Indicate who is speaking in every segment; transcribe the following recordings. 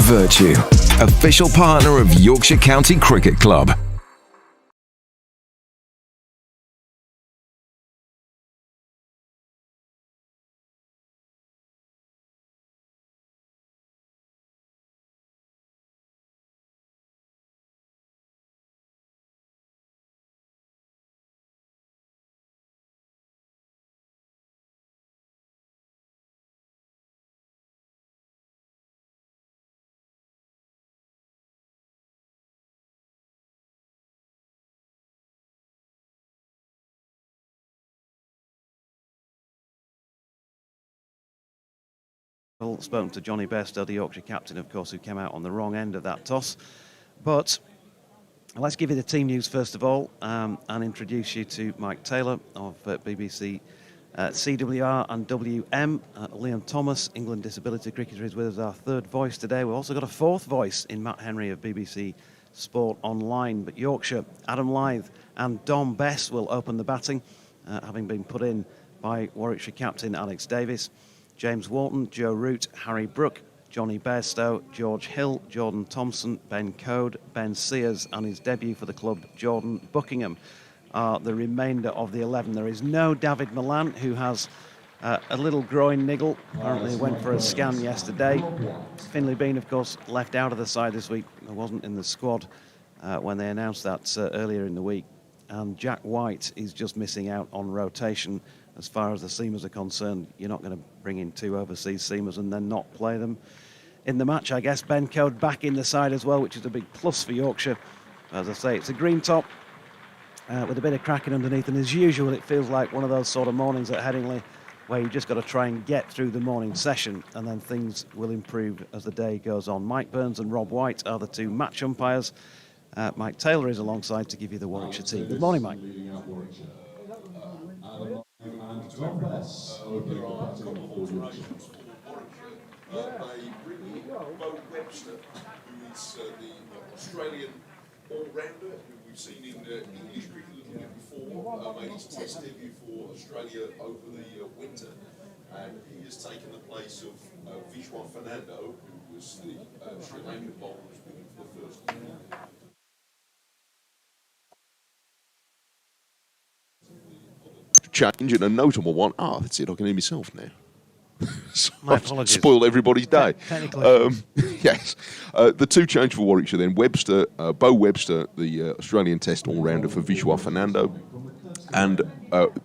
Speaker 1: Vertu, official partner of Yorkshire County Cricket Club.
Speaker 2: Spoken to Johnny Bess, the Yorkshire captain, of course, who came out on the wrong end of that toss. But let's give you the team news first of all, and introduce you to Mike Taylor of BBC CWR and WM. Liam Thomas, England disability cricketer, is with us, our third voice today. We've also got a fourth voice in Matt Henry of BBC Sport Online. But Yorkshire, Adam Lyth and Dom Bess will open the batting, having been put in by Warwickshire captain Alex Davis. James Wharton, Joe Root, Harry Brook, Johnny Bairstow, George Hill, Jordan Thompson, Ben Code, Ben Sears, and his debut for the club, Jordan Buckingham, are the remainder of the 11. There is no David Milan, who has a little groin niggle. Apparently went for a scan yesterday. Finlay Bean, of course, left out of the side this week. He wasn't in the squad when they announced that earlier in the week. And Jack White is just missing out on rotation. As far as the seamers are concerned, you're not going to bring in two overseas seamers and then not play them in the match, I guess. Ben Code back in the side as well, which is a big plus for Yorkshire. As I say, it's a green top with a bit of cracking underneath, and as usual, it feels like one of those sort of mornings at Headingley where you just got to try and get through the morning session, and then things will improve as the day goes on. Mike Burns and Rob White are the two match umpires. Mike Taylor is alongside to give you the Warwickshire team. Good morning, Mike.
Speaker 3: And Tom Bess. There are a couple of alterations for Warwickshire. They bring in Bo Webster, who is the Australian all-rounder who we've seen in English cricket a little bit before, made his test debut for Australia over the winter, and he has taken the place of Vishwa Fernando, who was the Sri Lankan bowler who's been for the first time.
Speaker 4: Change and a notable one. That's it. I can hear myself now. So
Speaker 2: My apologies.
Speaker 4: Spoiled everybody's day.
Speaker 2: Technically.
Speaker 4: Yes. The two change for Warwickshire then. Webster, Bo Webster, the Australian Test all-rounder for Vishwa Fernando. And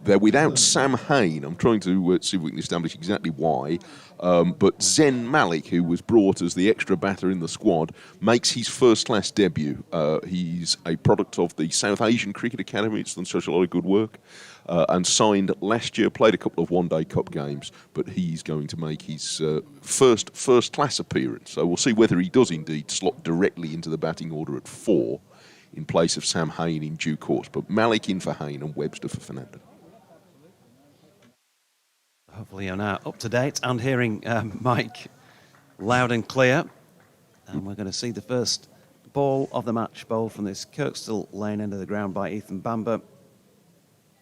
Speaker 4: they're without Sam Hain. I'm trying to see if we can establish exactly why. But Zen Malik, who was brought as the extra batter in the squad, makes his first-class debut. He's a product of the South Asian Cricket Academy. It's done such a lot of good work. And signed last year, played a couple of one-day cup games, but he's going to make his first-class appearance. So we'll see whether he does indeed slot directly into the batting order at 4 in place of Sam Hain in due course. But Malik in for Hain and Webster for Fernando.
Speaker 2: Hopefully you're now up to date and hearing Mike loud and clear. And we're going to see the first ball of the match, bowled from this Kirkstall Lane end of the ground by Ethan Bamber.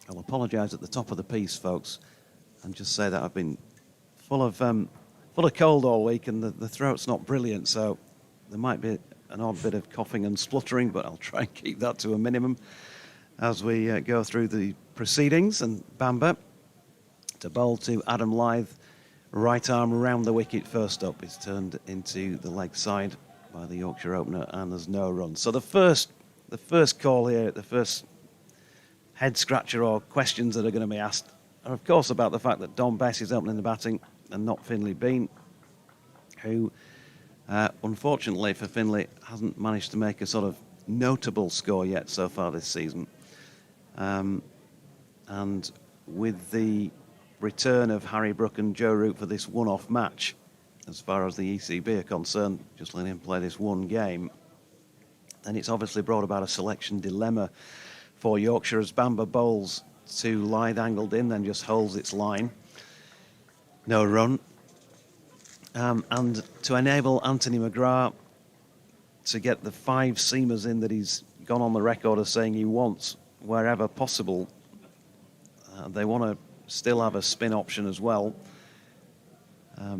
Speaker 2: I'll apologise at the top of the piece, folks, and just say that I've been full of cold all week, and the throat's not brilliant, so there might be an odd bit of coughing and spluttering, but I'll try and keep that to a minimum as we go through the proceedings. And Bamber to bowl to Adam Lyth, right arm round the wicket first up. It's turned into the leg side by the Yorkshire opener, and there's no run. So the first call here, the first head scratcher or questions that are going to be asked are, of course, about the fact that Dom Bess is opening the batting and not Finlay Bean, who, unfortunately for Finlay, hasn't managed to make a sort of notable score yet so far this season. And with the return of Harry Brook and Joe Root for this one-off match, as far as the ECB are concerned, just letting him play this one game, then it's obviously brought about a selection dilemma for Yorkshire as Bamber bowls to Lyth angled in, then just holds its line. No run. And to enable Anthony McGrath to get the 5 seamers in that he's gone on the record as saying he wants wherever possible, they want to still have a spin option as well.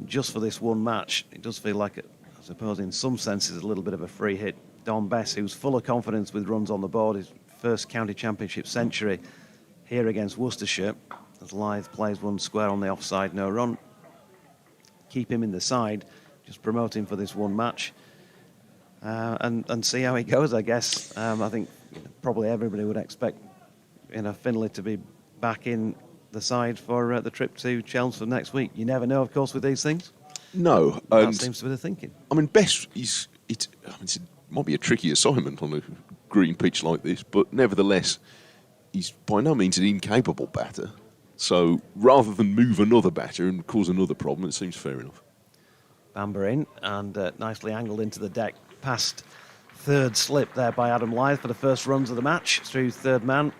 Speaker 2: Just for this one match, it does feel like a I suppose in some senses a little bit of a free hit. Don Bess, who's full of confidence with runs on the board, his first county championship century here against Worcestershire, as Lythe plays one square on the offside, no run. Keep him in the side, just promote him for this one match, and see how it goes, I guess. I think probably everybody would expect Finlay to be back in the side for the trip to Chelmsford next week. You never know, of course, with these things.
Speaker 4: No.
Speaker 2: That seems to be the thinking.
Speaker 4: I mean, Bess, it might be a tricky assignment on a green pitch like this, but nevertheless, he's by no means an incapable batter. So rather than move another batter and cause another problem, it seems fair enough.
Speaker 2: Bamber in and nicely angled into the deck past third slip there by Adam Lythe for the first runs of the match through third man.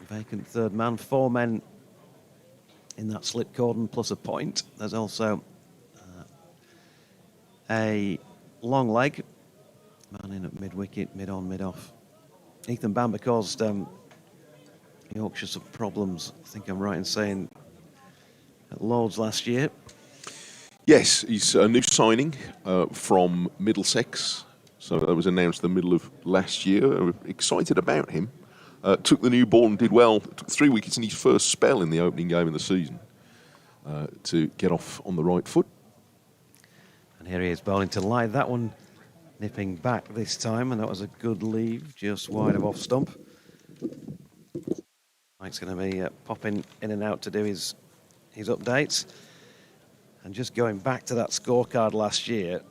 Speaker 2: Vacant third man, 4 men in that slip cordon plus a point. There's also a long leg. Man in at mid-wicket, mid-on, mid-off. Ethan Bamber caused Yorkshire some problems, I think I'm right in saying, at Lord's last year.
Speaker 4: Yes, he's a new signing from Middlesex. So that was announced the middle of last year. We're excited about him. Took the new ball and did well. Took 3 wickets in his first spell in the opening game of the season to get off on the right foot. And
Speaker 2: here he is bowling to Lythe. That one nipping back this time, and that was a good leave, just wide of off stump. Mike's going to be popping in and out to do his updates. And just going back to that scorecard last year,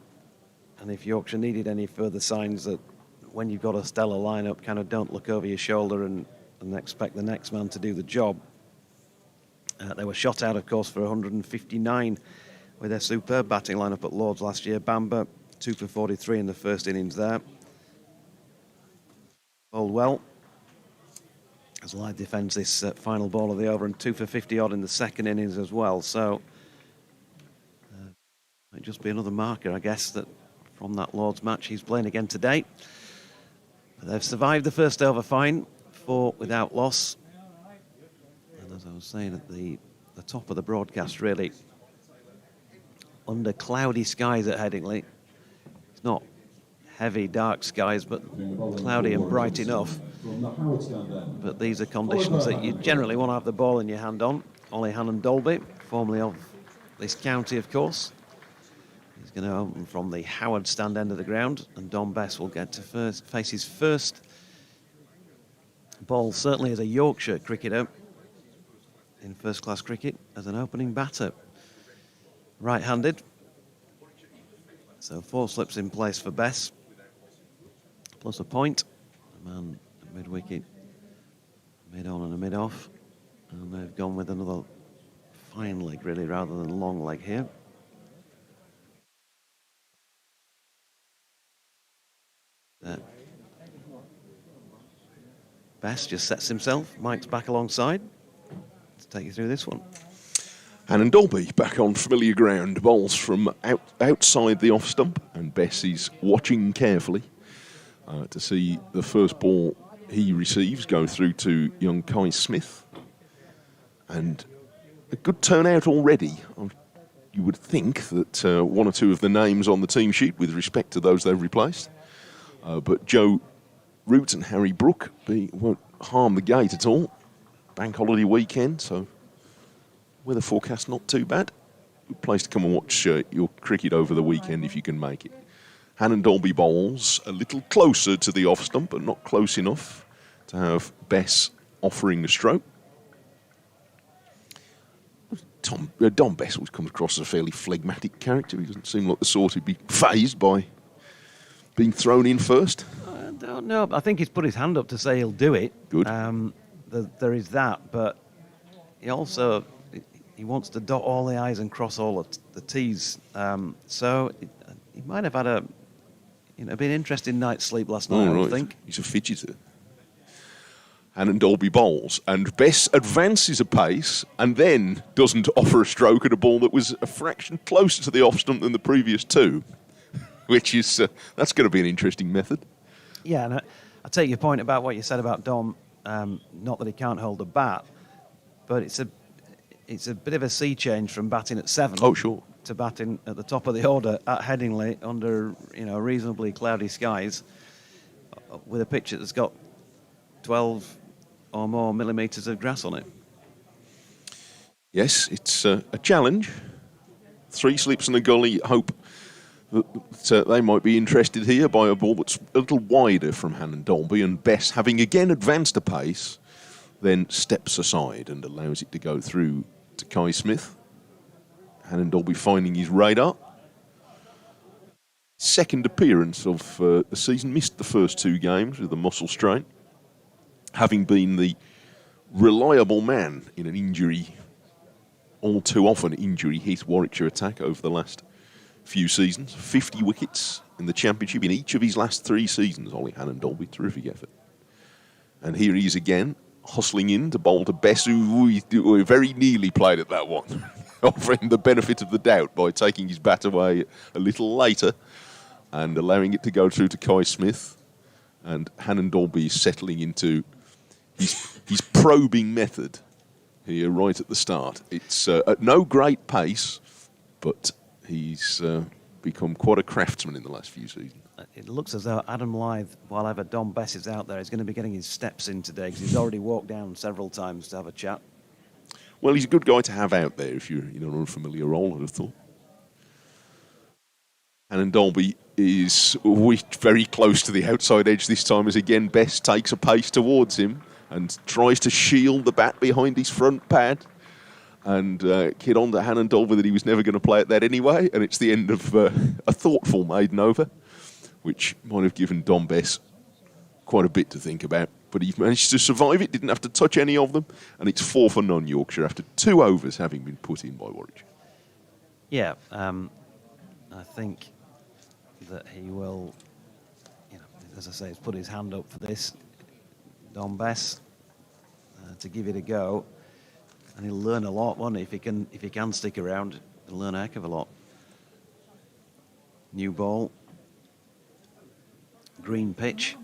Speaker 2: and if Yorkshire needed any further signs that when you've got a stellar lineup, kind of don't look over your shoulder and expect the next man to do the job. They were shot out, of course, for 159 with their superb batting lineup at Lord's last year. Bamber, 2 for 43 in the first innings there. Bowled well, as Lythe defends this final ball of the over, and 2 for 50 odd in the second innings as well. So might just be another marker, I guess, that from that Lord's match he's playing again today. But they've survived the first over fine, 4 without loss. And as I was saying at the top of the broadcast, really, under cloudy skies at Headingley. It's not heavy, dark skies, but cloudy and bright enough. But these are conditions that you generally want to have the ball in your hand on. Ollie Hannon Dolby, formerly of this county, of course. He's going to open from the Howard stand end of the ground, and Don Bess will get to face his first ball, certainly as a Yorkshire cricketer in first-class cricket, as an opening batter. Right-handed. So 4 slips in place for Bess, plus a point. A man at mid-wicket, mid-on and a mid-off. And they've gone with another fine leg, really, rather than long leg here. Bess just sets himself. Mike's back alongside. Let's take you through this one.
Speaker 4: Hannon Dolby back on familiar ground. Bowls from outside the off stump, and Bess is watching carefully to see the first ball he receives go through to young Kai Smith. And a good turnout already. You would think that 1 or 2 of the names on the team sheet with respect to those they've replaced. But Joe Root and Harry Brook won't harm the gate at all. Bank holiday weekend, so weather forecast not too bad. Good place to come and watch your cricket over the weekend if you can make it. Hannon Dolby bowls a little closer to the off stump, but not close enough to have Bess offering the stroke. Don Bess always comes across as a fairly phlegmatic character. He doesn't seem like the sort who'd be fazed by being thrown in first.
Speaker 2: I don't know. I think he's put his hand up to say he'll do it.
Speaker 4: Good.
Speaker 2: There is that, but he also he wants to dot all the I's and cross all of the T's. So he might have had been an interesting night's sleep last night, I think.
Speaker 4: He's a fidgeter. Hannon Dolby bowls, and Bess advances a pace and then doesn't offer a stroke at a ball that was a fraction closer to the off stump than the previous 2, which is that's going to be an interesting method.
Speaker 2: Yeah, and I take your point about what you said about Dom. Not that he can't hold the bat, but it's a bit of a sea change from batting at 7.
Speaker 4: Oh, sure.
Speaker 2: to bat in at the top of the order at Headingley under reasonably cloudy skies with a pitch that's got 12 or more millimetres of grass on it.
Speaker 4: Yes, it's a challenge. 3 slips and a gully. Hope that they might be interested here by a ball that's a little wider from Hannon Dolby, and Bess, having again advanced a pace, then steps aside and allows it to go through to Kai Smith. Hannon Dolby finding his radar. Second appearance of the season, missed the first 2 games with a muscle strain, having been the reliable man in an injury, all too often injury-hit Warwickshire attack over the last few seasons. 50 wickets in the Championship in each of his last 3 seasons. Ollie Hannon Dolby, terrific effort. And here he is again, hustling in to bowl to Bess, who very nearly played at that one, offering the benefit of the doubt by taking his bat away a little later and allowing it to go through to Kai Smith. And Hannon Dolby is settling into his probing method here right at the start. It's at no great pace, but he's become quite a craftsman in the last few seasons.
Speaker 2: It looks as though Adam Lythe, while ever Don Bess is out there, is going to be getting his steps in today, because he's already walked down several times to have a chat.
Speaker 4: Well, he's a good guy to have out there if you're in an unfamiliar role, I'd have thought. Hannon Dolby is very close to the outside edge this time, as again Bess takes a pace towards him and tries to shield the bat behind his front pad and kid on to Hannon Dolby that he was never going to play at that anyway, and it's the end of a thoughtful maiden over, which might have given Don Bess quite a bit to think about. But he managed to survive it, didn't have to touch any of them, and it's 4 for none Yorkshire after 2 overs having been put in by Warwickshire.
Speaker 2: Yeah, I think that he will, as I say, he's put his hand up for this, Don Bess, to give it a go, and he'll learn a lot, won't he? If he can stick around, he'll learn a heck of a lot. New ball, green pitch,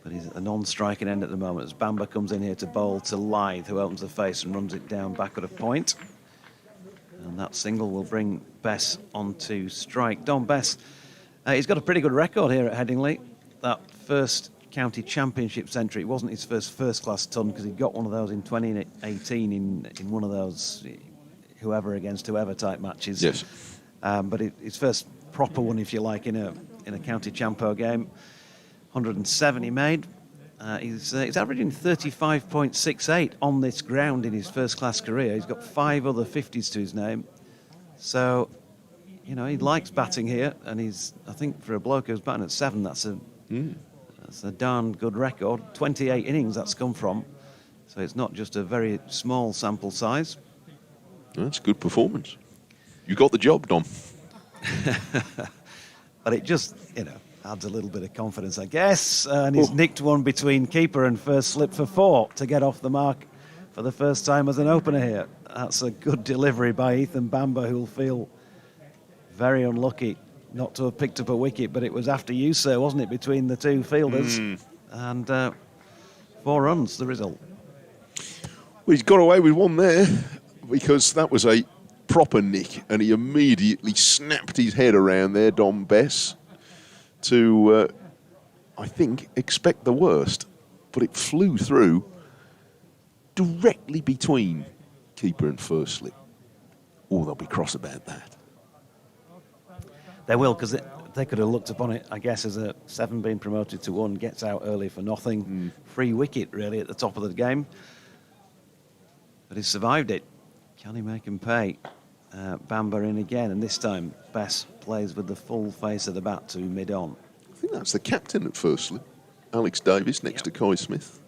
Speaker 2: but he's at the non-striking end at the moment as Bamber comes in here to bowl to Lythe, who opens the face and runs it down back at a point. And that single will bring Bess onto strike. Don Bess, he's got a pretty good record here at Headingley. That first county championship century, it wasn't his first-class ton, because he got one of those in 2018 in one of those whoever against whoever type matches.
Speaker 4: Yes.
Speaker 2: But his first proper one, if you like, in a county champo game. 107 he made. He's averaging 35.68 on this ground in his first-class career. He's got 5 other 50s to his name. So, he likes batting here, and I think for a bloke who's batting at 7, that's a darn good record. 28 innings that's come from. So it's not just a very small sample size.
Speaker 4: That's a good performance. You got the job, Dom.
Speaker 2: But it just, adds a little bit of confidence, I guess. And he's nicked one between keeper and first slip for 4 to get off the mark for the first time as an opener here. That's a good delivery by Ethan Bamber, who'll feel very unlucky not to have picked up a wicket, but it was after you, sir, wasn't it, between the 2 fielders? And 4 runs, the result.
Speaker 4: Well, he's got away with one there, because that was a proper nick, and he immediately snapped his head around there, Don Bess, to, I think, expect the worst. But it flew through directly between keeper and first slip. Oh, they'll be cross about that.
Speaker 2: They will, because they could have looked upon it, I guess, as a 7 being promoted to 1, gets out early for nothing. Free wicket, really, at the top of the game. But he's survived it. Can he make him pay? Bamber in again, and this time Bess plays with the full face of the bat to mid-on.
Speaker 4: I think that's the captain at first slip. Alex Davis next to Kai Smith.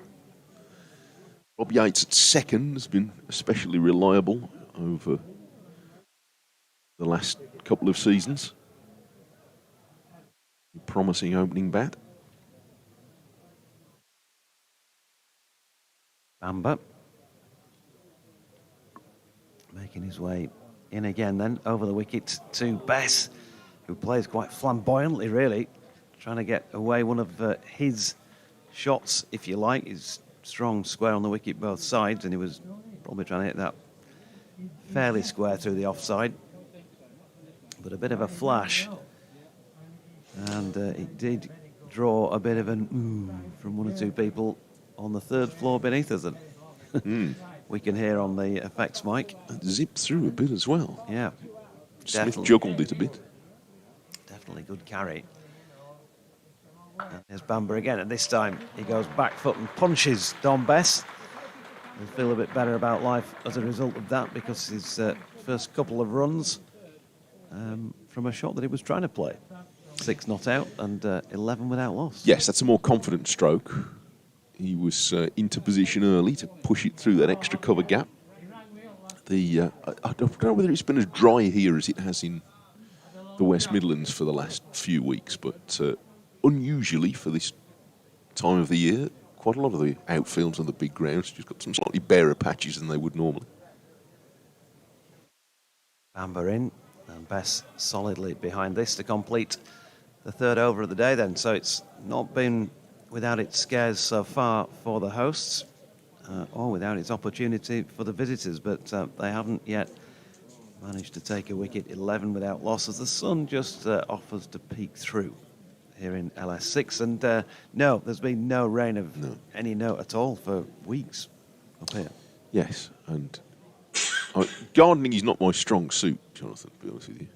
Speaker 4: Rob Yates at second has been especially reliable over the last couple of seasons. Promising opening bat. Bamber making his way in again then, over the wicket to Bess, who plays quite flamboyantly, really, trying to get away one of his shots, if you like. He's strong square on the wicket both sides, and he was probably trying to hit that fairly square through the offside.
Speaker 2: but a bit of a flash. And it did draw a bit of an from one or two people on the third floor beneath us. We can hear on the effects mic.
Speaker 4: It zipped through a bit as well.
Speaker 2: Yeah.
Speaker 4: Smith juggled it a bit.
Speaker 2: Definitely good carry. And there's Bamber again, and this time he goes back foot and punches Don Bess. He'll feel a bit better about life as a result of that, because his first couple of runs from a shot that he was trying to play. 6 not out and 11 without loss.
Speaker 4: Yes, that's a more confident stroke. He was into position early to push it through that extra cover gap. I don't know whether it's been as dry here as it has in the West Midlands for the last few weeks, but unusually for this time of the year, quite a lot of the outfields on the big grounds just got some slightly barer patches than they would normally.
Speaker 2: Bamber in, and Bess solidly behind this to complete the third over of the day then. So it's not been without its scares so far for the hosts, or without its opportunity for the visitors, but they haven't yet managed to take a wicket. 11 without loss as the sun just offers to peek through here in LS6. And no, there's been no rain of any note at all for weeks up here.
Speaker 4: Yes, and gardening is not my strong suit, Jonathan, to be honest with you.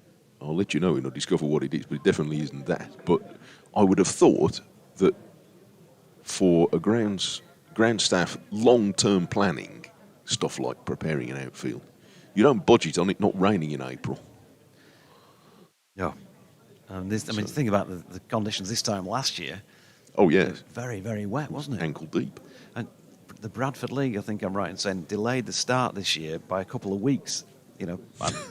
Speaker 4: I'll let you know when I discover what it is, but it definitely isn't that. But I would have thought that for a ground staff long-term planning, stuff like preparing an outfield, you don't budget on it not raining in April.
Speaker 2: No. Think about the conditions this time last year.
Speaker 4: Oh, yeah.
Speaker 2: It was very, very wet, wasn't it?
Speaker 4: Ankle deep.
Speaker 2: And the Bradford League, I think I'm right in saying, delayed the start this year by a couple of weeks. You know,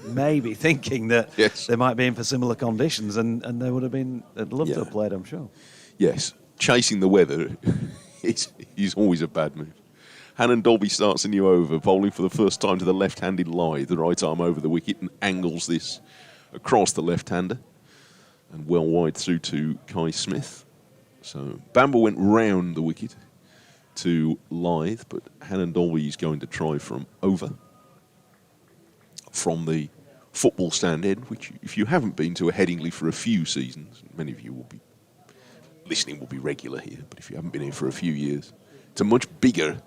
Speaker 2: maybe thinking that they might be in for similar conditions, and they would have been, they'd love to have played, I'm sure.
Speaker 4: Yes, chasing the weather is always a bad move. Hannon Dolby starts a new over, bowling for the first time to the left-handed lie, the right arm over the wicket, and angles this across the left-hander, and well wide through to Kai Smith. So Bamber went round the wicket to Lythe, but Hannon Dolby is going to try from over, from the football stand end, which if you haven't been to a Headingley for a few seasons, many of you will be listening, will be regular here, but if you haven't been here for a few years, it's a much bigger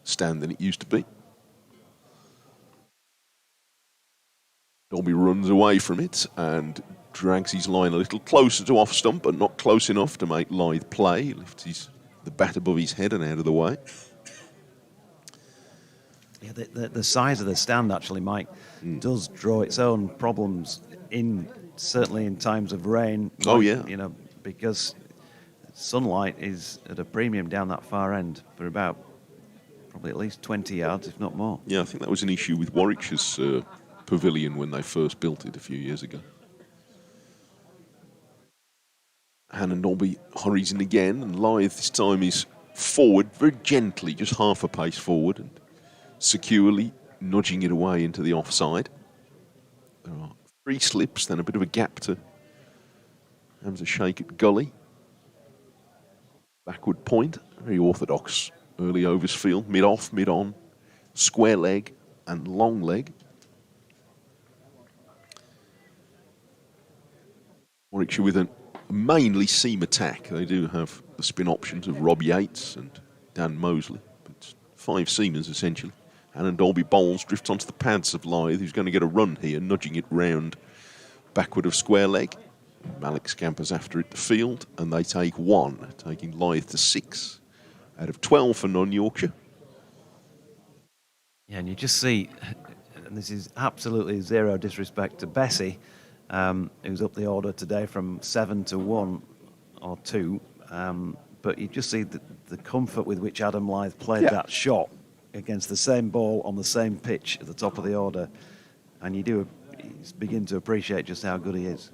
Speaker 4: stand than it used to be. Dolby runs away from it and drags his line a little closer to off stump, but not close enough to make Lythe play. He lifts the bat above his head and out of the way.
Speaker 2: Yeah, the size of the stand actually, Mike, does draw its own problems certainly in times of rain.
Speaker 4: Oh, yeah.
Speaker 2: You know, because sunlight is at a premium down that far end for about probably at least 20 yards, if not more.
Speaker 4: Yeah, I think that was an issue with Warwickshire's pavilion when they first built it a few years ago. Hannon Dolby hurries in again, and Lythe this time is forward, very gently, just half a pace forward, and securely nudging it away into the offside. There are 3 slips, then a bit of a gap to Hamza Sheikh at gully. Backward point, very orthodox early overs field, mid-off, mid-on, square leg and long leg. Warwickshire with a mainly seam attack. They do have the spin options of Rob Yates and Dan Mosley, but 5 seamers essentially. Hannon Dolby bowls, drifts onto the pads of Lythe, who's going to get a run here, nudging it round backward of square leg. Malik scampers after it to field, and they take 1, taking Lythe to 6 out of 12 for non-Yorkshire.
Speaker 2: Yeah, and you just see, and this is absolutely zero disrespect to Bessie, who's up the order today from 7 to 1 or 2, but you just see the comfort with which Adam Lythe played that shot against the same ball on the same pitch at the top of the order, and you begin to appreciate just how good he is.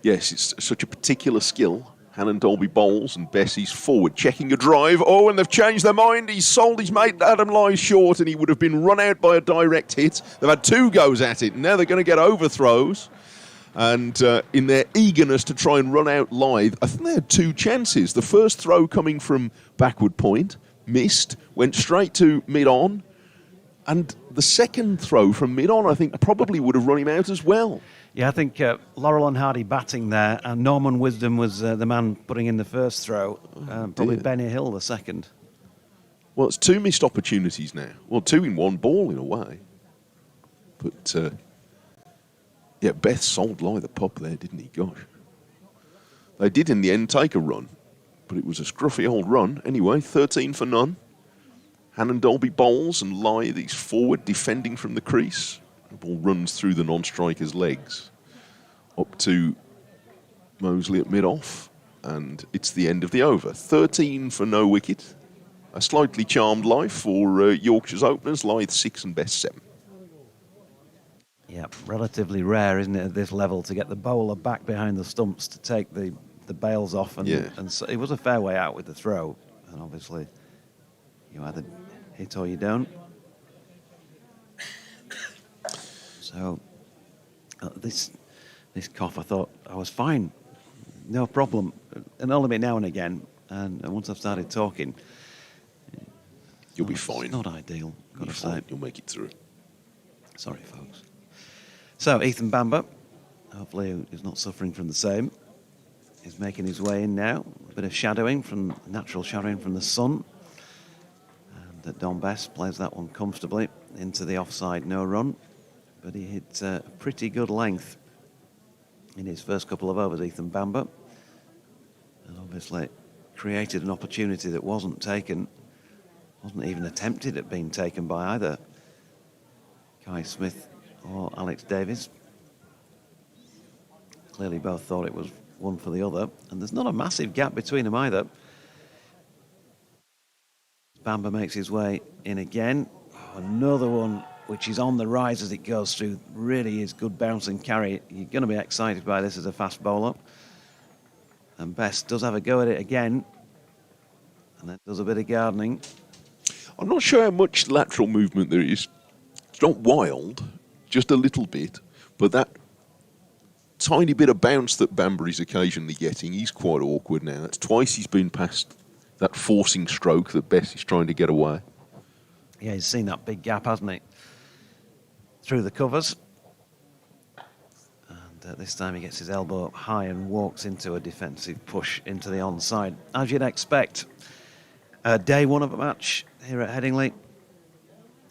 Speaker 4: Yes, it's such a particular skill. Hannon Dolby bowls and Bessie's forward, checking a drive. Oh, and they've changed their mind. He's sold his mate Adam Lythe short, and he would have been run out by a direct hit. They've had 2 goes at it, and now they're going to get overthrows. And in their eagerness to try and run out Lythe, I think they had 2 chances. The first throw coming from backward point, missed, went straight to mid-on, And the second throw from mid-on, I think, probably would have run him out as well.
Speaker 2: Yeah, I think Laurel and Hardy batting there, and Norman Wisdom was the man putting in the first throw. Probably
Speaker 4: dear.
Speaker 2: Benny Hill the second.
Speaker 4: Well, it's 2 missed opportunities now. Well, 2 in 1 ball in a way. But, yeah, Beth sold like the pop there, didn't he? Gosh. They did in the end take a run, but it was a scruffy old run. Anyway, 13 for none. Hannon Dolby bowls and Lythe, he's forward, defending from the crease. The ball runs through the non-striker's legs up to Mosley at mid-off, and it's the end of the over. 13 for no wicket. A slightly charmed life for Yorkshire's openers, Lythe 6 and Bess 7.
Speaker 2: Yeah, relatively rare, isn't it, at this level, to get the bowler back behind the stumps to take the bails off. And so it was a fair way out with the throw. And obviously, you either hit or you don't. So, this cough, I thought I was fine. No problem. And only now and again. And once I've started talking...
Speaker 4: You'll be fine.
Speaker 2: It's not ideal, got to say.
Speaker 4: You'll make it through.
Speaker 2: Sorry, folks. So, Ethan Bamber, hopefully he's not suffering from the same. He's making his way in now. A bit of shadowing, natural shadowing from the sun. And Don Bess plays that one comfortably into the offside, no run. But he hit a pretty good length in his first couple of overs, Ethan Bamber. And obviously created an opportunity that wasn't taken, wasn't even attempted at being taken by either Kai Smith or Alex Davies. Clearly both thought it was one for the other, and there's not a massive gap between them either. Bamber makes his way in again. Another one which is on the rise as it goes through. Really is good bounce and carry. You're going to be excited by this as a fast bowler. And Bess does have a go at it again, and then does a bit of gardening.
Speaker 4: I'm not sure how much lateral movement there is. It's not wild, just a little bit, but that tiny bit of bounce that Bamber is occasionally getting, he's quite awkward now. That's twice he's been past that forcing stroke that Bess is trying to get away.
Speaker 2: Yeah, he's seen that big gap, hasn't he? Through the covers. And this time he gets his elbow up high and walks into a defensive push into the onside. As you'd expect, day one of a match here at Headingley,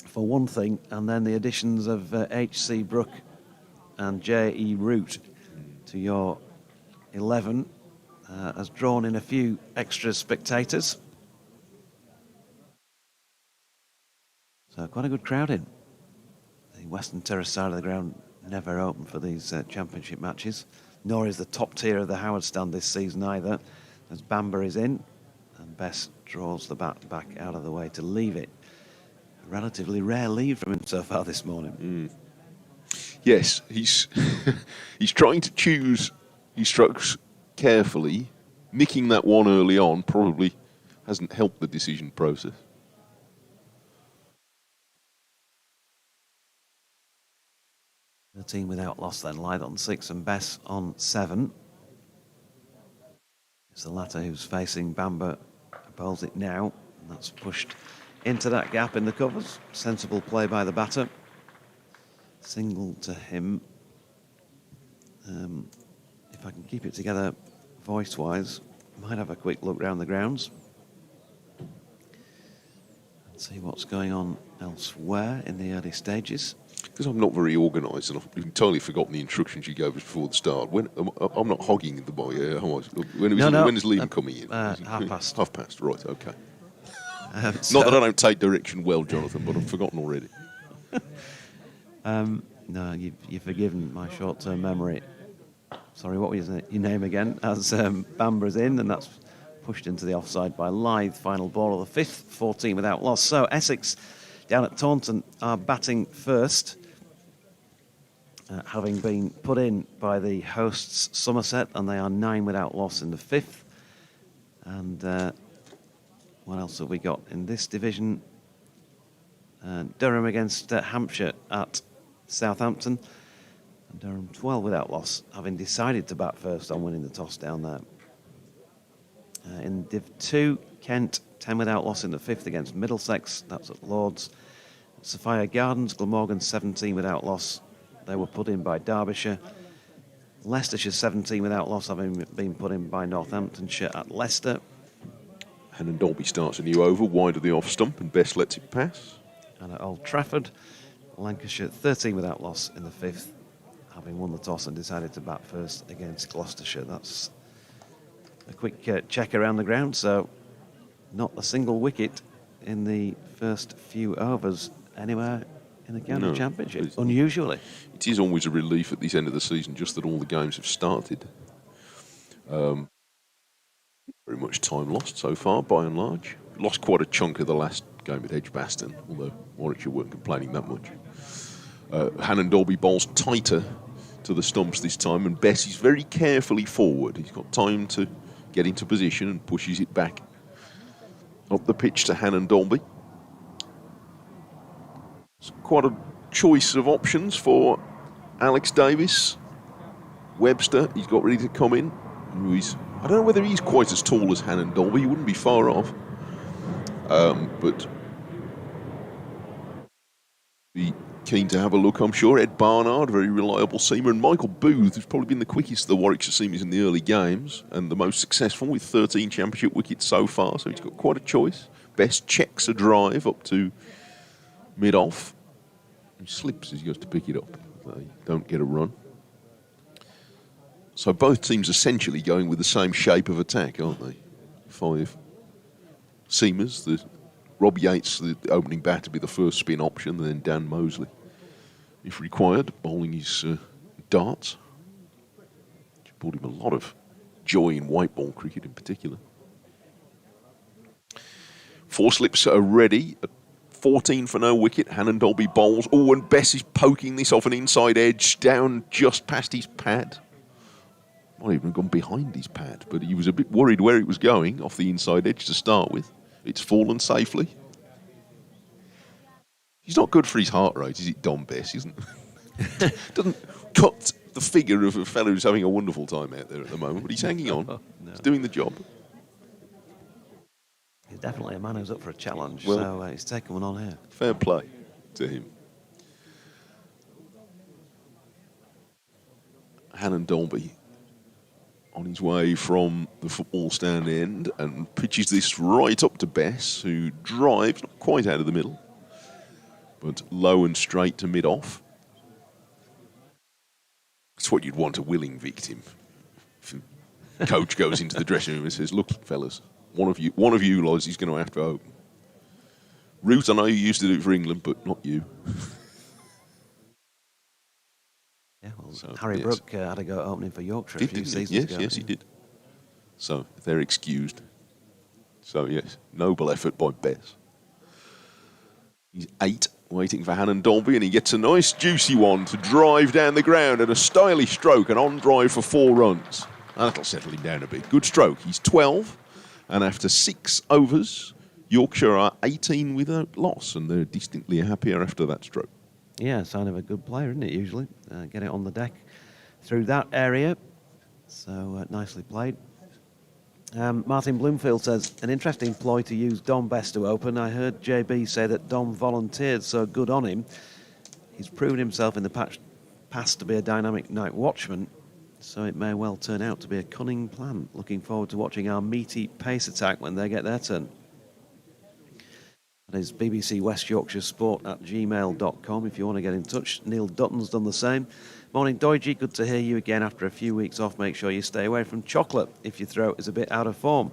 Speaker 2: for one thing, and then the additions of H.C. Brook and J.E. Root to your 11 has drawn in a few extra spectators. So quite a good crowd in. The Western Terrace side of the ground never open for these championship matches, nor is the top tier of the Howard stand this season either, as Bamber is in and Bess draws the bat back out of the way to leave it. A relatively rare lead from him so far this morning.
Speaker 4: Yes, he's he's trying to choose his strokes carefully. Nicking that one early on probably hasn't helped the decision process.
Speaker 2: The team without loss then, Lythe on 6 and Bess on 7. It's the latter who's facing Bamber, bowls it now, and that's pushed into that gap in the covers. Sensible play by the batter. Single to him. If I can keep it together voice-wise, might have a quick look round the grounds and see what's going on elsewhere in the early stages.
Speaker 4: Because I'm not very organised and I've entirely forgotten the instructions you gave us before the start. I'm not hogging the ball. When is Liam coming in?
Speaker 2: Half past.
Speaker 4: Half past, right, okay. Not that I don't take direction well, Jonathan, but I've forgotten already.
Speaker 2: No, you've forgiven my short-term memory. Sorry, what was your name again? As Bamber's in, and that's pushed into the offside by Lythe. Final ball of the fifth, 14 without loss. So Essex down at Taunton are batting first, having been put in by the hosts Somerset, and they are 9 without loss in the fifth. And what else have we got in this division? Durham against Hampshire at Southampton. And Durham 12 without loss, having decided to bat first on winning the toss down there. In Div 2, Kent 10 without loss in the fifth against Middlesex. That's at Lords. Sophia Gardens, Glamorgan 17 without loss. They were put in by Derbyshire. Leicestershire 17 without loss, having been put in by Northamptonshire at Leicester.
Speaker 4: Hannon Dolby starts a new over, wide of the off stump, and Bess lets it pass.
Speaker 2: And at Old Trafford, Lancashire 13 without loss in the 5th, having won the toss and decided to bat first against Gloucestershire. That's a quick check around the ground, so not a single wicket in the first few overs anywhere in the county championship, unusually.
Speaker 4: It is always a relief at this end of the season, just that all the games have started. Very much time lost so far, by and large. Lost quite a chunk of the last game at Edgbaston, although Warwickshire weren't complaining that much. Hannon Dolby bowls tighter to the stumps this time, and Bess is very carefully forward. He's got time to get into position and pushes it back up the pitch to Hannon Dolby. It's quite a choice of options for Alex Davis. Webster, he's got ready to come in. I don't know whether he's quite as tall as Hannon Dolby. He wouldn't be far off. But be keen to have a look, I'm sure. Ed Barnard, very reliable seamer, and Michael Booth, who's probably been the quickest of the Warwickshire seamers in the early games and the most successful with 13 championship wickets so far, so he's got quite a choice. Best checks a drive up to mid-off. He slips as he goes to pick it up. They don't get a run. So both teams essentially going with the same shape of attack, aren't they? 5 seamers. Rob Yates, the opening batter, be the first spin option, and then Dan Mosley, if required, bowling his darts. Which brought him a lot of joy in white ball cricket in particular. 4 slips are ready. At 14 for no wicket. Hannon Dolby bowls. Oh, and Bess is poking this off an inside edge down just past his pad. Might even have gone behind his pad, but he was a bit worried where it was going off the inside edge to start with. It's fallen safely. He's not good for his heart rate, is it, Don Bess? Doesn't cut the figure of a fellow who's having a wonderful time out there at the moment, but he's hanging on. No. He's doing the job.
Speaker 2: He's definitely a man who's up for a challenge,
Speaker 4: well,
Speaker 2: so he's taken one on here.
Speaker 4: Fair play to him. Hannon Dolby on his way from the football stand end and pitches this right up to Bess, who drives, not quite out of the middle, but low and straight to mid-off. It's what you'd want a willing victim. If the coach goes into the dressing room and says, "Look, fellas, one of you lads is going to have to open. Root, I know you used to do it for England, but not you."
Speaker 2: Yeah, well, so, Harry Brook had a go at opening for Yorkshire a few seasons ago.
Speaker 4: Yes, he did. So they're excused. So yes, noble effort by Bess. He's 8, waiting for Hannon Dolby, and he gets a nice juicy one to drive down the ground and a stylish stroke, and on drive for 4 runs. That'll settle him down a bit. Good stroke. He's 12, and after 6 overs, Yorkshire are 18 without loss, and they're distinctly happier after that stroke.
Speaker 2: Yeah, sign of a good player, isn't it, usually? Get it on the deck through that area. So, nicely played. Martin Bloomfield says, an interesting ploy to use Dom Bess to open. I heard JB say that Dom volunteered, so good on him. He's proven himself in the past to be a dynamic night watchman, so it may well turn out to be a cunning plan. Looking forward to watching our meaty pace attack when they get their turn. That is BBC West Yorkshire Sport at gmail.com if you want to get in touch. Neil Dutton's done the same. Morning, Doidgy. Good to hear you again after a few weeks off. Make sure you stay away from chocolate if your throat is a bit out of form.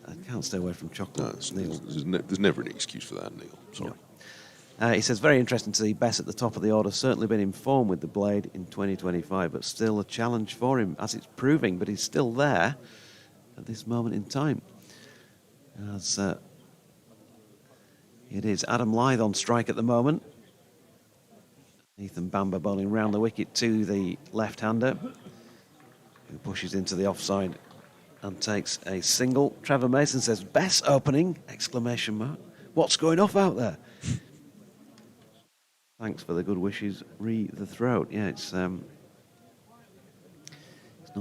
Speaker 2: I can't stay away from chocolate, Neil.
Speaker 4: There's never an excuse for that, Neil. Sorry.
Speaker 2: No. He says, very interesting to see Bess at the top of the order. Certainly been in form with the blade in 2025, but still a challenge for him, as it's proving. But he's still there at this moment in time. As it is Adam Lythe on strike at the moment. Ethan Bamber bowling round the wicket to the left-hander, who pushes into the offside and takes a single. Trevor Mason says, Bess opening, exclamation mark. What's going off out there? Thanks for the good wishes, the throat. Yeah, it's not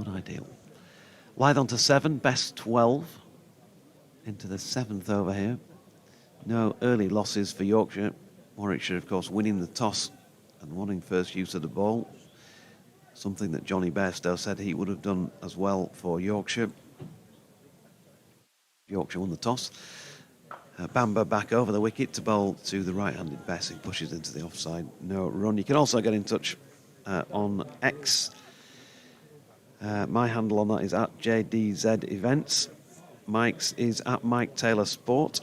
Speaker 2: ideal. Lythe on to 7, Bess 12. Into the 7th over here. No early losses for Yorkshire. Warwickshire, of course, winning the toss and wanting first use of the ball. Something that Johnny Bairstow said he would have done as well for Yorkshire. Yorkshire won the toss. Bamber back over the wicket to bowl to the right-handed Bess, who pushes into the offside. No run. You can also get in touch on X. My handle on that is at JDZ Events. Mike's is at Mike Taylor Sport.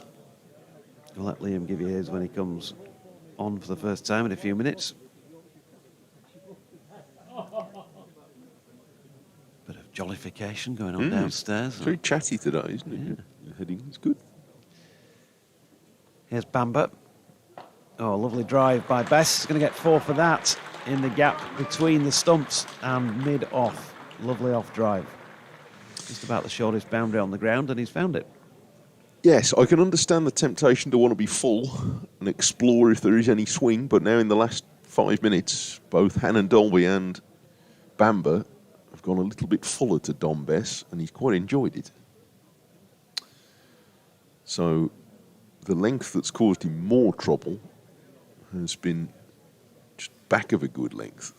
Speaker 2: I'll let Liam give you his when he comes on for the first time in a few minutes. Bit of jollification going on downstairs.
Speaker 4: It's very chatty today, isn't it? Yeah. Headingley's good.
Speaker 2: Here's Bamber. Oh, lovely drive by Bess. He's going to get 4 for that in the gap between the stumps and mid-off. Lovely off drive. Just about the shortest boundary on the ground, and he's found it.
Speaker 4: Yes, I can understand the temptation to want to be full and explore if there is any swing, but now in the last 5 minutes, both Hannon Dolby and Bamber have gone a little bit fuller to Dom Bess, and he's quite enjoyed it. So the length that's caused him more trouble has been just back of a good length.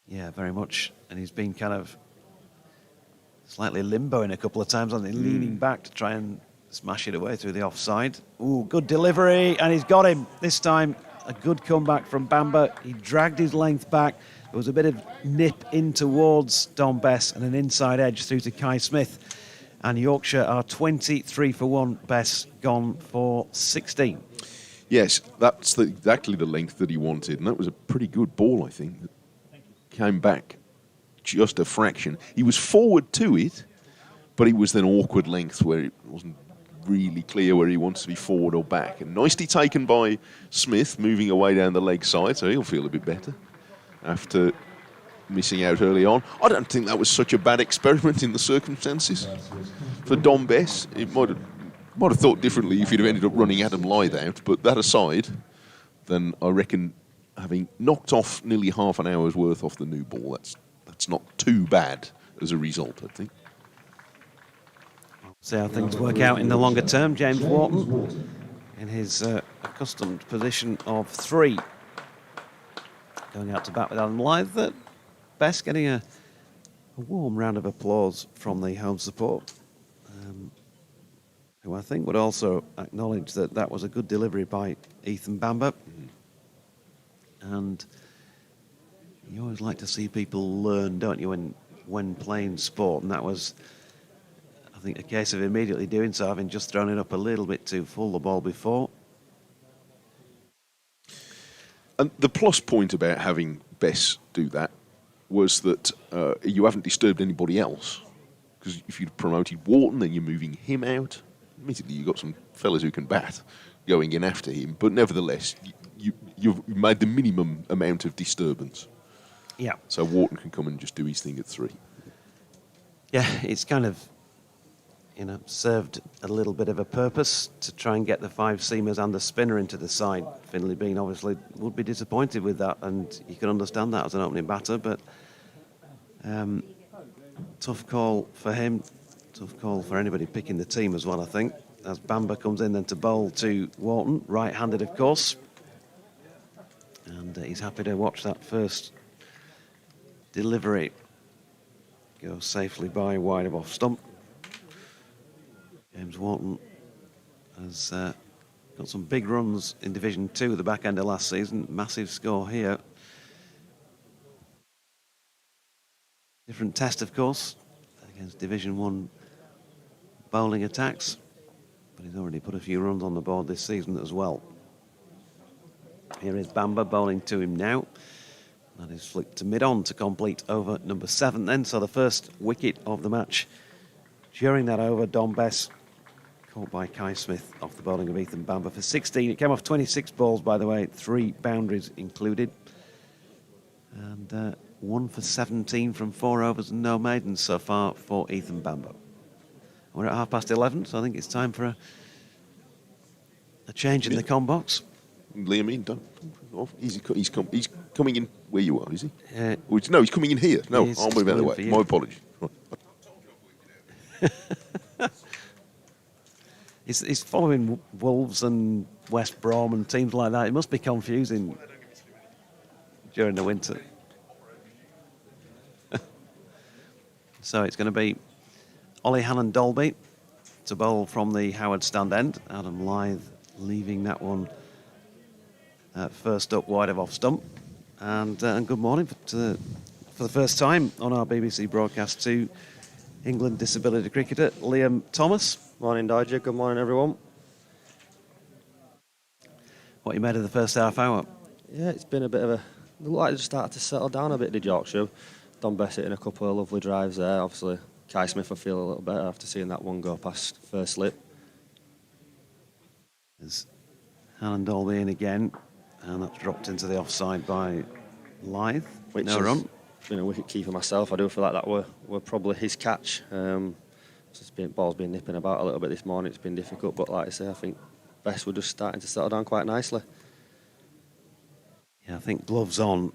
Speaker 2: Yeah, very much. And he's been kind of slightly limboing a couple of times, on leaning back to try and smash it away through the offside. Ooh, good delivery, and he's got him. This time, a good comeback from Bamber. He dragged his length back. There was a bit of nip in towards Dom Bess and an inside edge through to Kai Smith. And Yorkshire are 23 for 1. Bess gone for 16.
Speaker 4: Yes, that's exactly the length that he wanted, and that was a pretty good ball, I think. Came back just a fraction. He was forward to it, but he was then awkward length where it wasn't really clear where he wants to be forward or back. And nicely taken by Smith, moving away down the leg side, so he'll feel a bit better after missing out early on. I don't think that was such a bad experiment in the circumstances for Dom Bess. It might have thought differently if he'd have ended up running Adam Lythe out, but that aside, then I reckon having knocked off nearly half an hour's worth off the new ball, that's not too bad as a result, I think.
Speaker 2: See how things work out in the longer term. James Wharton in his accustomed position of 3. Going out to bat with Adam Lythe. Bess getting a warm round of applause from the home support, who I think would also acknowledge that that was a good delivery by Ethan Bamber. And you always like to see people learn, don't you, when playing sport, and that was, I think, a case of immediately doing so, having just thrown it up a little bit too full the ball before.
Speaker 4: And the plus point about having Bess do that was that you haven't disturbed anybody else. Because if you'd promoted Wharton, then you're moving him out. Admittedly, you've got some fellas who can bat going in after him, but nevertheless, you've made the minimum amount of disturbance.
Speaker 2: Yeah.
Speaker 4: So Wharton can come and just do his thing at 3.
Speaker 2: Yeah, it's kind of, served a little bit of a purpose to try and get the 5-seamers and the spinner into the side. Finlay Bean obviously would be disappointed with that, and you can understand that as an opening batter, but tough call for him, tough call for anybody picking the team as well, I think, as Bamber comes in then to bowl to Wharton, right-handed of course, and he's happy to watch that first delivery go safely by wide of off stump. James Wharton has got some big runs in Division 2 at the back end of last season. Massive score here. Different test, of course, against Division 1 bowling attacks. But he's already put a few runs on the board this season as well. Here is Bamber bowling to him now. That is flicked to mid-on to complete over number 7 then. So the first wicket of the match. During that over, Dom Bess caught by Kai Smith off the bowling of Ethan Bamber for 16. It came off 26 balls, by the way, 3 boundaries included. And 1 for 17 from 4 overs and no maidens so far for Ethan Bamber. We're at 11:30, so I think it's time for a change in the com box.
Speaker 4: Liam in, don't. Oh, he's coming in where you are, is he? No, he's coming in here. No, I'll move out of the way. My apologies.
Speaker 2: He's following Wolves and West Brom and teams like that. It must be confusing during the winter. So it's going to be Ollie Hannon-Dolby to bowl from the Howard stand end. Adam Lyth leaving that one first up wide of off stump. And good morning for the first time on our BBC broadcast to England disability cricketer Liam Thomas.
Speaker 5: Morning, Dodger. Good morning, everyone.
Speaker 2: What you made of the first half hour?
Speaker 5: Yeah, it's been a bit of a... Looked like it started to settle down a bit, did Yorkshire? Don Bess hitting a couple of lovely drives there. Obviously, Kai Smith will feel a little better after seeing that one go past first slip.
Speaker 2: There's Hannon-Dolby in again, and that's dropped into the offside by Lyth.
Speaker 5: Which
Speaker 2: no run.
Speaker 5: Been a wicket keeper myself. I do feel like that were probably his catch. Ball's been nipping about a little bit this morning. It's been difficult, but like I say, I think Bess were just starting to settle down quite nicely.
Speaker 2: Yeah, I think gloves on,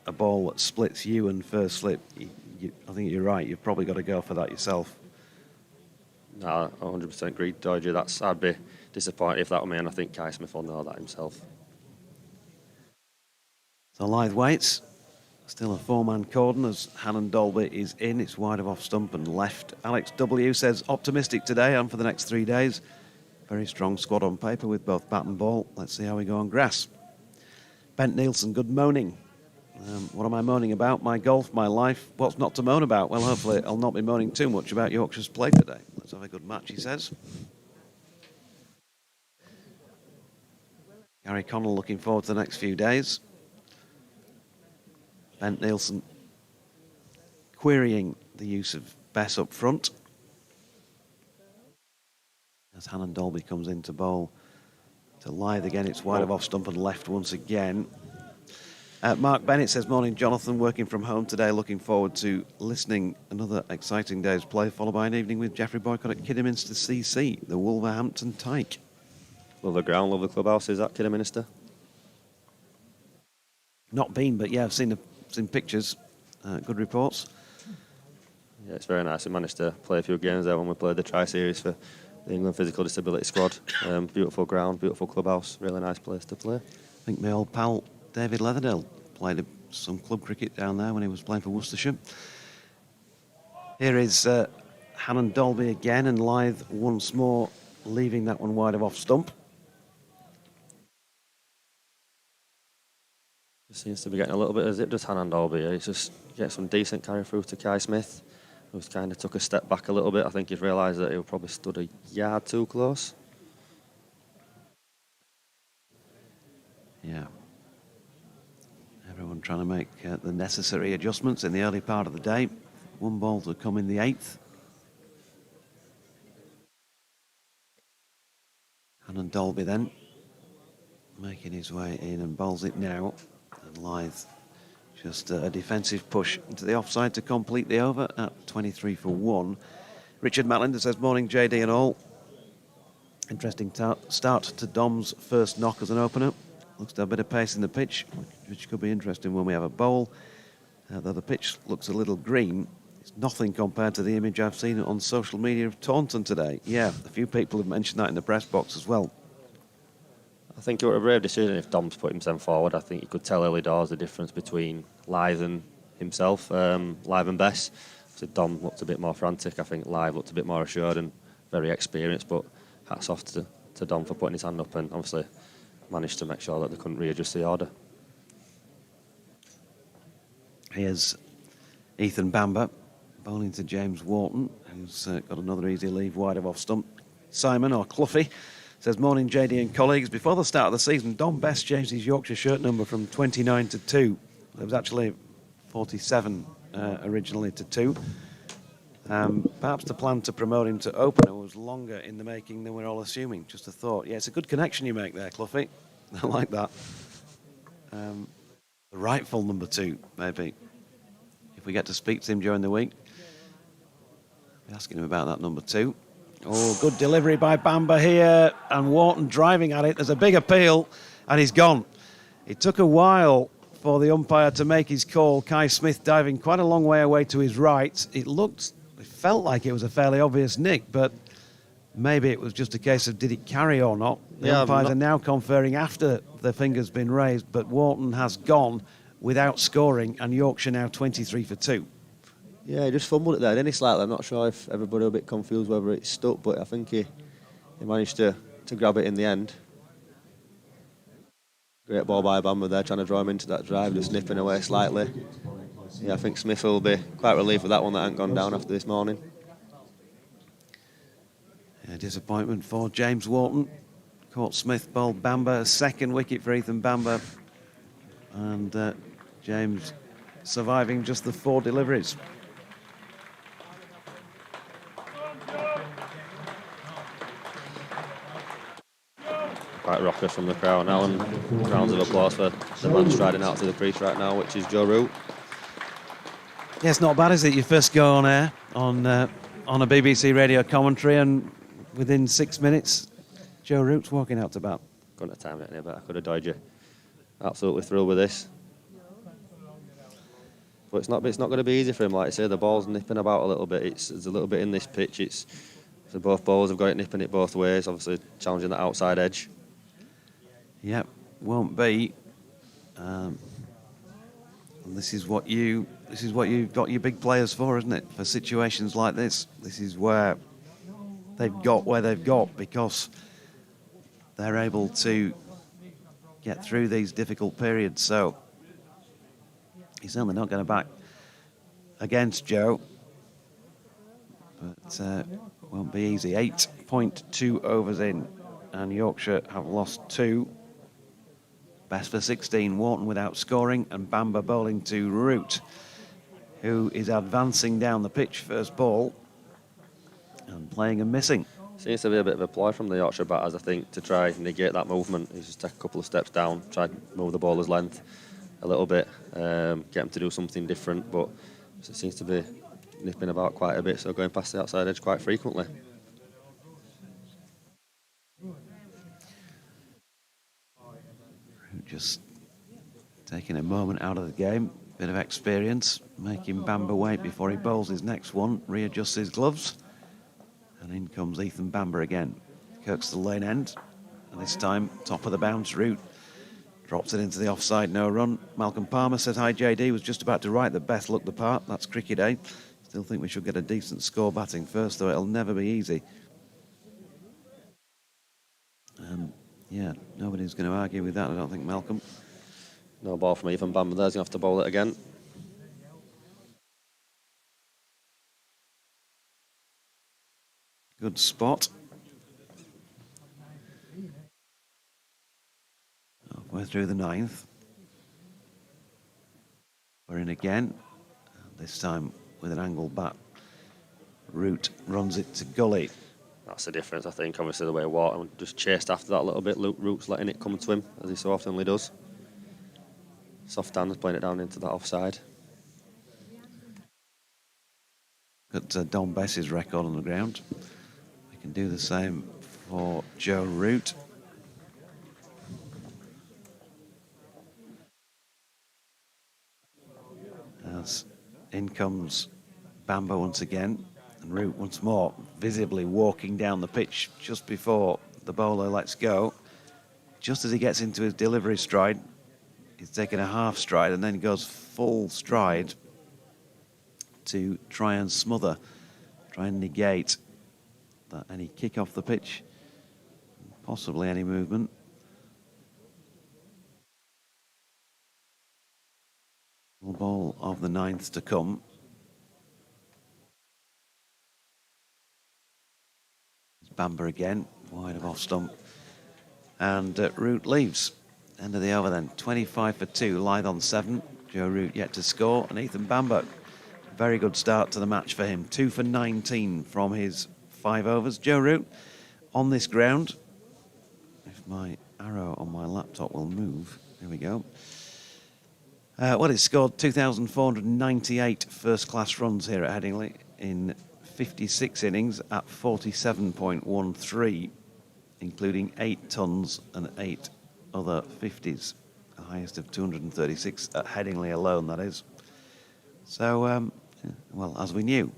Speaker 2: a ball that splits you and first slip. I think you're right. You've probably got to go for that yourself.
Speaker 5: No, 100% agree, Dodger. I'd be disappointed if that were me, and I think Kai Smith will know that himself.
Speaker 2: So Lyth waits. Still a four-man cordon as Hannon-Dolby is in. It's wide of off stump and left. Alex W says optimistic today and for the next 3 days. Very strong squad on paper with both bat and ball. Let's see how we go on grass. Bent Nielsen, good moaning. What am I moaning about? My golf, my life. What's not to moan about? Well, hopefully I'll not be moaning too much about Yorkshire's play today. Let's have a good match, he says. Gary Connell looking forward to the next few days. Bent Nielsen querying the use of Bess up front. As Hannon-Dolby comes in to bowl to Lyth again, it's wide of off stump and left once again. Mark Bennett says, morning Jonathan, working from home today, looking forward to listening. Another exciting day's play, followed by an evening with Geoffrey Boycott at Kidderminster CC, the Wolverhampton Tyke.
Speaker 5: Love the ground, love the clubhouse. Is that Kidderminster?
Speaker 2: Not been, but yeah, I've seen pictures, good reports.
Speaker 5: Yeah, it's very nice. We managed to play a few games there when we played the Tri-Series for the England Physical Disability Squad. Beautiful ground, beautiful clubhouse, really nice place to play.
Speaker 2: I think my old pal David Leatherdale played some club cricket down there when he was playing for Worcestershire. Here is Hannon-Dolby again, and Lyth once more, leaving that one wide of off stump.
Speaker 5: Seems to be getting a little bit of zip, does Hannon-Dolby. He's just get some decent carry through to Kai Smith, who's kind of took a step back a little bit. I think he's realised that he probably stood a yard too close.
Speaker 2: Yeah. Everyone trying to make the necessary adjustments in the early part of the day. One ball to come in the 8th. Hannon-Dolby then making his way in and bowls it now. And Lyth just a defensive push into the offside to complete the over at 23 for 1. Richard Matlinder says, morning JD and all. Interesting start to Dom's first knock as an opener. Looks to have a bit of pace in the pitch, which could be interesting when we have a bowl. Though the pitch looks a little green, it's nothing compared to the image I've seen on social media of Taunton today. Yeah, a few people have mentioned that in the press box as well.
Speaker 5: I think it was a brave decision if Dom's put himself forward. I think you could tell early doors the difference between Lyth and himself, Lyth and Bess. So Dom looked a bit more frantic. I think Lyth looked a bit more assured and very experienced, but hats off to Dom for putting his hand up and obviously managed to make sure that they couldn't readjust the order.
Speaker 2: Here's Ethan Bamber bowling to James Wharton, who's got another easy leave wide of off stump. Simon, or Cluffy, says, morning JD and colleagues. Before the start of the season, Dom Bess changed his Yorkshire shirt number from 29 to 2. It was actually 47 originally to 2. Perhaps the plan to promote him to opener was longer in the making than we're all assuming. Just a thought. Yeah, it's a good connection you make there, Cluffy. I like that. The rightful number 2, maybe. If we get to speak to him during the week, I'll be asking him about that number 2. Oh, good delivery by Bamber here, and Wharton driving at it. There's a big appeal, and he's gone. It took a while for the umpire to make his call. Kai Smith diving quite a long way away to his right. It felt like it was a fairly obvious nick, but maybe it was just a case of did it carry or not. The
Speaker 5: Yeah,
Speaker 2: umpires are now conferring after the finger's been raised, but Wharton has gone without scoring, and Yorkshire now 23 for 2.
Speaker 5: Yeah, he just fumbled it there, didn't he, slightly? I'm not sure if everybody were a bit confused whether it stuck, but I think he managed to grab it in the end. Great ball by Bamber there, trying to draw him into that drive, just nipping away slightly. Yeah, I think Smith will be quite relieved with that one that hasn't gone down after this morning.
Speaker 2: A disappointment for James Wharton. Caught Smith, bowled Bamber, second wicket for Ethan Bamber. And James surviving just the 4 deliveries.
Speaker 5: Quite rocker from the crowd now, and rounds of applause for the man striding out to the crease right now, which is Joe Root.
Speaker 2: Yeah, it's not bad, is it? You first go on air on a BBC radio commentary, and within 6 minutes, Joe Root's walking out to bat.
Speaker 5: Couldn't have timed it any better. I could have died you. Absolutely thrilled with this. But it's not going to be easy for him. Like I say, the ball's nipping about a little bit. There's a little bit in this pitch. So both bowlers have got it nipping it both ways. Obviously challenging that outside edge.
Speaker 2: Yep, won't be. And this is what you've got your big players for, isn't it? For situations like this, this is where they've got because they're able to get through these difficult periods. So he's certainly not going to back against Joe, but won't be easy. 8.2 overs in, and Yorkshire have lost 2. Bess for 16, Wharton without scoring, and Bamber bowling to Root, who is advancing down the pitch first ball and playing and missing.
Speaker 5: Seems to be a bit of a ploy from the Yorkshire batters, I think, to try and negate that movement. He's just take a couple of steps down, try to move the bowler's length a little bit, get him to do something different, but it seems to be nipping about quite a bit, so going past the outside edge quite frequently.
Speaker 2: Just taking a moment out of the game, bit of experience, making Bamber wait before he bowls his next one, readjusts his gloves, and in comes Ethan Bamber again. Kirks the lane end, and this time top of the bounce. Root drops it into the offside, no run. Malcolm Palmer says hi JD, was just about to write that Beth looked the part. That's cricket, eh? Still think we should get a decent score batting first, though it'll never be easy. Yeah, nobody's going to argue with that, I don't think, Malcolm.
Speaker 5: No ball from Ethan Bamber there, he's going to have to bowl it again.
Speaker 2: Good spot. Halfway through the 9th. We're in again. This time with an angled bat. Root runs it to gully.
Speaker 5: That's the difference, I think. Obviously, the way Wharton just chased after that a little bit. Root's letting it come to him, as he so oftenly does. Soft hands playing it down into that offside.
Speaker 2: Got Don Bess's record on the ground. We can do the same for Joe Root. As in comes Bamber once again. And Root once more, visibly walking down the pitch just before the bowler lets go. Just as he gets into his delivery stride, he's taking a half stride and then goes full stride to try and smother, try and negate that any kick off the pitch, possibly any movement. Ball of the 9th to come. Bamber again, wide of off stump. And Root leaves. End of the over then. 25 for 2, Lyth on 7. Joe Root yet to score. And Ethan Bamber, very good start to the match for him. 2 for 19 from his 5 overs. Joe Root on this ground. If my arrow on my laptop will move. There we go. He's scored 2,498 first-class runs here at Headingley in 56 innings at 47.13, including 8 tons and 8 other 50s, the highest of 236 at Headingley alone, that is. So, well, as we knew,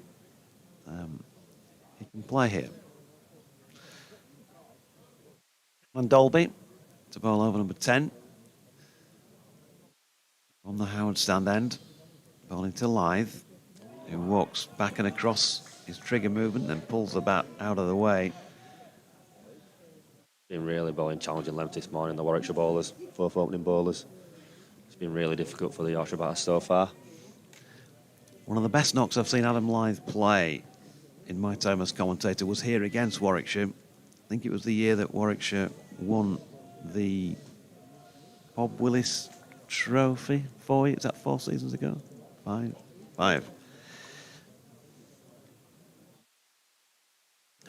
Speaker 2: he can play here. And Dolby to bowl over number 10. On the Howard stand end, bowling to Lythe, who walks back and across his trigger movement, then pulls the bat out of the way.
Speaker 5: Been really bowling challenging length this morning, the Warwickshire bowlers, both opening bowlers. It's been really difficult for the Yorkshire batters so far.
Speaker 2: One of the best knocks I've seen Adam Lythe play in my time as commentator was here against Warwickshire. I think it was the year that Warwickshire won the Bob Willis Trophy. Is that 4 seasons ago? Five.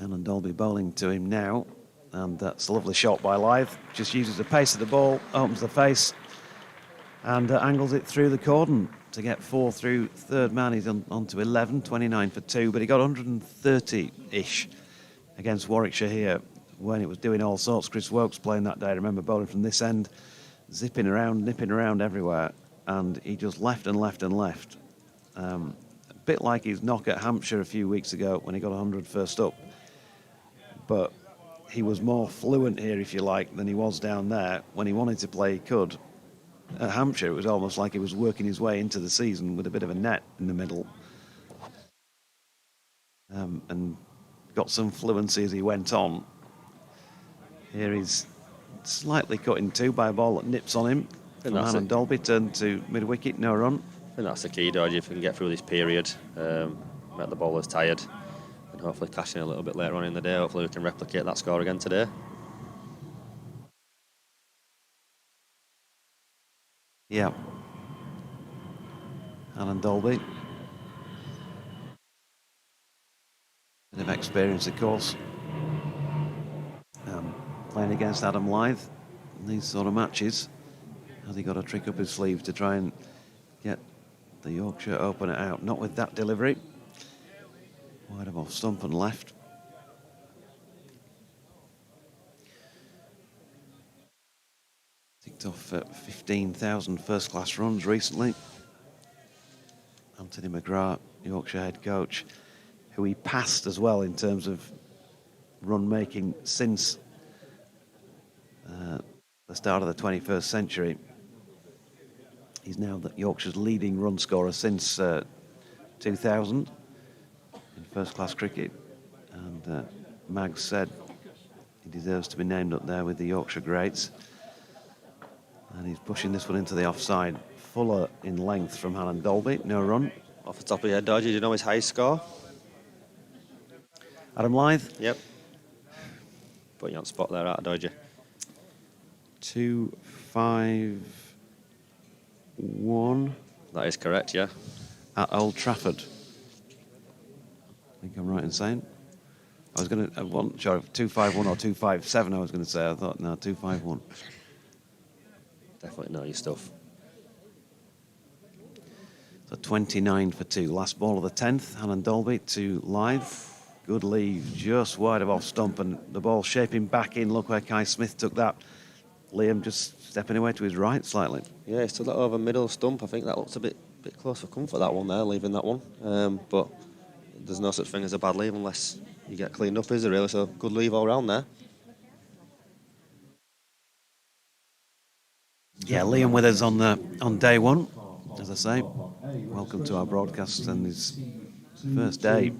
Speaker 2: Alan Dolby bowling to him now. And that's a lovely shot by Lythe. Just uses the pace of the ball, opens the face, and angles it through the cordon to get 4 through third man. He's on to 11, 29 for 2, but he got 130-ish against Warwickshire here when it was doing all sorts. Chris Wokes playing that day, I remember, bowling from this end, zipping around, nipping around everywhere, and he just left and left and left. A bit like his knock at Hampshire a few weeks ago when he got 100 first up. But he was more fluent here, if you like, than he was down there. When he wanted to play, he could. At Hampshire, it was almost like he was working his way into the season with a bit of a net in the middle. And got some fluency as he went on. Here he's slightly cut in two by a ball that nips on him. From Alan Dolby, turned to mid-wicket, no run.
Speaker 5: I think that's the key, Dodge, if we can get through this period, make the bowlers tired, and hopefully cash in a little bit later on in the day. Hopefully we can replicate that score again today.
Speaker 2: Yeah. Alan Dolby. Bit of experience, of course. Playing against Adam Lythe in these sort of matches. Has he got a trick up his sleeve to try and get the Yorkshire opener out? Not with that delivery. Wide of off stump and left. Ticked off 15,000 first-class runs recently. Anthony McGrath, Yorkshire head coach, who he passed as well in terms of run-making since the start of the 21st century. He's now Yorkshire's leading run scorer since 2000 in first-class cricket. And Mag said he deserves to be named up there with the Yorkshire greats. And he's pushing this one into the offside. Fuller in length from Alan Dolby, no run.
Speaker 5: Off the top of your head, Dodge, do you know his highest score?
Speaker 2: Adam Lythe?
Speaker 5: Yep. Put you on spot there, out of Dodge.
Speaker 2: 251.
Speaker 5: That is correct, yeah.
Speaker 2: At Old Trafford. I think I'm right in saying. I was going to, I wasn't sure if 251 or 257 I was going to say. I thought, no, 251.
Speaker 5: Definitely know your stuff.
Speaker 2: So 29 for 2. Last ball of the 10th. Alan Dolby to Lythe. Good leave, just wide of off stump, and the ball shaping back in. Look where Kai Smith took that. Liam just stepping away to his right slightly.
Speaker 5: Yeah, he's took that over middle stump. I think that looks a bit close for comfort, that one there, leaving that one. But there's no such thing as a bad leave unless you get cleaned up, is there really? So good leave all round there.
Speaker 2: Yeah, Liam with us on day one, as I say. Welcome to our broadcast and his first day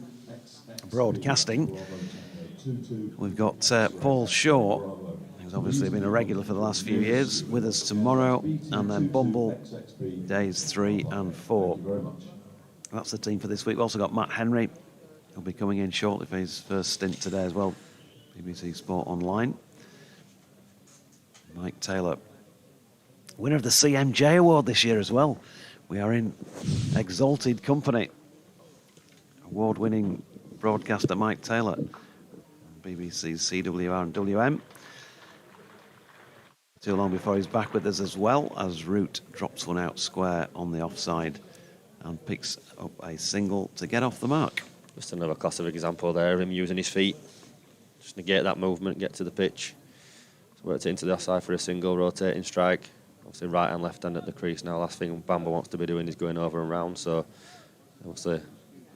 Speaker 2: broadcasting. We've got Paul Shaw, who's obviously been a regular for the last few years, with us tomorrow, and then Bumble days 3 and 4. That's the team for this week. We've also got Matt Henry, who'll be coming in shortly for his first stint today as well. BBC Sport Online. Mike Taylor, winner of the CMJ Award this year as well. We are in exalted company. Award-winning broadcaster Mike Taylor, BBC's CWR and WM. Too long before he's back with us, as well as Root drops one out square on the offside and picks up a single to get off the mark.
Speaker 5: Just another classic example there of him using his feet. Just negate that movement, get to the pitch. Worked it into the offside for a single, rotating strike. Obviously right and left hand at the crease now. Last thing Bamba wants to be doing is going over and round. So obviously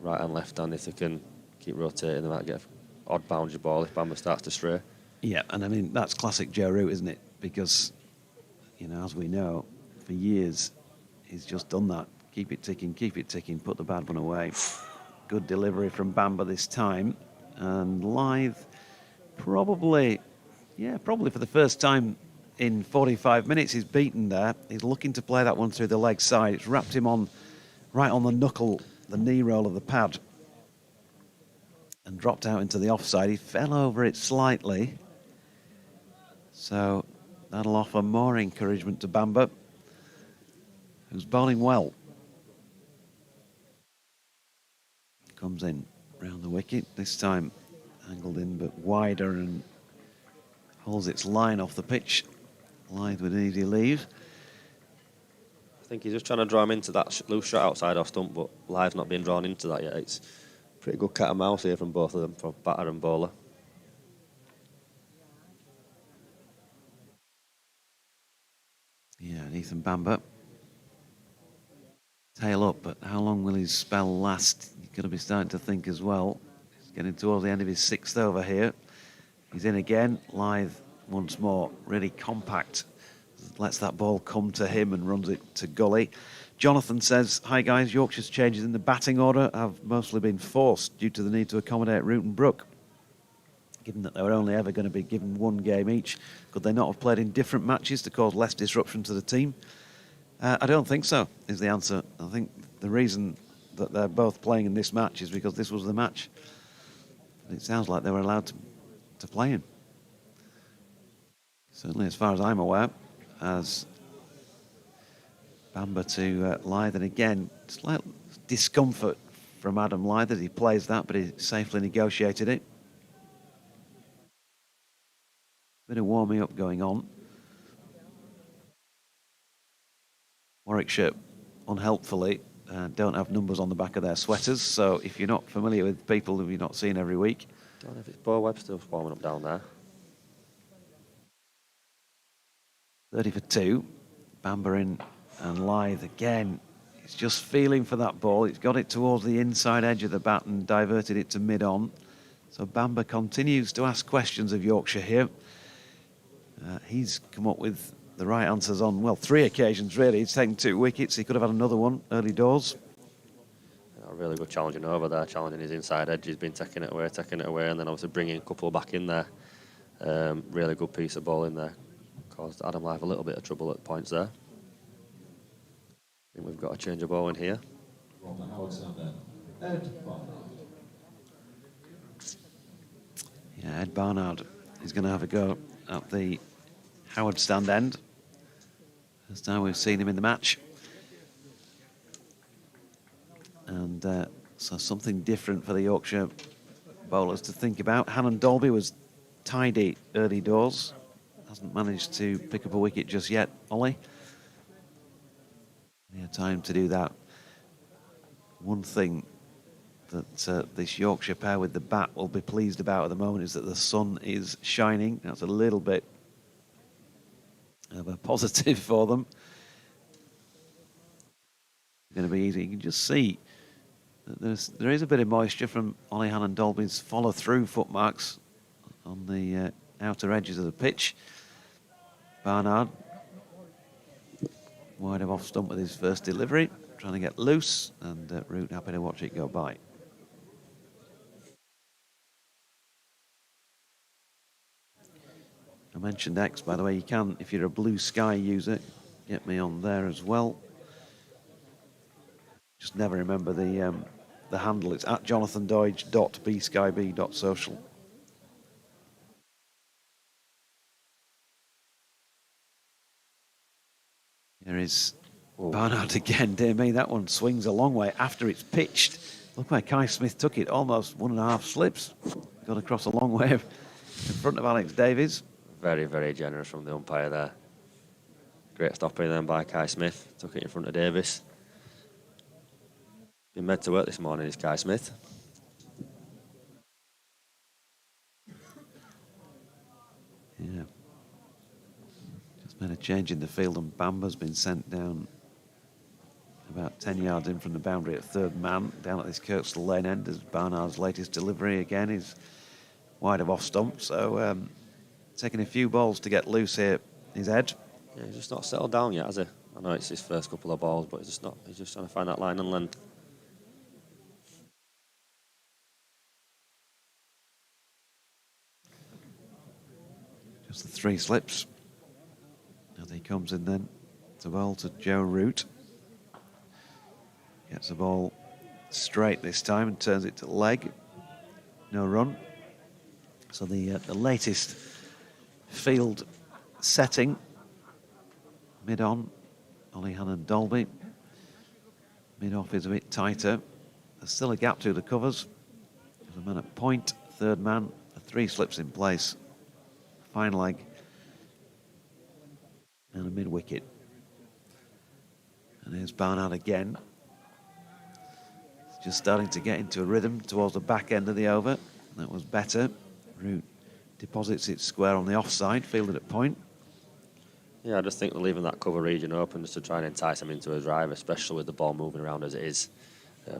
Speaker 5: right and left hand, if they can keep rotating, they might get odd boundary ball if Bamba starts to stray.
Speaker 2: Yeah, and I mean, that's classic Joe Root, isn't it? Because, you know, as we know, for years, he's just done that. Keep it ticking, put the bad one away. Good delivery from Bamber this time. And Lythe, probably for the first time in 45 minutes, he's beaten there. He's looking to play that one through the leg side. It's wrapped him on right on the knuckle, the knee roll of the pad, and dropped out into the offside. He fell over it slightly. So that'll offer more encouragement to Bamber, who's bowling well. Comes in round the wicket, this time angled in but wider, and holds its line off the pitch. Lythe with easy leave.
Speaker 5: I think he's just trying to draw him into that loose shot outside off stump, but Lythe's not being drawn into that yet. It's pretty good cat and mouse here from both of them, from batter and bowler.
Speaker 2: Yeah, and Ethan Bamber. Tail up, but how long will his spell last? You've got to be starting to think as well. He's getting towards the end of his 6th over here. He's in again. Lythe once more, really compact. Lets that ball come to him and runs it to gully. Jonathan says, hi guys, Yorkshire's changes in the batting order have mostly been forced due to the need to accommodate Root and Brook. Given that they were only ever going to be given one game each, could they not have played in different matches to cause less disruption to the team? I don't think so, is the answer. I think the reason that they're both playing in this match is because this was the match. It sounds like they were allowed to play in. Certainly, as far as I'm aware, as Bamber to Lythe, and again, slight discomfort from Adam Lythe as he plays that, but he safely negotiated it. Bit of warming up going on. Warwickshire, unhelpfully, don't have numbers on the back of their sweaters, so if you're not familiar with people who you're not seeing every week.
Speaker 5: Don't know if it's Bo Webster warming up down there.
Speaker 2: 30 for 2. Bamber in, and Lythe again. He's just feeling for that ball. He's got it towards the inside edge of the bat and diverted it to mid-on. So Bamber continues to ask questions of Yorkshire here. He's come up with the right answers on, well, 3 occasions really. He's taken 2 wickets. He could have had another one early doors.
Speaker 5: A really good challenging over there, challenging his inside edge. He's been taking it away, and then obviously bringing a couple back in there. Really good piece of ball in there. Caused Adam Lythe a little bit of trouble at points there. I think we've got a change of ball in here.
Speaker 2: Yeah, Ed Barnard is going to have a go at the Howard stand end. First time we've seen him in the match. And so something different for the Yorkshire bowlers to think about. Hannon Dolby was tidy early doors. Hasn't managed to pick up a wicket just yet, Ollie. He had time to do that. One thing that this Yorkshire pair with the bat will be pleased about at the moment is that the sun is shining. That's a little bit of a positive for them. It's going to be easy. You can just see that there is a bit of moisture from Ollie Hannon Dolby's follow-through footmarks on the outer edges of the pitch. Barnard wide of off stump with his first delivery, trying to get loose, and Root happy to watch it go by. I mentioned X, by the way. You can, if you're a Blue Sky user, get me on there as well. Just never remember the handle. It's at jonathandodge.bskyb.social. There is Barnard again, dear me. That one swings a long way after it's pitched. Look where Kai Smith took it, almost 1.5 slips. Got across a long way in front of Alex Davies.
Speaker 5: Very, very generous from the umpire there. Great stopping then by Kai Smith. Took it in front of Davis. Been made to work this morning, is Kai Smith.
Speaker 2: Yeah. Just made a change in the field, and Bamber's been sent down about 10 yards in from the boundary at third man, down at this Kirkstall Lane end, as Barnard's latest delivery again is wide of off stump. So taking a few balls to get loose here. His Ed.
Speaker 5: Yeah, he's just not settled down yet, has he? I know it's his first couple of balls, but he's just not. He's just trying to find that line and length.
Speaker 2: Just the 3 slips. And he comes in then to bowl to Joe Root. Gets the ball straight this time and turns it to leg. No run. So the latest field setting. Mid-on, Ollie and Dolby. Mid-off is a bit tighter. There's still a gap through the covers. There's a man at point, third man, 3 slips in place. Fine leg. And a mid-wicket. And here's Barnard again. Just starting to get into a rhythm towards the back end of the over. That was better. Root deposits it square on the offside, fielded at point.
Speaker 5: Yeah, I just think they're leaving that cover region open just to try and entice him into a drive, especially with the ball moving around as it is.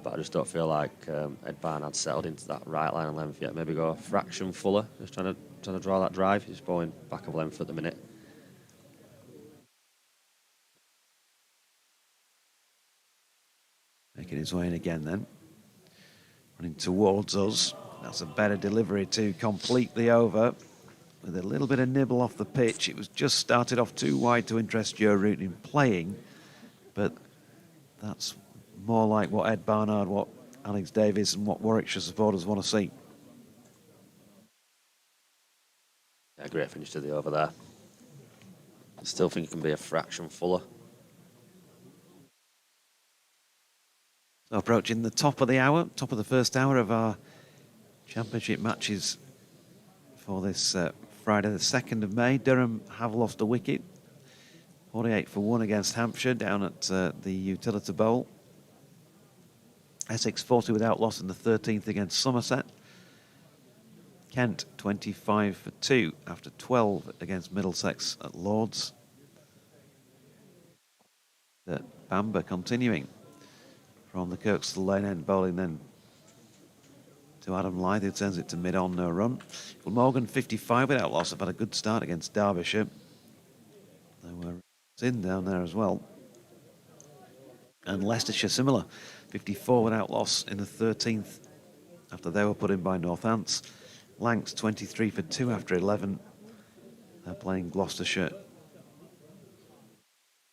Speaker 5: But I just don't feel like Ed Barnard's settled into that right line of length yet. Maybe go a fraction fuller, just trying to draw that drive. He's bowling back of length at the minute.
Speaker 2: Making his way in again then. Running towards us. That's a better delivery to complete the over. With a little bit of nibble off the pitch. It was just started off too wide to interest Joe Root in playing. But that's more like what Ed Barnard, what Alex Davies and what Warwickshire supporters want to see.
Speaker 5: Yeah, great finish to the over there. I still think it can be a fraction fuller.
Speaker 2: So approaching the top of the hour, top of the first hour of our championship matches for this Friday the 2nd of May. Durham have lost a wicket. 48 for 1 against Hampshire down at the Utility Bowl. Essex 40 without loss in the 13th against Somerset. Kent 25 for 2 after 12 against Middlesex at Lords. Bamber continuing from the Kirkstall lane end, bowling then to Adam Lyth, who turns it to mid-on, no run. Well, Morgan 55 without loss, have had a good start against Derbyshire. They were in down there as well. And Leicestershire similar, 54 without loss in the 13th after they were put in by Northants. Lancs 23 for 2 after 11. They're playing Gloucestershire.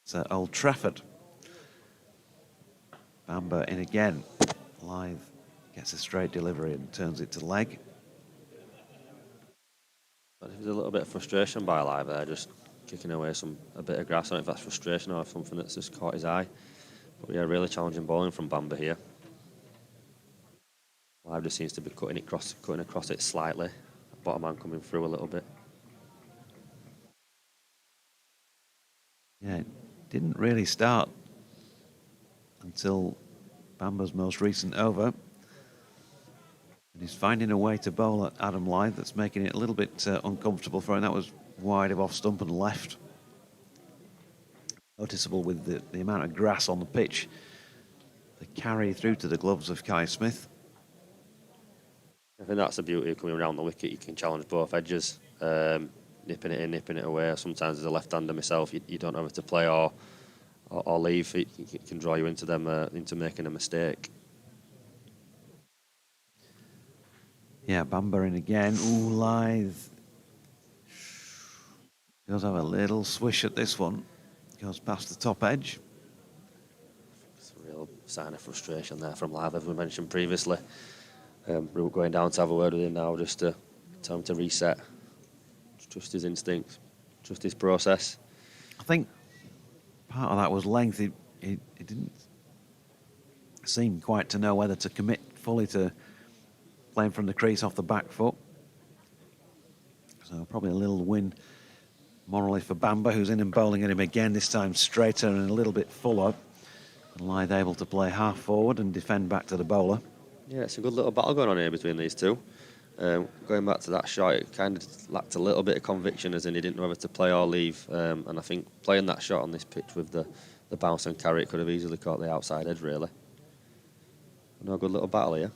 Speaker 2: It's at Old Trafford. Bamber in again. Lyth gets a straight delivery and turns it to leg.
Speaker 5: But there's a little bit of frustration by Lyth there, just kicking away a bit of grass. I don't know if that's frustration or if something that's just caught his eye. But yeah, really challenging bowling from Bamber here. Lyth just seems to be cutting across it slightly. Bottom man coming through a little bit.
Speaker 2: Yeah, it didn't really start until Bamber's most recent over. And he's finding a way to bowl at Adam Lyth that's making it a little bit uncomfortable for him. That was wide of off stump and left. Noticeable with the amount of grass on the pitch. The carry through to the gloves of Kai Smith.
Speaker 5: I think that's the beauty of coming around the wicket. You can challenge both edges, nipping it in, nipping it away. Sometimes as a left-hander myself, you don't know whether to play or leave. It can draw you into them into making a mistake.
Speaker 2: Yeah, Bamber in again. Ooh, Lyth. Does have a little swish at this one. Goes past the top edge.
Speaker 5: It's a real sign of frustration there from Lyth, as we mentioned previously. Root going down to have a word with him now, just to tell him to reset. Trust his instincts, trust his process.
Speaker 2: I think part of that was length. He didn't seem quite to know whether to commit fully to playing from the crease off the back foot. So probably a little win morally for Bamber, who's in and bowling at him again, this time straighter and a little bit fuller. And Lyth able to play half forward and defend back to the bowler.
Speaker 5: Yeah, it's a good little battle going on here between these two. Going back to that shot, it kind of lacked a little bit of conviction, as in he didn't know whether to play or leave. And I think playing that shot on this pitch with the bounce and carry, it could have easily caught the outside edge, really. No good little battle here.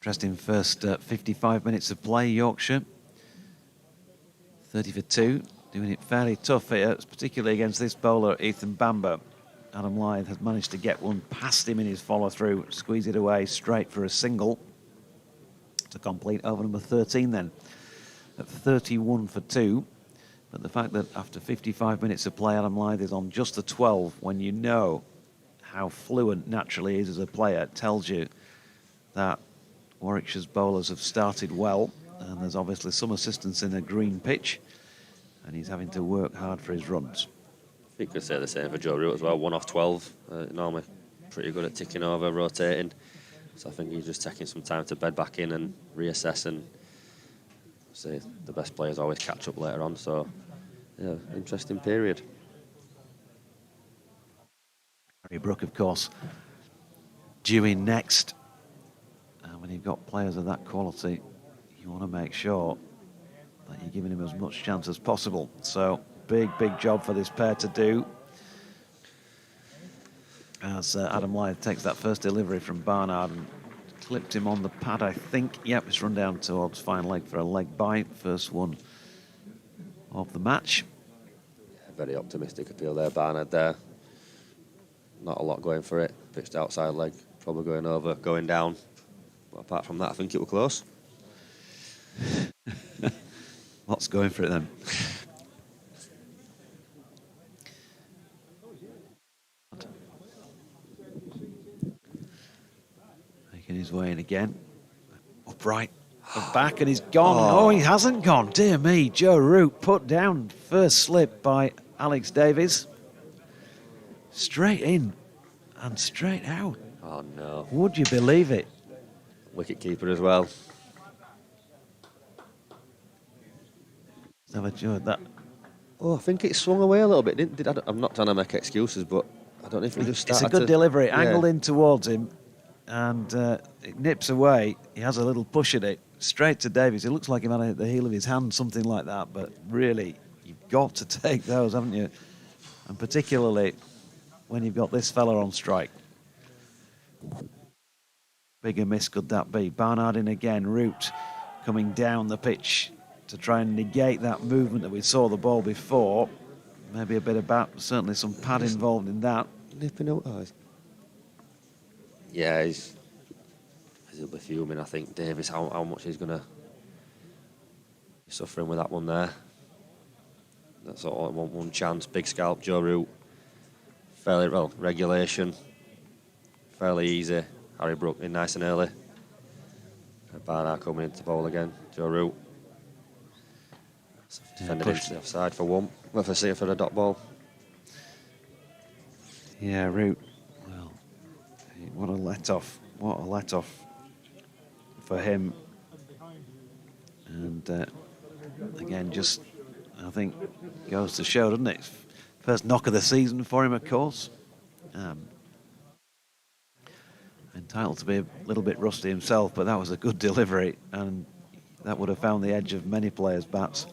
Speaker 2: Interesting first 55 minutes of play, Yorkshire. 30 for 2, doing it fairly tough here, particularly against this bowler, Ethan Bamber. Adam Lyth has managed to get one past him in his follow-through, squeeze it away straight for a single to complete over number 13 then, at 31 for 2. But the fact that after 55 minutes of play, Adam Lyth is on just the 12, when you know how fluent naturally he is as a player, tells you that Warwickshire's bowlers have started well, and there's obviously some assistance in a green pitch, and he's having to work hard for his runs.
Speaker 5: I think you could say the same for Joe Root as well. 1 off 12, normally pretty good at ticking over, rotating. So I think he's just taking some time to bed back in and reassess, and say the best players always catch up later on. So yeah, interesting period.
Speaker 2: Brook, of course, due in next. And when you've got players of that quality, you want to make sure that you're giving him as much chance as possible. So big job for this pair to do. As Adam Lyth takes that first delivery from Barnard and clipped him on the pad, I think. Yep, it's run down towards fine leg for a leg bite. First one of the match.
Speaker 5: Yeah, very optimistic appeal there, Barnard there. Not a lot going for it. Pitched outside leg, probably going over, going down. But apart from that, I think it was close.
Speaker 2: Lots going for it then. Making his way in again. Upright. Back, and he's gone. Oh, he hasn't gone. Dear me, Joe Root put down first slip by Alex Davies. Straight in and straight out.
Speaker 5: Oh no.
Speaker 2: Would you believe it?
Speaker 5: Wicket keeper as well.
Speaker 2: Let's have a enjoyed that.
Speaker 5: Oh, I think it swung away a little bit. I'm not trying to make excuses, but I don't know if it just started.
Speaker 2: It's a good delivery.
Speaker 5: Yeah.
Speaker 2: Angled in towards him, and it nips away. He has a little push at it, straight to Davies. It looks like he might have hit the heel of his hand, something like that. But really, you've got to take those, haven't you? And particularly when you've got this fella on strike. Bigger miss could that be? Barnard in again. Root coming down the pitch to try and negate that movement that we saw the ball before. Maybe a bit of bat, certainly some pad involved in that.
Speaker 5: Nipping out. Yeah, he'll be fuming. I think Davis, how much he's going to be suffering with that one there. That's all. One chance. Big scalp. Joe Root. Fairly well. Regulation. Fairly easy. Harry Brook in nice and early. Barnard coming into bowl again. Joe Root. Defended into the offside for one. Well, for a dot ball.
Speaker 2: Yeah, Root. Well, what a let-off. What a let-off for him. And again, just, I think, goes to show, doesn't it? First knock of the season for him, of course. Entitled to be a little bit rusty himself, but that was a good delivery, and that would have found the edge of many players' bats.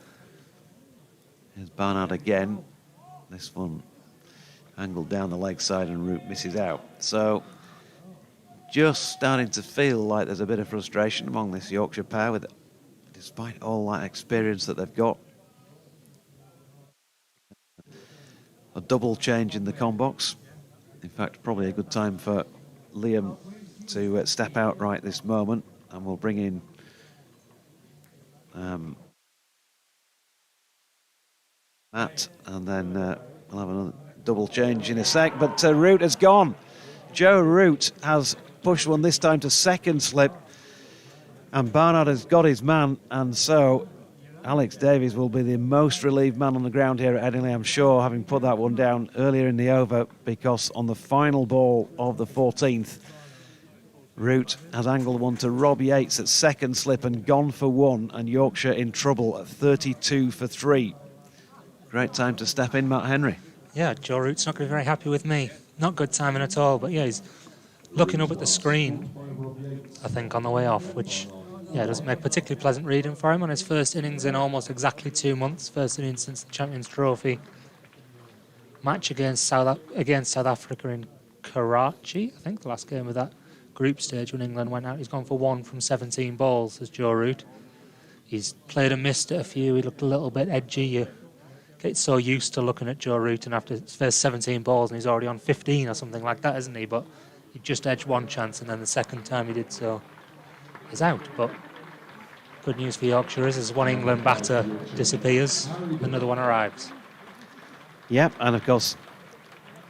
Speaker 2: Here's Barnard again. This one angled down the leg side, and Root misses out. So just starting to feel like there's a bit of frustration among this Yorkshire pair, despite all that experience that they've got. A double change in the combox. In fact, probably a good time for Liam to step out right this moment, and we'll bring in Matt, and then we'll have another double change in a sec. But Root has gone. Joe Root has pushed one this time to second slip, and Barnard has got his man, and so Alex Davies will be the most relieved man on the ground here at Headingley, I'm sure, having put that one down earlier in the over, because on the final ball of the 14th, Root has angled one to Rob Yates at second slip and gone for one, and Yorkshire in trouble at 32 for 3. Great time to step in, Matt Henry.
Speaker 6: Yeah, Joe Root's not going to be very happy with me. Not good timing at all, but yeah, he's looking up at the screen, I think, on the way off, which, yeah, doesn't make particularly pleasant reading for him on his first innings in almost exactly 2 months. First innings since the Champions Trophy match against South Africa in Karachi, I think, the last game of that group stage when England went out. He's gone for 1 from 17 balls as Joe Root. He's played and missed at a few. He looked a little bit edgy. You get so used to looking at Joe Root, and after his first 17 balls and he's already on 15 or something like that, isn't he? But he just edged one chance, and then the second time he did so, he's out. But good news for Yorkshire is as one England batter disappears, another one arrives.
Speaker 2: Yep, and of course,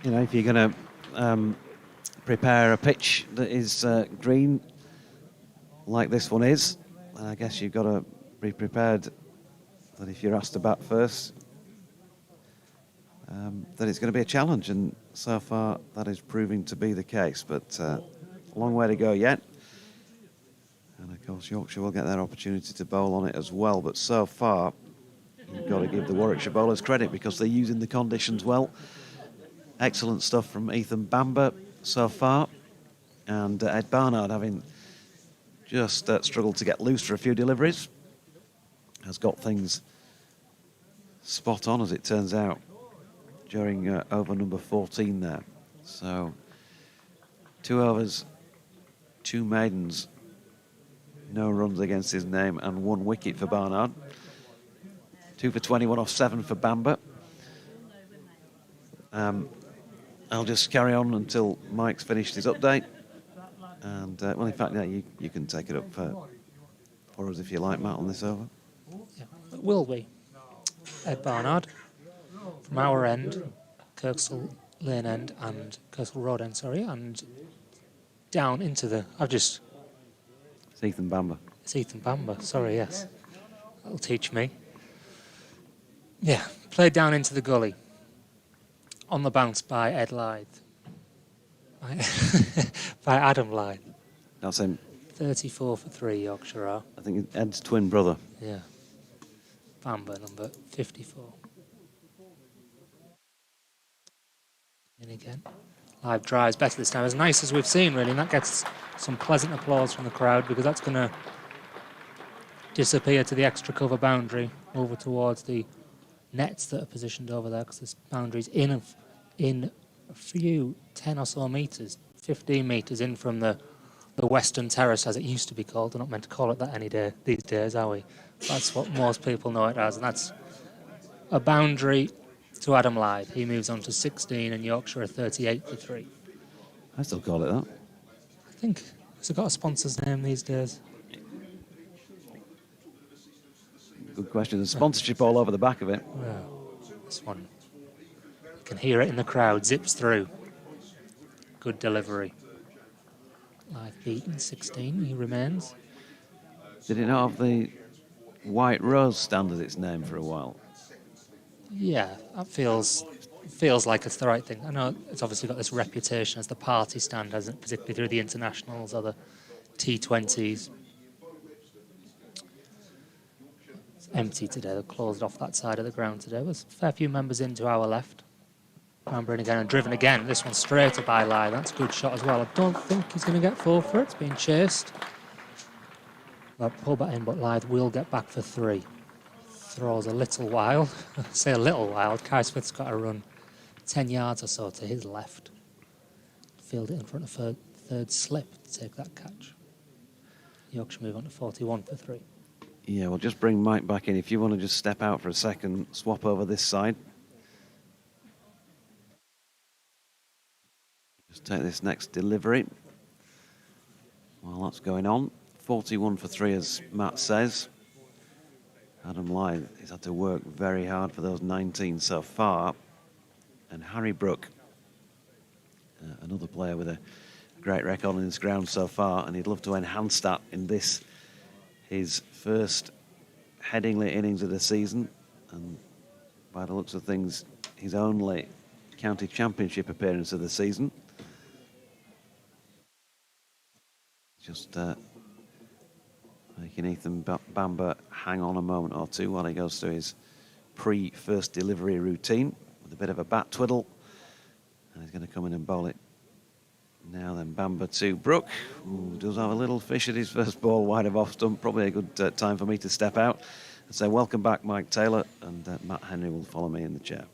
Speaker 2: you know, if you're going to prepare a pitch that is green, like this one is, then I guess you've got to be prepared that if you're asked to bat first, that it's going to be a challenge, and so far that is proving to be the case. But a long way to go yet. And of course, Yorkshire will get their opportunity to bowl on it as well. But so far, you've got to give the Warwickshire bowlers credit because they're using the conditions well. Excellent stuff from Ethan Bamber so far. And Ed Barnard, having just struggled to get loose for a few deliveries, has got things spot on, as it turns out, during over number 14 there. So 2 overs, 2 maidens, no runs against his name, and 1 wicket for Barnard. 2 for 21 off 7 for Bamber. I'll just carry on until Mike's finished his update. And, well, in fact, yeah, you can take it up for us if you like, Matt, on this over.
Speaker 6: Yeah, it will be. Ed Barnard from our end, Kirksall Lane end and Kirksall Road end, sorry, and down into the...
Speaker 2: It's Ethan Bamber.
Speaker 6: It's Ethan Bamber, sorry, yes. That'll teach me. Yeah, played down into the gully. On the bounce by Ed Lythe. By Adam Lythe.
Speaker 2: That's him.
Speaker 6: 34 for 3, Yorkshire are.
Speaker 2: I think it's Ed's twin brother.
Speaker 6: Yeah. Bamber, number 54. In again. Live drives better this time. As nice as we've seen, really, and that gets some pleasant applause from the crowd because that's going to disappear to the extra cover boundary over towards the nets that are positioned over there because this boundary's in a few 10 or so metres, 15 metres in from the Western Terrace, as it used to be called. They're not meant to call it that any day these days, are we? That's what most people know it as, and that's a boundary to Adam Lythe. He moves on to 16, and Yorkshire are 38 for 3.
Speaker 2: I still call it that.
Speaker 6: I think, has it got a sponsor's name these days?
Speaker 2: Good question. There's sponsorship all over the back of it.
Speaker 6: Well, this one, you can hear it in the crowd, zips through. Good delivery. Lythe beaten, 16, he remains.
Speaker 2: Did it not have the White Rose stand as its name for a while?
Speaker 6: Yeah, that feels like it's the right thing. I know it's obviously got this reputation as the party stand, hasn't it? Particularly through the internationals or the T20s. It's empty today. They've closed off that side of the ground today. There's a fair few members in to our left. Bamber in again and driven again. This one straighter by Lythe. That's a good shot as well. I don't think he's going to get 4 for it. It's being chased. Well, pull back in, but Lythe will get back for 3. Throws a little wild. I say a little wild. Kai Smith's got to run 10 yards or so to his left. Field it in front of third slip to take that catch. Yorkshire move on to 41 for 3.
Speaker 2: Yeah, well, just bring Mike back in. If you want to just step out for a second, swap over this side. Just take this next delivery. Well, that's going on. 41 for 3, as Matt says. Adam Lythe has had to work very hard for those 19 so far. And Harry Brook, another player with a great record on his ground so far, and he'd love to enhance that in this, his first Headingley innings of the season. And by the looks of things, his only county championship appearance of the season. Just making Ethan Bamber hang on a moment or two while he goes through his pre-first delivery routine with a bit of a bat twiddle. And he's going to come in and bowl it. Now then, Bamber to Brook, who does have a little fish at his first ball wide of off stump. Probably a good time for me to step out. And so welcome back, Mike Taylor, and Matt Henry will follow me in the chair.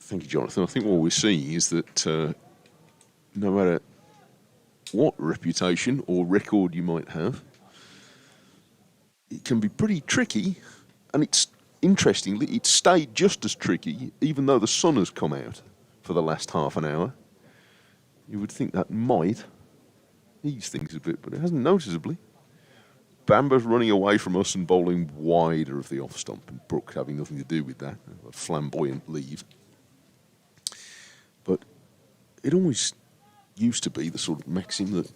Speaker 4: Thank you, Jonathan. I think what we're seeing is that no matter what reputation or record you might have, it can be pretty tricky, and it's interestingly, it stayed just as tricky even though the sun has come out for the last half an hour. You would think that might ease things a bit, but it hasn't noticeably. Bamber's running away from us and bowling wider of the off stump, and Brook having nothing to do with that, a flamboyant leave. But it always used to be the sort of maxim that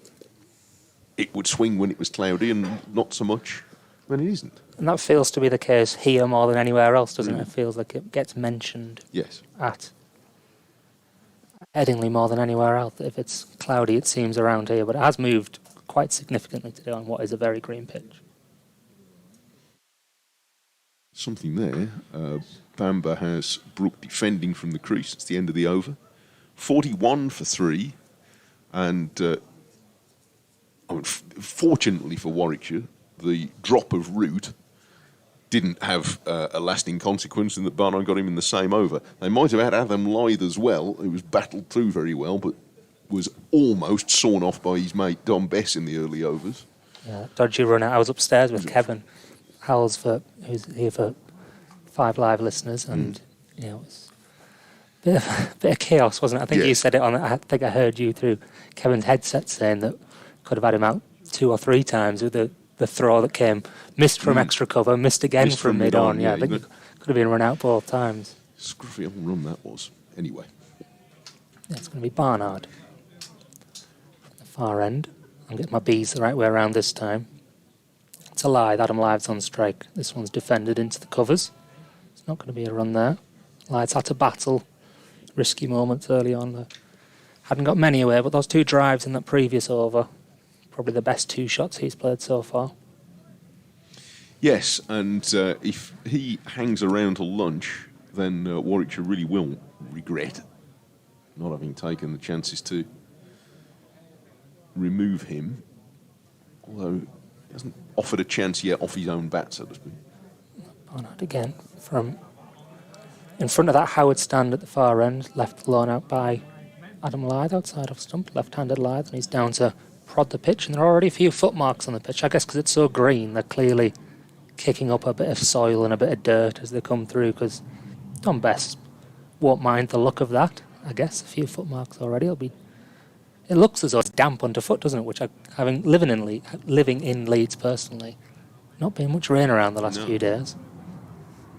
Speaker 4: it would swing when it was cloudy and not so much when it isn't.
Speaker 6: And that feels to be the case here more than anywhere else, doesn't it? It feels like it gets mentioned
Speaker 4: Yes.
Speaker 6: at Headingley more than anywhere else. If it's cloudy, it seems around here, but it has moved quite significantly today on what is a very green pitch.
Speaker 4: Something there. Bamber has Brook defending from the crease. It's the end of the over. 41 for 3. And fortunately for Warwickshire, the drop of route didn't have a lasting consequence in that Barnard got him in the same over. They might have had Adam Lythe as well, who was battled through very well, but was almost sawn off by his mate Dom Bess in the early overs.
Speaker 6: Yeah, dodgy run out. I was upstairs with Kevin Howells, who's here for 5 Live listeners, and it's a bit of chaos, wasn't it? I think you said it on. I think I heard you through Kevin's headset saying that could have had him out 2 or 3 times with the throw that came missed from extra cover, missed again
Speaker 4: Missed
Speaker 6: from mid-on. Yeah, I think it could have been run out both times.
Speaker 4: Scruffy old run that was. Anyway.
Speaker 6: Yeah, it's going to be Barnard from the far end. I'll get my B's the right way around this time. It's a lie. Adam Lythe's on strike. This one's defended into the covers. It's not going to be a run there. Lythe's had to battle risky moments early on. Hadn't got many away, but those 2 drives in that previous over, probably the best 2 shots he's played so far.
Speaker 4: Yes, and if he hangs around till lunch, then Warwickshire really will regret not having taken the chances to remove him, although he hasn't offered a chance yet off his own bat, so to speak.
Speaker 6: Barnard again from in front of that Howard stand at the far end, left blown out by Adam Lythe outside off stump, left-handed Lythe, and he's down to prod the pitch, and there are already a few footmarks on the pitch, I guess because it's so green. They're clearly kicking up a bit of soil and a bit of dirt as they come through, because Dom Bess won't mind the look of that. I guess a few footmarks already. It looks as though it's damp underfoot, doesn't it? Which living in Leeds personally, not been much rain around the last few days.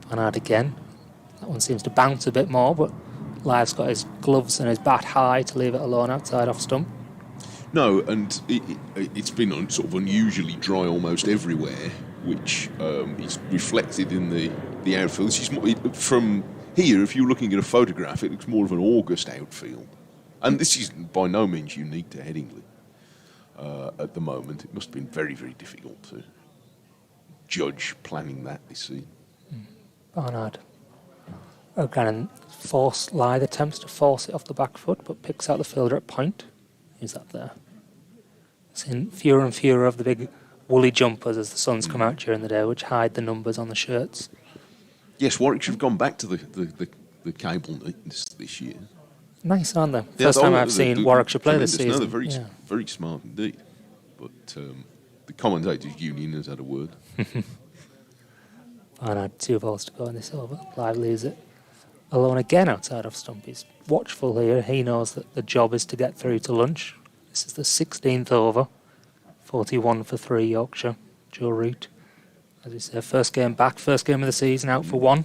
Speaker 6: Barnard again. That one seems to bounce a bit more, but Lythe's got his gloves and his bat high to leave it alone outside off stump.
Speaker 4: No, and it's been sort of unusually dry almost everywhere, which is reflected in the outfield. This is from here, if you're looking at a photograph, it looks more of an August outfield. And this is by no means unique to Headingley at the moment. It must have been very, very difficult to judge planning that this season.
Speaker 6: Barnard. O'Gannon Lythe attempts to force it off the back foot, but picks out the fielder at point. He's up there. Seen fewer and fewer of the big woolly jumpers as the sun's come out during the day, which hide the numbers on the shirts.
Speaker 4: Yes, Warwickshire have gone back to the cable this year.
Speaker 6: Nice, aren't they? First time I've seen Warwickshire play this season.
Speaker 4: No, they're very smart indeed. But the Commentators Union has had a word.
Speaker 6: Barnard, 2 balls to go in this over. Lythe leaves it alone again outside off stump. He's watchful here. He knows that the job is to get through to lunch. This is the 16th over. 41 for 3 Yorkshire. Joe Root. As we say, first game back, first game of the season, out for 1.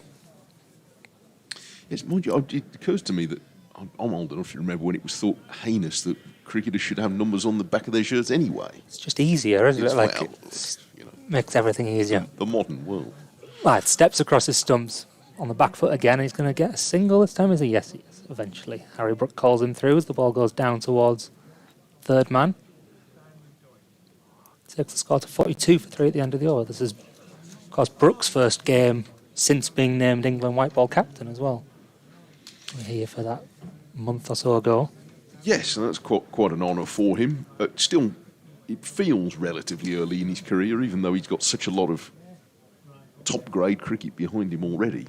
Speaker 4: Yes, mind you, it occurs to me that I'm old enough to remember when it was thought heinous that cricketers should have numbers on the back of their shirts anyway.
Speaker 6: It's just easier, isn't it? Makes everything easier.
Speaker 4: The modern world.
Speaker 6: Lythe steps across his stumps on the back foot again. He's going to get a single this time, is he? Yes, he is, eventually. Harry Brook calls him through as the ball goes down towards third man. Takes the score to 42 for 3 at the end of the over. This is, of course, Brook's first game since being named England white ball captain as well. We're here for that month or so ago.
Speaker 4: Yes, and that's quite an honour for him. Still, it feels relatively early in his career, even though he's got such a lot of top-grade cricket behind him already.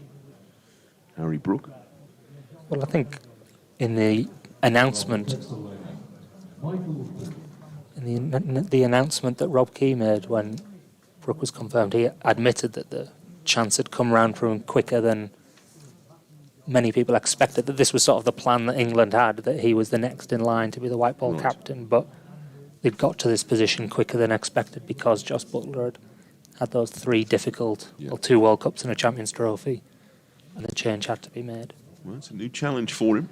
Speaker 4: Harry Brook.
Speaker 6: Well, I think in the announcement in the announcement that Rob Key made when Brook was confirmed, he admitted that the chance had come round for him quicker than many people expected, that this was sort of the plan that England had, that he was the next in line to be the white ball captain, but they'd got to this position quicker than expected because Jos Buttler had those 3 difficult, 2 World Cups and a Champions Trophy, and the change had to be made.
Speaker 4: Well, it's a new challenge for him.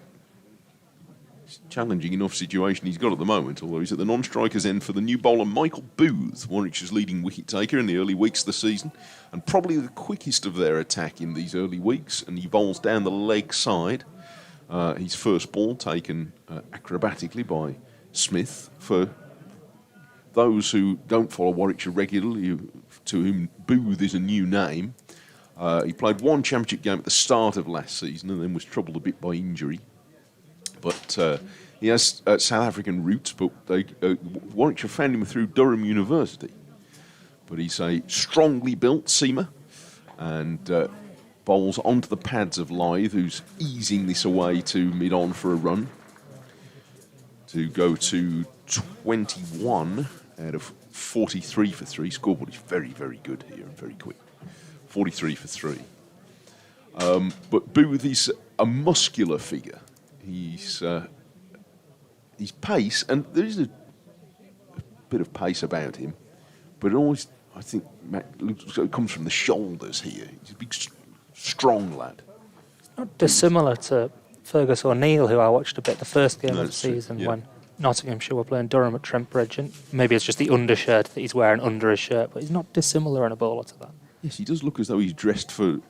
Speaker 4: It's a challenging enough situation he's got at the moment, although he's at the non-striker's end for the new bowler Michael Booth, Warwickshire's leading wicket-taker in the early weeks of the season, and probably the quickest of their attack in these early weeks, and he bowls down the leg side. His first ball taken acrobatically by Smith. For those who don't follow Warwickshire regularly, to whom Booth is a new name, he played 1 championship game at the start of last season and then was troubled a bit by injury. But he has South African roots, but Warwickshire found him through Durham University. But he's a strongly built seamer and bowls onto the pads of Lythe, who's easing this away to mid-on for a run to go to 21 out of 43 for 3. Scoreboard is very, very good here and very quick. 43 for 3. But Booth is a muscular figure. His pace, and there is a bit of pace about him, but it always, I think, it comes from the shoulders here. He's a big, strong lad.
Speaker 6: Not dissimilar to Fergus O'Neill, who I watched a bit the first game of the season when Nottinghamshire were playing Durham at Trent Bridge, and maybe it's just the undershirt that he's wearing under his shirt, but he's not dissimilar in a bowler to that.
Speaker 4: Yes, he does look as though he's dressed for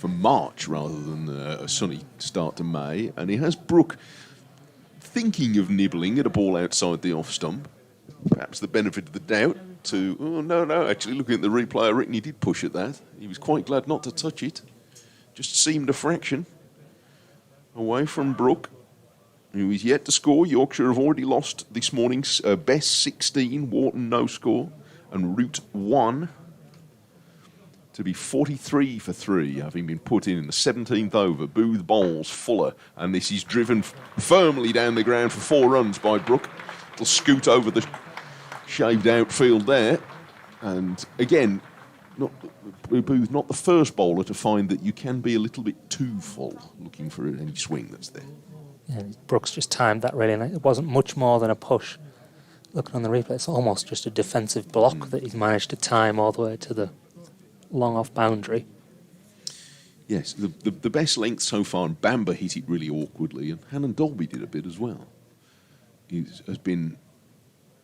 Speaker 4: March rather than a sunny start to May, and he has Brook thinking of nibbling at a ball outside the off stump. Perhaps the benefit of the doubt to, actually looking at the replay, I reckon he did push at that. He was quite glad not to touch it. Just seemed a fraction away from Brook, who is yet to score. Yorkshire have already lost this morning's Bess 16, Wharton no score, and Root 1. To be 43 for 3, having been put in the 17th over. Booth bowls Fuller, and this is driven firmly down the ground for 4 runs by Brook. It'll scoot over the shaved outfield there. And again, Booth not the first bowler to find that you can be a little bit too full looking for any swing that's there.
Speaker 6: Yeah, Brooks just timed that really, and it wasn't much more than a push. Looking on the replay, it's almost just a defensive block that he's managed to time all the way to the long off boundary.
Speaker 4: Yes, the best length so far, and Bamber hit it really awkwardly, and Hannon Dolby did a bit as well. He has been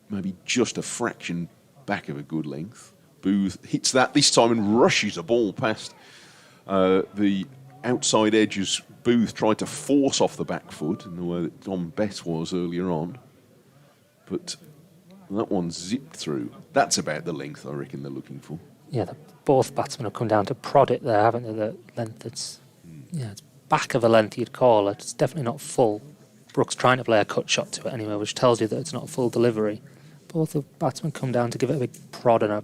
Speaker 4: maybe just a fraction back of a good length. Booth hits that this time and rushes a ball past the outside edge as Booth tried to force off the back foot in the way that Don Bess was earlier on. But that one zipped through. That's about the length I reckon they're looking for.
Speaker 6: Yeah, both batsmen have come down to prod it there, haven't they? The length, it's back of a length you'd call it. It's definitely not full. Brook's trying to play a cut shot to it anyway, which tells you that it's not a full delivery. Both the batsmen come down to give it a big prod and a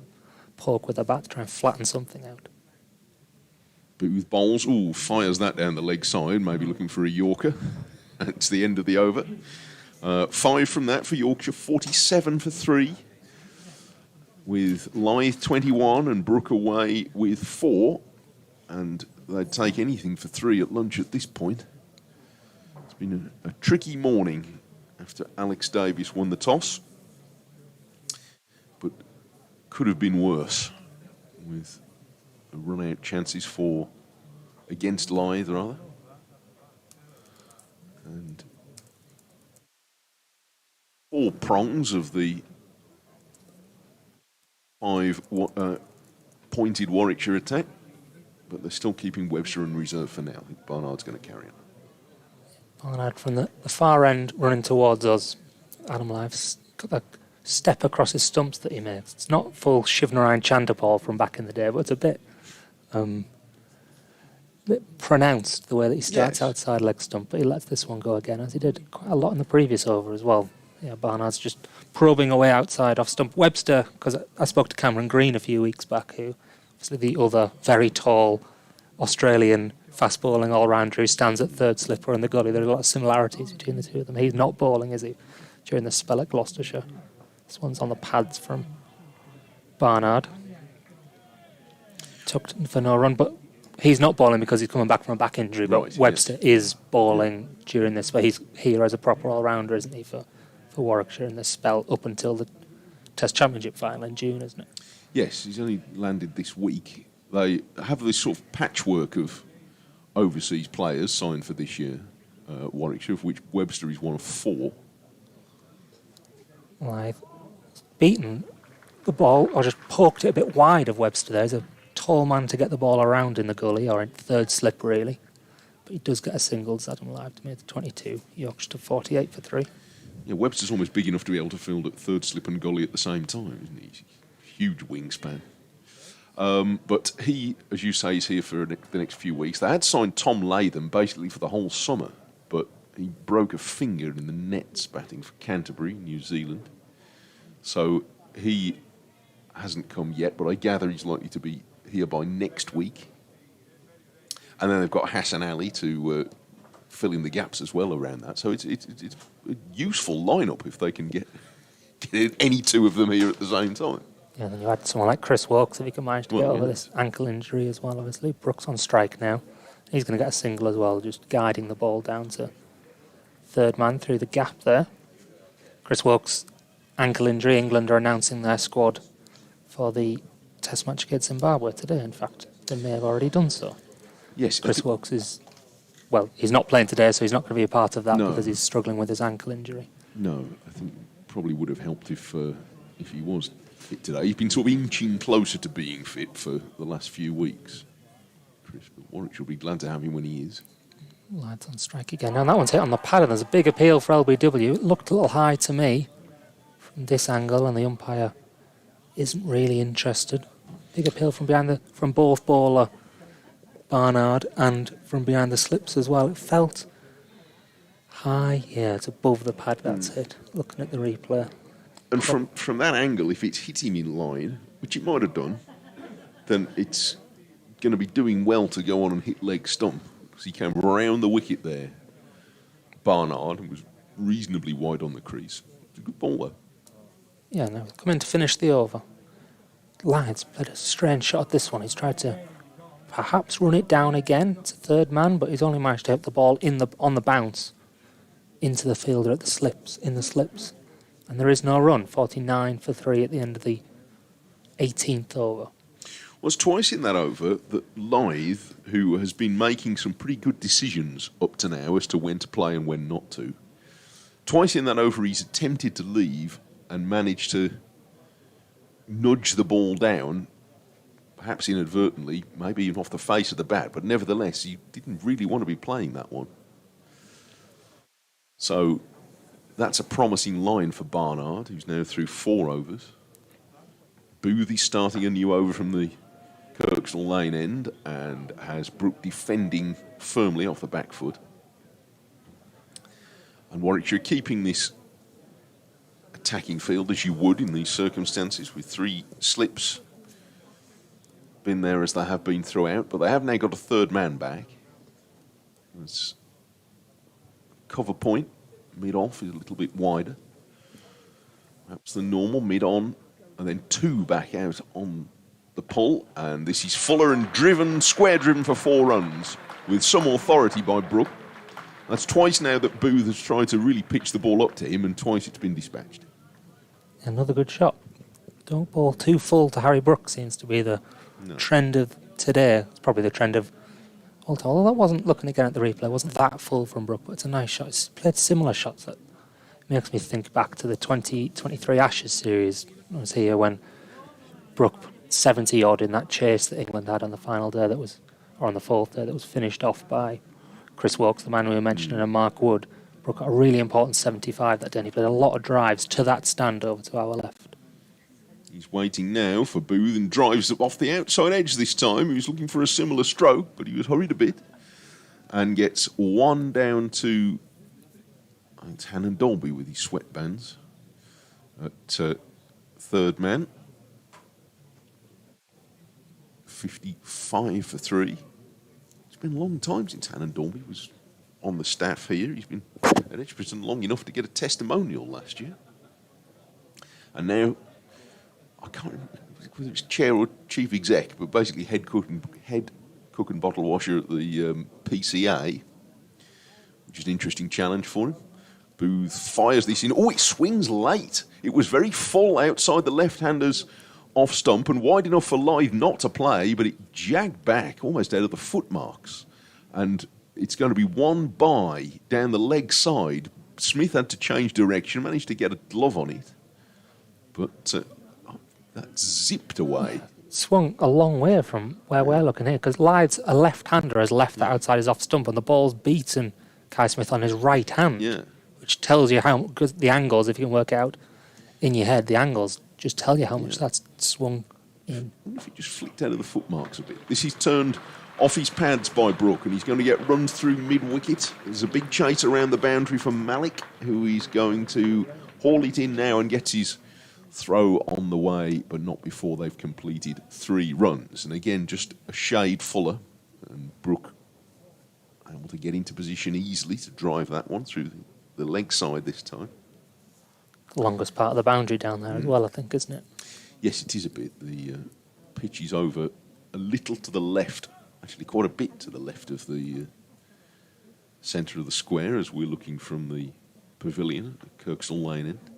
Speaker 6: poke with their bat to try and flatten something out.
Speaker 4: Booth bowls, fires that down the leg side, maybe looking for a Yorker. It's the end of the over. 5 from that for Yorkshire, 47 for 3. With Lythe 21 and Brook away with 4. And they'd take anything for 3 at lunch at this point. It's been a tricky morning after Alex Davies won the toss. But could have been worse with run-out chances for against Lythe, rather. And 4 prongs of the 5 pointed Warwickshire attack, but they're still keeping Webster in reserve for now. I think Barnard's going to carry on.
Speaker 6: Barnard from the far end running towards us. Adam Lythe's got that step across his stumps that he makes. It's not full Shivnarine Chandapal from back in the day, but it's a bit pronounced the way that he starts outside leg stump, but he lets this one go again, as he did quite a lot in the previous over as well. Yeah, Barnard's just probing away outside off stump. Webster, because I spoke to Cameron Green a few weeks back, who obviously the other very tall Australian fast bowling all-rounder who stands at third slipper in the gully. There are a lot of similarities between the two of them. He's not bowling, is he, during the spell at Gloucestershire? This one's on the pads from Barnard. Tucked for no run, but he's not bowling because he's coming back from a back injury. But
Speaker 4: Right,
Speaker 6: Webster is bowling during this, but he's here as a proper all-rounder, isn't he, for Warwickshire in this spell up until the Test Championship final in June, isn't it?
Speaker 4: Yes, he's only landed this week. They have this sort of patchwork of overseas players signed for this year, Warwickshire, of which Webster is one of 4.
Speaker 6: Well, I've beaten the ball, or just poked it a bit wide of Webster there. He's a tall man to get the ball around in the gully, or in third slip, really. But he does get a singles. Adam Live to me at 22. Yorkshire to 48 for 3.
Speaker 4: Yeah, Webster's almost big enough to be able to field at third slip and gully at the same time, isn't he? Huge wingspan. But he, as you say, is here for the next few weeks. They had signed Tom Latham basically for the whole summer, but he broke a finger in the nets batting for Canterbury, New Zealand. So he hasn't come yet, but I gather he's likely to be here by next week. And then they've got Hassan Ali to fill in the gaps as well around that. So it's a useful lineup if they can get any 2 of them here at the same time.
Speaker 6: Yeah, then you had someone like Chris Wilkes if he can manage to get over this ankle injury as well, obviously. Brook's on strike now. He's going to get a single as well, just guiding the ball down to third man through the gap there. Chris Wilkes, ankle injury. England are announcing their squad for the Test match against Zimbabwe today. In fact, they may have already done so.
Speaker 4: Yes,
Speaker 6: Chris Wilkes is, well, he's not playing today, so he's not going to be a part of that because he's struggling with his ankle injury.
Speaker 4: No, I think probably would have helped if he was fit today. He's been sort of inching closer to being fit for the last few weeks. Chris, but Warwickshire will be glad to have him when he is.
Speaker 6: Lads on strike again. Now that one's hit on the pad, and there's a big appeal for LBW. It looked a little high to me from this angle, and the umpire isn't really interested. Big appeal from both bowler Barnard and from behind the slips as well. It felt high. Yeah, it's above the pad that's hit. Looking at the replay.
Speaker 4: And from that angle, if it's hit him in line, which it might have done, then it's going to be doing well to go on and hit leg stump. Because he came round the wicket there, Barnard, and was reasonably wide on the crease. It's a good bowler.
Speaker 6: Yeah, now come in to finish the over. Lyons played a strange shot at this one. He's tried to perhaps run it down again. It's a third man, but he's only managed to hit the ball on the bounce into the fielder at the slips, And there is no run, 49 for 3 at the end of the 18th over.
Speaker 4: Well, it's twice in that over that Lythe, who has been making some pretty good decisions up to now as to when to play and when not to, twice in that over he's attempted to leave and managed to nudge the ball down, perhaps inadvertently, maybe even off the face of the bat, but nevertheless, he didn't really want to be playing that one. So that's a promising line for Barnard, who's now through 4 overs. Boothie's starting a new over from the Kirkstall Lane end and has Brook defending firmly off the back foot. And Warwickshire keeping this attacking field as you would in these circumstances with 3 slips. Been there as they have been throughout, but they have now got a third man back. It's cover point, mid-off is a little bit wider. Perhaps the normal, mid-on, and then 2 back out on the pull. And this is Fuller and driven, square driven for 4 runs with some authority by Brook. That's twice now that Booth has tried to really pitch the ball up to him, and twice it's been dispatched.
Speaker 6: Another good shot. Don't bowl too full to Harry Brook seems to be the trend of today. It's probably the trend of although that wasn't, looking again at the replay, wasn't that full from Brook, but it's a nice shot. He's played similar shots that makes me think back to the 2023 Ashes series. I was here when Brook 70 odd in that chase that England had on the final day on the 4th day that was finished off by Chris Wilkes, the man we were mentioning, and Mark Wood. Brook got a really important 75 that day. He played a lot of drives to that stand over to our left.
Speaker 4: He's waiting now for Booth and drives off the outside edge this time. He was looking for a similar stroke, but he was hurried a bit and gets 1 down to, I think it's Hannon Dolby with his sweatbands at third man. 55 for 3. It's been a long time since Hannon Dolby was on the staff here. He's been at Edgbaston long enough to get a testimonial last year. And now, I can't remember whether it's chair or chief exec, but basically head cook and bottle washer at the PCA, which is an interesting challenge for him. Booth fires this in. Oh, it swings late. It was very full outside the left-hander's off stump and wide enough for Lythe not to play, but it jagged back almost out of the foot marks. And it's going to be one by down the leg side. Smith had to change direction, managed to get a glove on it, but that zipped away.
Speaker 6: Swung a long way from where we're looking here, because Lythe's a left-hander has left that outside his off stump, and the ball's beaten Kai Smith on his right hand.
Speaker 4: Yeah.
Speaker 6: Which tells you how, because the angles, if you can work out in your head, the angles just tell you how much that's swung in.
Speaker 4: I wonder if it just flicked out of the footmarks a bit. This is turned off his pads by Brook, and he's going to get run through mid-wicket. There's a big chase around the boundary from Malik, who is going to haul it in now and gets his throw on the way, but not before they've completed 3 runs. And again, just a shade fuller, and Brook able to get into position easily to drive that one through the leg side this time.
Speaker 6: The longest part of the boundary down there as well, I think, isn't it?
Speaker 4: Yes, it is a bit. The pitch is over a little to the left, actually quite a bit to the left of the centre of the square as we're looking from the pavilion at Kirkstall Lane end.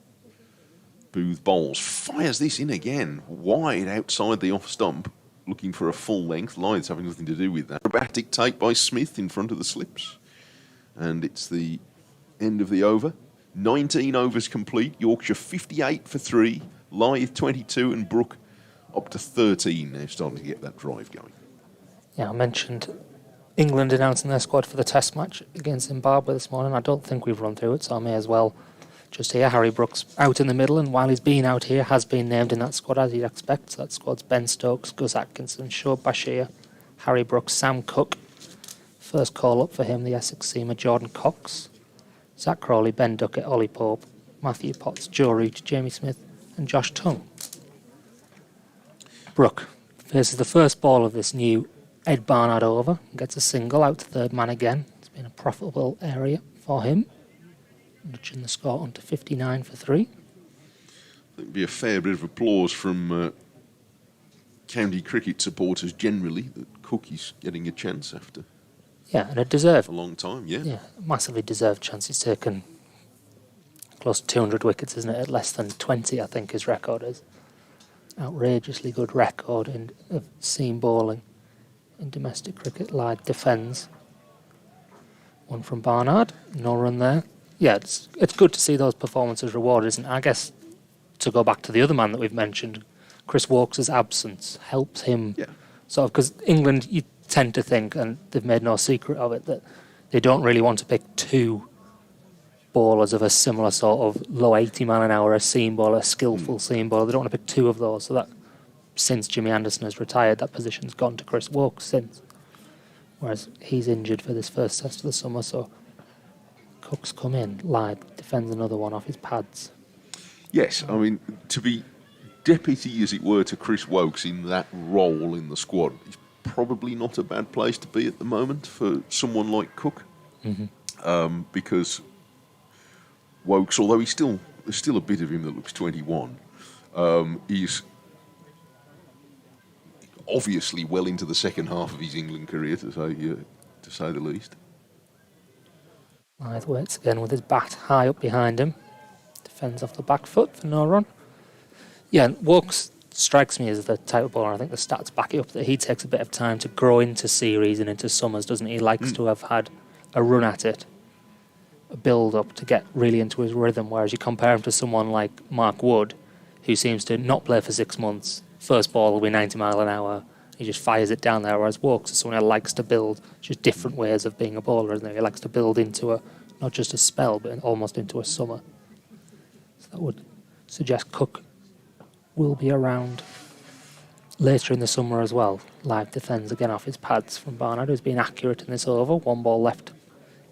Speaker 4: Booth bowls, fires this in again, wide outside the off stump, looking for a full length. Lythe's having nothing to do with that. Acrobatic take by Smith in front of the slips. And it's the end of the over. 19 overs complete. Yorkshire 58 for 3. Lythe 22 and Brook up to 13 now, starting to get that drive going.
Speaker 6: Yeah, I mentioned England announcing their squad for the Test match against Zimbabwe this morning. I don't think we've run through it, so I may as well just here. Harry Brook's out in the middle, and while he's been out here, has been named in that squad as you'd expect. So that squad's Ben Stokes, Gus Atkinson, Shoaib Bashir, Harry Brook, Sam Cook. First call up for him, the Essex seamer Jordan Cox, Zach Crawley, Ben Duckett, Ollie Pope, Matthew Potts, Joe Reach, Jamie Smith and Josh Tongue. Brook faces the first ball of this new Ed Barnard over, gets a single out to third man again. It's been a profitable area for him, nudging the score onto 59 for 3.
Speaker 4: I think there'd be a fair bit of applause from county cricket supporters generally that Cook is getting a chance after
Speaker 6: And a deserved
Speaker 4: a long time, yeah.
Speaker 6: Massively deserved chance. He's taken close to 200 wickets, isn't it? At less than 20, I think his record is. Outrageously good record of seam bowling in domestic cricket. Lythe defends. One from Barnard, no run there. Yeah, it's good to see those performances rewarded, isn't it? I guess to go back to the other man that we've mentioned, Chris Woakes' absence helps him sort of, because England, you tend to think, and they've made no secret of it, that they don't really want to pick 2 bowlers of a similar sort of low 80 mile an hour, a seam bowler, a skillful seam bowler. They don't want to pick 2 of those. So that since Jimmy Anderson has retired, that position's gone to Chris Woakes since. Whereas he's injured for this first test of the summer, so Cook's come in. Lythe defends another one off his pads.
Speaker 4: Yes, I mean, to be deputy, as it were, to Chris Woakes in that role in the squad is probably not a bad place to be at the moment for someone like Cook. Because Woakes, although there's still a bit of him that looks 21, he's obviously well into the second half of his England career, to say the least.
Speaker 6: Lythe waits again with his bat high up behind him. Defends off the back foot for no run. Yeah, Woakes strikes me as the type of bowler, I think the stats back it up, that he takes a bit of time to grow into series and into summers, doesn't he? He likes to have had a run at it, a build-up to get really into his rhythm, whereas you compare him to someone like Mark Wood, who seems to not play for 6 months. First ball will be 90 mile an hour. He just fires it down there, whereas Woakes is someone who likes to build just different ways of being a bowler, isn't he? He likes to build into not just a spell, but almost into a summer. So that would suggest Cook will be around later in the summer as well. Lythe defends again off his pads from Barnard, who's been accurate in this over. 1 ball left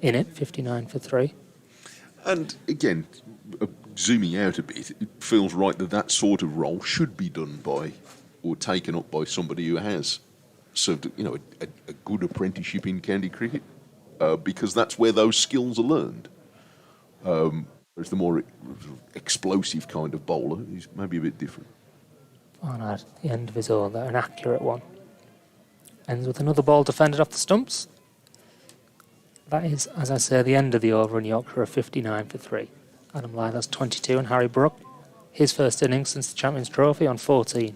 Speaker 6: in it, 59 for 3.
Speaker 4: And again, zooming out a bit, it feels right that sort of role should be done by or taken up by somebody who has served, a good apprenticeship in county cricket, because that's where those skills are learned. Whereas the more explosive kind of bowler is maybe a bit different.
Speaker 6: On at the end of his over, an accurate one. Ends with another ball defended off the stumps. That is, as I say, the end of the over in Yorkshire, 59 for 3. Adam Lyth has 22 and Harry Brook, his first innings since the Champions Trophy, on 14.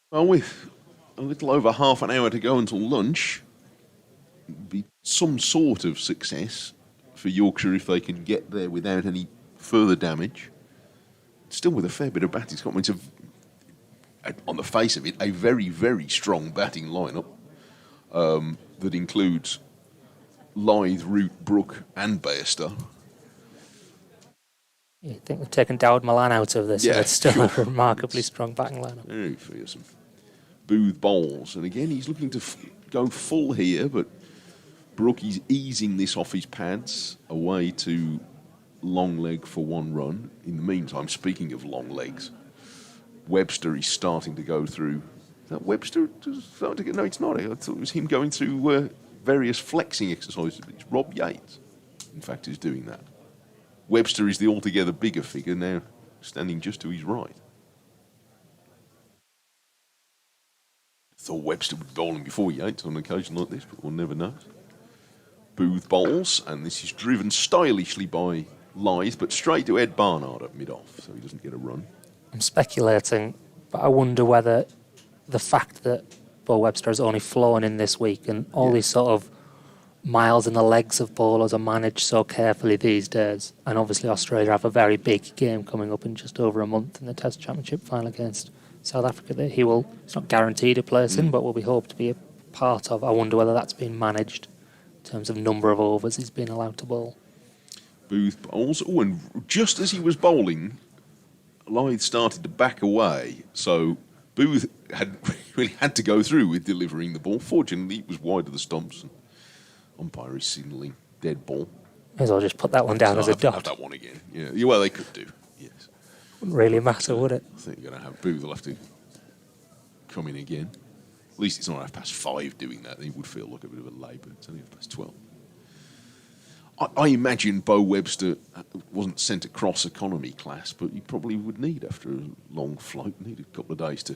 Speaker 4: Well, with a little over half an hour to go until lunch, it'd be some sort of success for Yorkshire if they can get there without any further damage. Still with a fair bit of batting. It's on the face of it, a very, very strong batting lineup that includes Lyth, Root, Brook and Bess.
Speaker 6: You think they've taken Dowd Malan out of this,
Speaker 4: Yeah,
Speaker 6: and it's still
Speaker 4: sure.
Speaker 6: a remarkably strong batting lineup.
Speaker 4: Very fearsome. Booth bowls, and again he's looking to go full here, but Brook is easing this off his pads away to long leg for one run. In the meantime, speaking of long legs, Webster is starting to go through. Is that Webster starting to get? No, it's not. I thought it was him going through various flexing exercises. It's Rob Yates, in fact, who's doing that. Webster is the altogether bigger figure now, standing just to his right. Thought Webster would bowl him before Yates on an occasion like this, but one never knows. Booth bowls, and this is driven stylishly by Lyth, but straight to Ed Barnard at mid-off, so he doesn't get a run.
Speaker 6: I'm speculating, but I wonder whether the fact that Bo Webster has only flown in this week and all these sort of miles in the legs of bowlers are managed so carefully these days, and obviously Australia have a very big game coming up in just over a month in the Test Championship final against South Africa that he will, it's not guaranteed a place in, but will be hoped to be a part of. I wonder whether that's been managed in terms of number of overs he's been allowed to bowl.
Speaker 4: Booth bowls. Oh, and just as he was bowling, Lyth started to back away, so Booth had really had to go through with delivering the ball. Fortunately, it was wide of the stumps, and umpire is signalling dead ball.
Speaker 6: May as well just put that one down as a
Speaker 4: Have
Speaker 6: dot.
Speaker 4: that one again. Yeah, well, they could do. Yes,
Speaker 6: Wouldn't really matter, would it?
Speaker 4: I think you're going to have Booth will have to come in again. At least it's not 5:30 doing that. He would feel like a bit of a labour. It's only 12:30. I imagine Bo Webster wasn't sent across economy class, but he probably would need, after a long flight, need a couple of days to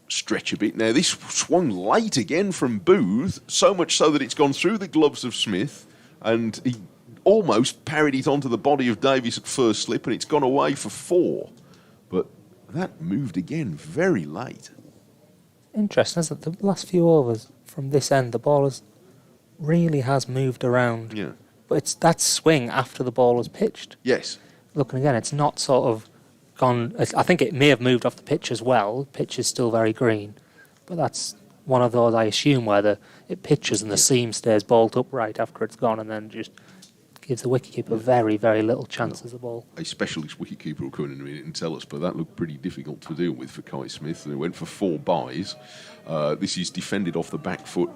Speaker 4: stretch a bit. Now, this swung late again from Booth, so much so that it's gone through the gloves of Smith, and he almost parried it onto the body of Davies at first slip, and it's gone away for 4. But that moved again very late.
Speaker 6: Interesting, isn't it? The last few overs from this end, the ball really has moved around.
Speaker 4: Yeah.
Speaker 6: But it's that swing after the ball was pitched.
Speaker 4: Yes.
Speaker 6: Looking again, it's not sort of gone. I think it may have moved off the pitch as well. The pitch is still very green. But that's one of those, I assume, where it pitches and the seam stays bolt upright after it's gone, and then just gives the wicketkeeper very, very little chance as a ball.
Speaker 4: A specialist wicketkeeper will come in a minute and tell us, but that looked pretty difficult to deal with for Kai Smith. They went for 4 byes. This is defended off the back foot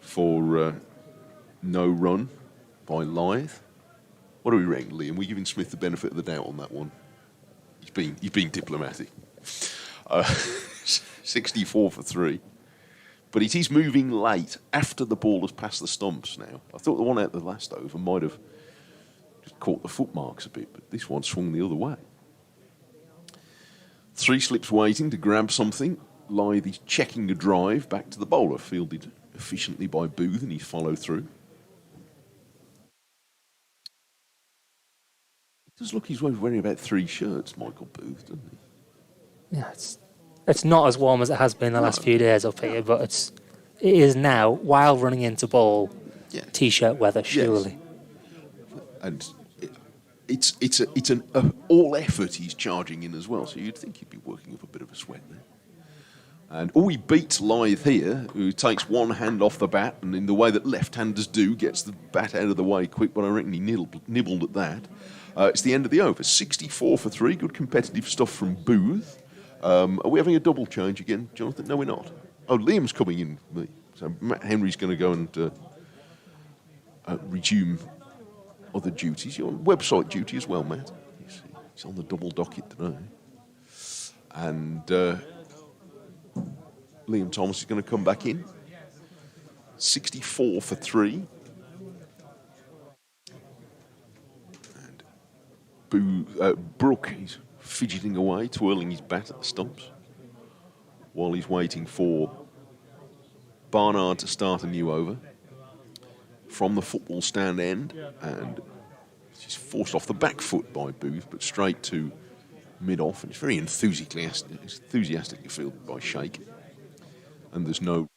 Speaker 4: for no run by Lyth. What do we reckon, Liam? We're giving Smith the benefit of the doubt on that one. He's being diplomatic. 64 for 3. But it is moving late after the ball has passed the stumps now. I thought the one out the last over might have just caught the footmarks a bit, but this one swung the other way. 3 slips waiting to grab something. Lyth is checking a drive back to the bowler, fielded efficiently by Booth, and he's followed through. It does look he's wearing about 3 shirts, Michael Booth, doesn't he?
Speaker 6: Yeah, it's not as warm as it has been the last few days up here, but it is now, while running into ball, T-shirt weather, surely.
Speaker 4: Yes. And it's an all effort he's charging in as well, so you'd think he'd be working up a bit of a sweat there. And he beats Lyth here, who takes one hand off the bat, and in the way that left-handers do, gets the bat out of the way quick, but I reckon he nibbled at that. It's the end of the over. 64 for 3, good competitive stuff from Booth. Are we having a double change again, Jonathan? No, we're not. Oh, Liam's coming in. So Matt Henry's going to go and resume other duties. You're on website duty as well, Matt. He's on the double docket today. And Liam Thomas is going to come back in. 64 for 3. Brook is fidgeting away, twirling his bat at the stumps, while he's waiting for Barnard to start a new over from the football stand end, and she's forced off the back foot by Booth, but straight to mid-off, and it's very enthusiastically fielded by Shake. And there's no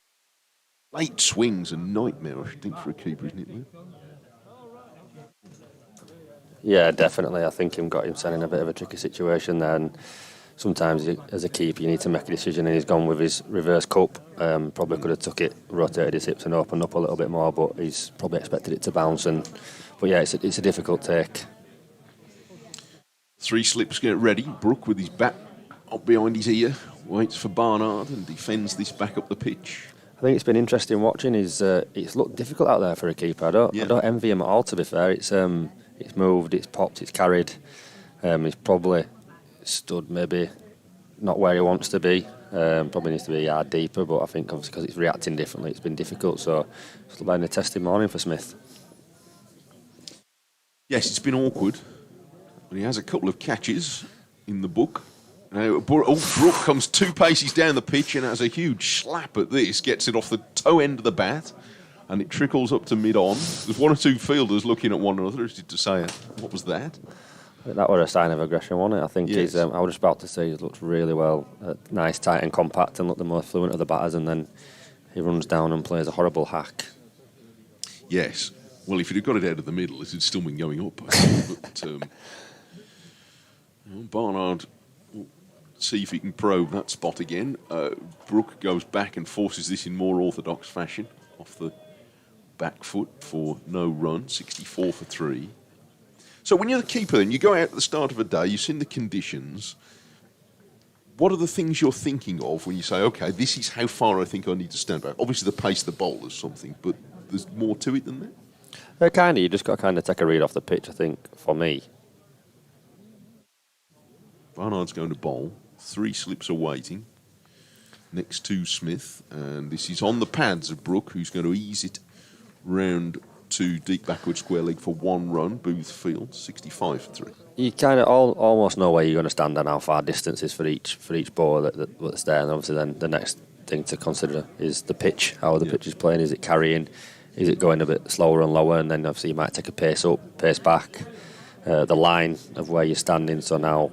Speaker 4: late swings, a nightmare, I should think, for a keeper, isn't it, Lou?
Speaker 5: Yeah, definitely. I think him got himself in a bit of a tricky situation there, and sometimes as a keeper you need to make a decision, and he's gone with his reverse cup. Probably could have took it, rotated his hips and opened up a little bit more, but he's probably expected it to bounce. But yeah, it's a difficult take.
Speaker 4: 3 slips get ready. Brook with his bat up behind his ear, waits for Barnard and defends this back up the pitch.
Speaker 5: I think it's been interesting watching. It's looked difficult out there for a keeper. I don't envy him at all, to be fair. It's moved, it's popped, it's carried. He's probably stood maybe not where he wants to be. Probably needs to be a yard deeper, but I think obviously because it's reacting differently, it's been difficult. So it's been a testing morning for Smith.
Speaker 4: Yes, it's been awkward, but he has a couple of catches in the book. Now, Brook comes 2 paces down the pitch and has a huge slap at this, gets it off the toe end of the bat, and it trickles up to mid-on. There's 1 or 2 fielders looking at one another as if to say, what was that?
Speaker 5: That was a sign of aggression, wasn't it? I think
Speaker 4: yes.
Speaker 5: I was just about to say he looked really well, nice, tight and compact, and looked the most fluent of the batters, and then he runs down and plays a horrible hack.
Speaker 4: Yes. Well, if he'd have got it out of the middle, it would still been going up. But Barnard will see if he can probe that spot again. Brook goes back and forces this in more orthodox fashion off the back foot for no run, 64 for 3. So when you're the keeper then, you go out at the start of a day, you've seen the conditions. What are the things you're thinking of when you say, OK, this is how far I think I need to stand back? Obviously the pace of the bowler is something, but there's more to it than that?
Speaker 5: You just got to kind of take a read off the pitch, I think, for me.
Speaker 4: Barnard's going to bowl. 3 slips are waiting next to Smith, and this is on the pads of Brook, who's going to ease it round to deep backward square leg for 1 run. Booth fields 65 for 3.
Speaker 5: You kind of almost know where you're going to stand and how far distance is for each ball that's there, and obviously then the next thing to consider is the pitch, how the pitch is playing. Is it carrying? Is it going a bit slower and lower? And then obviously you might take a pace up, pace back. The line of where you're standing. So now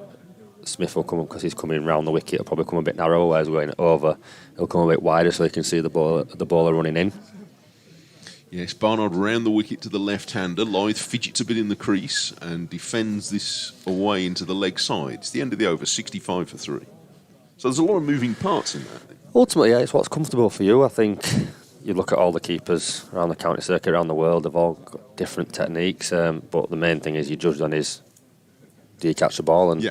Speaker 5: Smith will come, because he's coming round the wicket, he'll probably come a bit narrower, whereas going over, he'll come a bit wider so you can see the bowler running in.
Speaker 4: Yes, Barnard round the wicket to the left-hander. Lyth fidgets a bit in the crease and defends this away into the leg side. It's the end of the over, 65 for 3. So there's a lot of moving parts in that.
Speaker 5: Ultimately, yeah, it's what's comfortable for you. I think you look at all the keepers around the county circuit, around the world, they've all got different techniques, but the main thing is you judge on is, do you catch the ball? And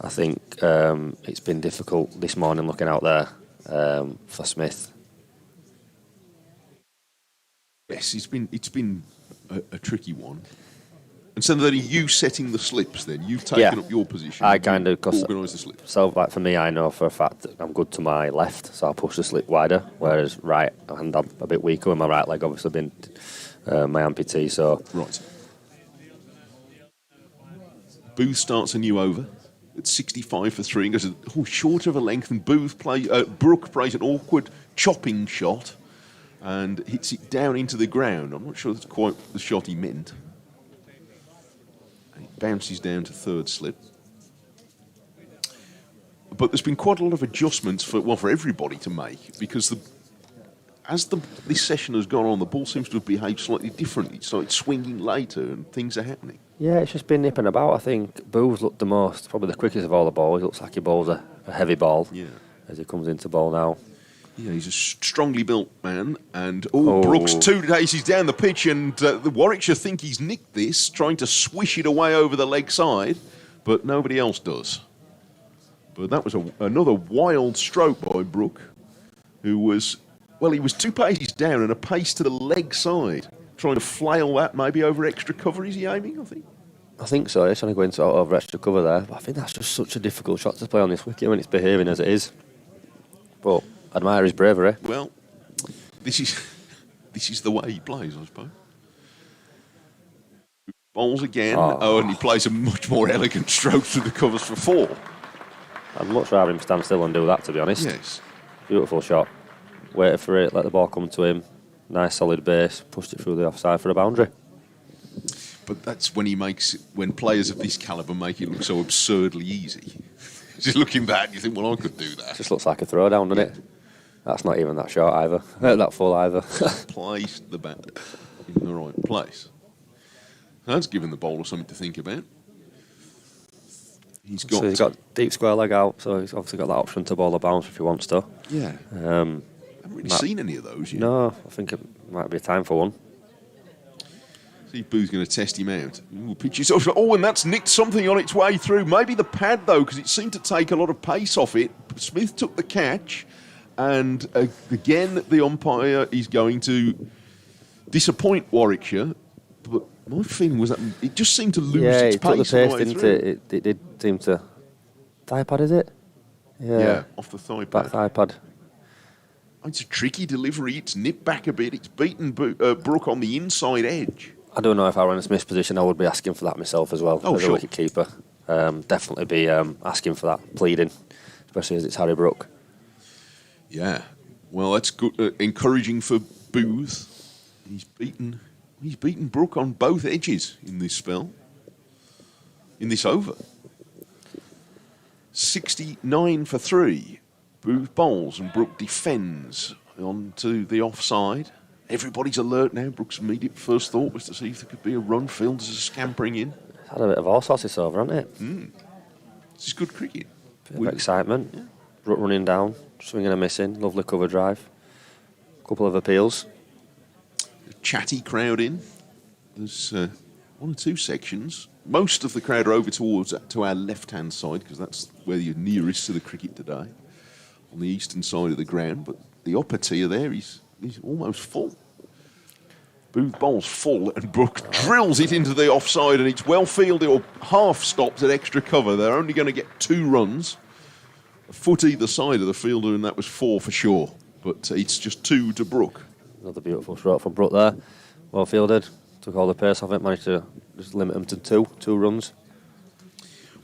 Speaker 5: I think it's been difficult this morning looking out there for Smith.
Speaker 4: Yes, it's been a tricky one. And so then are you setting the slips then? You've taken up your position.
Speaker 5: I kind of
Speaker 4: organise the slips.
Speaker 5: So like for me, I know for a fact that I'm good to my left, so I'll push the slip wider, whereas right, and I'm a bit weaker with my right leg, obviously being my amputee, so...
Speaker 4: Right. Booth starts a new over at 65 for 3 and goes shorter of a length, and Brook plays an awkward chopping shot and hits it down into the ground. I'm not sure that's quite the shot he meant. And it bounces down to 3rd slip. But there's been quite a lot of adjustments for everybody to make, because this session has gone on, the ball seems to have behaved slightly differently. So it's swinging later and things are happening.
Speaker 5: Yeah, it's just been nipping about. I think Booth looked the most, probably the quickest of all the balls. He looks like he bowls a heavy ball as he comes into ball now.
Speaker 4: Yeah, he's a strongly built man. And Brook's 2 paces down the pitch, and the Warwickshire think he's nicked this, trying to swish it away over the leg side, but nobody else does. But that was another wild stroke by Brook, who was, he was 2 paces down and a pace to the leg side, trying to flail that maybe over extra cover. Is he aiming, I think?
Speaker 5: I think so. He's trying to go into over extra cover there. But I think that's just such a difficult shot to play on this wicket when it's behaving as it is. But I admire his bravery.
Speaker 4: Well, this is the way he plays, I suppose. Bowls again. And he plays a much more elegant stroke through the covers for 4.
Speaker 5: I'd much rather him stand still and do that, to be honest.
Speaker 4: Yes.
Speaker 5: Beautiful shot. Waited for it, let the ball come to him. Nice solid base, pushed it through the offside for a boundary.
Speaker 4: But that's when players of this calibre make it look so absurdly easy. Just looking back, you think, well, I could do that.
Speaker 5: Just looks like a throwdown, doesn't it? That's not even that short either. That full either.
Speaker 4: Placed the bat in the right place. That's given the bowler something to think about. He's got
Speaker 5: deep square leg out, so he's obviously got that option to bowl a bounce if he wants to.
Speaker 4: Yeah. I haven't really seen any of those yet.
Speaker 5: No, I think it might be a time for one.
Speaker 4: See if Boo's going to test him out. Pitches off. Oh, and that's nicked something on its way through. Maybe the pad, though, because it seemed to take a lot of pace off it. Smith took the catch, and again, the umpire is going to disappoint Warwickshire. But my feeling was that it just seemed to lose its pace.
Speaker 5: Yeah, it took the pace,
Speaker 4: way
Speaker 5: didn't
Speaker 4: through.
Speaker 5: it? It did seem to... Thigh pad, is it?
Speaker 4: Yeah, off the thigh pad.
Speaker 5: Back thigh pad.
Speaker 4: It's a tricky delivery. It's nipped back a bit. It's beaten Brook on the inside edge.
Speaker 5: I don't know if I were in a Smith's position, I would be asking for that myself as well, as a wicket keeper. Definitely be asking for that, pleading, especially as it's Harry Brook.
Speaker 4: Yeah, well, that's good. Encouraging for Booth. He's beaten Brook on both edges in this spell, in this over. 69 for 3. Booth bowls and Brook defends onto the offside. Everybody's alert now. Brook's immediate first thought was to see if there could be a run. Fielders are scampering in.
Speaker 5: It's had a bit of all sorts this over, hasn't it?
Speaker 4: This is good cricket.
Speaker 5: Bit of excitement. Yeah. Brook running down, swinging and missing. Lovely cover drive. Couple of appeals.
Speaker 4: A chatty crowd in. There's one or two sections. Most of the crowd are over to our left-hand side because that's where you're nearest to the cricket today, on the eastern side of the ground. But the upper tier there is almost full. Booth bowls full and Brook drills it into the offside, and it's well fielded or half stopped at extra cover. They're only going to get 2 runs, a foot either side of the fielder, and that was 4 for sure. But it's just 2 to Brook.
Speaker 5: Another beautiful stroke from Brook there. Well fielded. Took all the pace off it, managed to just limit them to two runs.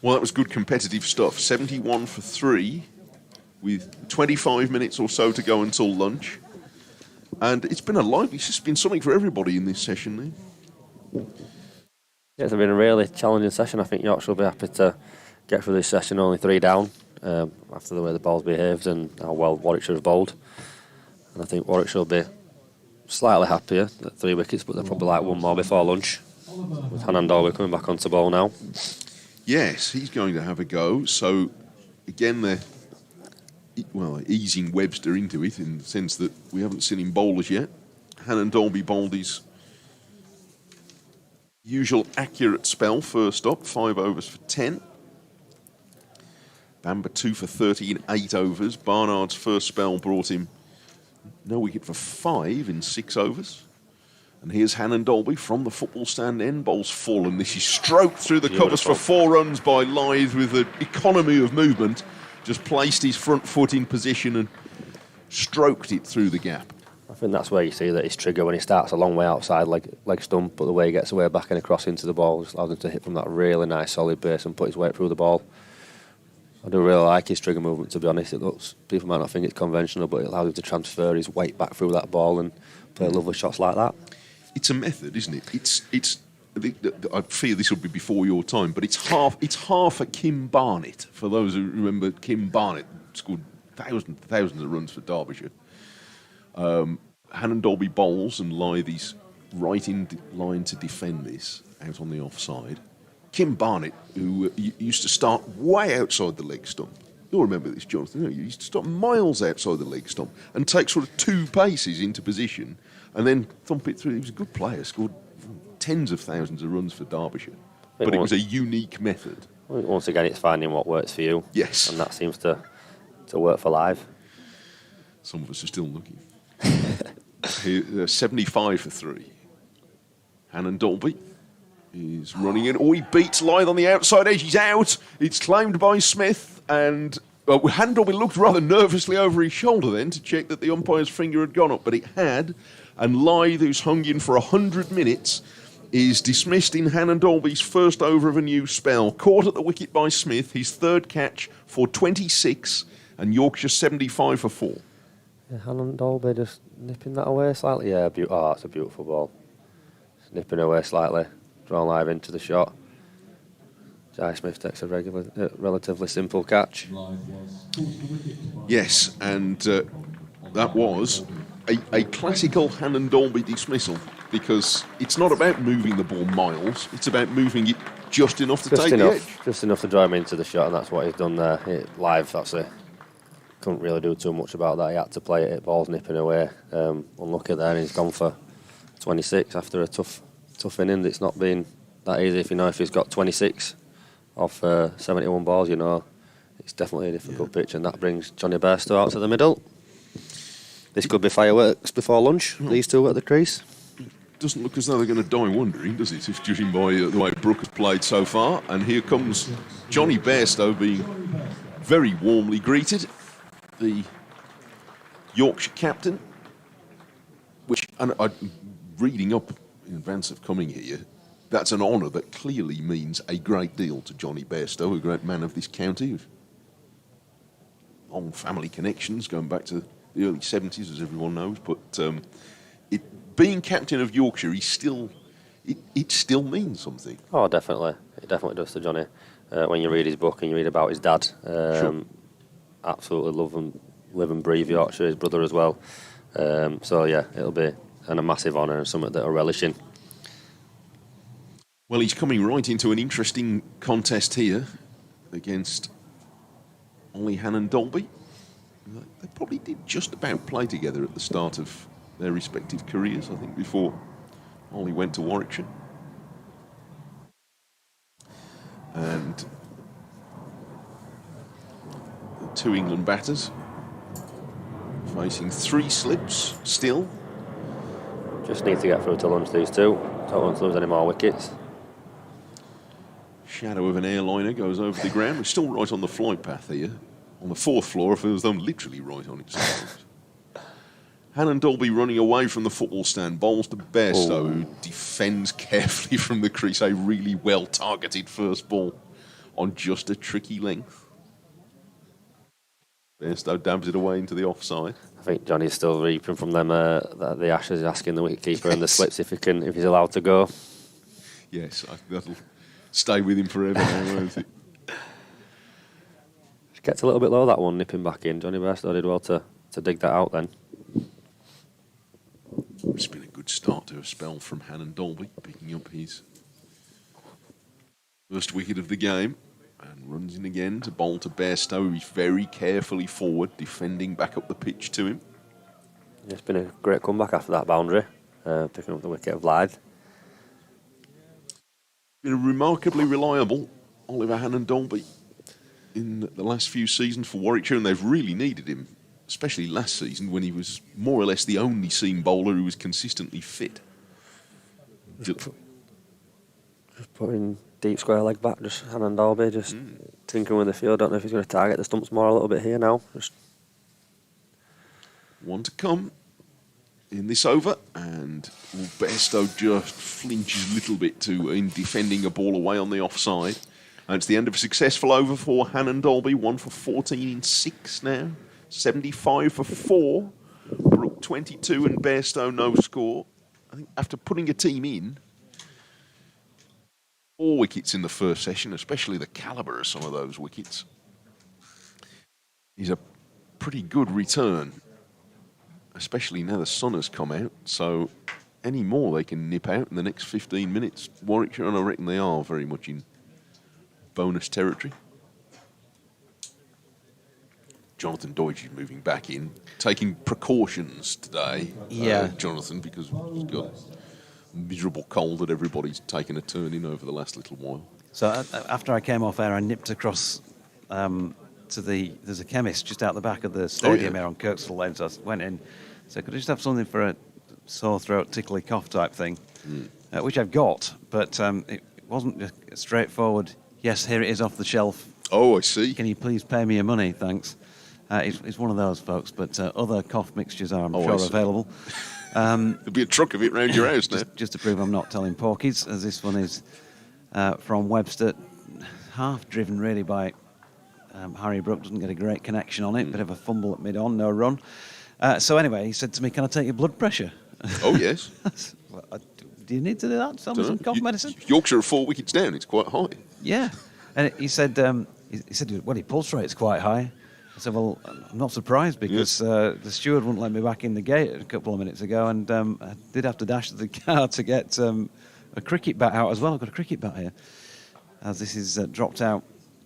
Speaker 4: Well, that was good competitive stuff. 71 for 3 with 25 minutes or so to go until lunch. And it's been it's just been something for everybody in this session there.
Speaker 5: Yeah, it's been a really challenging session. I think Yorkshire will be happy to get through this session only 3 down after the way the ball's behaved and how well Warwickshire have bowled. And I think Warwickshire will be slightly happier at 3 wickets, but they'll probably like 1 more before lunch. With Hanan Dorby coming back onto ball now.
Speaker 4: Yes, he's going to have a go. So, again, they're easing Webster into it in the sense that we haven't seen him bowl as yet. Hanan Dorby bowled his usual accurate spell first up, 5 overs for 10. Bamber 2 for 30 in 8 overs. Barnard's first spell brought him no wicket for 5 in 6 overs. And here's Hanan Dorby from the football stand end, bowls full, and this is stroked through the covers for 4 runs by Lythe with an economy of movement. Just placed his front foot in position and stroked it through the gap.
Speaker 5: I think that's where you see that his trigger when he starts a long way outside leg stump, but the way he gets away back and across into the ball just allows him to hit from that really nice solid base and put his weight through the ball. I do really like his trigger movement, to be honest. People might not think it's conventional, but it allows him to transfer his weight back through that ball and play lovely shots like that.
Speaker 4: It's a method, isn't it? I fear this will be before your time, but it's half a Kim Barnett. For those who remember, Kim Barnett scored thousands of runs for Derbyshire. Hanan Dorby bowls and Lythe's right in line to defend this out on the offside. Kim Barnett, who used to start way outside the leg stump. You'll remember this, Jonathan. He used to start miles outside the leg stump and take sort of 2 paces into position and then thump it through. He was a good player, scored tens of thousands of runs for Derbyshire. But it was a unique method.
Speaker 5: Once again, it's finding what works for you.
Speaker 4: Yes.
Speaker 5: And that seems to work for Live.
Speaker 4: Some of us are still looking. 75 for 3. Hanan Dorby is running in. Oh, he beats Lythe on the outside edge. He's out. It's claimed by Smith. And Hanan Dorby looked rather nervously over his shoulder then to check that the umpire's finger had gone up. But it had. And Lythe, who's hung in for 100 minutes, is dismissed in Hannon Dolby's first over of a new spell. Caught at the wicket by Smith, his third catch for 26, and Yorkshire 75 for 4.
Speaker 5: Yeah, Hannon Dolby just nipping that away slightly. Yeah, that's a beautiful ball. Just nipping away slightly, drawn live into the shot. Jai Smith takes a relatively simple catch.
Speaker 4: Yes, and that was a classical Hannon Dolby dismissal, because it's not about moving the ball miles, it's about moving it just enough to take the edge.
Speaker 5: Just enough to drive him into the shot, and that's what he's done there. Live, that's it. Couldn't really do too much about that. He had to play it, ball's nipping away. Unlucky there, and he's gone for 26 after a tough inning. It's not been that easy. If he's got 26 off 71 balls, it's definitely a difficult pitch, and that brings Johnny Bairstow out to the middle. This could be fireworks before lunch, these two at the crease.
Speaker 4: Doesn't look as though they're going to die wondering, does it, if judging by the way Brook has played so far. And here comes Johnny Bairstow being very warmly greeted, the Yorkshire captain, which, and reading up in advance of coming here, that's an honour that clearly means a great deal to Johnny Bairstow, a great man of this county, with long family connections going back to the early 70s, as everyone knows. But being captain of Yorkshire, it still means something.
Speaker 5: Oh, definitely. It definitely does to Johnny. When you read his book and you read about his dad,
Speaker 4: Sure.
Speaker 5: Absolutely love and live and breathe Yorkshire, his brother as well. So yeah, it'll be a massive honour and something that I'll relish in.
Speaker 4: Well, he's coming right into an interesting contest here against Ollie Hannon Dolby. They probably did just about play together at the start of their respective careers, I think, before Ollie went to Warwickshire. And the two England batters facing 3 slips still.
Speaker 5: Just need to get through to lunch, these two. Don't want to lose any more wickets.
Speaker 4: Shadow of an airliner goes over the ground. We're still right on the flight path here. On the 4th floor, if it was them literally right on it. Hannon Dolby running away from the football stand. Bowls to Bairstow, who defends carefully from the crease. A really well-targeted first ball on just a tricky length. Bairstow dabs it away into the offside.
Speaker 5: I think Johnny's still reaping from them the ashes. He's asking the wicketkeeper and the slips if he's allowed to go.
Speaker 4: Yes, that'll stay with him forever now, won't it?
Speaker 5: Gets a little bit low, that one, nipping back in. Johnny Bairstow did well to dig that out then.
Speaker 4: It's been a good start to a spell from Hannon Dolby, picking up his first wicket of the game, and runs in again to bowl to Bairstow, who's very carefully forward, defending back up the pitch to him.
Speaker 5: It's been a great comeback after that boundary, picking up the wicket of Blythe.
Speaker 4: Been a remarkably reliable Oliver Hannon Dolby in the last few seasons for Warwickshire, and they've really needed him, especially last season when he was more or less the only seam bowler who was consistently fit.
Speaker 5: Just putting deep square leg back, just Hannon Dolby, just tinkering with the field. Don't know if he's going to target the stumps more a little bit here now. Just
Speaker 4: one to come in this over, and Bairstow just flinches a little bit in defending a ball away on the offside. And it's the end of a successful over for Hannon Dolby, 1 for 14 in 6 now, 75 for 4. Brook 22 and Bairstow no score. I think after putting a team in 4 wickets in the first session, especially the calibre of some of those wickets, is a pretty good return, especially now the sun has come out. So any more they can nip out in the next 15 minutes. Warwickshire, and I reckon they are very much in bonus territory. Jonathan Deutsch is moving back in, taking precautions today.
Speaker 2: Yeah.
Speaker 4: Jonathan, because he's got a miserable cold that everybody's taken a turn in over the last little while.
Speaker 2: So after I came off air, I nipped across there's a chemist just out the back of the stadium here on Kirkstall Lane. So I went in, said, could I just have something for a sore throat, tickly cough type thing, which I've got, but it wasn't just straightforward. Yes, here it is off the shelf.
Speaker 4: Oh, I see.
Speaker 2: Can you please pay me your money? Thanks. It's one of those, folks, but other cough mixtures are, I'm sure, available.
Speaker 4: There'll be a truck of it round your house now.
Speaker 2: Just to prove I'm not telling porkies, as this one is from Webster, half driven really by Harry Brook. Doesn't get a great connection on it. Bit of a fumble at mid-on, no run. So anyway, he said to me, "Can I take your blood pressure?"
Speaker 4: Oh, yes.
Speaker 2: Do you need to do that? Tell me some cough medicine.
Speaker 4: Yorkshire are 4 wickets down. It's quite high.
Speaker 2: Yeah. And he said, well, your pulse rate's quite high. I said, well, I'm not surprised because the steward wouldn't let me back in the gate a couple of minutes ago, and I did have to dash to the car to get a cricket bat out as well. I've got a cricket bat here, as this is dropped out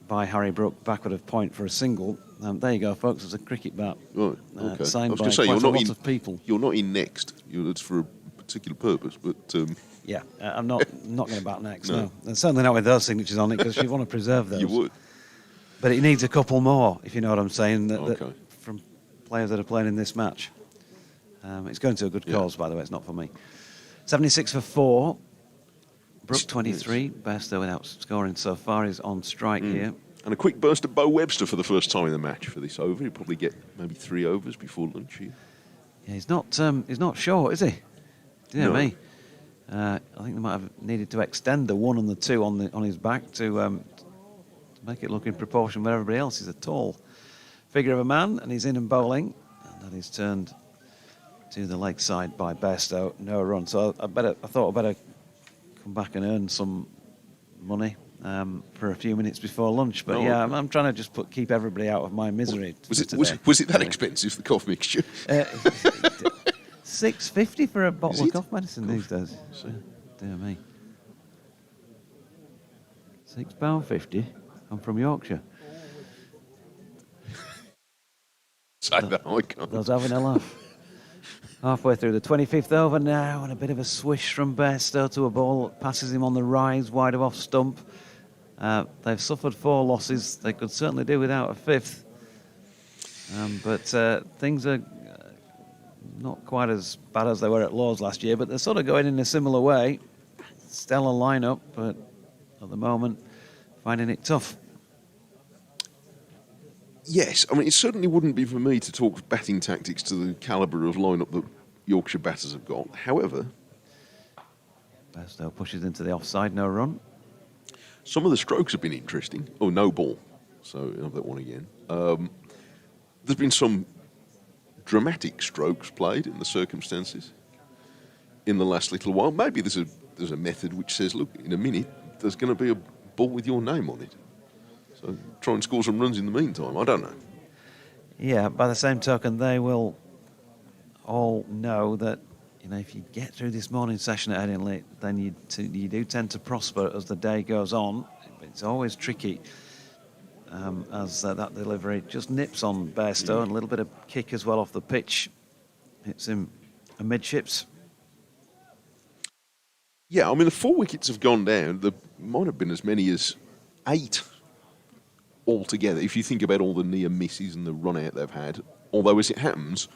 Speaker 2: by Harry Brook, backward of point for a single. There you go, folks. There's a cricket bat
Speaker 4: Right, okay.
Speaker 2: signed by quite a lot of people.
Speaker 4: You're not in next. It's for a particular purpose, but...
Speaker 2: Yeah, I'm not going to bat next, no. And certainly not with those signatures on it, because you want to preserve those.
Speaker 4: You would.
Speaker 2: But it needs a couple more, if you know what I'm saying,
Speaker 4: Okay.
Speaker 2: from players that are playing in this match. It's going to a good cause, by the way. It's not for me. 76 for 4. Brook 23. Bess, though, without scoring so far, is on strike here.
Speaker 4: And a quick burst of Bo Webster for the first time in the match for this over. He'll probably get maybe 3 overs before lunch here.
Speaker 2: Yeah, he's not short, is he? Dear
Speaker 4: No.
Speaker 2: me. I think they might have needed to extend the 1 and the 2 on his back to make it look in proportion with everybody else. He's a tall figure of a man, and he's in and bowling. And that is turned to the leg side by Bess, though. No run. So I thought I'd better come back and earn some money for a few minutes before lunch. But
Speaker 4: Oh, okay.
Speaker 2: I'm trying to just keep everybody out of my misery.
Speaker 4: Was it
Speaker 2: today.
Speaker 4: that expensive, the cough mixture?
Speaker 2: $6.50 for a bottle
Speaker 4: Is
Speaker 2: of
Speaker 4: it?
Speaker 2: cough medicine these days. Dear me. £6.50. I'm from Yorkshire.
Speaker 4: Say that, I can't.
Speaker 2: I was having a laugh. Halfway through the 25th over now, and a bit of a swish from Bess to a ball that passes him on the rise, wide of off stump. They've suffered 4 losses. They could certainly do without a 5th. But things are not quite as bad as they were at Lord's last year, but they're sort of going in a similar way. Stellar lineup, but at the moment, finding it tough.
Speaker 4: Yes, I mean, it certainly wouldn't be for me to talk batting tactics to the calibre of lineup that Yorkshire batters have got. However,
Speaker 2: Bastow pushes into the offside, no run.
Speaker 4: some of the strokes have been interesting. Oh, no ball. So, have that one again. There's been some dramatic strokes played in the circumstances in the last little while. Maybe there's a method which says, look, in a minute, there's going to be a ball with your name on it. So try and score some runs in the meantime. I don't know.
Speaker 2: Yeah, by the same token, they will all know that, you know, if you get through this morning session at Headingley, then you do tend to prosper as the day goes on. It's always tricky as that delivery just nips on Bairstow, and a little bit of kick as well off the pitch. Hits him amidships.
Speaker 4: Yeah, I mean, the 4 wickets have gone down. There might have been as many as 8 altogether, if you think about all the near misses and the run out they've had. Although, as it happens,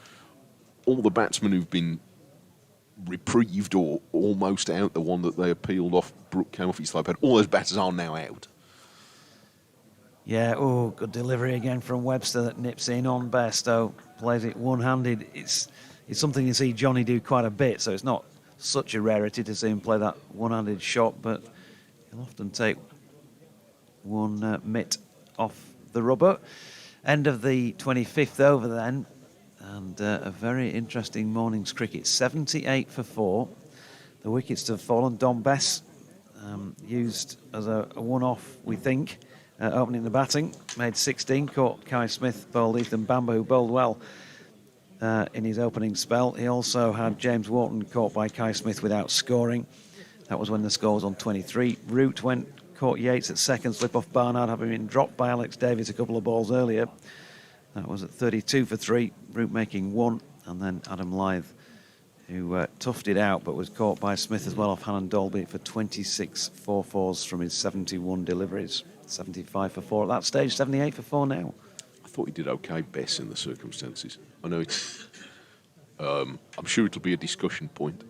Speaker 4: all the batsmen who've been reprieved or almost out, the one that they appealed off, Brook came off his slow pad, all those batters are now out.
Speaker 2: Yeah, good delivery again from Webster that nips in on Bairstow, plays it one-handed. It's something you see Johnny do quite a bit, so it's not such a rarity to see him play that one-handed shot, but he'll often take one mitt off the rubber. End of the 25th over then, and a very interesting morning's cricket. 78 for 4. The wickets have fallen. Don Bess used as a one-off, we think, opening the batting. Made 16, caught Kai Smith, bowled Ethan Bamber, who bowled well in his opening spell. He also had James Wharton caught by Kai Smith without scoring. That was when the score was on 23. Root caught Yates at second, slip off Barnard, having been dropped by Alex Davies a couple of balls earlier. That was at 32 for 3, Root making 1, and then Adam Lythe, who toughed it out but was caught by Smith as well off Hannon Dolby for 26 4-4s from his 71 deliveries. 75 for 4 at that stage, 78 for 4 now.
Speaker 4: I thought he did okay, Bess, in the circumstances. I know it's... I'm sure it'll be a discussion point,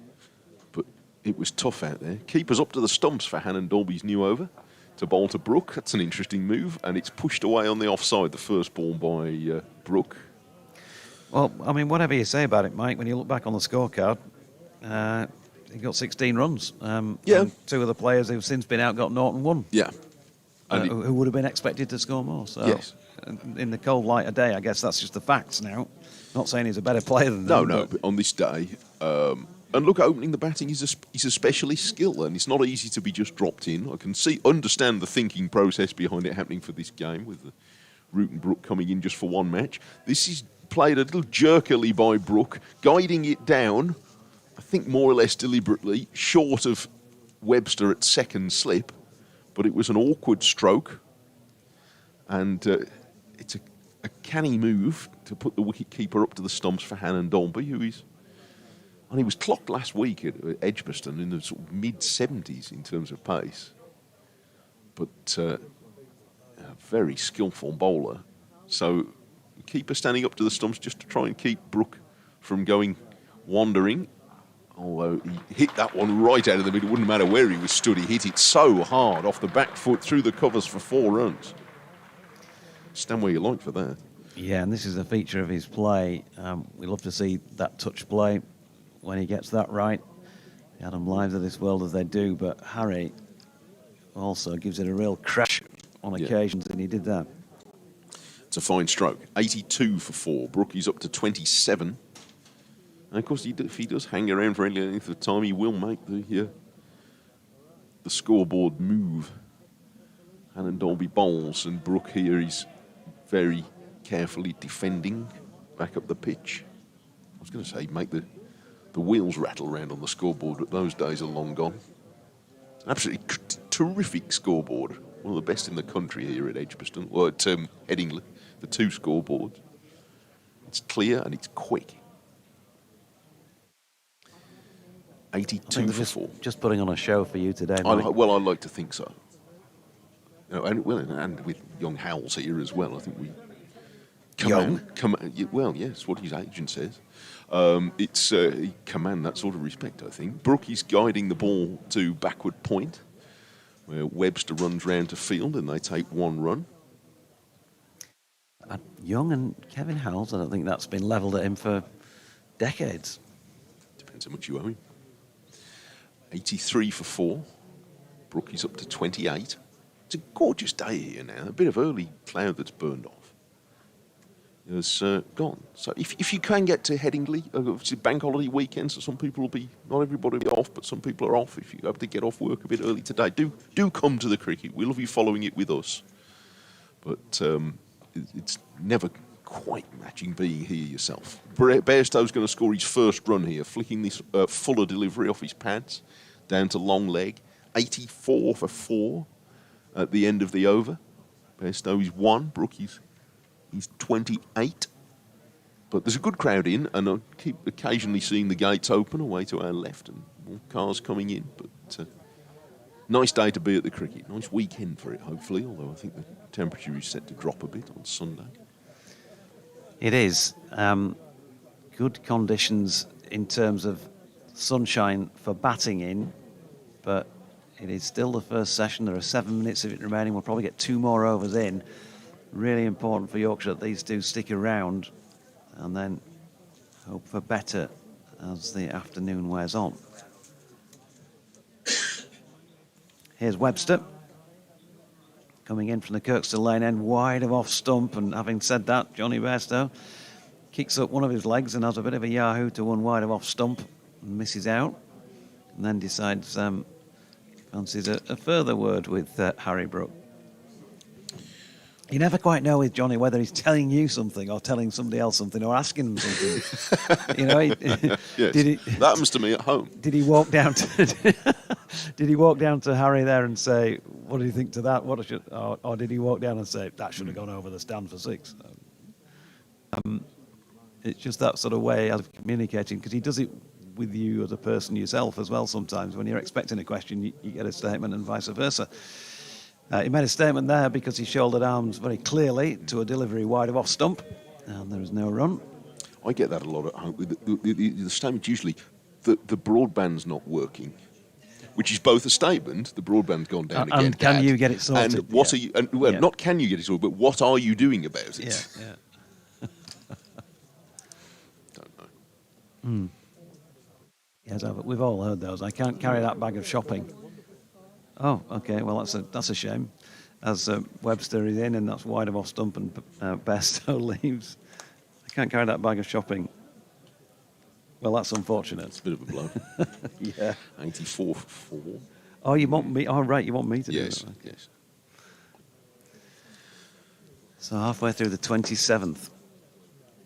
Speaker 4: but it was tough out there. Keepers up to the stumps for Hannon Dolby's new over to bowl to Brook. That's an interesting move, and it's pushed away on the offside, the first ball by Brook.
Speaker 2: Well, I mean, whatever you say about it, Mike, when you look back on the scorecard, he got 16 runs.
Speaker 4: Yeah.
Speaker 2: And two of the players who've since been out got 0 and 1.
Speaker 4: Yeah.
Speaker 2: Who would have been expected to score more. So
Speaker 4: Yes.
Speaker 2: in the cold light of day, I guess that's just the facts now. Not saying he's a better player than them.
Speaker 4: No, but on this day, and look, opening the batting is a specialist skill, and it's not easy to be just dropped in. I can understand the thinking process behind it happening for this game with the Root and Brook coming in just for one match. This is played a little jerkily by Brook, guiding it down, I think more or less deliberately, short of Webster at second slip, but it was an awkward stroke, and it's a canny move to put the wicket-keeper up to the stumps for Hannon Dolby, and he was clocked last week at Edgbaston in the sort of mid-70s in terms of pace, but a very skillful bowler. So keeper standing up to the stumps just to try and keep Brook from going wandering, although he hit that one right out of the middle. It wouldn't matter where he was stood, he hit it so hard off the back foot through the covers for 4 runs. Stand where you like for that.
Speaker 2: Yeah, and this is a feature of his play. We love to see that touch play when he gets that right. The Adam Lyons of this world as they do, but Harry also gives it a real crash on occasions, and he did that.
Speaker 4: It's a fine stroke. 82 for 4. Brook is up to 27. And of course, if he does hang around for any length of time, he will make the scoreboard move. Hannon Dolby bowls, and Brook here is very carefully defending back up the pitch. I was going to say make the wheels rattle around on the scoreboard, but those days are long gone. Absolutely terrific scoreboard. One of the best in the country here at Edgbaston, or at Headingley, the 2 scoreboards. It's clear and it's quick. 82 for 4.
Speaker 2: Just putting on a show for you today,
Speaker 4: I
Speaker 2: Mike.
Speaker 4: like to think so. You know, and with young Howells here as well, I think we well, yes, what his agent says. It's command that sort of respect, I think. Brook is guiding the ball to backward point, where Webster runs round to field and they take 1 run.
Speaker 2: Young and Kevin Howells, I don't think that's been levelled at him for decades.
Speaker 4: Depends how much you owe him. 83 for 4. Brook is up to 28. It's a gorgeous day here now. A bit of early cloud that's burned off has gone. So if you can get to Headingley, it's a bank holiday weekend, so some people will be, not everybody will be off, but some people are off. If you have to get off work a bit early today, do come to the cricket. We love you following it with us. But it's never quite matching being here yourself. Bairstow's going to score his first run here, flicking this Fuller delivery off his pads down to long leg. 84 for 4 at the end of the over. Bairstow is 1. Brook he's 28. But there's a good crowd in, and I keep occasionally seeing the gates open away to our left and more cars coming in. But nice day to be at the cricket. Nice weekend for it, hopefully, although I think the temperature is set to drop a bit on Sunday.
Speaker 2: It is. Good conditions in terms of sunshine for batting in, but it is still the first session. There are 7 minutes of it remaining. We'll probably get 2 more overs in. Really important for Yorkshire that these two stick around and then hope for better as the afternoon wears on. Here's Webster coming in from the Kirkstall Lane end, wide of off stump, and having said that, Johnny Bairstow kicks up one of his legs and has a bit of a yahoo to one wide of off stump and misses out, and then decides fancies a further word with Harry Brook. You never quite know with Johnny whether he's telling you something or telling somebody else something or asking them something. You know,
Speaker 4: Yes, that happens to me at home.
Speaker 2: Did he walk down to Harry there and say, "What do you think to that? Or did he walk down and say that should have gone over the stand for 6? It's just that sort of way of communicating, because he does it with you as a person yourself as well. Sometimes when you're expecting a question, you get a statement, and vice versa. He made a statement there because he shouldered arms very clearly to a delivery wide of off stump, and there was no run.
Speaker 4: I get that a lot at home. The statement usually, the broadband's not working, which is both a statement, the broadband's gone down again.
Speaker 2: And can you get it sorted?
Speaker 4: And what are you, and, well, not can you get it sorted, but what are you doing about it?
Speaker 2: Yeah.
Speaker 4: Don't know.
Speaker 2: Yes, we've all heard those. I can't carry that bag of shopping. Oh, okay. Well, that's a shame. As Webster is in, and that's wide of off stump, and Bairstow leaves. I can't carry that bag of shopping. Well, that's unfortunate.
Speaker 4: It's a bit of a blow.
Speaker 2: Yeah.
Speaker 4: 84 for 4.
Speaker 2: Oh, you want me? Oh, right. You want me to
Speaker 4: Yes,
Speaker 2: do that?
Speaker 4: yes.
Speaker 2: So halfway through the 27th,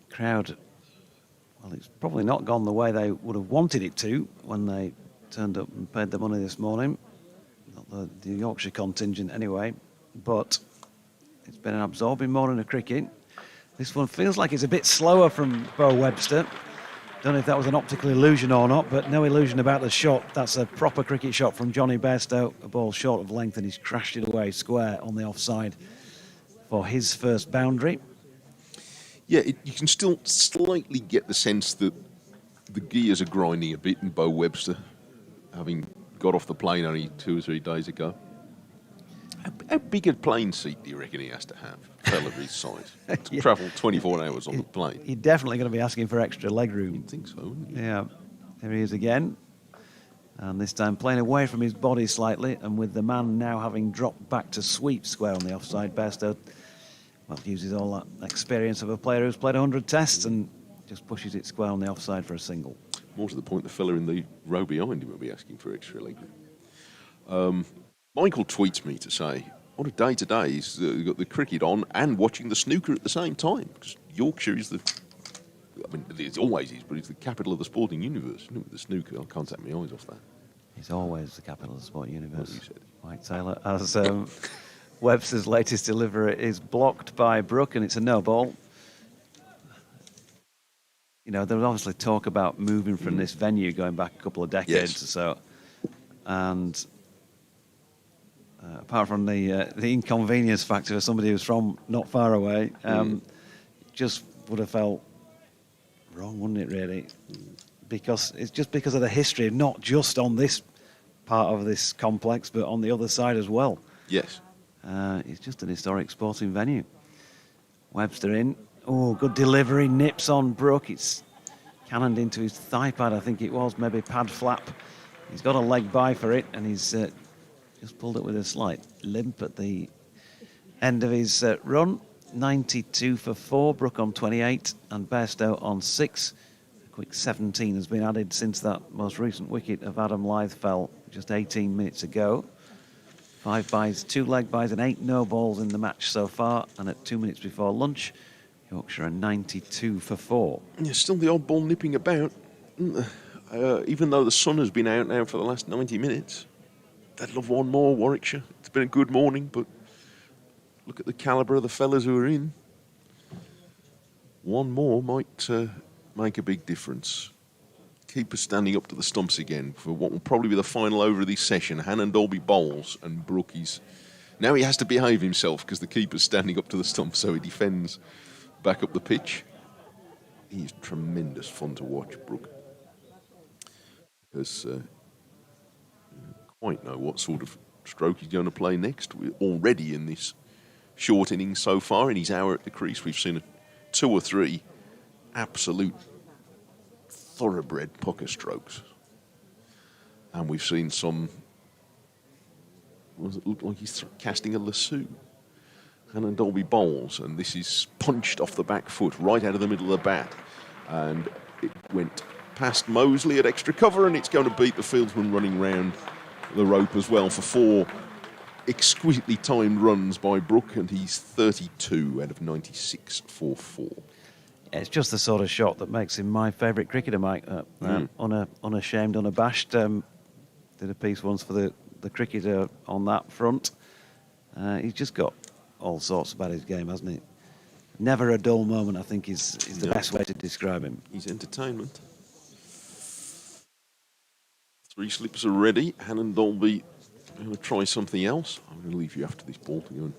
Speaker 2: crowd, well, it's probably not gone the way they would have wanted it to when they turned up and paid the money this morning. Not the Yorkshire contingent anyway, but it's been an absorbing morning of cricket. This one feels like it's a bit slower from Bo Webster. Don't know if that was an optical illusion or not, but no illusion about the shot. That's a proper cricket shot from Johnny Bairstow. A ball short of length, and he's crashed it away square on the offside for his first boundary.
Speaker 4: Yeah, you can still slightly get the sense that the gears are grinding a bit in Bo Webster, having got off the plane only 2 or 3 days ago. How big a plane seat do you reckon he has to have, a fella of his size, to
Speaker 2: Yeah.
Speaker 4: travel 24 hours on the plane?
Speaker 2: You're definitely going to be asking for extra leg room.
Speaker 4: You'd think so, wouldn't you?
Speaker 2: Yeah, here he is again. And this time playing away from his body slightly, and with the man now having dropped back to sweep square on the offside. Bairstow, well, uses all that experience of a player who's played 100 tests and just pushes it square on the offside for a single.
Speaker 4: More to the point, the fella in the row behind him will be asking for extra leg room. Michael tweets me to say, what a day today. He's got the cricket on and watching the snooker at the same time. Because Yorkshire is it always is, but it's the capital of the sporting universe, isn't it, with the snooker. I can't take my eyes off that.
Speaker 2: It's always the capital of the sport universe.
Speaker 4: What you said.
Speaker 2: White Taylor, as Webster's latest delivery is blocked by Brook, and it's a no ball. You know, there was obviously talk about moving from this venue going back a couple of decades
Speaker 4: Yes.
Speaker 2: or so. And apart from the inconvenience factor of somebody who's from not far away, just would have felt wrong, wouldn't it, really? Because it's just because of the history, not just on this part of this complex, but on the other side as well.
Speaker 4: Yes.
Speaker 2: It's just an historic sporting venue. Webster in. Oh, good delivery. Nips on Brook. It's cannoned into his thigh pad, I think it was, maybe pad flap. He's got a leg by for it, and he's just pulled it with a slight limp at the end of his run. 92 for 4, Brook on 28, and Bairstow on 6. A quick 17 has been added since that most recent wicket of Adam Lyth fell just 18 minutes ago. 5 byes, 2 leg byes, and 8 no balls in the match so far. And at 2 minutes before lunch, Yorkshire are 92 for 4.
Speaker 4: Yeah, still the odd ball nipping about. Even though the sun has been out now for the last 90 minutes. They'd love one more, Warwickshire. It's been a good morning, but look at the calibre of the fellas who are in. One more might make a big difference. Keeper standing up to the stumps again for what will probably be the final over of this session. Hannon Dolby bowls, and Brook is... Now he has to behave himself because the keeper's standing up to the stump, so he defends back up the pitch. He's tremendous fun to watch, Brook. Because quite know what sort of stroke he's going to play next. We're already in this short innings so far. In his hour at the crease, we've seen 2 or 3 absolute thoroughbred pucker strokes. And we've seen some... Does it look like he's casting a lasso? Hannon Dolby bowls, and this is punched off the back foot, right out of the middle of the bat. And it went past Mosley at extra cover, and it's going to beat the fieldsman running round the rope as well for 4 exquisitely timed runs by Brook, and he's 32 out of 96 for 4.
Speaker 2: Yeah, it's just the sort of shot that makes him my favourite cricketer, Mike. Unashamed, unabashed. Did a piece once for the cricketer on that front. He's just got all sorts about his game, hasn't he? Never a dull moment, I think, is the best way to describe him.
Speaker 4: He's entertainment. 3 slips are ready. Hannon Dolby going to try something else. I'm going to leave you after this ball to go and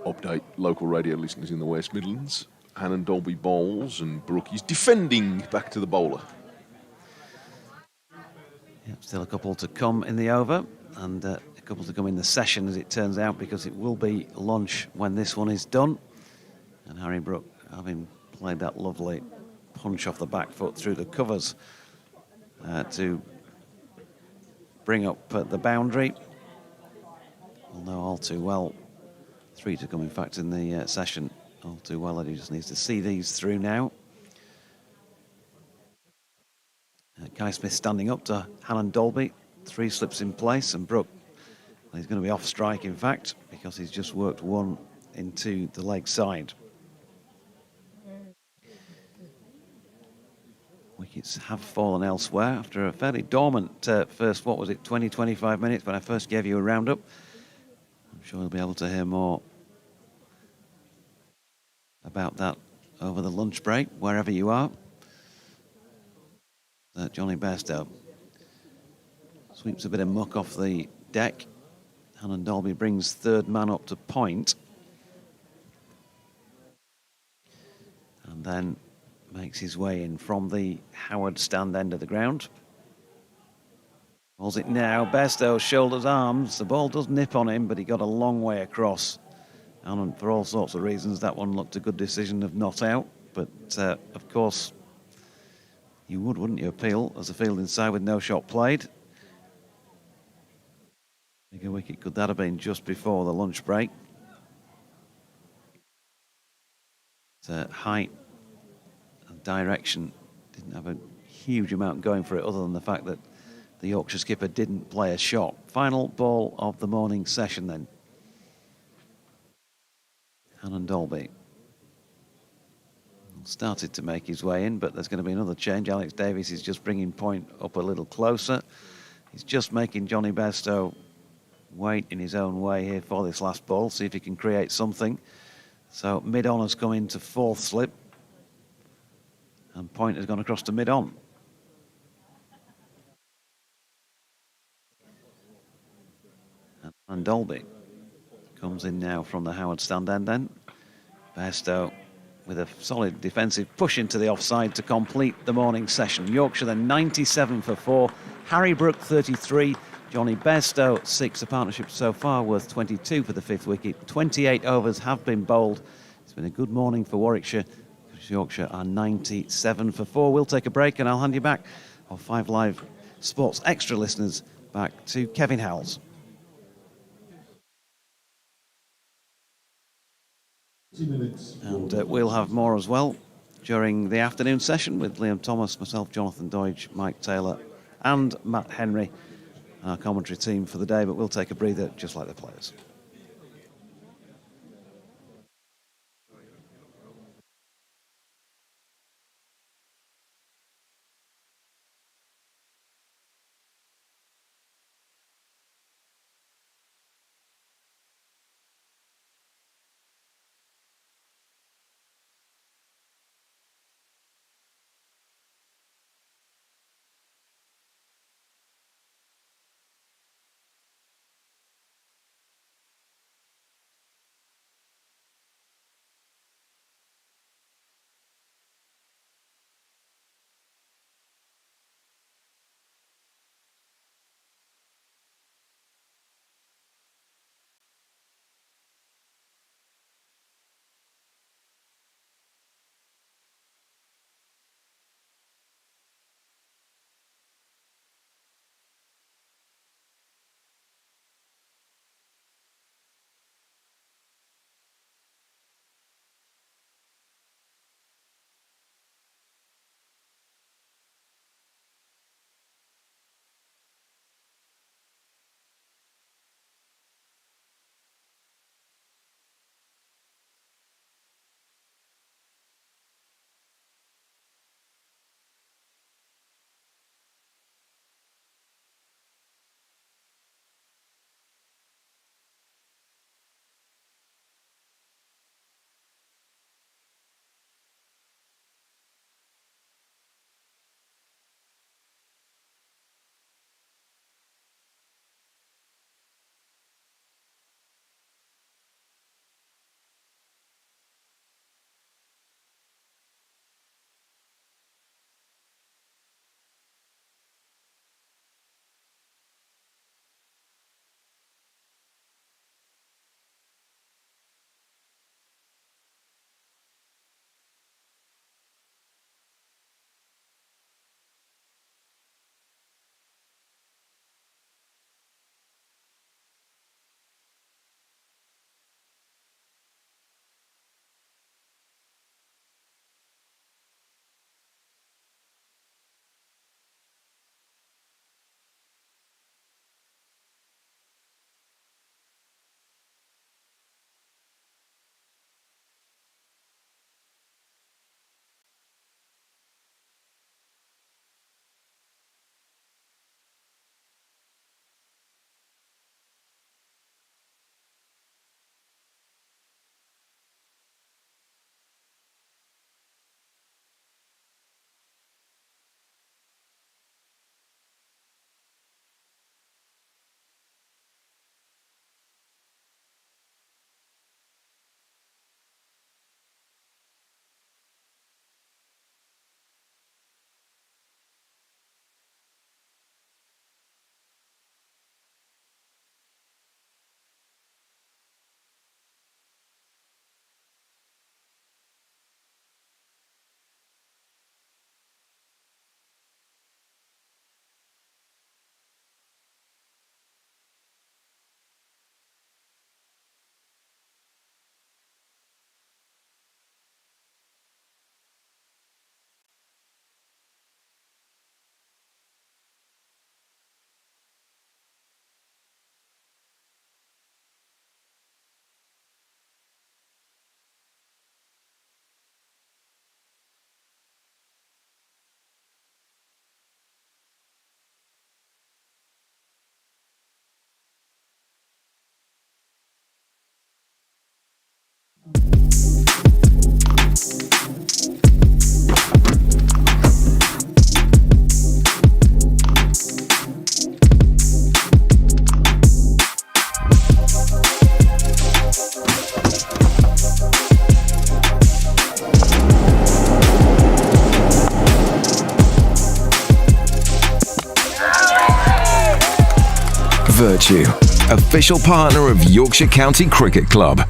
Speaker 4: update local radio listeners in the West Midlands. Hannon Dolby bowls, and Brook is defending back to the bowler.
Speaker 2: Yep, still a couple to come in the over, and a couple to come in the session, as it turns out, because it will be lunch when this one is done. And Harry Brook, having played that lovely punch off the back foot through the covers to bring up the boundary. We'll know all too well, 3 to come in fact in the session, all too well that he just needs to see these through now. Guy Smith standing up to Hannon Dolby, 3 slips in place, and Brook, well, he's going to be off strike in fact, because he's just worked 1 into the leg side. Wickets have fallen elsewhere after a fairly dormant first, 20-25 minutes when I first gave you a roundup. I'm sure you'll be able to hear more about that over the lunch break, wherever you are. Johnny Bairstow sweeps a bit of muck off the deck. Hannon Dolby brings 3rd man up to point. And then makes his way in from the Howard stand end of the ground. Holds it now, Bairstow shoulders arms. The ball does nip on him, but he got a long way across. And for all sorts of reasons, that one looked a good decision of not out. But, of course, you would, wouldn't you, appeal as a field inside with no shot played. Bigger wicket could that have been just before the lunch break. Height and direction didn't have a huge amount going for it other than the fact that the Yorkshire skipper didn't play a shot. Final ball of the morning session then. Hannon Dolby started to make his way in, but there's going to be another change. Alex Davies is just bringing point up a little closer. He's just making Johnny Bairstow wait in his own way here for this last ball, see if he can create something. So mid-on has come into 4th slip, and point has gone across to mid-on. And Dolby comes in now from the Howard stand end then. Bairstow with a solid defensive push into the offside to complete the morning session. Yorkshire then 97 for 4. Harry Brook 33. Johnny Bairstow 6. A partnership so far worth 22 for the 5th wicket. 28 overs have been bowled. It's been a good morning for Warwickshire. Yorkshire are 97 for 4. We'll take a break and I'll hand you back, our 5 Live Sports Extra listeners, back to Kevin Howells. And we'll have more as well during the afternoon session with Liam Thomas, myself, Jonathan Doidge, Mike Taylor and Matt Henry, our commentary team for the day, but we'll take a breather just like the players.
Speaker 1: Vertu, official partner of Yorkshire County Cricket Club.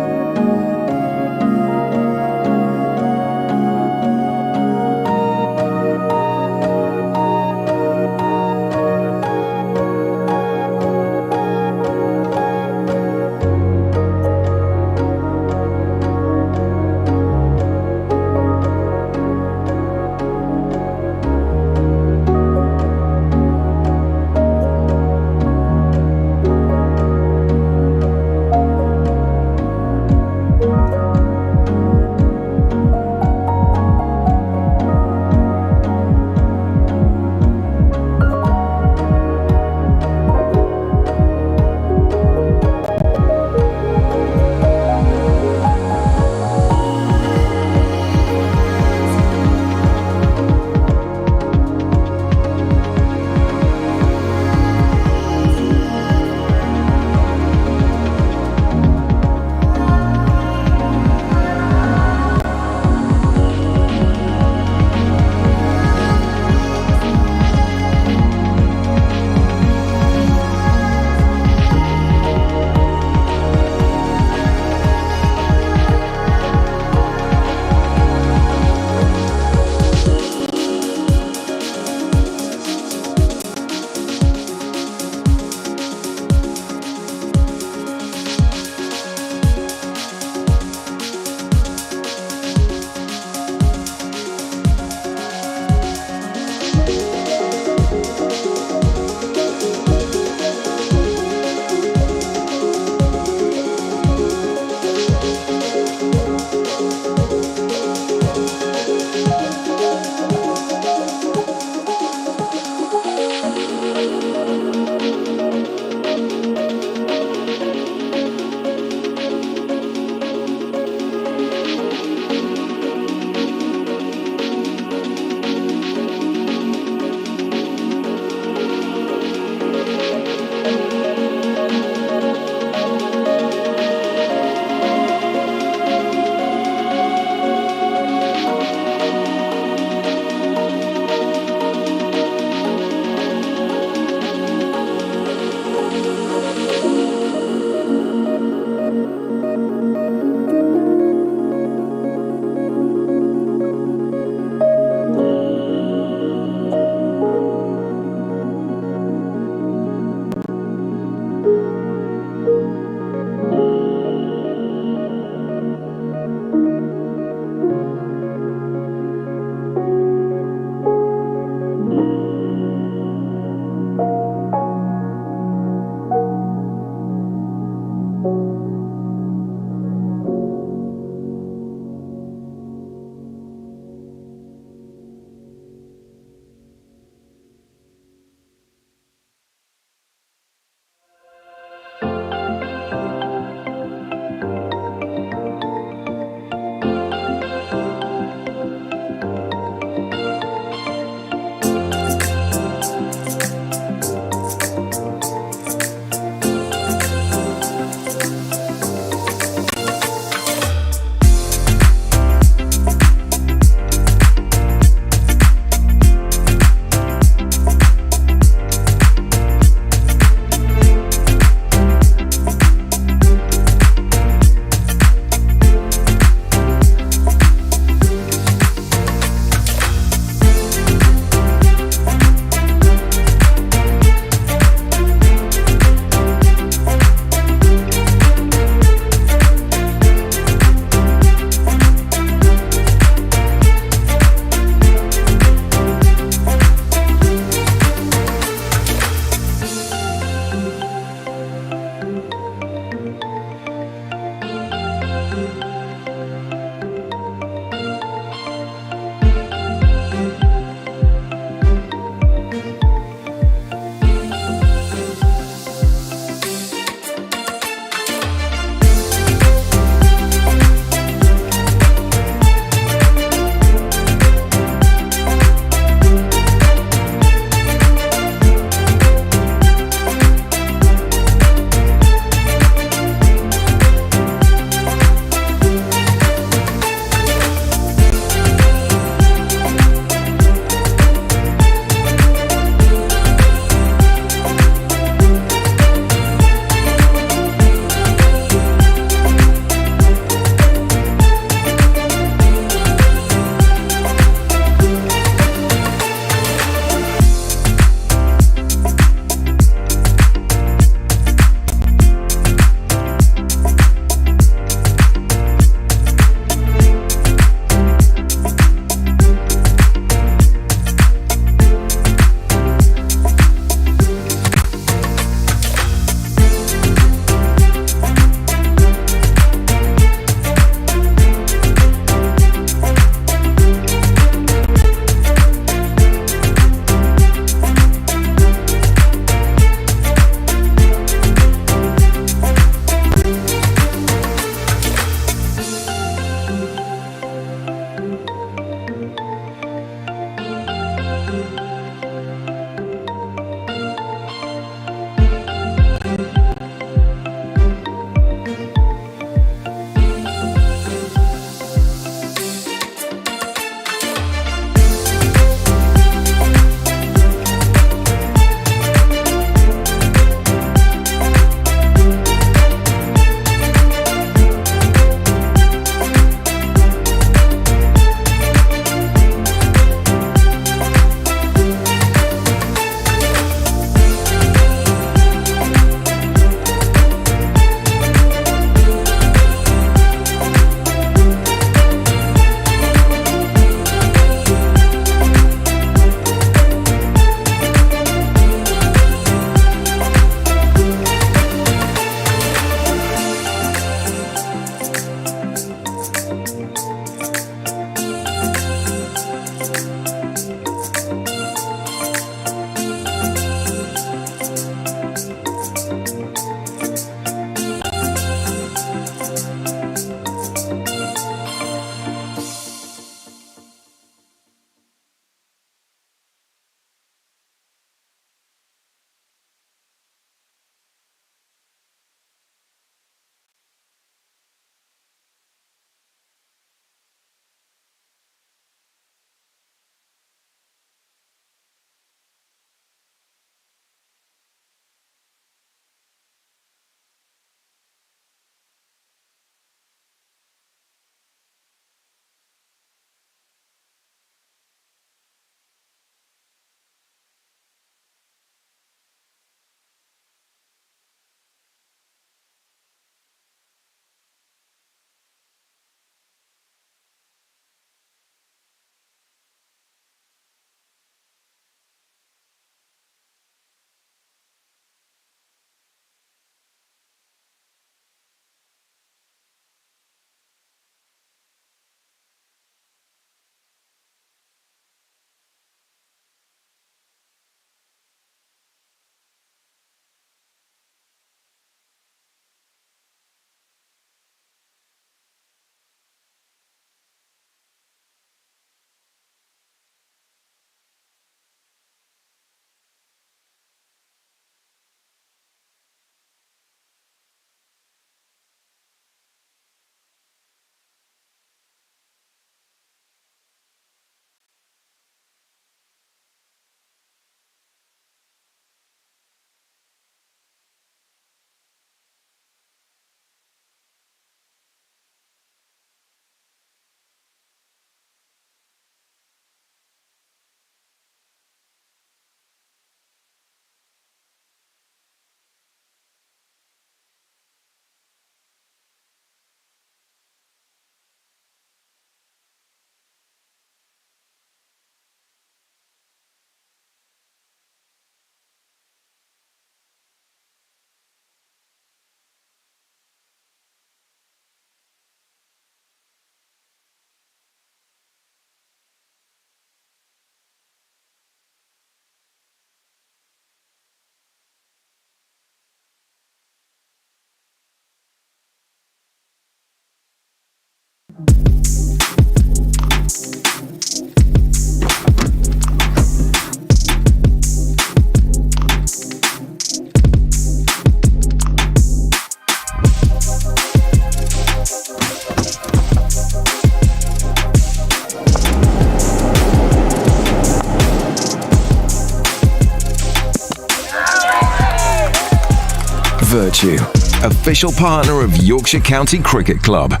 Speaker 1: Vertu, official partner of Yorkshire County Cricket Club.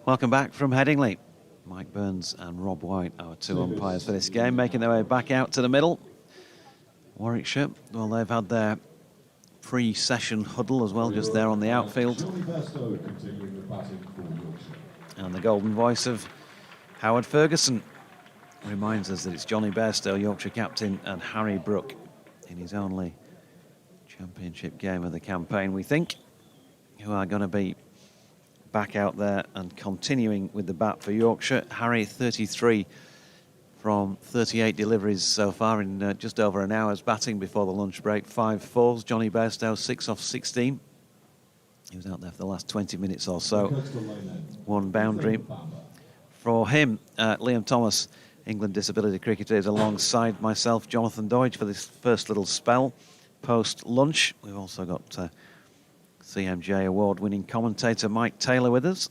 Speaker 2: Welcome back from Headingley. Mike Burns and Rob White, our two umpires for this game, making their way back out to the middle. Warwickshire, well, they've had their pre-session huddle as well, just there on the outfield. And the golden voice of Howard Ferguson reminds us that it's Johnny Bairstow, Yorkshire captain, and Harry Brook in his only championship game of the campaign, we think, who are going to be back out there and continuing with the bat for Yorkshire. Harry, 33 from 38 deliveries so far in just over an hour's batting before the lunch break. 5 fours. Johnny Bairstow, 6 off 16. He was out there for the last 20 minutes or so. 1 boundary for him. Liam Thomas, England disability cricketer, is alongside myself, Jonathan Doidge, for this first little spell post-lunch. We've also got CMJ award-winning commentator Mike Taylor with us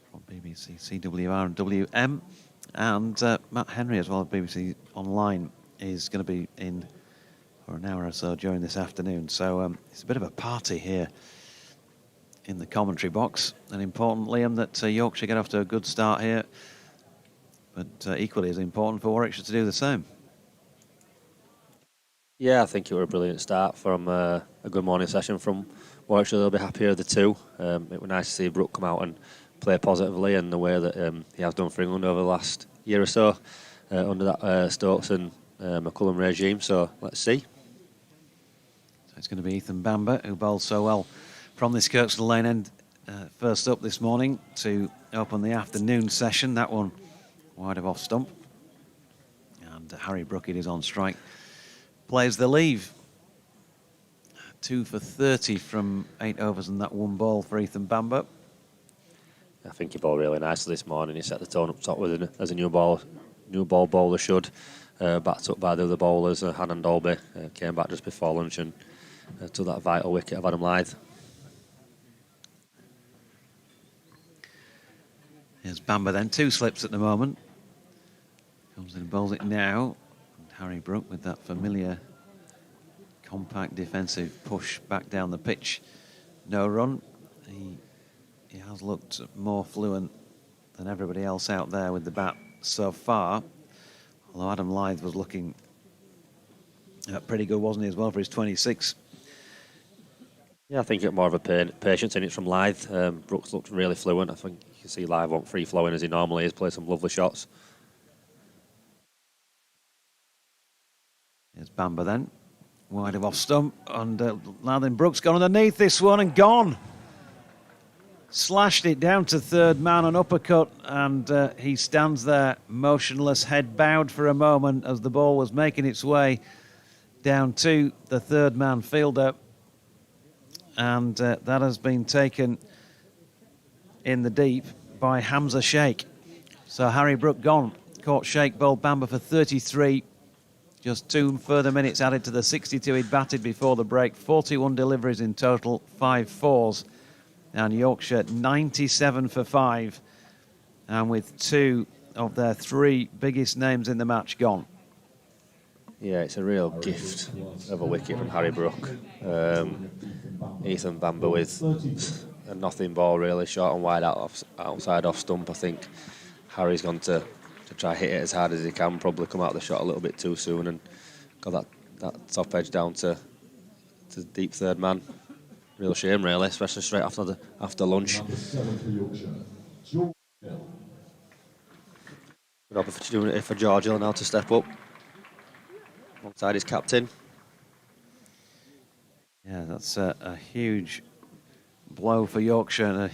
Speaker 2: from BBC CWR and WM, and Matt Henry as well at BBC Online is going to be in for an hour or so during this afternoon. So it's a bit of a party here in the commentary box, and important, Liam, that Yorkshire get off to a good start here, but equally as important for Warwickshire to do the same.
Speaker 5: Yeah, I think it was a brilliant start from a good morning session from Warwickshire. They'll be happier of the two. It was nice to see Brook come out and play positively in the way that he has done for England over the last year or so under that Stokes and McCullum regime. So let's see.
Speaker 2: So it's going to be Ethan Bamber, who bowled so well from this Kirkstall Lane end first up this morning to open the afternoon session. That one wide of off stump. And Harry Brook, it is on strike, plays the leave. 2 for 30 from 8 overs and that 1 ball for Ethan Bamber.
Speaker 5: I think he bowled really nicely this morning. He set the tone up top with as a new ball bowler should. Backed up by the other bowlers. Hannon Dolby came back just before lunch and took that vital wicket of Adam Lyth.
Speaker 2: Here's Bamber then, 2 slips at the moment. Comes in and bowls it now. And Harry Brook with that familiar compact defensive push back down the pitch. No run. He has looked more fluent than everybody else out there with the bat so far. Although Adam Lyth was looking pretty good, wasn't he, as well, for his 26.
Speaker 5: Yeah, I think it's more of a patience in it from Lyth. Brooks looked really fluent. I think you can see Lyth went free flowing as he normally is, play some lovely shots.
Speaker 2: Here's Bamber then. Wide of off stump, and now then Brooks gone underneath this one and gone. Slashed it down to third man, an uppercut, and he stands there motionless, head bowed for a moment as the ball was making its way down to the third man fielder, and that has been taken in the deep by Hamza Sheikh. So Harry Brook gone, caught Sheikh, bowled Bamber for 33. Just 2 further minutes added to the 62 he'd batted before the break. 41 deliveries in total, 5 fours. And Yorkshire 97 for 5. And with 2 of their 3 biggest names in the match gone.
Speaker 5: Yeah, it's a real gift of a wicket from Harry Brook. Ethan Bamber with a nothing ball, really, short and wide outside off stump. I think Harry's gone to try hit it as hard as he can, probably come out of the shot a little bit too soon and got that top edge down to deep third man. Real shame, really, especially straight after lunch. Good opportunity for George Hill now to step up alongside his captain.
Speaker 2: Yeah, that's a huge blow for Yorkshire and a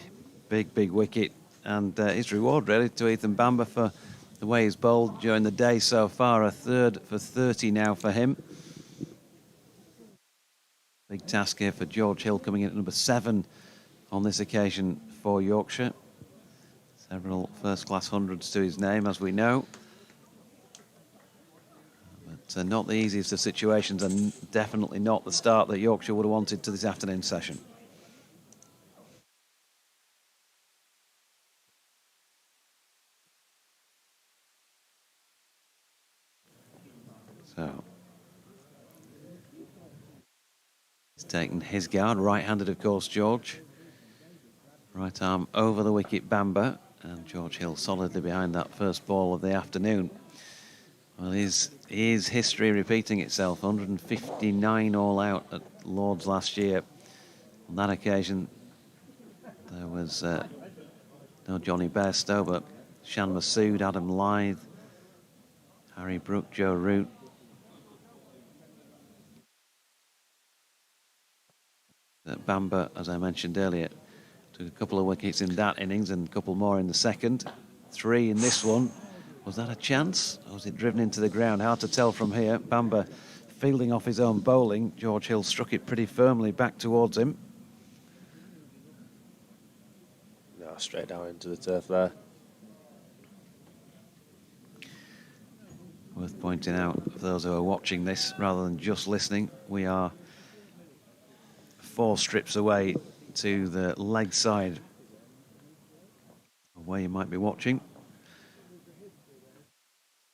Speaker 2: big wicket, and his reward really to Ethan Bamber for the way he's bowled during the day so far. A 3rd for 30 now for him. Big task here for George Hill, coming in at number 7 on this occasion for Yorkshire. Several first-class hundreds to his name, as we know. But not the easiest of situations, and definitely not the start that Yorkshire would have wanted to this afternoon session. So he's taken his guard, right-handed, of course, George. Right arm over the wicket, Bamber, And George Hill solidly behind that first ball of the afternoon. Well, is history repeating itself? 159 all out at Lord's last year. On that occasion, there was no Johnny Bairstow, but Shan Massoud, Adam Lyth, Harry Brook, Joe Root. Bamber, as I mentioned earlier, took a couple of wickets in that innings and a couple more in the second. 3 in this one. Was that a chance? Or was it driven into the ground? Hard to tell from here. Bamber fielding off his own bowling. George Hill struck it pretty firmly back towards him.
Speaker 5: No, straight down into the turf there.
Speaker 2: Worth pointing out, for those who are watching this rather than just listening, we are 4 strips away to the leg side of where you might be watching.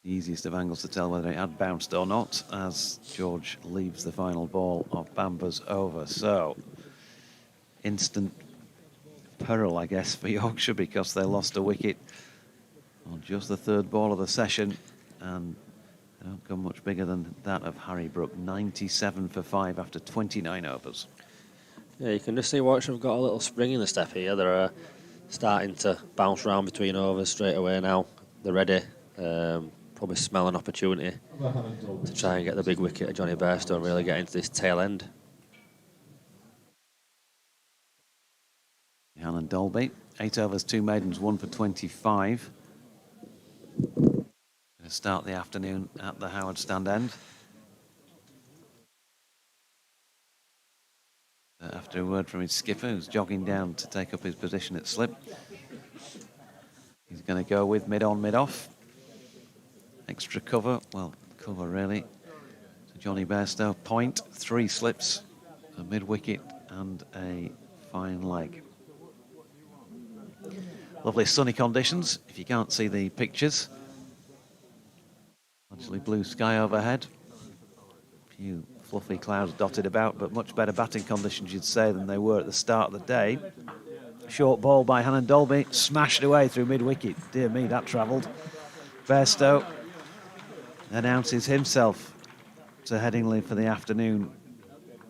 Speaker 2: The easiest of angles to tell whether it had bounced or not as George leaves the final ball of Bamber's over. So, instant peril, I guess, for Yorkshire because they lost a wicket on just the 3rd ball of the session, and they don't come much bigger than that of Harry Brook. 97 for 5 after 29 overs.
Speaker 5: Yeah, you can just see Warwickshire have got a little spring in the step here. They're starting to bounce around between overs straight away now. They're ready. Probably smell an opportunity to try and get the big wicket of Johnny Bairstow and really get into this tail end.
Speaker 2: Alan Dolby, 8 overs, 2 maidens, 1 for 25. Going to start the afternoon at the Howard Stand end. After a word from his skipper, who's jogging down to take up his position at slip. He's going to go with mid-on, mid-off. Extra cover, well, cover really. So Johnny Bairstow, point, 3 slips, a mid-wicket and a fine leg. Lovely sunny conditions, if you can't see the pictures. Actually blue sky overhead. A few fluffy clouds dotted about, but much better batting conditions, you'd say, than they were at the start of the day. Short ball by Hannon Dolby, smashed away through mid-wicket. Dear me, that travelled. Bairstow announces himself to Headingley for the afternoon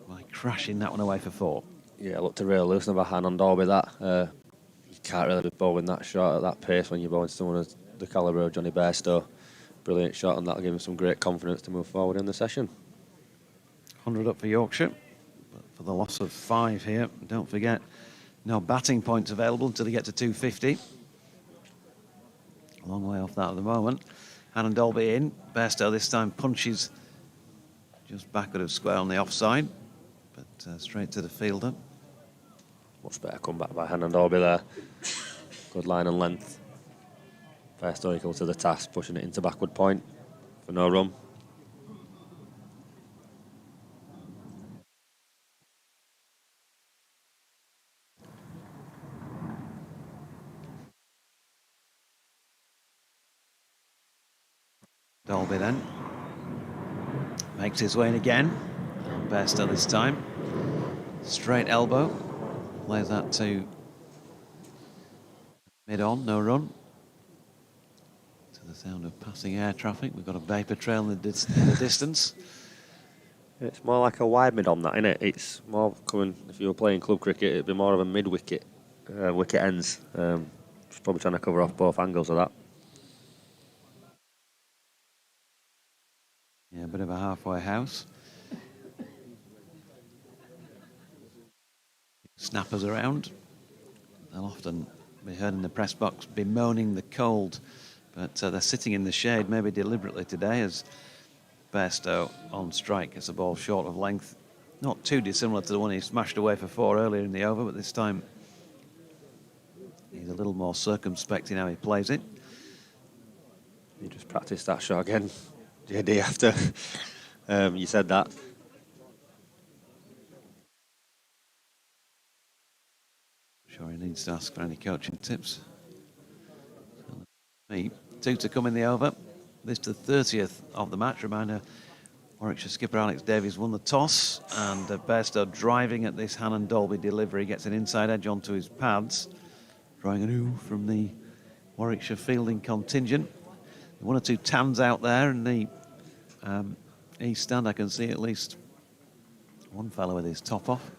Speaker 2: by crashing that one away for 4.
Speaker 5: Yeah, it looked a real loosen of a hand on Dolby, that. You can't really be bowling that shot at that pace when you're bowling someone of the calibre of Johnny Bairstow. Brilliant shot, and that'll give him some great confidence to move forward in the session.
Speaker 2: 100 up for Yorkshire, but for the loss of 5 here. Don't forget, no batting points available until they get to 250. A long way off that at the moment. Hannon Dolby in. Bairstow this time punches just backward of square on the offside, but straight to the fielder.
Speaker 5: Much better comeback by Hannon Dolby there. Good line and length. Bairstow equal to the task, pushing it into backward point for no run.
Speaker 2: Dolby then makes his way in again. Bairstow this time. Straight elbow. Plays that to mid-on, no run. To the sound of passing air traffic. We've got a vapour trail in the distance.
Speaker 5: It's more like a wide mid on that, isn't it? It's more coming, if you were playing club cricket, it'd be more of a mid-wicket, wicket ends. Just probably trying to cover off both angles of that.
Speaker 2: Yeah, a bit of a halfway house. Snappers around. They'll often be heard in the press box bemoaning the cold, but they're sitting in the shade, maybe deliberately today, as Bairstow on strike gets a ball short of length. Not too dissimilar to the one he smashed away for 4 earlier in the over, but this time he's a little more circumspect in how he plays it.
Speaker 5: You just practiced that shot again, JD, after you said that.
Speaker 2: Sure he needs to ask for any coaching tips. Me, 2 to come in the over. This to the 30th of the match. Reminder, Warwickshire skipper Alex Davies won the toss, and Bairstow driving at this Hannon Dolby delivery, gets an inside edge onto his pads, drawing an ooh from the Warwickshire fielding contingent. One or two tans out there in the east stand. I can see at least one fellow with his top off.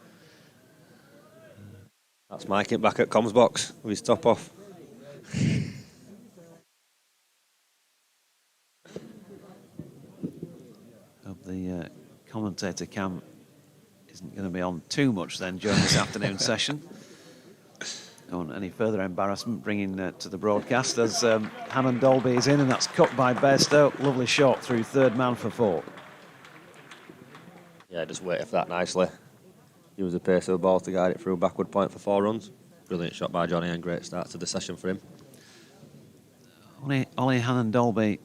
Speaker 5: That's Mike back at comms box with his top off.
Speaker 2: Hope the commentator cam isn't going to be on too much then during this afternoon session. Don't want any further embarrassment bringing to the broadcast as Hammond Dolby is in, and that's cut by Bess. Lovely shot through third man for 4.
Speaker 5: Yeah, just waited for that nicely. Use the pace of the ball to guide it through backward point for 4 runs. Brilliant shot by Johnny and great start to the session for him.
Speaker 2: Ollie Hammond Dolby,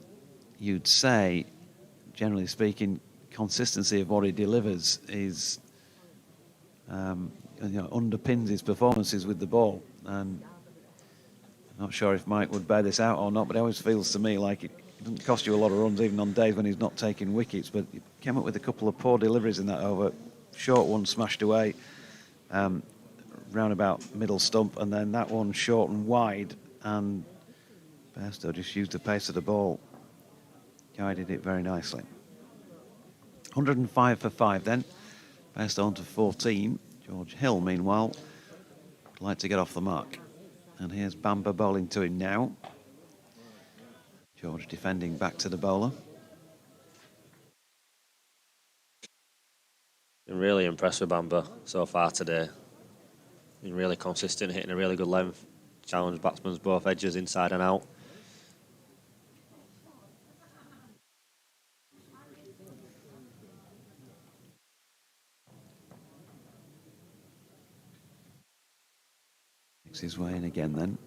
Speaker 2: you'd say, generally speaking, consistency of what he delivers is underpins his performances with the ball. And I'm not sure if Mike would bear this out or not, but it always feels to me like it doesn't cost you a lot of runs even on days when he's not taking wickets. But he came up with a couple of poor deliveries in that over. Short one smashed away round about middle stump, and then that one short and wide, and Bairstow just used the pace of the ball, guided it very nicely. 105 for 5 then. Bairstow on to 14. George Hill, meanwhile, would like to get off the mark. And here's Bamber bowling to him now. George defending back to the bowler.
Speaker 5: Been really impressed with Bamber so far today. Been really consistent, hitting a really good length. Challenged batsmen's both edges inside and out.
Speaker 2: Makes his way in again then.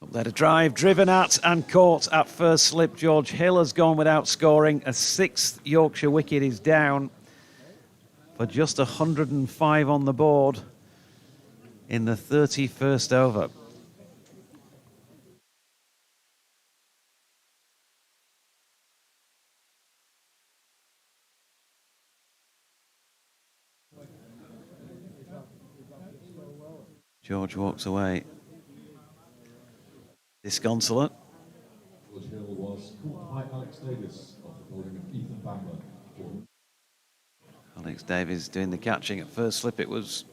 Speaker 2: Up there to drive, driven at and caught at first slip. George Hill has gone without scoring. A 6th Yorkshire wicket is down for just 105 on the board in the 31st over. George walks away disconsolate.
Speaker 3: George Hill was caught by Alex Davis after bowling of Ethan Bamber.
Speaker 2: Alex Davies doing the catching. At first slip it was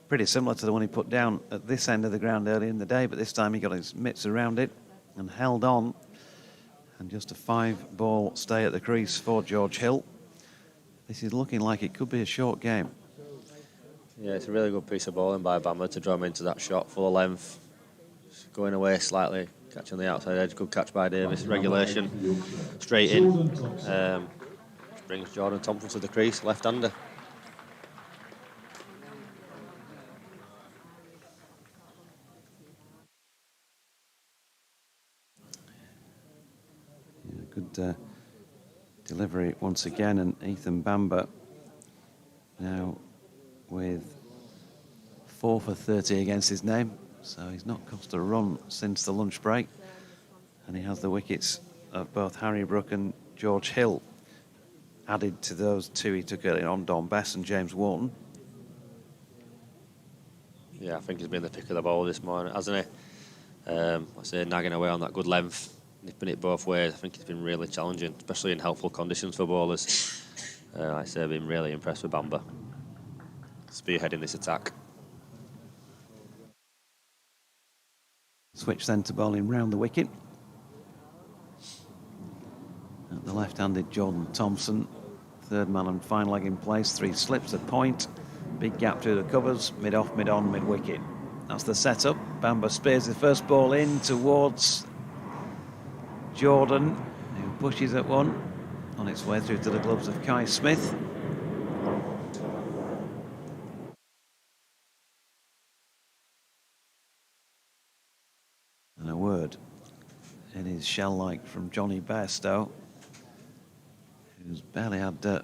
Speaker 2: pretty similar to the one he put down at this end of the ground early in the day, but this time he got his mitts around it and held on. And just a 5-ball stay at the crease for George Hill. This is looking like it could be a short game.
Speaker 5: Yeah, it's a really good piece of bowling by Bamber to draw him into that shot full of length. Just going away slightly, catching the outside edge. Good catch by Davis. Regulation, straight in. Brings Jordan Thompson to the crease, left-hander.
Speaker 2: Yeah, good delivery once again, and Ethan Bamber now with 4 for 30 against his name, so he's not cost a run since the lunch break, and he has the wickets of both Harry Brook and George Hill added to those 2 he took earlier on, Don Bess and James Wharton.
Speaker 5: Yeah, I think he's been the pick of the ball this morning, hasn't he? I say nagging away on that good length, nipping it both ways. I think it's been really challenging, especially in helpful conditions for bowlers. I say I've been really impressed with Bamber, spearheading this attack.
Speaker 2: Switch then to bowling round the wicket. At the left-handed Jordan Thompson, third man and fine leg in place, 3 slips a point, big gap through the covers, mid-off, mid-on, mid-wicket. That's the setup. Bamber spears the first ball in towards Jordan, who pushes at one on its way through to the gloves of Kai Smith. And a word in his shell-like from Johnny Bairstow, who's barely had a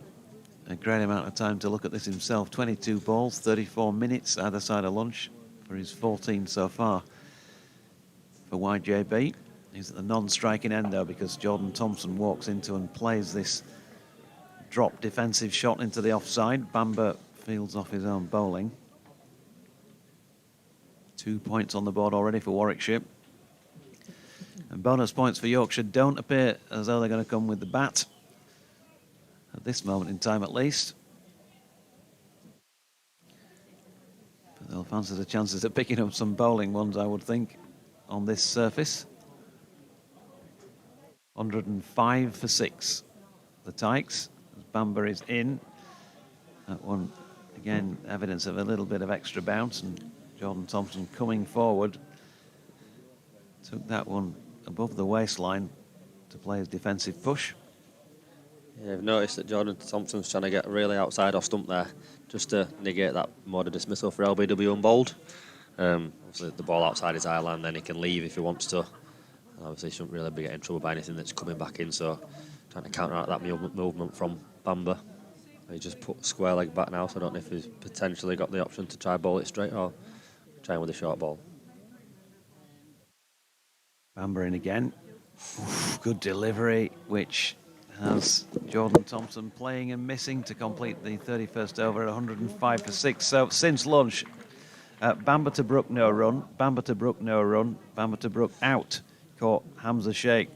Speaker 2: great amount of time to look at this himself. 22 balls, 34 minutes either side of lunch for his 14 so far. For YJB, he's at the non-striking end though, because Jordan Thompson walks into and plays this drop defensive shot into the offside. Bamber fields off his own bowling. 2 points on the board already for Warwickshire. And bonus points for Yorkshire don't appear as though they're going to come with the bat. At this moment in time, at least. But they'll fancy the chances of picking up some bowling ones, I would think, on this surface. 105 for 6. The Tykes. Bamber is in. That one, again, evidence of a little bit of extra bounce. And Jordan Thompson coming forward. Took that one above the waistline to play his defensive push.
Speaker 5: Yeah, I've noticed that Jordan Thompson's trying to get really outside off stump there, just to negate that mode of dismissal for LBW unbowled. Obviously, the ball outside his eye line, then he can leave if he wants to. And obviously, he shouldn't really be getting in trouble by anything that's coming back in, so trying to counteract that movement from Bamber. He just put square leg back now, so I don't know if he's potentially got the option to try bowl it straight or try with a short ball.
Speaker 2: Bamber in again. Oof, good delivery, which has Jordan Thompson playing and missing to complete the 31st over at 105 for 6. So since lunch, Bamber to Brook, no run. Bamber to Brook, no run. Bamber to Brook out. Caught Hamza Sheikh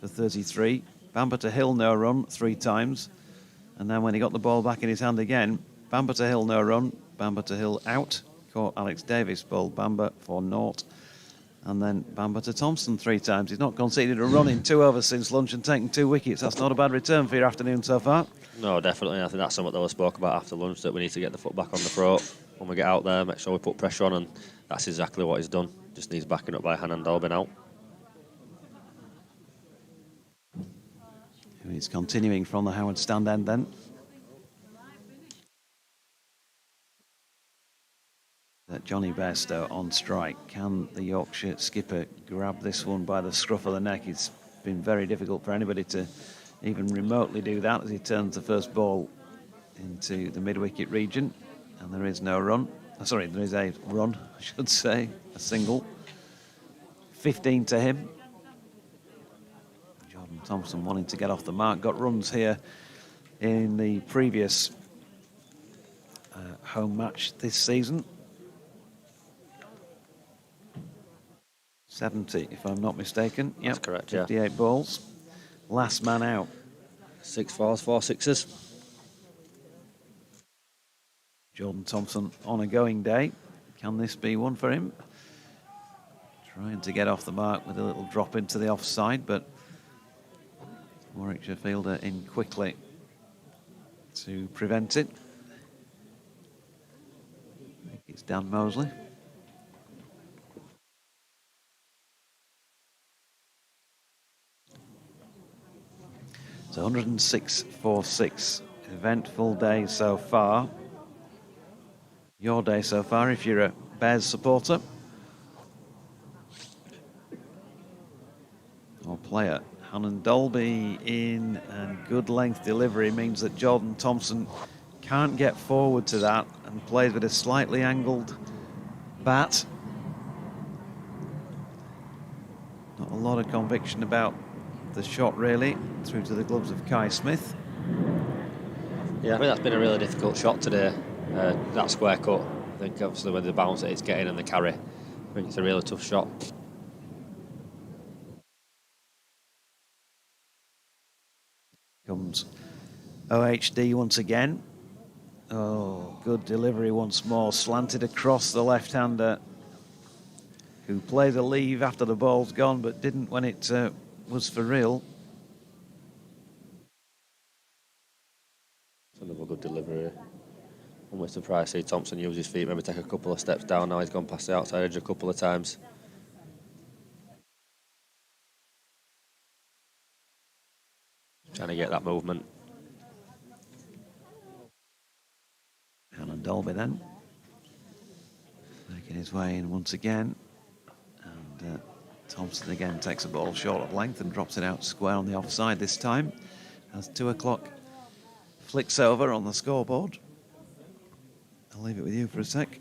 Speaker 2: for 33. Bamber to Hill, no run 3 times. And then when he got the ball back in his hand again, Bamber to Hill, no run. Bamber to Hill out. Caught Alex Davis, bowled Bamber for naught. And then Bamber to Thompson 3 times. He's not conceded a run in 2 overs since lunch and taken 2 wickets. That's not a bad return for your afternoon so far.
Speaker 5: No, definitely. I think that's something that we spoke about after lunch, that we need to get the foot back on the throat when we get out there, make sure we put pressure on, and that's exactly what he's done. Just needs backing up by Hanan Dolbin out.
Speaker 2: He's continuing from the Howard stand end then. Johnny Bess on strike. Can the Yorkshire skipper grab this one by the scruff of the neck? It's been very difficult for anybody to even remotely do that as he turns the first ball into the mid-wicket region. And there is no run. Sorry, there is a run, I should say. A single. 15 to him. Jordan Thompson wanting to get off the mark. Got runs here in the previous home match this season. 70, if I'm not mistaken.
Speaker 5: That's correct,
Speaker 2: 58 balls. Last man out.
Speaker 5: 6 fours, 4 sixes.
Speaker 2: Jordan Thompson on a going day. Can this be one for him? Trying to get off the mark with a little drop into the offside, but Warwickshire fielder in quickly to prevent it. I think it's Dan Mosley. So 106 for 6. Eventful day so far. Your day so far if you're a Bears supporter or player. Hanan Dolby in, and good length delivery means that Jordan Thompson can't get forward to that and plays with a slightly angled bat. Not a lot of conviction about the shot really, through to the gloves of Kai Smith.
Speaker 5: Yeah, I think that's been a really difficult shot today, that square cut. I think obviously with the bounce that it's getting and the carry, I think it's a really tough shot.
Speaker 2: Comes OHD once again. Oh, good delivery once more, slanted across the left-hander, who played a leave after the ball's gone, but didn't when it was for real.
Speaker 5: It's another good delivery. Almost surprised to see Thompson use his feet, maybe take a couple of steps down. Now he's gone past the outside edge a couple of times. Trying to get that movement.
Speaker 2: Hanan Dolby then, making his way in once again. And Thompson again takes a ball short of length and drops it out square on the offside this time. As 2 o'clock flicks over on the scoreboard. I'll leave it with you for a sec.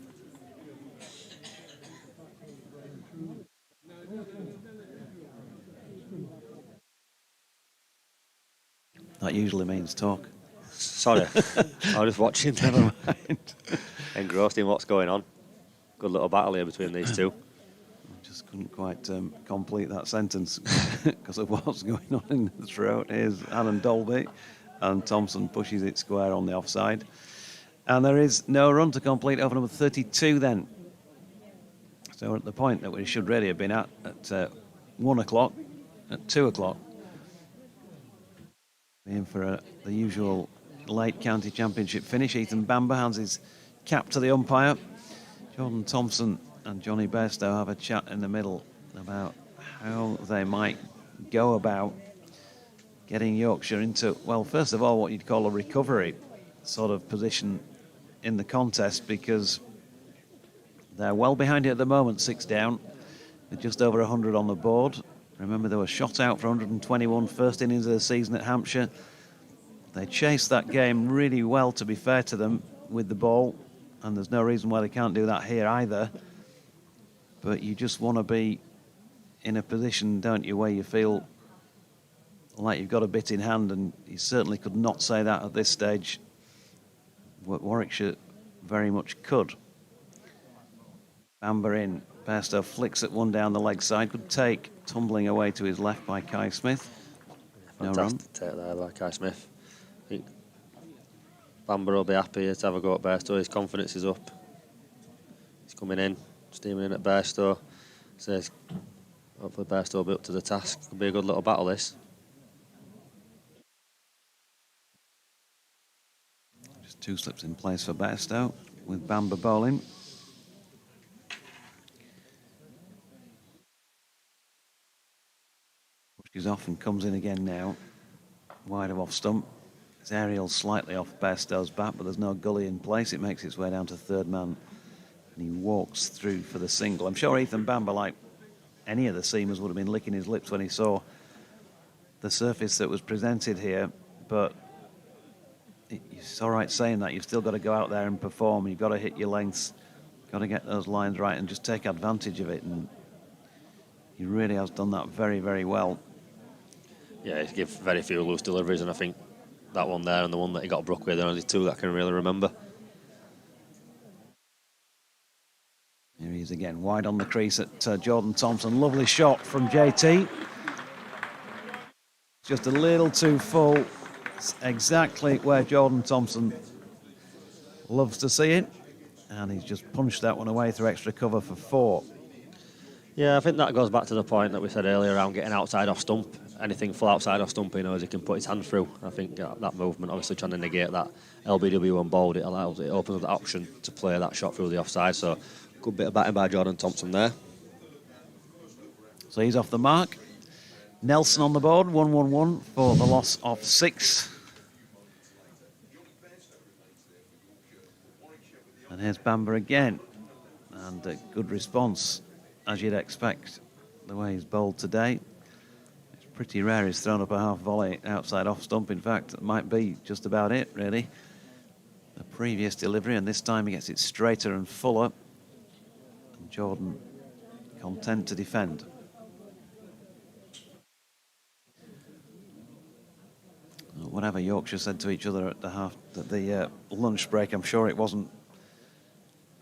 Speaker 2: That usually means talk.
Speaker 5: Sorry, I was just watching.
Speaker 2: Never mind.
Speaker 5: Engrossed in what's going on. Good little battle here between these two.
Speaker 2: I just couldn't quite complete that sentence because of what's going on in the throat. Here's Alan Dolby, and Thompson pushes it square on the offside. And there is no run to complete over number 32 then. So we're at the point that we should really have been at 1 o'clock, at 2 o'clock. In for the usual late county championship finish. Ethan Bamber hands his cap to the umpire. Jordan Thompson and Johnny Bairstow have a chat in the middle about how they might go about getting Yorkshire into, well, first of all, what you'd call a recovery sort of position in the contest, because they're well behind it at the moment, 6 down, with just over 100 on the board. Remember, they were shot out for 121 first innings of the season at Hampshire. They chased that game really well, to be fair to them, with the ball, and there's no reason why they can't do that here either. But you just want to be in a position, don't you, where you feel like you've got a bit in hand, and you certainly could not say that at this stage. Warwickshire very much could. Bamber in. Bairstow flicks at one down the leg side. Good take, tumbling away to his left by Kai Smith. No run.
Speaker 5: Fantastic take there by Kai Smith. I think Bamber will be happy to have a go at Bairstow. His confidence is up. He's coming in, steaming in at Bairstow. Says hopefully Bairstow will be up to the task. Could be a good little battle, this.
Speaker 2: Just 2 slips in place for Bairstow with Bamber bowling. Pushes off and comes in again now. Wide of off stump. His aerial slightly off Bairstow's bat, but there's no gully in place. It makes its way down to third man, and he walks through for the single. I'm sure Ethan Bamber, like any of the seamers, would have been licking his lips when he saw the surface that was presented here, but it's all right saying that. You've still got to go out there and perform. You've got to hit your lengths, got to get those lines right and just take advantage of it, and he really has done that very, very well.
Speaker 5: Yeah, he gives very few loose deliveries, and I think that one there and the one that he got Brook with are only 2 that I can really remember.
Speaker 2: Here he is again, wide on the crease at Jordan Thompson. Lovely shot from JT. Just a little too full. It's exactly where Jordan Thompson loves to see it. And he's just punched that one away through extra cover for 4.
Speaker 5: Yeah, I think that goes back to the point that we said earlier around getting outside off stump. Anything full outside off stump, he knows he can put his hand through. I think that movement, obviously trying to negate that LBW on bowled, it opens up the option to play that shot through the offside. So, good bit of batting by Jordan Thompson there.
Speaker 2: So he's off the mark. Nelson on the board, 1-1-1 for the loss of 6. And here's Bamber again. And a good response, as you'd expect, the way he's bowled today. It's pretty rare he's thrown up a half volley outside off stump. In fact, it might be just about it, really. The previous delivery, and this time he gets it straighter and fuller. And Jordan content to defend. Whatever Yorkshire said to each other at the lunch break, I'm sure it wasn't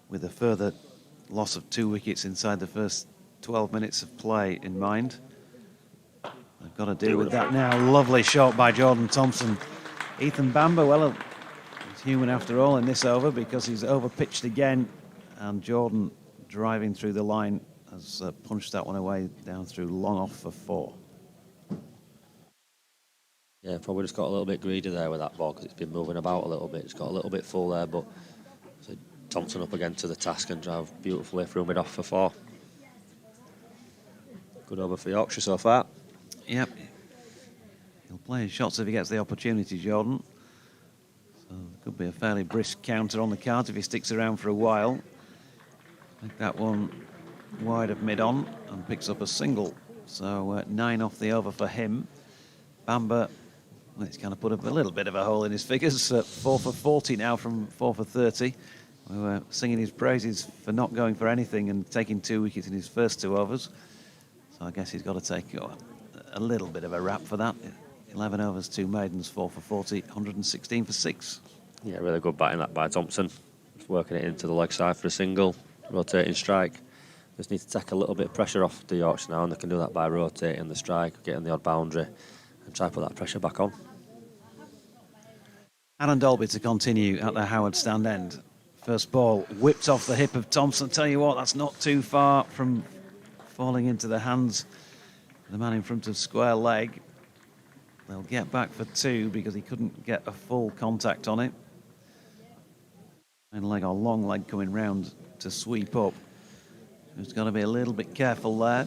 Speaker 2: with a further loss of 2 wickets inside the first 12 minutes of play in mind. They've got to deal with that now. Lovely shot by Jordan Thompson. Ethan Bamber, well, he's human after all in this over, because he's over-pitched again, and Jordan, driving through the line, has punched that one away down through long off for 4.
Speaker 5: Yeah, probably just got a little bit greedy there with that ball because it's been moving about a little bit. It's got a little bit full there, but so Thompson up again to the task and drive beautifully through mid off for 4. Good over for Yorkshire so far.
Speaker 2: Yep. He'll play his shots if he gets the opportunity, Jordan. So there could be a fairly brisk counter on the cards if he sticks around for a while. I think that one wide of mid-on and picks up a single. So 9 off the over for him. Bamber, well, he's kind of put up a little bit of a hole in his figures. 4 for 40 now from 4 for 30. We were singing his praises for not going for anything and taking 2 wickets in his first 2 overs. So I guess he's got to take a little bit of a rap for that. 11 overs, 2 maidens, 4 for 40, 116 for 6.
Speaker 5: Yeah, really good batting that by Thompson. Just working it into the leg side for a single. rotating strike. Just need to take a little bit of pressure off the Yorkshire now, and they can do that by rotating the strike, getting the odd boundary, and try to put that pressure back on.
Speaker 2: Alan Dolby to continue at the Howard stand end. First ball whipped off the hip of Thompson. Tell you what, that's not too far from falling into the hands of the man in front of square leg. They'll get back for 2 because he couldn't get a full contact on it. And leg or long leg coming round to sweep up. He's got to be a little bit careful there.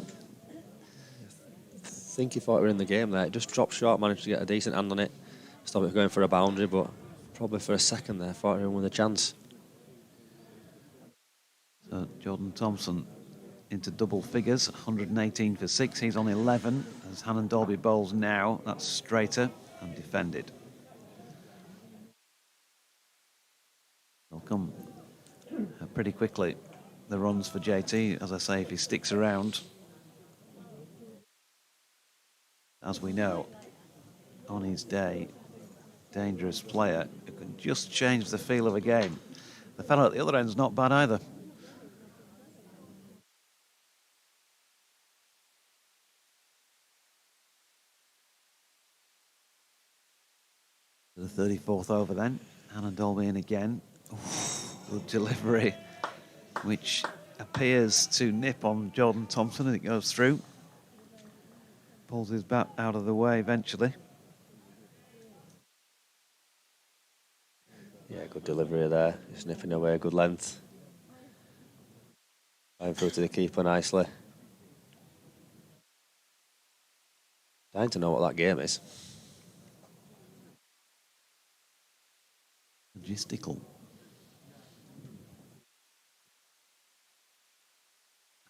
Speaker 5: I think he thought we were in the game there. It just dropped short, managed to get a decent hand on it. Stop it going for a boundary, but probably for a second there, thought he was with a chance.
Speaker 2: So Jordan Thompson into double figures, 118 for 6. He's on 11 as Hannon Dolby bowls now. That's straighter and defended. They'll come pretty quickly, the runs for JT, as I say, if he sticks around. As we know, on his day, dangerous player who can just change the feel of a game. The fellow at the other end's not bad either. The 34th over then. Hannon Dolby in again. Good delivery, which appears to nip on Jordan Thompson as it goes through. Pulls his bat out of the way eventually.
Speaker 5: Yeah, good delivery there. He's nipping away a good length. Going through to the keeper nicely. Dying to know what that game is.
Speaker 2: Logistical.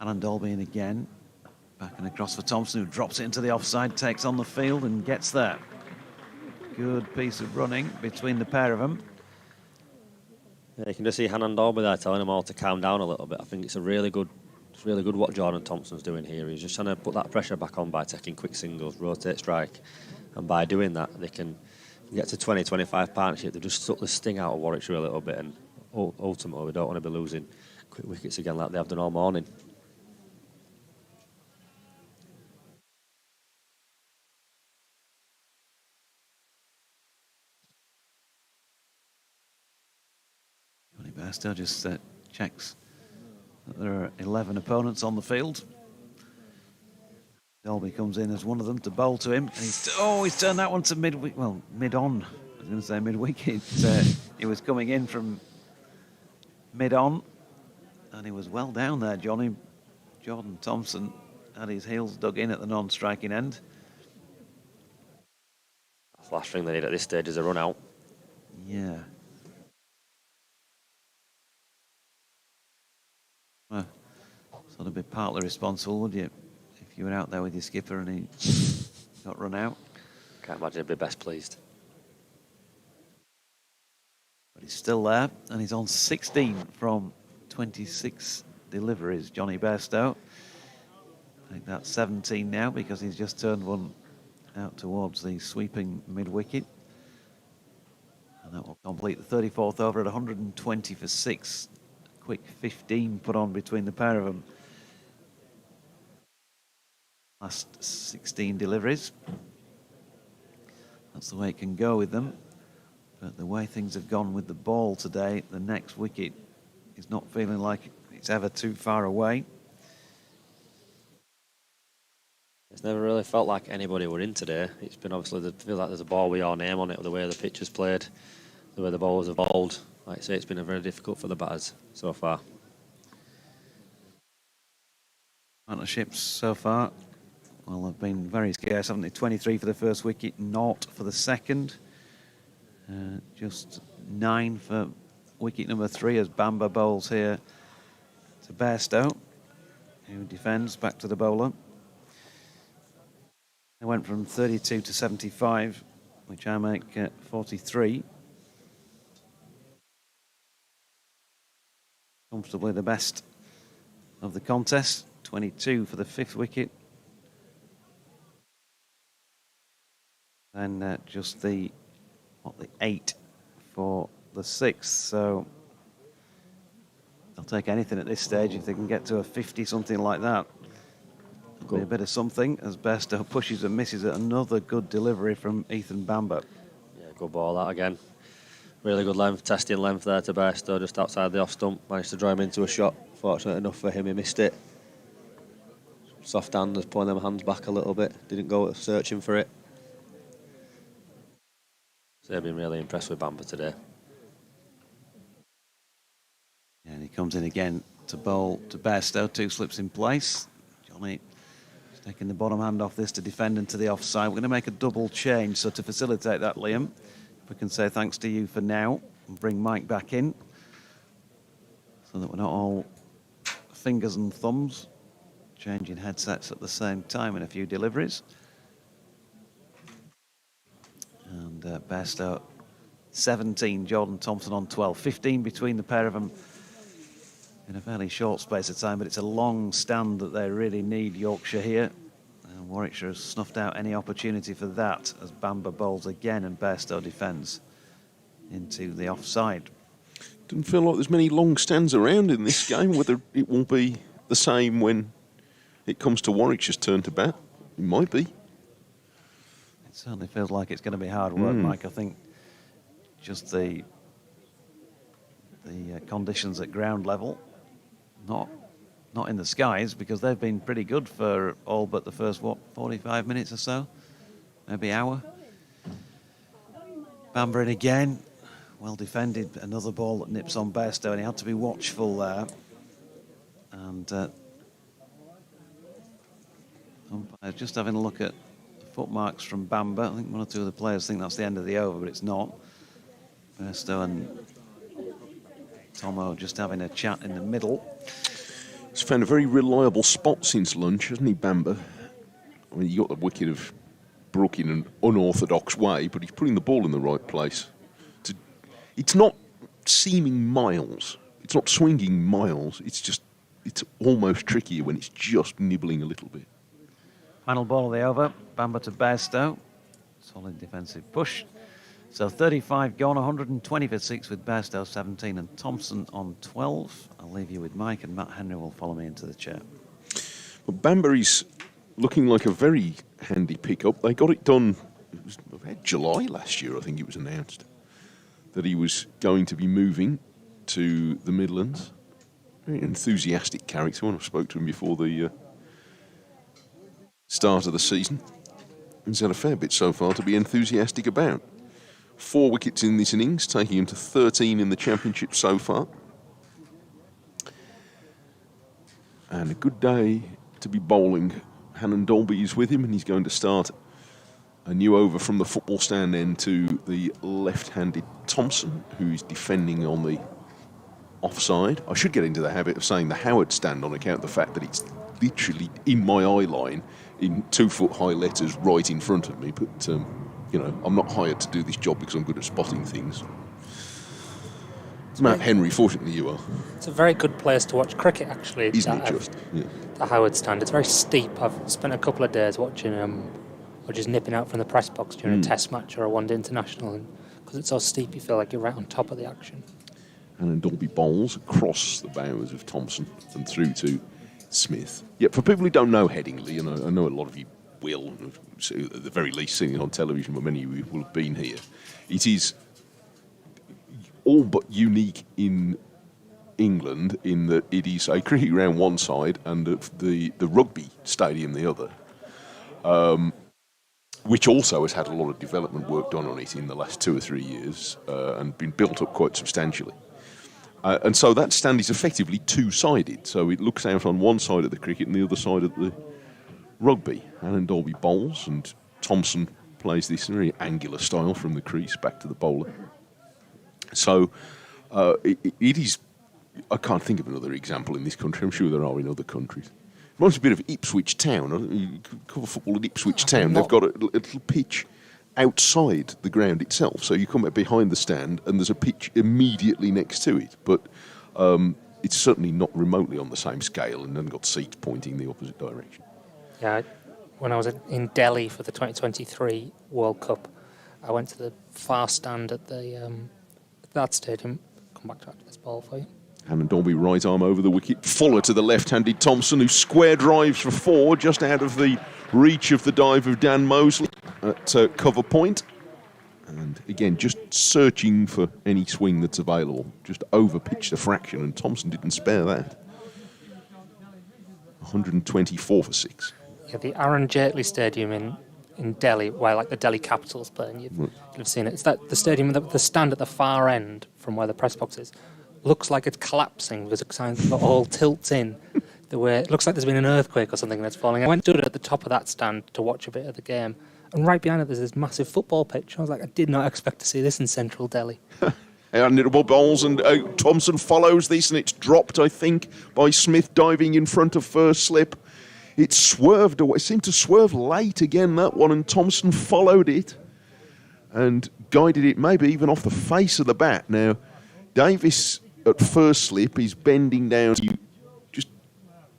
Speaker 2: Alan Dolby in again. Back and across for Thompson, who drops it into the offside, takes on the field and gets there. Good piece of running between the pair of them.
Speaker 5: Yeah, you can just see Hannon Dolby there telling them all to calm down a little bit. I think it's really good what Jordan Thompson's doing here. He's just trying to put that pressure back on by taking quick singles, rotate strike, and by doing that they can get to 20-25 partnership. They've just took the sting out of Warwickshire a little bit, and ultimately we don't want to be losing quick wickets again like they have done all morning.
Speaker 2: Johnny Bairstow just checks that there are 11 opponents on the field. Dolby comes in as one of them to bowl to him. And he's turned that one to mid-on. I was going to say mid-wicket. He was coming in from mid-on, and he was well down there, Johnny. Jordan Thompson had his heels dug in at the non-striking end.
Speaker 5: The last thing they need at this stage is a run out.
Speaker 2: Yeah. Well, sort of be partly responsible, would you, if you were out there with your skipper and he got run out?
Speaker 5: Can't imagine he'd be best pleased.
Speaker 2: But he's still there, and he's on 16 from 26 deliveries, Johnny Bairstow. I think that's 17 now because he's just turned one out towards the sweeping mid-wicket. And that will complete the 34th over at 120 for 6. Quick 15 put on between the pair of them. Last 16 deliveries. That's the way it can go with them. But the way things have gone with the ball today, the next wicket is not feeling like it's ever too far away.
Speaker 5: It's never really felt like anybody were in today. It's been obviously, they feel like there's a ball with your name on it, the way the pitch has played, the way the bowlers have bowled. Like I say, it's been very difficult for the batters so far.
Speaker 2: Partnerships so far, well, have been very scarce, haven't they? 23 for the first wicket, 0 for the second. Just 9 for wicket number 3 as Bamba bowls here to Bairstow, who defends back to the bowler. They went from 32 to 75, which I make 43. Comfortably the best of the contest. 22 for the 5th wicket. And just the 8 for the 6th. So They'll take anything at this stage if they can get to a 50, something like that. It'll be a bit of something as Bairstow pushes and misses at another good delivery from Ethan Bamber.
Speaker 5: Yeah, good ball that again. Really good length, testing length there to Bairstow, just outside the off stump. Managed to draw him into a shot. Fortunate enough for him, he missed it. Soft handers pulling them hands back a little bit. Didn't go searching for it. So I've been really impressed with Bamber today.
Speaker 2: And he comes in again to bowl to Bairstow. 2 slips in place. Johnny is taking the bottom hand off this to defend into the offside. We're going to make a double change. So to facilitate that, Liam, we can say thanks to you for now and bring Mike back in so that we're not all fingers and thumbs changing headsets at the same time in a few deliveries. And Bairstow 17, Jordan Thompson on 12, 15 between the pair of them in a fairly short space of time, but it's a long stand that they really need, Yorkshire here. And Warwickshire has snuffed out any opportunity for that as Bamber bowls again and Bairstow defends into the offside.
Speaker 4: Doesn't feel like there's many long stands around in this game. Whether it will be the same when it comes to Warwickshire's turn to bat, it might be.
Speaker 2: It certainly feels like it's going to be hard work, Mike. I think just the conditions at ground level, not in the skies, because they've been pretty good for all but the first, 45 minutes or so, maybe hour. Bamber in again, well defended, another ball that nips on Bairstow, and he had to be watchful there. And just having a look at the footmarks from Bamber. I think one or two of the players think that's the end of the over, but it's not. Bairstow and Tomo just having a chat in the middle.
Speaker 4: He's found a very reliable spot since lunch, hasn't he, Bamber? I mean, you got the wicket of Brook in an unorthodox way, but he's putting the ball in the right place. It's not seeming miles. It's not swinging miles. It's almost trickier when it's just nibbling a little bit.
Speaker 2: Final ball of the over, Bamber to Bairstow. Solid defensive push. So 35 gone, 120 for 6 with Bairstow 17 and Thompson on 12. I'll leave you with Mike, and Matt Henry will follow me into the chair.
Speaker 4: Well, Bamber is looking like a very handy pickup. They got it done, it was about July last year, I think it was announced, that he was going to be moving to the Midlands. Very enthusiastic character. When I spoke to him before the start of the season, he's had a fair bit so far to be enthusiastic about. 4 wickets in this innings, taking him to 13 in the championship so far. And a good day to be bowling. Hannon Dolby is with him, and he's going to start a new over from the football stand end to the left-handed Thompson, who is defending on the offside. I should get into the habit of saying the Howard stand on account of the fact that it's literally in my eye line in 2-foot-high letters right in front of me, but I'm not hired to do this job because I'm good at spotting things. Matt Henry, fortunately you are.
Speaker 6: It's a very good place to watch cricket, actually.
Speaker 4: Isn't it just? Yeah.
Speaker 6: The Howard stand. It's very steep. I've spent a couple of days watching or just nipping out from the press box during a test match or a one-day international, and because it's so steep you feel like you're right on top of the action.
Speaker 4: And then Dolby bowls across the bows of Thompson and through to Smith. Yeah, for people who don't know Headingley, and I know a lot of you will, at the very least seen it on television, but many of you will have been here. It is all but unique in England in that it is a cricket ground one side and the rugby stadium the other, which also has had a lot of development work done on it in the last 2 or 3 years and been built up quite substantially. And so that stand is effectively two-sided, so it looks out on one side of the cricket and the other side of the rugby. Hannon Dolby bowls, and Thompson plays this very angular style from the crease back to the bowler. So it is, I can't think of another example in this country. I'm sure there are in other countries. It reminds me a bit of Ipswich Town. You cover football at Ipswich Town. They've got a little pitch outside the ground itself. So you come up behind the stand and there's a pitch immediately next to it. But it's certainly not remotely on the same scale and then got seats pointing the opposite direction.
Speaker 6: Yeah, when I was in Delhi for the 2023 World Cup, I went to the far stand at that stadium. Come back to this ball for you.
Speaker 4: Hannon Dolby right arm over the wicket. Fuller to the left-handed Thompson, who square drives for 4, just out of the reach of the dive of Dan Mosley at cover point. And again, just searching for any swing that's available. Just over-pitched a fraction, and Thompson didn't spare that. 124 for 6.
Speaker 6: Yeah, the Arun Jaitley Stadium in Delhi, where like the Delhi Capitals play, and you'd have seen it. It's that the stadium, the stand at the far end from where the press box is, looks like it's collapsing because it all tilts in. The way it looks like there's been an earthquake or something that's falling. I went and stood at the top of that stand to watch a bit of the game, and right behind it there's this massive football pitch. I was like, I did not expect to see this in central Delhi.
Speaker 4: Unhittable balls, and Thompson follows this, and it's dropped, I think, by Smith diving in front of first slip. It swerved away. It seemed to swerve late again, that one, and Thompson followed it and guided it maybe even off the face of the bat. Now, Davis at first slip is bending down, just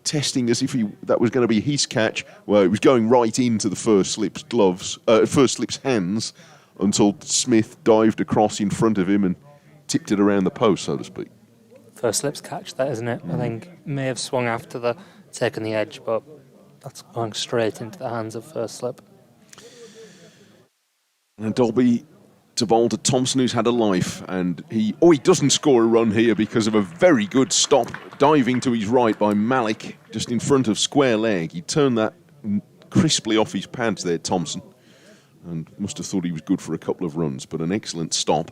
Speaker 4: testing as if that was going to be his catch. Well, it was going right into the first slip's hands until Smith dived across in front of him and tipped it around the post, so to speak.
Speaker 6: First slip's catch, that, isn't it? I think may have swung after taking the edge, but that's going straight into the hands of first slip.
Speaker 4: And Dolby to bowl to Thompson, who's had a life, and he doesn't score a run here because of a very good stop diving to his right by Malik just in front of square leg. He turned that crisply off his pads there, Thompson, and must have thought he was good for a couple of runs, but an excellent stop.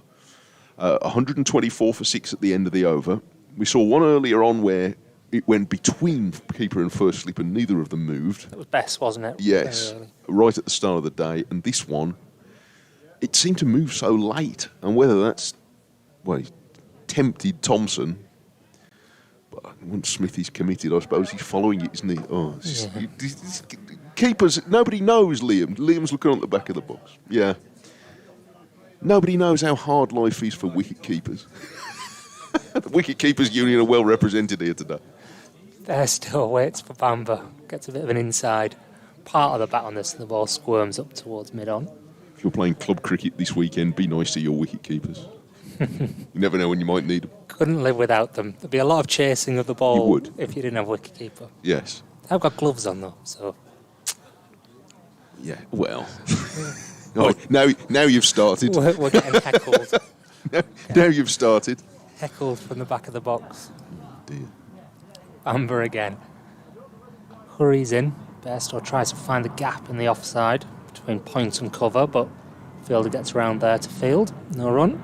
Speaker 4: 124 for 6 at the end of the over. We saw one earlier on where it went between keeper and first slip and neither of them moved.
Speaker 6: That was Bess, wasn't it?
Speaker 4: Yes, right at the start of the day, and this one, it seemed to move so late, and whether that's, well, he tempted Thompson, but once Smith is committed, I suppose he's following it, isn't he? Oh, keepers, nobody knows Liam. Liam's looking on the back of the box. Yeah. Nobody knows how hard life is for wicket keepers. The Wicket Keepers Union are well represented here today.
Speaker 6: There still waits for Bamber. Gets a bit of an inside part of the bat on this, and the ball squirms up towards mid-on.
Speaker 4: If you're playing club cricket this weekend, be nice to your wicket keepers. You never know when you might need them.
Speaker 6: Couldn't live without them. There'd be a lot of chasing of the ball.
Speaker 4: You would.
Speaker 6: If you didn't have a wicket keeper.
Speaker 4: Yes.
Speaker 6: I've got gloves on though, so.
Speaker 4: Yeah, well. Oh, now you've started.
Speaker 6: We're getting heckled.
Speaker 4: Now you've started.
Speaker 6: Heckled from the back of the box.
Speaker 4: Oh dear.
Speaker 6: Bamber again. Hurries in. Bairstow tries to find the gap in the offside between point and cover, but fielder gets around there to field. No run.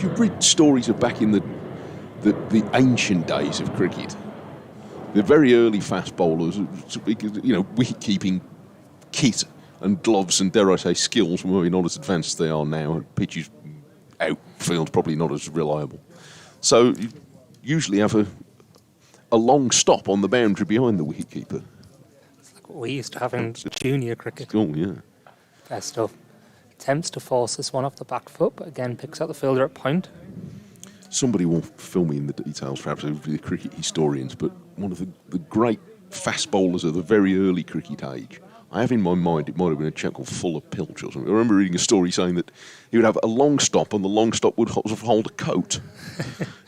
Speaker 4: You read stories of back in the ancient days of cricket. The very early fast bowlers, wicket-keeping kit and gloves and, dare I say, skills were maybe not as advanced as they are now. Pitches outfield probably not as reliable. So you usually have a long stop on the boundary behind the wicketkeeper.
Speaker 6: It's like what we used to have in junior cricket.
Speaker 4: Oh, yeah.
Speaker 6: Bairstow attempts to force this one off the back foot, but again picks up the fielder at point.
Speaker 4: Somebody will fill me in the details, perhaps the cricket historians, but one of the great fast bowlers of the very early cricket age, I have in my mind it might have been a chap called Fuller Pilch or something. I remember reading a story saying that he would have a long stop, and the long stop would hold a coat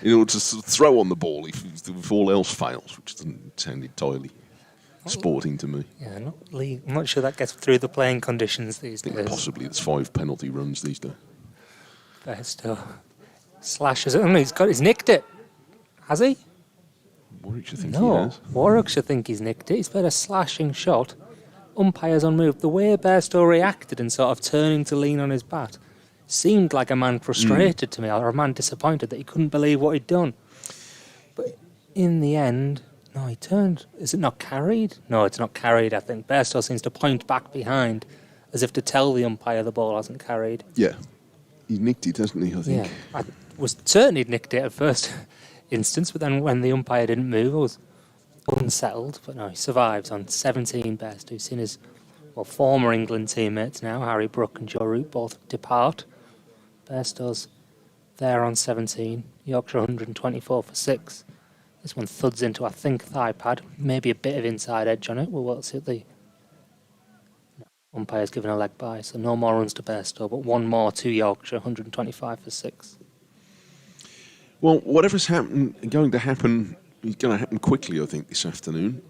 Speaker 4: in order to throw on the ball if all else fails, which doesn't sound entirely sporting to me.
Speaker 6: Yeah, I'm not sure that gets through the playing conditions these days.
Speaker 4: Possibly it's 5 penalty runs these days.
Speaker 6: Bairstow slashes it. He's nicked it. Has he?
Speaker 4: Warwickshire think
Speaker 6: No.
Speaker 4: he has.
Speaker 6: Warwickshire think he's nicked it. He's played a slashing shot. Umpire's unmoved. The way Bairstow reacted and sort of turning to lean on his bat seemed like a man frustrated to me, or a man disappointed that he couldn't believe what he'd done. But in the end, no, he turned. Is it not carried? No, it's not carried, I think. Bairstow seems to point back behind as if to tell the umpire the ball hasn't carried.
Speaker 4: Yeah. He's nicked it, hasn't he, I think?
Speaker 6: Yeah. I was certain he'd nicked it at first instance, but then when the umpire didn't move, I was unsettled. But no, he survives on 17 best. Who's seen his former England teammates now, Harry Brook and Joe Root, both depart. Bairstow's there on 17. Yorkshire 124 for 6. This one thuds into, I think, thigh pad. Maybe a bit of inside edge on it. We'll see what the umpire's given a leg by. So no more runs to Bairstow, but one more to Yorkshire, 125 for 6.
Speaker 4: Well, whatever's going to happen is going to happen quickly, I think, this afternoon.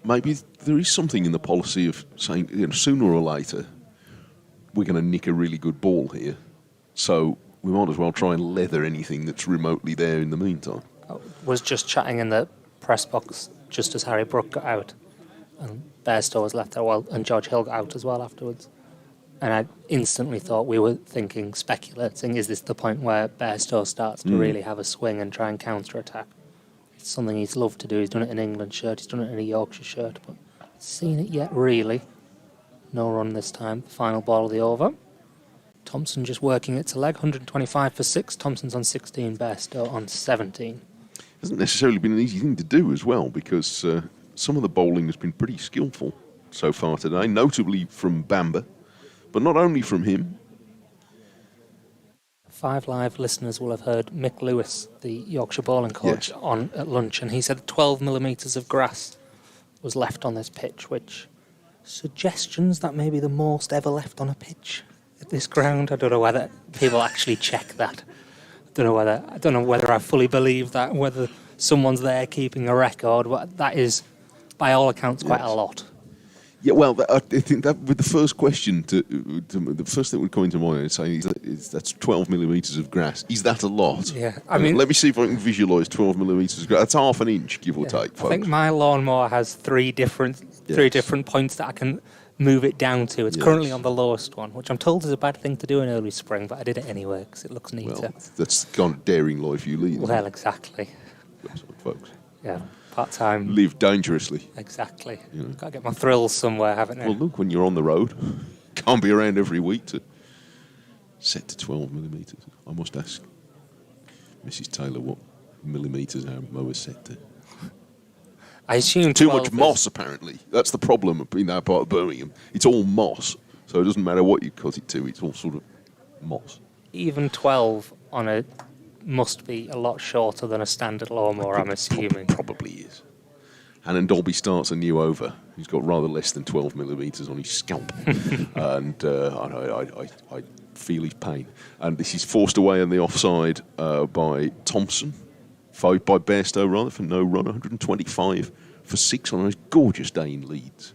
Speaker 4: Maybe there is something in the policy of saying, sooner or later, we're going to nick a really good ball here. So we might as well try and leather anything that's remotely there in the meantime.
Speaker 6: I was just chatting in the press box just as Harry Brook got out. And Bairstow was left there, and George Hill got out as well afterwards. And I instantly thought we were speculating, is this the point where Bairstow starts to really have a swing and try and counter-attack? It's something he's loved to do. He's done it in an England shirt, he's done it in a Yorkshire shirt, but seen it yet, really. No run this time. Final ball of the over. Thompson just working it to leg, 125 for 6. Thompson's on 16, Bairstow on 17.
Speaker 4: Hasn't necessarily been an easy thing to do as well, because some of the bowling has been pretty skillful so far today, notably from Bamber, but not only from him.
Speaker 6: 5 Live listeners will have heard Mick Lewis, the Yorkshire bowling coach,
Speaker 4: Yes.
Speaker 6: on at lunch, and he said 12 millimetres of grass was left on this pitch, which suggestions that may be the most ever left on a pitch at this ground. I don't know whether people actually check that. I don't know whether I fully believe that, whether someone's there keeping a record, but that is, by all accounts, quite a lot.
Speaker 4: Yeah, well, I think that with the first question, the first thing that would come into mind is saying that's 12 millimetres of grass. Is that a lot?
Speaker 6: Yeah, I mean,
Speaker 4: let me see if I can visualise 12 millimetres of grass. That's half an inch, give or take, folks.
Speaker 6: I think my lawnmower has three different points that I can move it down to. It's currently on the lowest one, which I'm told is a bad thing to do in early spring, but I did it anyway because it looks neater.
Speaker 4: Well, that's the kind of daring life you lead.
Speaker 6: Well, exactly.
Speaker 4: That's what, folks.
Speaker 6: Yeah, part-time.
Speaker 4: Live dangerously.
Speaker 6: Exactly.
Speaker 4: You know.
Speaker 6: Got to get my thrills somewhere, haven't I?
Speaker 4: Well, look, when you're on the road, can't be around every week to set to 12 millimetres. I must ask Mrs. Taylor what millimetres our mower's set to.
Speaker 6: I assume
Speaker 4: Too
Speaker 6: 12
Speaker 4: much moss, apparently. That's the problem in that part of Birmingham. It's all moss, so it doesn't matter what you cut it to. It's all sort of moss.
Speaker 6: Even 12 on a must be a lot shorter than a standard lawnmower, I'm assuming.
Speaker 4: Probably is. Hannon Dolby starts a new over. He's got rather less than 12 millimetres on his scalp. And I feel his pain. And this is forced away on the offside by Thompson. 5 by Bairstow, rather, for no run. 125 for 6 on a gorgeous day in Leeds.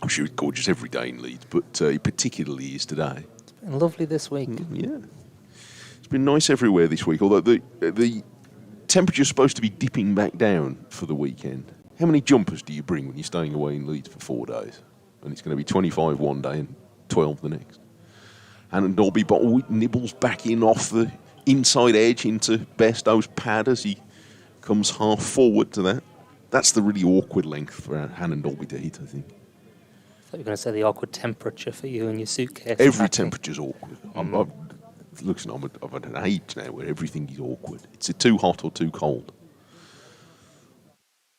Speaker 4: I'm sure it's gorgeous every day in Leeds, but he particularly is today.
Speaker 6: It's been lovely this week.
Speaker 4: Yeah. It's been nice everywhere this week, although the temperature's supposed to be dipping back down for the weekend. How many jumpers do you bring when you're staying away in Leeds for 4 days? And it's going to be 25 one day and 12 the next. And Dolby nibbles back in off the inside edge into Bairstow's pad as he comes half forward to that. That's the really awkward length for Hannon Dolby to hit, I think.
Speaker 6: I thought you were going to say the awkward temperature for you and your suitcase.
Speaker 4: Every temperature's awkward. I'm at an age now where everything is awkward. It's too hot or too cold.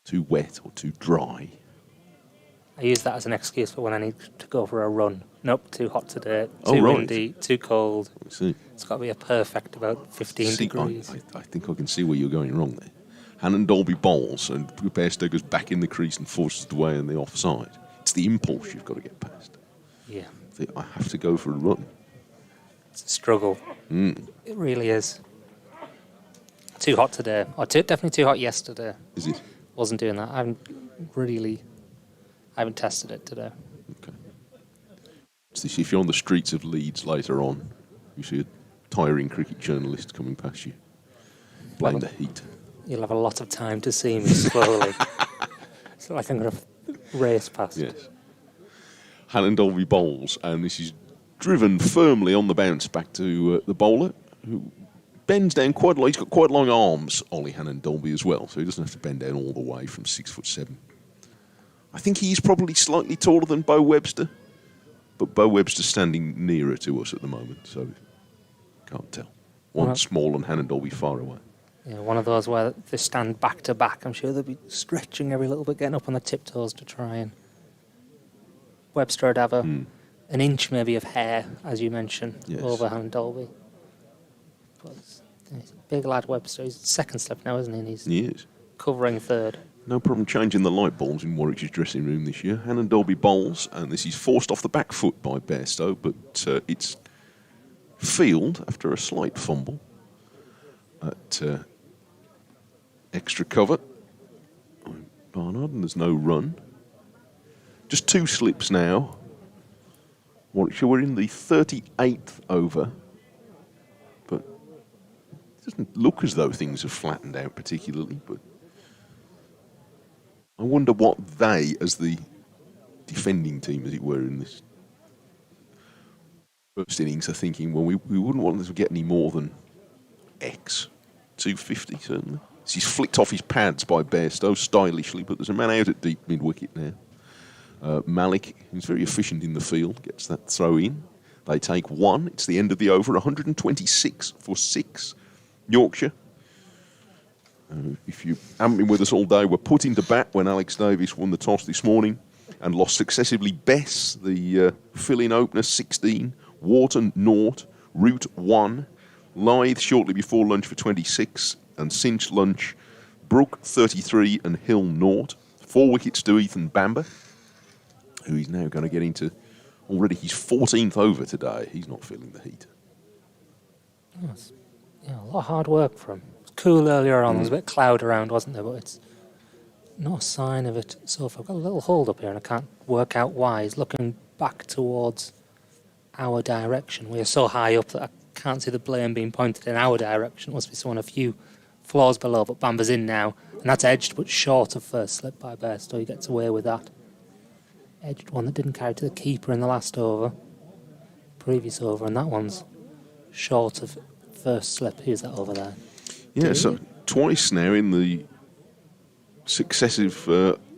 Speaker 4: Too wet or too dry.
Speaker 6: I use that as an excuse for when I need to go for a run. Nope, too hot today,
Speaker 4: Oh,
Speaker 6: too
Speaker 4: right.
Speaker 6: windy, too cold.
Speaker 4: I see.
Speaker 6: It's got to be a perfect about 15 degrees.
Speaker 4: I think I can see where you're going wrong there. Hannon Dolby bowls and Bairstow goes back in the crease and forces it away on the offside. It's the impulse you've got to get past.
Speaker 6: Yeah,
Speaker 4: I have to go for a run.
Speaker 6: it's a struggle. It really is. Too hot today. Or definitely too hot yesterday.
Speaker 4: Is it?
Speaker 6: Wasn't doing that. I haven't tested it today.
Speaker 4: Okay. So if you're on the streets of Leeds later on, you see a tiring cricket journalist coming past you. Blame the heat.
Speaker 6: You'll have a lot of time to see me slowly. It's like I'm going to race past.
Speaker 4: Yes. Hannon Dolby bowls, and this is driven firmly on the bounce back to the bowler, who bends down quite a lot. He's got quite long arms, Ollie Hannon Dolby, as well, so he doesn't have to bend down all the way from 6'7". I think he's probably slightly taller than Bo Webster, but Bo Webster's standing nearer to us at the moment, so can't tell. One small and Hannon Dolby far away.
Speaker 6: Yeah, one of those where they stand back to back. I'm sure they'll be stretching every little bit, getting up on their tiptoes to try and... Webster would have an inch maybe of hair, as you mentioned, over Hannon Dolby. But he's a big lad, Webster. He's second slip now, isn't he?
Speaker 4: He is.
Speaker 6: Covering third.
Speaker 4: No problem changing the light bulbs in Warwickshire's dressing room this year. Hannon Dolby bowls, and this is forced off the back foot by Bairstow, but it's field after a slight fumble. at extra cover. Barnard, and there's no run. Just 2 slips now. Warwickshire, we're in the 38th over, but it doesn't look as though things have flattened out particularly, but I wonder what they, as the defending team, as it were, in this first innings, are thinking, well, we wouldn't want them to get any more than X, 250 certainly. He's flicked off his pads by Bairstow stylishly, but there's a man out at deep mid-wicket now. Malik, who's very efficient in the field, gets that throw in. They take 1. It's the end of the over, 126 for 6. Yorkshire. If you haven't been with us all day, were put into bat when Alex Davis won the toss this morning and lost successively. Bess, the fill-in opener, 16. Wharton, 0. Root, 1. Lythe shortly before lunch for 26. And cinch lunch, Brook 33 and Hill 0. 4 wickets to Ethan Bamber, who is now going to get into already his 14th over today. He's not feeling the heat.
Speaker 6: Yeah, a lot of hard work for him. It was cool earlier on. There was a bit of cloud around, wasn't there? But it's not a sign of it so far. I've got a little hold up here and I can't work out why. He's looking back towards our direction. We are so high up that I can't see the blame being pointed in our direction. It must be someone a few floors below, but Bamber's in now, and that's edged but short of first slip by Bess, so he gets away with that. Edged one that didn't carry to the keeper in the last over, previous over, and that one's short of first slip. Who's that over there?
Speaker 4: Yeah, so twice now in the successive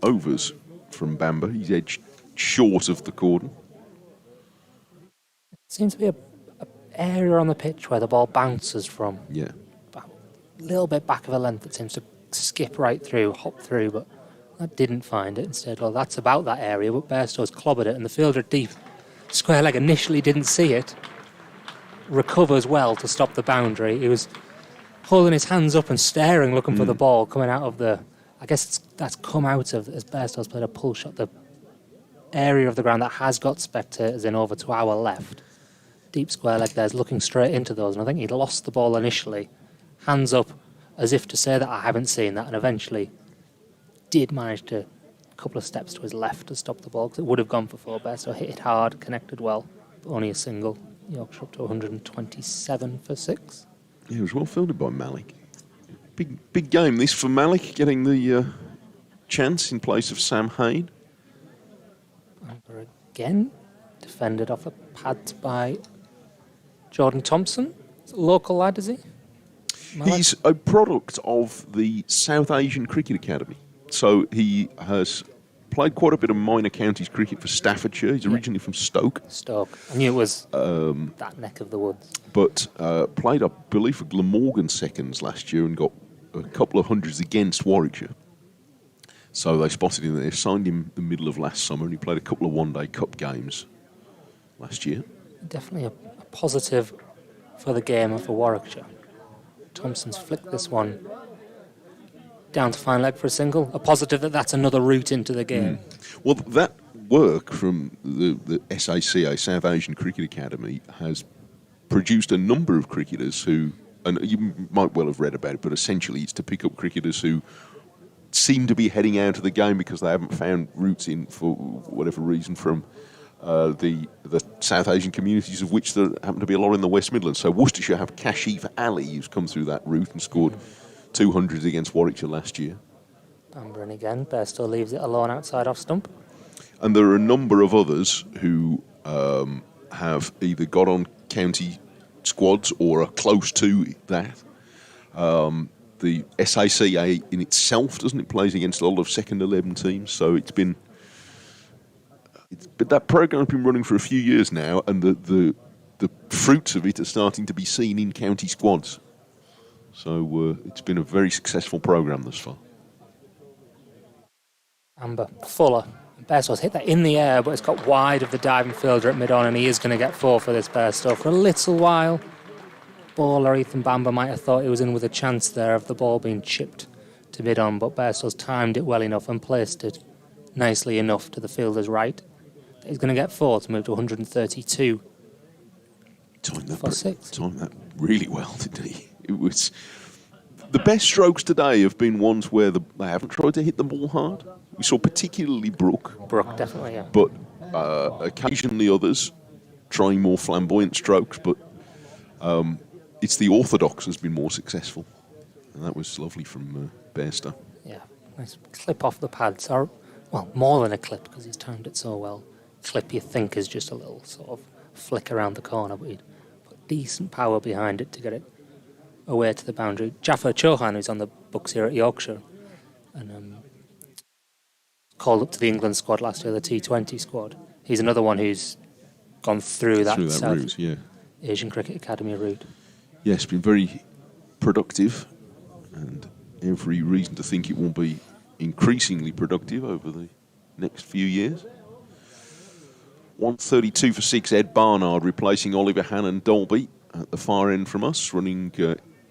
Speaker 4: overs from Bamber, he's edged short of the cordon.
Speaker 6: Seems to be a area on the pitch where the ball bounces from.
Speaker 4: Yeah.
Speaker 6: A little bit back of a length that seems to skip right through, hop through, but that didn't find it. Instead, well, that's about that area, but Bairstow's clobbered it, and the fielder deep square leg initially didn't see it. Recovers well to stop the boundary. He was holding his hands up and staring, looking for the ball coming out of the... I guess that's come out of, as Bairstow's played a pull shot, the area of the ground that has got spectators in over to our left. Deep square leg there's looking straight into those, and I think he'd lost the ball initially. Hands up as if to say that I haven't seen that, and eventually did manage to a couple of steps to his left to stop the ball, because it would have gone for 4 Bess, so hit it hard, connected well, but only a single. Yorkshire up to 127 for 6.
Speaker 4: Yeah, it was well fielded by Malik. Big game this for Malik, getting the chance in place of Sam Hain.
Speaker 6: Bamber again, defended off the pads by Jordan Thompson. Local lad, is he?
Speaker 4: He's a product of the South Asian Cricket Academy. So he has played quite a bit of minor counties cricket for Staffordshire. He's originally from Stoke.
Speaker 6: I knew it was that neck of the woods.
Speaker 4: But played, I believe, for Glamorgan seconds last year and got a couple of hundreds against Warwickshire. So they spotted him there, signed him the middle of last summer, and he played a couple of one-day cup games last year. Definitely
Speaker 6: A positive for the game and for Warwickshire. Thompson's flicked this one down to fine leg for a single. A positive that's another route into the game.
Speaker 4: Well, that work from the SACA, South Asian Cricket Academy, has produced a number of cricketers who, and you might well have read about it, but essentially it's to pick up cricketers who seem to be heading out of the game because they haven't found routes in for whatever reason from the South Asian communities, of which there happen to be a lot in the West Midlands. So Worcestershire have Kashif Ali, who's come through that route and scored 200 against Warwickshire last year.
Speaker 6: Bamber in again. Bairstow leaves it alone outside off stump.
Speaker 4: And there are a number of others who have either got on county squads or are close to that. The SACA in itself, doesn't it, plays against a lot of second 11 teams, so but that program's been running for a few years now, and the fruits of it are starting to be seen in county squads. So it's been a very successful program thus far.
Speaker 6: Amber, Fuller. Bairstow's hit that in the air, but it's got wide of the diving fielder at mid-on, and he is going to get 4 for this Bairstow for a little while. Bowler Ethan Bamber might have thought he was in with a chance there of the ball being chipped to mid-on, but Bairstow's timed it well enough and placed it nicely enough to the fielder's right. He's going to get 4 to move to 132
Speaker 4: Timed
Speaker 6: for 6.
Speaker 4: Timed that really well, didn't he? It was The best strokes today have been ones where they haven't tried to hit the ball hard. We saw particularly Brook.
Speaker 6: Brook, definitely, yeah.
Speaker 4: But occasionally others trying more flamboyant strokes, but it's the orthodox has been more successful. And that was lovely from Bairstow.
Speaker 6: Yeah, nice clip off the pads. Or, well, more than a clip because he's timed it so well. Clip you think is just a little sort of flick around the corner, but he'd put decent power behind it to get it away to the boundary. Jaffer Chauhan, who's on the books here at Yorkshire, and called up to the England squad last year, the T20 squad. He's another one who's gone through that
Speaker 4: route, yeah.
Speaker 6: Asian Cricket Academy route.
Speaker 4: Yes, been very productive, and every reason to think it will be increasingly productive over the next few years. 132 for 6, Ed Barnard replacing Oliver Hannon Dolby at the far end from us, running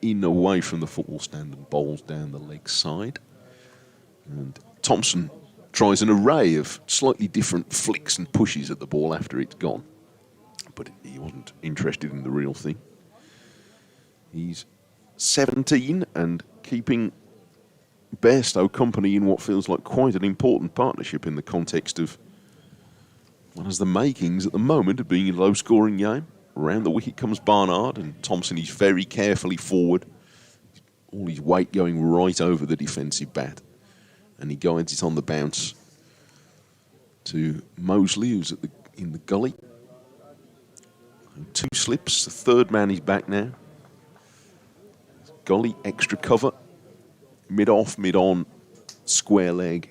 Speaker 4: in away from the football stand and bowls down the leg side. And Thompson tries an array of slightly different flicks and pushes at the ball after it's gone. But he wasn't interested in the real thing. He's 17 and keeping Bairstow company in what feels like quite an important partnership in the context of what has the makings at the moment of being a low-scoring game. Around the wicket comes Barnard, and Thompson is very carefully forward. All his weight going right over the defensive bat. And he guides it on the bounce to Mosley, who's in the gully. And 2 slips, the third man is back now. Gully, extra cover. Mid-off, mid-on, square leg,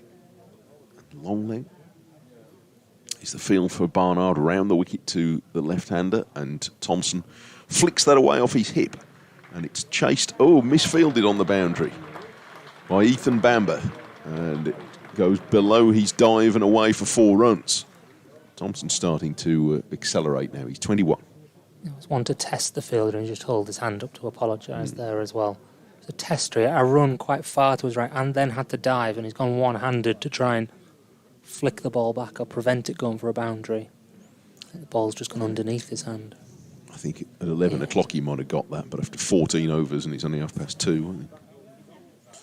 Speaker 4: and long leg. Is the field for Barnard around the wicket to the left-hander, and Thompson flicks that away off his hip, and it's chased, misfielded on the boundary by Ethan Bamber, and it goes below his dive and away for 4 runs. Thompson's starting to accelerate now. He's 21.
Speaker 6: It was one to test the fielder and just hold his hand up to apologise there as well. It was a tester, a run quite far to his right, and then had to dive, and he's gone one-handed to try and flick the ball back or prevent it going for a boundary. I think the ball's just gone underneath his hand.
Speaker 4: I think at 11 o'clock he might have got that, but after 14 overs and it's only 2:30, wasn't it?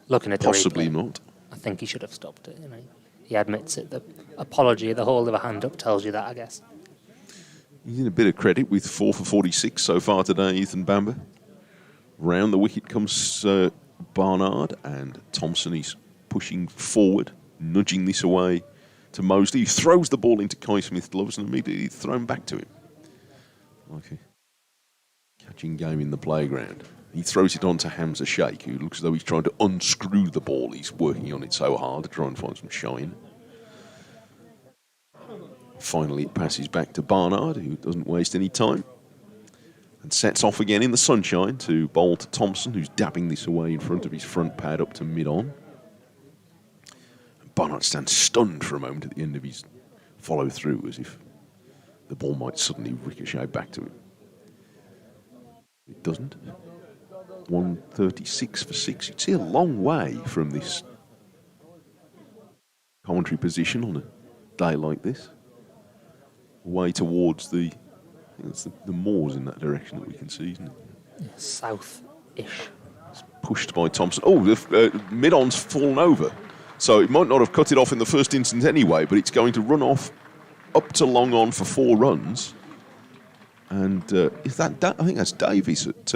Speaker 6: Looking at
Speaker 4: possibly
Speaker 6: the replay,
Speaker 4: not.
Speaker 6: I think he should have stopped it. He admits it. The apology, the hold of a hand up tells you that, I guess.
Speaker 4: He's in a bit of credit with 4 for 46 so far today, Ethan Bamber. Round the wicket comes Barnard, and Thompson is pushing forward, nudging this away to Mosley. He throws the ball into Kai Smith's gloves and immediately thrown back to him. Like a catching game in the playground. He throws it on to Hamza Sheikh, who looks as though he's trying to unscrew the ball. He's working on it so hard to try and find some shine. Finally, it passes back to Barnard, who doesn't waste any time, and sets off again in the sunshine to bowl to Thompson, who's dabbing this away in front of his front pad up to mid-on. Barnard stands stunned for a moment at the end of his follow-through, as if the ball might suddenly ricochet back to him. It doesn't. 136 for 6. You'd see a long way from this commentary position on a day like this. Way towards I think it's the moors in that direction that we can see, isn't it?
Speaker 6: Yeah, south-ish.
Speaker 4: It's pushed by Thompson. The mid-on's fallen over. So it might not have cut it off in the first instance anyway, but it's going to run off up to long on for 4 runs. And is that I think that's Davies at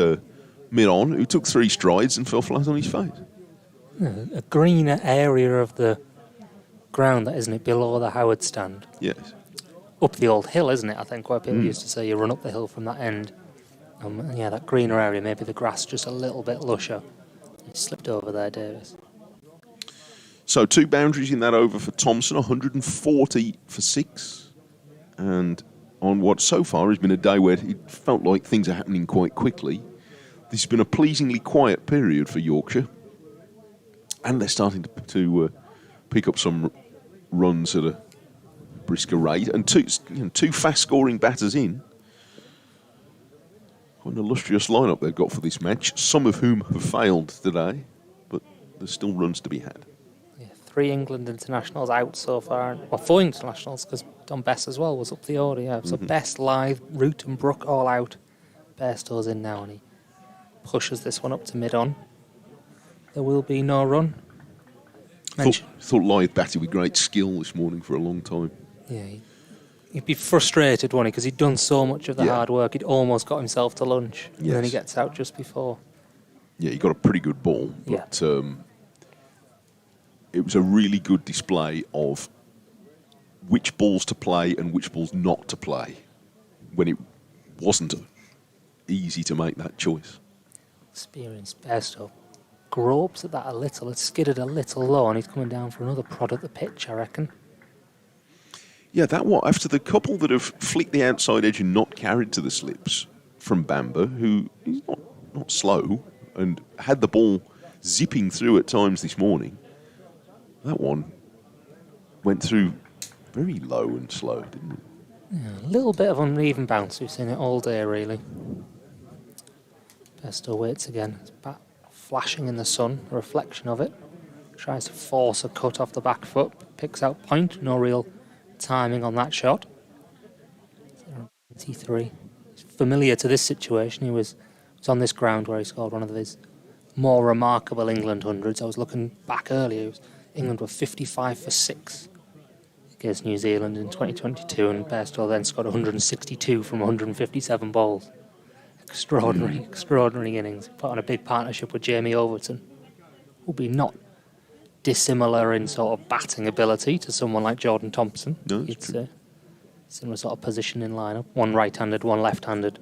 Speaker 4: mid-on, who took 3 strides and fell flat on his face.
Speaker 6: A greener area of the ground, that isn't it, below the Howard stand?
Speaker 4: Yes.
Speaker 6: Up the old hill, isn't it, I think, where people used to say you run up the hill from that end. That greener area, maybe the grass just a little bit lusher. He slipped over there, Davis.
Speaker 4: So 2 boundaries in that over for Thompson, 140 for 6. And on what so far has been a day where it felt like things are happening quite quickly, this has been a pleasingly quiet period for Yorkshire. And they're starting to pick up some runs at a brisker rate. And two fast-scoring batters in. Quite an illustrious lineup they've got for this match, some of whom have failed today, but there's still runs to be had.
Speaker 6: 3 England internationals out so far. Well, 4 internationals, because Don Bess as well was up the order, yeah. So Bess, Lythe, Root and Brook all out. Bairstow's in now, and he pushes this one up to mid-on. there will be no run.
Speaker 4: Thought Lyth batted with great skill this morning for a long time.
Speaker 6: Yeah, he'd be frustrated, wouldn't he? Because he'd done so much of the hard work. He'd almost got himself to lunch, and then he gets out just before.
Speaker 4: Yeah, he got a pretty good ball, but it was a really good display of which balls to play and which balls not to play when it wasn't easy to make that choice.
Speaker 6: Experienced Bairstow gropes at that a little. It's skidded a little low, and he's coming down for another prod at the pitch, I reckon.
Speaker 4: Yeah, after the couple that have flicked the outside edge and not carried to the slips from Bamber, who is not slow and had the ball zipping through at times this morning, that one went through very low and slow, didn't it?
Speaker 6: Yeah, a little bit of uneven bounce. We've seen it all day, really. Bairstow waits again. His bat flashing in the sun, a reflection of it. Tries to force a cut off the back foot, picks out point. No real timing on that shot. 83. He's familiar to this situation. He was on this ground where he scored one of his more remarkable England hundreds. I was looking back earlier. England were 55 for 6 against New Zealand in 2022, and Bairstow then scored 162 from 157 balls. Extraordinary innings. Put on a big partnership with Jamie Overton, who'll be not dissimilar in sort of batting ability to someone like Jordan Thompson.
Speaker 4: No, it's true.
Speaker 6: Similar sort of position in lineup. One right-handed, one left-handed,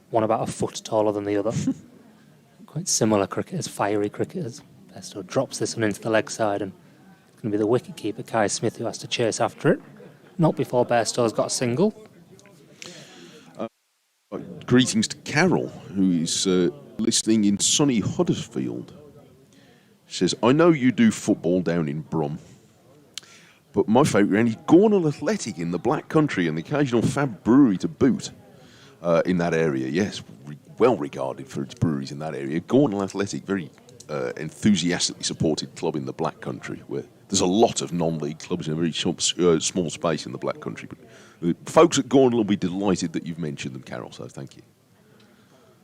Speaker 6: one about a foot taller than the other. Quite similar cricketers, fiery cricketers. Bairstow drops this one into the leg side, and it's going to be the wicket-keeper, Kai Smith, who has to chase after it. Not before Bairstow's got a single.
Speaker 4: Greetings to Carol, who is listening in sunny Huddersfield. She says, I know you do football down in Brum, but my favourite ground is Gornal Athletic in the Black Country and the occasional fab brewery to boot in that area. Yes, well regarded for its breweries in that area. Gornal Athletic, very enthusiastically supported club in the Black Country, where there's a lot of non-league clubs in a very small space in the Black Country. But folks at Gornal will be delighted that you've mentioned them, Carol, so thank you.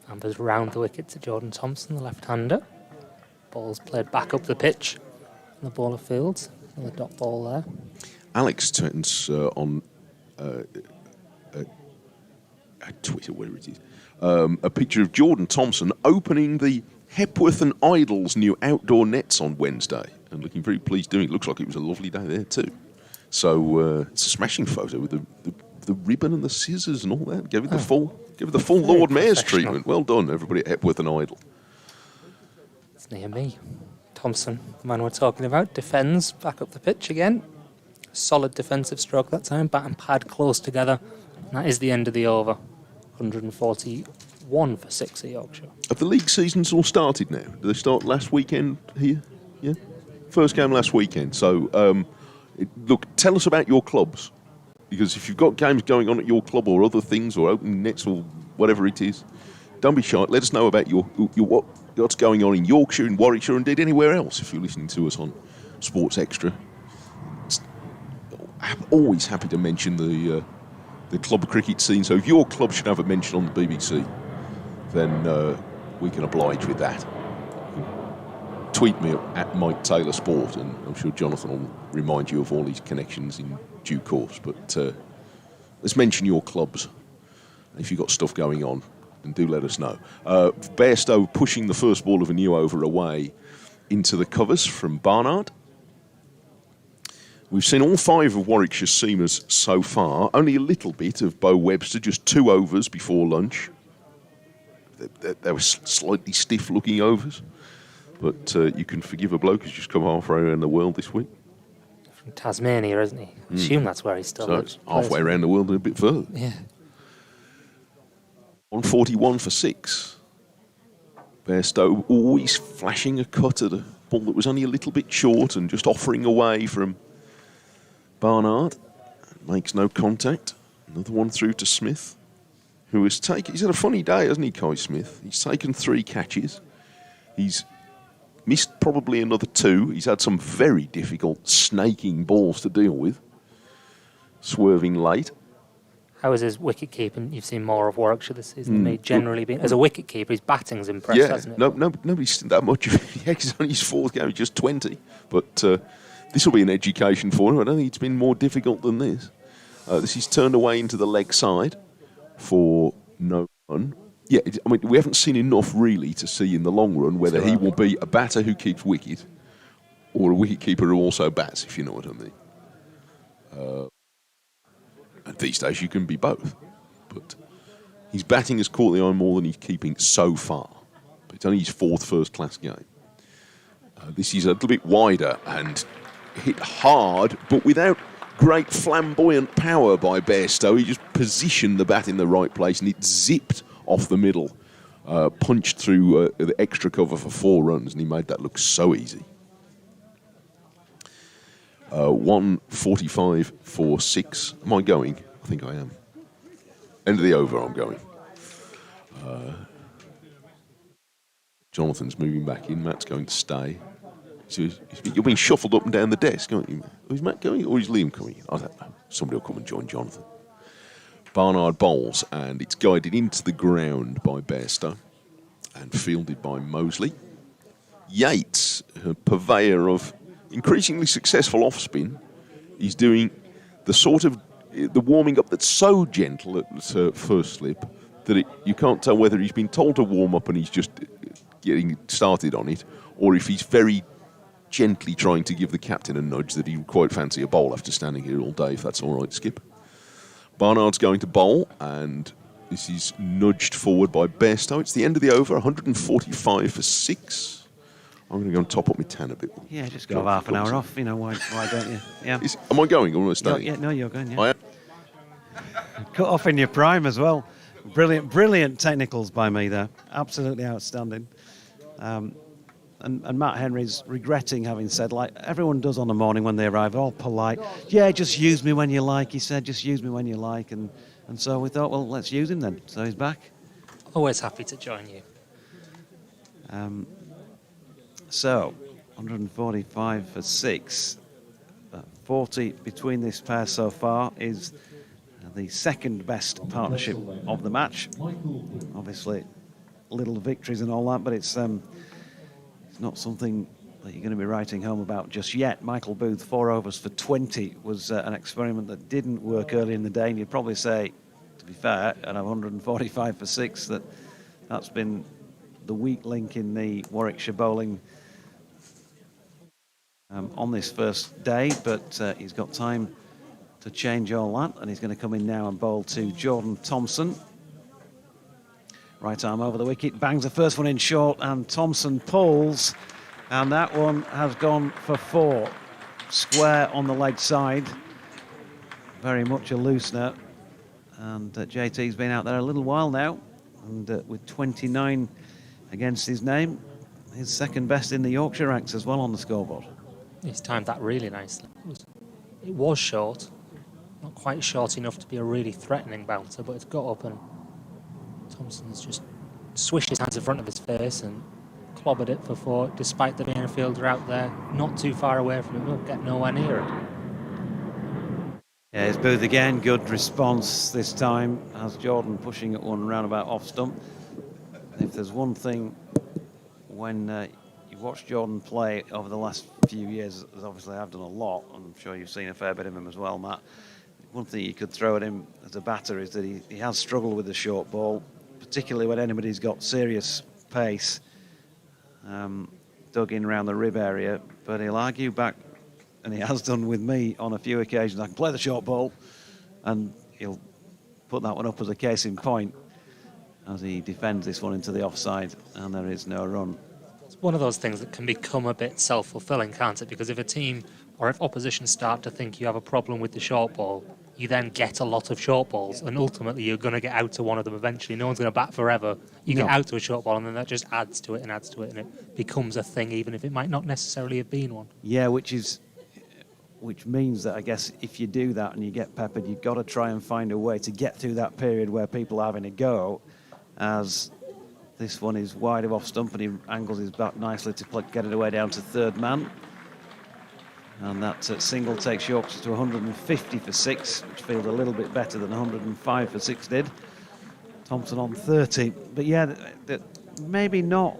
Speaker 6: Ambers round the wicket to Jordan Thompson, the left-hander. Ball's played back up the pitch in the bowler fields. Another dot ball there.
Speaker 4: Alex turns on Twitter, where it is, a picture of Jordan Thompson opening the Hepworth and Idles new outdoor nets on Wednesday and looking very pleased doing it. Looks like it was a lovely day there too. So it's a smashing photo with the ribbon and the scissors and all that. Give it the full Lord Mayor's treatment. Well done, everybody at Hepworth and Idle.
Speaker 6: It's near me. Thompson, the man we're talking about, defends back up the pitch again. Solid defensive stroke that time. Bat and pad close together. And that is the end of the over. 141 for 6 at Yorkshire.
Speaker 4: Have the league seasons all started now? Did they start last weekend here? Yeah? First game last weekend. So, look, tell us about your clubs. Because if you've got games going on at your club or other things or opening nets or whatever it is, don't be shy. Let us know about what's going on in Yorkshire, in Warwickshire, and indeed anywhere else if you're listening to us on Sports Extra. I'm always happy to mention the club cricket scene. So if your club should have a mention on the BBC, then we can oblige with that. Tweet me at Mike Taylor Sport, and I'm sure Jonathan will remind you of all these connections in due course. But let's mention your clubs. If you've got stuff going on, then do let us know. Bairstow pushing the first ball of a new over away into the covers from Barnard. We've seen all 5 of Warwickshire's seamers so far. Only a little bit of Bo Webster, just 2 overs before lunch. They were slightly stiff-looking overs. But you can forgive a bloke who's just come halfway around the world this week.
Speaker 6: From Tasmania, isn't he? I assume that's where he's still.
Speaker 4: So it's halfway around the world and a bit further.
Speaker 6: Yeah.
Speaker 4: 141 for 6. Bairstow always flashing a cut at a ball that was only a little bit short and just offering away from Barnard. Makes no contact. Another one through to Smith, who has taken... He's had a funny day, hasn't he, Kai Smith? He's taken 3 catches. He's missed probably another 2. He's had some very difficult snaking balls to deal with. Swerving late.
Speaker 6: How is his wicket keeping? You've seen more of Warwickshire this season than me. Generally, as a wicket keeper, his batting's impressed, hasn't it?
Speaker 4: Nobody's seen that much. He's only his fourth game, he's just 20. But this will be an education for him. I don't think it's been more difficult than this. This is turned away into the leg side for no run. Yeah, we haven't seen enough really to see in the long run whether he will be a batter who keeps wicket or a wicket keeper who also bats, if you know what I mean. And these days you can be both. But his batting has caught the eye more than he's keeping so far. But it's only his fourth first-class game. This is a little bit wider and hit hard, but without great flamboyant power by Bairstow. He just positioned the bat in the right place and it zipped off the middle, punched through the extra cover for 4 runs, and he made that look so easy. 145 for 6. Am I going? I think I am. End of the over, I'm going. Jonathan's moving back in. Matt's going to stay. So you're being shuffled up and down the desk, aren't you? Is Matt going or is Liam coming? I don't know. Somebody will come and join Jonathan. Barnard bowls, and it's guided into the ground by Bairstow and fielded by Mosley. Yates, a purveyor of increasingly successful off-spin, is doing the sort of the warming up that's so gentle at first slip that you can't tell whether he's been told to warm up and he's just getting started on it, or if he's very gently trying to give the captain a nudge that he would quite fancy a bowl after standing here all day, if that's all right, Skip. Barnard's going to bowl, and this is nudged forward by Bairstow. It's the end of the over, 145 for 6. I'm going to go and top up my tan a bit.
Speaker 2: Yeah, just go half an hour off. You know, why don't you? Yeah.
Speaker 4: Am I going or am I staying?
Speaker 2: No, you're going, yeah.
Speaker 4: I am.
Speaker 2: Cut off in your prime as well. Brilliant technicals by me there. Absolutely outstanding. And Matt Henry's regretting having said, like everyone does on the morning when they arrive, all polite. Yeah, just use me when you like, he said. Just use me when you like. And so we thought, well, let's use him then. So he's back.
Speaker 6: Always happy to join you.
Speaker 2: So, 145 for 6. 40 between this pair so far is the second best partnership of the match. Obviously, little victories and all that, but it's not something that you're going to be writing home about just yet. Michael Booth, 4 overs for 20, was an experiment that didn't work early in the day, and you'd probably say, to be fair, at 145 for 6, that's been the weak link in the Warwickshire bowling on this first day, but he's got time to change all that, and he's going to come in now and bowl to Jordan Thompson. Right arm over the wicket, bangs the first one in short, and Thompson pulls, and that one has gone for 4. Square on the leg side. Very much a loosener, and JT's been out there a little while now, and with 29 against his name, his second best in the Yorkshire ranks as well on the scoreboard.
Speaker 6: He's timed that really nicely. It was short, not quite short enough to be a really threatening bouncer, but it's got up, and Thompson's just swished his hands in front of his face and clobbered it for 4, despite there being a fielder out there not too far away from him. He'll get nowhere near it.
Speaker 2: Yeah, it's Booth again. Good response this time, as Jordan pushing at one roundabout off stump. If there's one thing when you watch Jordan play over the last few years, as obviously I've done a lot, I'm sure you've seen a fair bit of him as well, Matt. One thing you could throw at him as a batter is that he has struggled with the short ball, particularly when anybody's got serious pace, dug in around the rib area, but he'll argue back, and he has done with me on a few occasions, I can play the short ball, and he'll put that one up as a case in point as he defends this one into the offside, and there is no run.
Speaker 6: It's one of those things that can become a bit self-fulfilling, can't it? Because if a team or if opposition start to think you have a problem with the short ball, you then get a lot of short balls, and ultimately you're going to get out to one of them eventually. No one's going to bat forever. You get out to a short ball, and then that just adds to it, and it becomes a thing, even if it might not necessarily have been one.
Speaker 2: Yeah, which means that I guess if you do that and you get peppered, you've got to try and find a way to get through that period where people are having a go, as this one is wide of off stump, and he angles his bat nicely to get it away down to third man. And that single takes Yorkshire to 150 for 6, which feels a little bit better than 105 for 6 did. Thompson on 30. But yeah, maybe not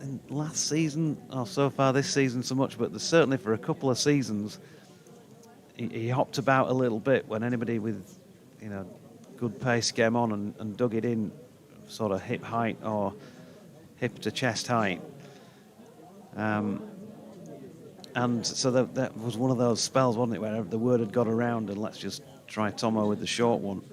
Speaker 2: in last season or so far this season so much, but certainly for a couple of seasons, he hopped about a little bit when anybody with, good pace came on and dug it in sort of hip height or hip to chest height. And so that was one of those spells, wasn't it, where the word had got around and let's just try Tomo with the short one.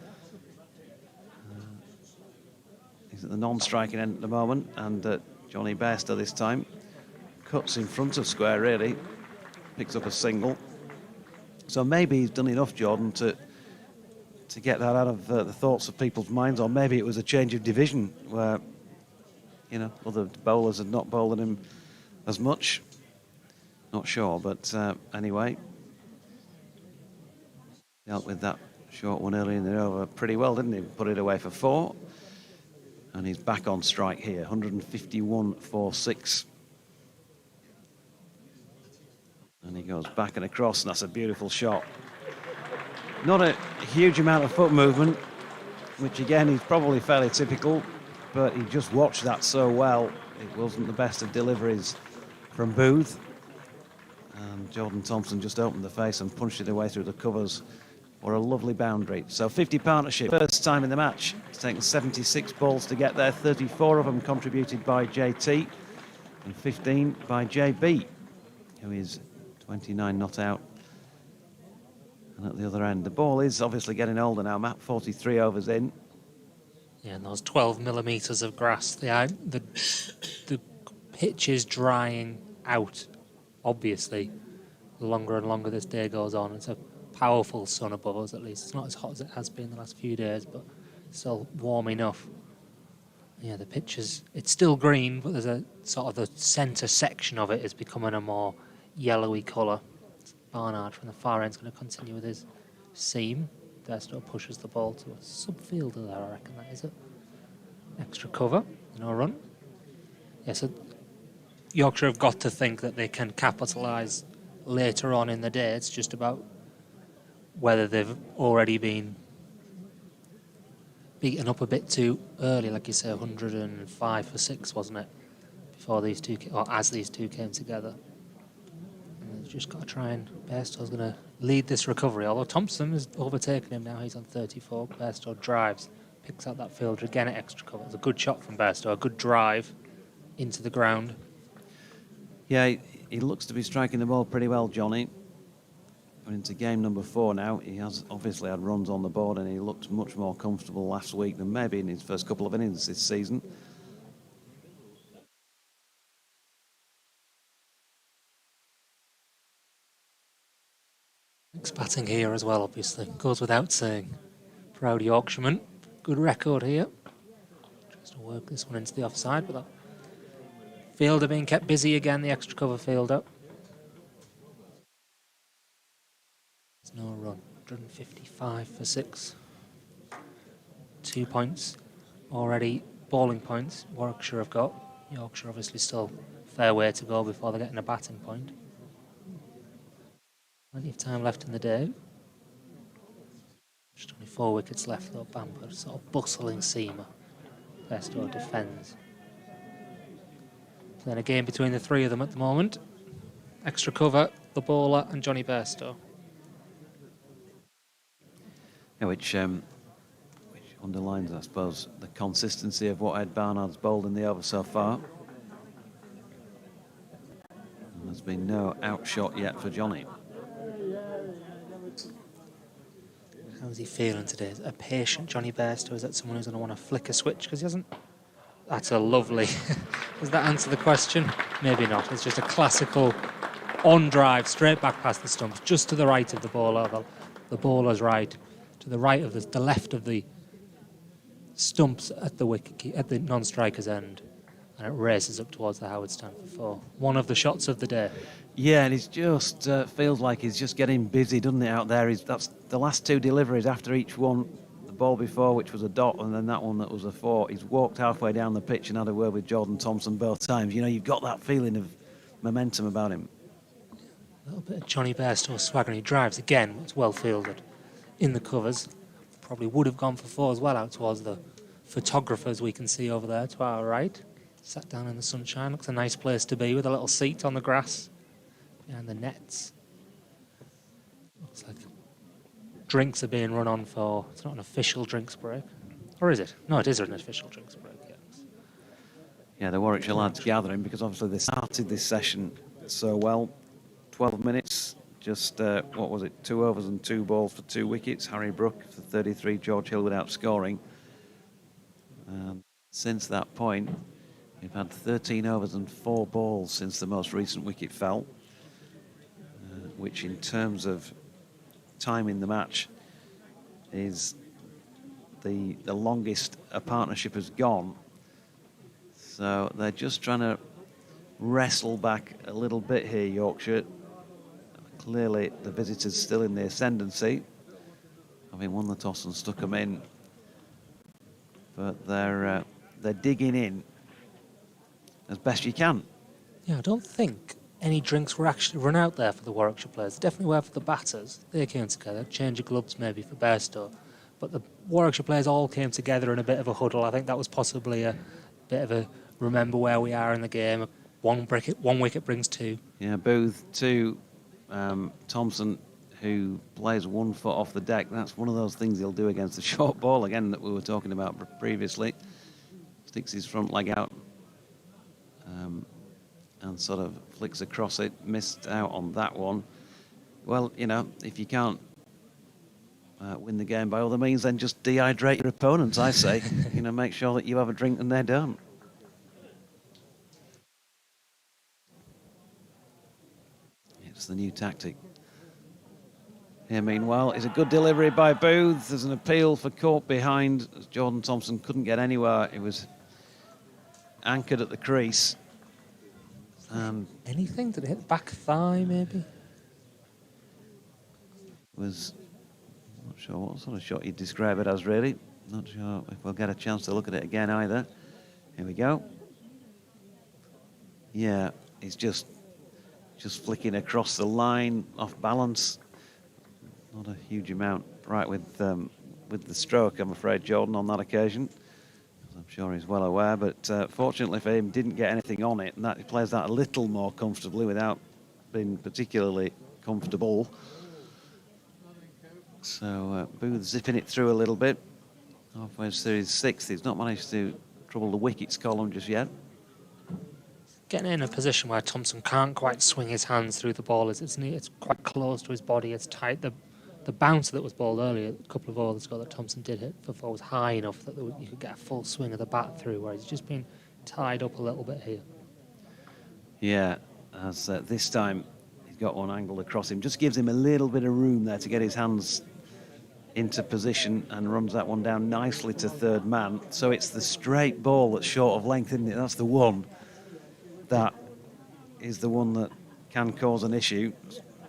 Speaker 2: He's at the non-striking end at the moment, and Johnny Bairstow this time cuts in front of square, really, picks up a single. So maybe he's done enough, Jordan, to get that out of the thoughts of people's minds, or maybe it was a change of division where, other bowlers had not bowled him as much. Not sure, but anyway, dealt with that short one early in the over pretty well, didn't he? Put it away for 4, and he's back on strike here, 151 for 6. And he goes back and across, and that's a beautiful shot. Not a huge amount of foot movement, which again is probably fairly typical, but he just watched that so well. It wasn't the best of deliveries from Booth. And Jordan Thompson just opened the face and punched it away through the covers for a lovely boundary. So 50 partnership, first time in the match. It's taken 76 balls to get there, 34 of them contributed by JT and 15 by JB, who is 29 not out. And at the other end, the ball is obviously getting older now, Matt, 43 overs in.
Speaker 6: Yeah, and those 12 millimetres of grass, the pitch is drying out. Obviously, the longer and longer this day goes on, it's a powerful sun above us at least. It's not as hot as it has been the last few days, but still warm enough. Yeah, the pitch it's still green, but there's a sort of the centre section of it is becoming a more yellowy colour. Barnard from the far end is going to continue with his seam. Bairstow pushes the ball to a subfielder there, I reckon that is it. Extra cover, no run. Yeah, so Yorkshire have got to think that they can capitalise later on in the day. It's just about whether they've already been beaten up a bit too early, like you say, 105 for 6, wasn't it? Before these two, or as these two came together. And they've just got to try and Bairstow's going to lead this recovery, although Thompson has overtaken him now. He's on 34. Bairstow drives, picks out that fielder again at extra cover. It's a good shot from Bairstow, a good drive into the ground.
Speaker 2: Yeah, he looks to be striking the ball pretty well, Johnny. Going into game number 4 now. He has obviously had runs on the board, and he looked much more comfortable last week than maybe in his first couple of innings this season.
Speaker 6: Batting here as well, obviously. Goes without saying. Proud Yorkshireman. Good record here. Tries to work this one into the offside, but that fielder being kept busy again, the extra cover fielder. There's no run. 155 for 6. 2 points. Already bowling points Warwickshire have got. Yorkshire obviously still a fair way to go before they're getting a batting point. Plenty of time left in the day. Just only 4 wickets left though. Bamford, sort of bustling seamer. Bairstow defends. Playing a game between the three of them at the moment. Extra cover, the bowler and Johnny Bairstow.
Speaker 2: Yeah, which underlines, I suppose, the consistency of what Ed Barnard's bowled in the over so far. And there's been no outshot yet for Johnny.
Speaker 6: How's he feeling today? A patient Johnny Bairstow? Is that someone who's going to want to flick a switch because he hasn't? That's a lovely... Does that answer the question? Maybe not. It's just a classical on drive, straight back past the stumps, just to the right of the bowler. The bowler's right, to the right of the left of the stumps at the wicket, at the non-striker's end, and it races up towards the Howard stand for 4. One of the shots of the day.
Speaker 2: Yeah, and he's just feels like he's just getting busy, doesn't it, out there? That's the last 2 deliveries after each one. The ball before, which was a dot, and then that one that was a 4. He's walked halfway down the pitch and had a word with Jordan Thompson both times. You know, you've got that feeling of momentum about him.
Speaker 6: A little bit of Johnny Bairstow swagger, and he drives again. It's well fielded in the covers. Probably would have gone for 4 as well out towards the photographers we can see over there to our right. Sat down in the sunshine. Looks a nice place to be with a little seat on the grass behind the nets. Looks like drinks are being run on for... It's not an official drinks break. Or is it? No, it is an official drinks break, yes.
Speaker 2: Yeah, the Warwickshire lads gathering because obviously they started this session so well. 12 minutes, just, 2 overs and 2 balls for 2 wickets. Harry Brook for 33, George Hill without scoring. Since that point, we've had 13 overs and 4 balls since the most recent wicket fell, which in terms of time in the match is the longest a partnership has gone. So they're just trying to wrestle back a little bit here, Yorkshire. Clearly the visitors still in the ascendancy, having won the toss and stuck them in, but they're digging in as best you can.
Speaker 6: Yeah, I don't think any drinks were actually run out there for the Warwickshire players. They definitely were for the batters. They came together, change of gloves maybe for Bairstow, but the Warwickshire players all came together in a bit of a huddle. I think that was possibly a bit of a remember where we are in the game. One wicket brings 2.
Speaker 2: Yeah, Booth 2. Thompson, who plays 1 foot off the deck. That's one of those things he'll do against the short ball, again, that we were talking about previously. Sticks his front leg out and sort of flicks across it. Missed out on that one. Well, you know, if you can't win the game by other means, then just dehydrate your opponents, I say. You know, make sure that you have a drink and they don't. It's the new tactic. Here, meanwhile, is a good delivery by Booth. There's an appeal for caught behind. As Jordan Thompson couldn't get anywhere. It was anchored at the crease.
Speaker 6: Anything? Did it hit the back thigh, maybe?
Speaker 2: Was not sure what sort of shot you'd describe it as, really. Not sure if we'll get a chance to look at it again either. Here we go. Yeah, he's just flicking across the line, off balance. Not a huge amount right with the stroke, I'm afraid, Jordan, on that occasion. I'm sure he's well aware, but fortunately for him, didn't get anything on it, and that he plays that a little more comfortably without being particularly comfortable. So Booth zipping it through a little bit. Halfway through his 6th, he's not managed to trouble the wickets column just yet.
Speaker 6: Getting in a position where Thompson can't quite swing his hands through the ball. It's quite close to his body. It's tight. The bounce that was bowled earlier, a couple of overs ago that Thompson did hit for 4 was high enough that you could get a full swing of the bat through, whereas he's just been tied up a little bit here.
Speaker 2: Yeah, as this time he's got one angled across him. Just gives him a little bit of room there to get his hands into position and runs that one down nicely to third man. So it's the straight ball that's short of length, isn't it? That's the one that is the one that can cause an issue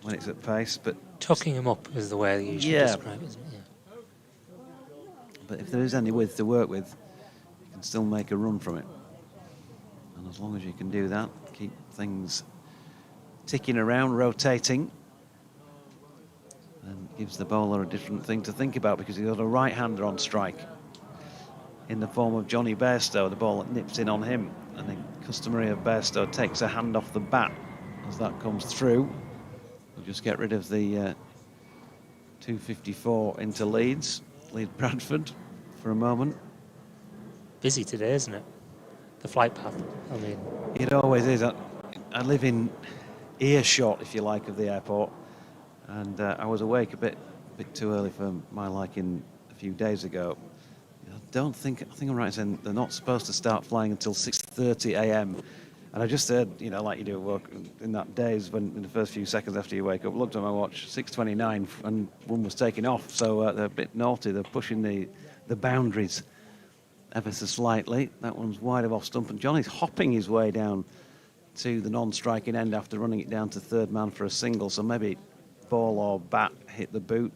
Speaker 2: when it's at pace. But
Speaker 6: tucking him up is the way they usually describe it, isn't it? Yeah.
Speaker 2: But if there is any width to work with, you can still make a run from it. And as long as you can do that, keep things ticking around, rotating, and gives the bowler a different thing to think about, because he's got a right-hander on strike in the form of Johnny Bairstow, the ball that nips in on him. And the customary of Bairstow takes a hand off the bat as that comes through. We'll just get rid of the 254 into Leeds, lead Bradford for a moment.
Speaker 6: Busy today, isn't it? The flight path, I mean.
Speaker 2: It always is. I live in earshot, if you like, of the airport, and I was awake a bit too early for my liking a few days ago. I think I'm right in saying they're not supposed to start flying until 6:30 a.m. And I just heard, you know, like you do at work in that days when in the first few seconds after you wake up, looked at my watch, 6:29, and one was taking off. So they're a bit naughty. They're pushing the boundaries ever so slightly. That one's wide of off stump, and Johnny's hopping his way down to the non-striking end after running it down to third man for a single. So maybe ball or bat hit the boot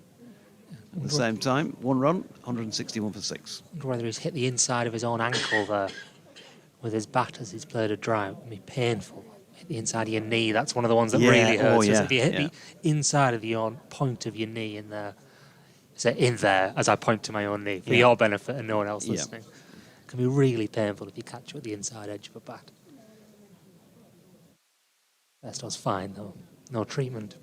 Speaker 2: at the same time. 1 run, 161 for 6.
Speaker 6: I wonder whether he's hit the inside of his own ankle there with his bat as he's played a drive. I mean, painful hit the inside of your knee. That's one of the ones that
Speaker 2: Yeah,
Speaker 6: really hurts.
Speaker 2: yeah,
Speaker 6: If you hit
Speaker 2: yeah.
Speaker 6: the inside of your point of your knee in there, say in there as I point to my own knee for your benefit and no one else listening, it can be really painful if you catch you at the inside edge of a bat. Bestow's fine though, no treatment.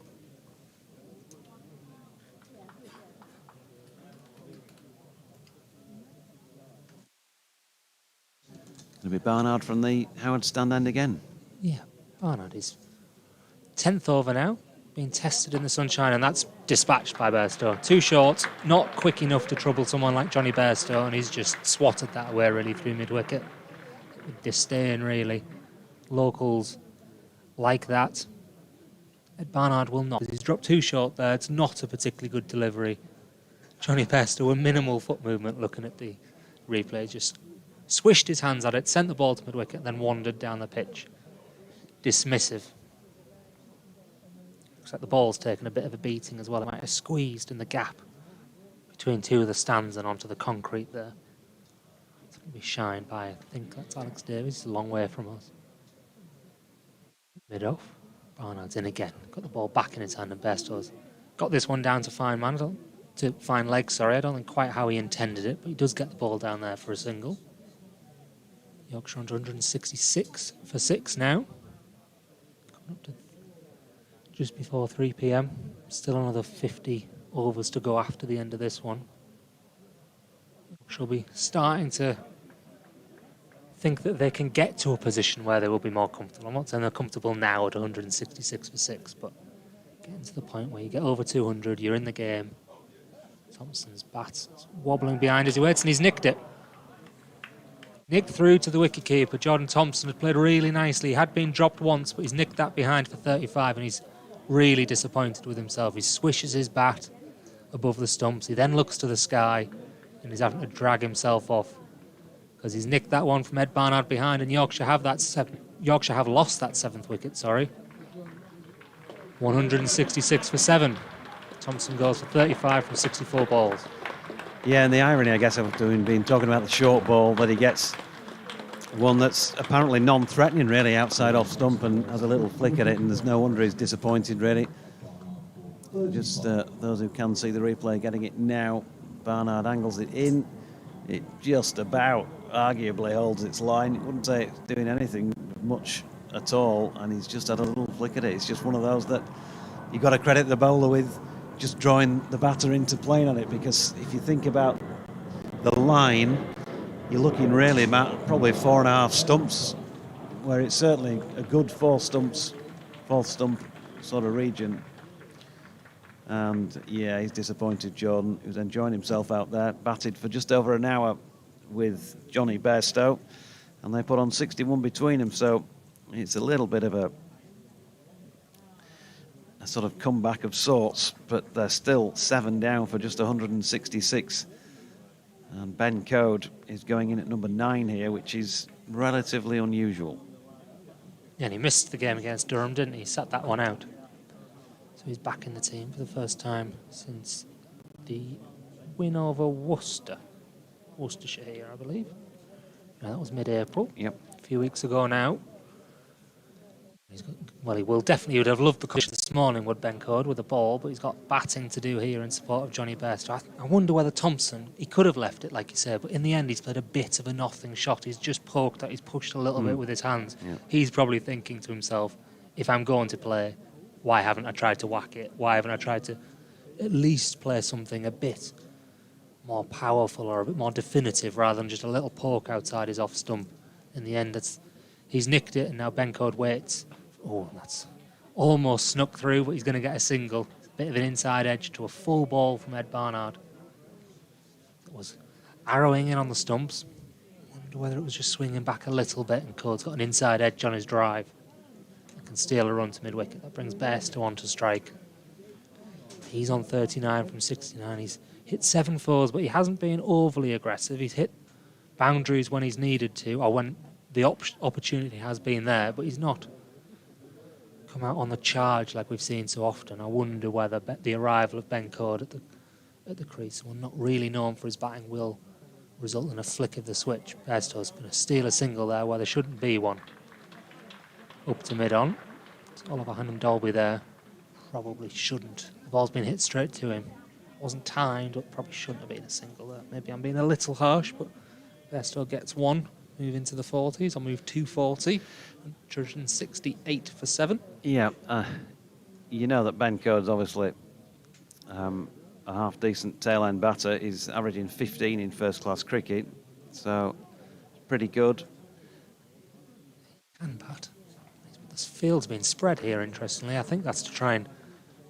Speaker 2: It'll be Barnard from the Howard stand end again.
Speaker 6: Yeah, Barnard is 10th over now, being tested in the sunshine, and that's dispatched by Bairstow. Too short, not quick enough to trouble someone like Johnny Bairstow, and he's just swatted that away really through mid-wicket. With disdain, really. Locals like that. Ed Barnard will not. He's dropped too short there. It's not a particularly good delivery. Johnny Bairstow, a minimal foot movement looking at the replay, just swished his hands at it, sent the ball to mid-wicket, then wandered down the pitch. Dismissive. Looks like the ball's taken a bit of a beating as well. It might have squeezed in the gap between two of the stands and onto the concrete there. It's going to be shined by, I think that's Alex Davies. It's a long way from us. Mid-off. Barnard's in again. Got the ball back in his hand and Bairstow's got this one down to fine man. To fine leg, sorry. I don't think quite how he intended it, but he does get the ball down there for a single. Yorkshire under 166 for 6 now. Coming up to just before 3 p.m. Still another 50 overs to go after the end of this one. Yorkshire will be starting to think that they can get to a position where they will be more comfortable. I'm not saying they're comfortable now at 166 for 6, but getting to the point where you get over 200, you're in the game. Thompson's bat wobbling behind as he waits, and he's nicked it. Nicked through to the wicketkeeper. Jordan Thompson had played really nicely. He had been dropped once, but he's nicked that behind for 35, and he's really disappointed with himself. He swishes his bat above the stumps. He then looks to the sky, and he's having to drag himself off because he's nicked that one from Ed Barnard behind, and Yorkshire have lost that 7th wicket. 166 for 7. Thompson goes for 35 from 64 balls.
Speaker 2: Yeah, and the irony, I guess, of being talking about the short ball, that he gets one that's apparently non-threatening, really, outside off stump and has a little flick at it, and there's no wonder he's disappointed, really. Just those who can see the replay getting it now. Barnard angles it in. It just about arguably holds its line. You wouldn't say it's doing anything much at all, and he's just had a little flick at it. It's just one of those that you've got to credit the bowler with just drawing the batter into playing on it, because if you think about the line, you're looking really about probably 4.5 stumps, where it's certainly a good 4 stump sort of region. And yeah, he's disappointed, Jordan, who's enjoying himself out there. Batted for just over an hour with Johnny Bairstow, and they put on 61 between them, so it's a little bit of a sort of comeback of sorts, but they're still 7 down for just 166. And Ben Code is going in at number 9 here, which is relatively unusual.
Speaker 6: Yeah, and he missed the game against Durham, didn't he? He sat that one out. So he's back in the team for the first time since the win over Worcestershire, I believe. Yeah, that was mid-April.
Speaker 2: Yep.
Speaker 6: A few weeks ago now. He would have loved the coach this morning, would Ben Code, with the ball, but he's got batting to do here in support of Johnny Bairstow. I wonder whether Thompson, he could have left it, like you said, but in the end he's played a bit of a nothing shot. He's just poked it, he's pushed a little bit with his hands.
Speaker 2: Yeah.
Speaker 6: He's probably thinking to himself, if I'm going to play, why haven't I tried to whack it? Why haven't I tried to at least play something a bit more powerful or a bit more definitive rather than just a little poke outside his off stump? In the end, he's nicked it, and now Ben Code waits. Oh, that's almost snuck through, but he's going to get a single. Bit of an inside edge to a full ball from Ed Barnard. It was arrowing in on the stumps. I wonder whether it was just swinging back a little bit, and Code's got an inside edge on his drive. He can steal a run to mid-wicket. That brings Bess to on to strike. He's on 39 from 69. He's hit 7 fours, but he hasn't been overly aggressive. He's hit boundaries when he's needed to, or when the opportunity has been there, but he's not come out on the charge like we've seen so often. I wonder whether the arrival of Ben Code at the crease, one not really known for his batting, will result in a flick of the switch. Bairstow's going to steal a single there where there shouldn't be one. up to mid-on. So Oliver Hannon-Dolby there probably shouldn't. The ball's been hit straight to him. Wasn't timed, but probably shouldn't have been a single there. Maybe I'm being a little harsh, but Bairstow gets one. Move into the 40s. I'll move 240. 168 for 7.
Speaker 2: Yeah, you know that Ben Code's obviously a half-decent tail-end batter. He's averaging 15 in first-class cricket, so pretty good.
Speaker 6: And bat. This field's been spread here, interestingly. I think that's to try and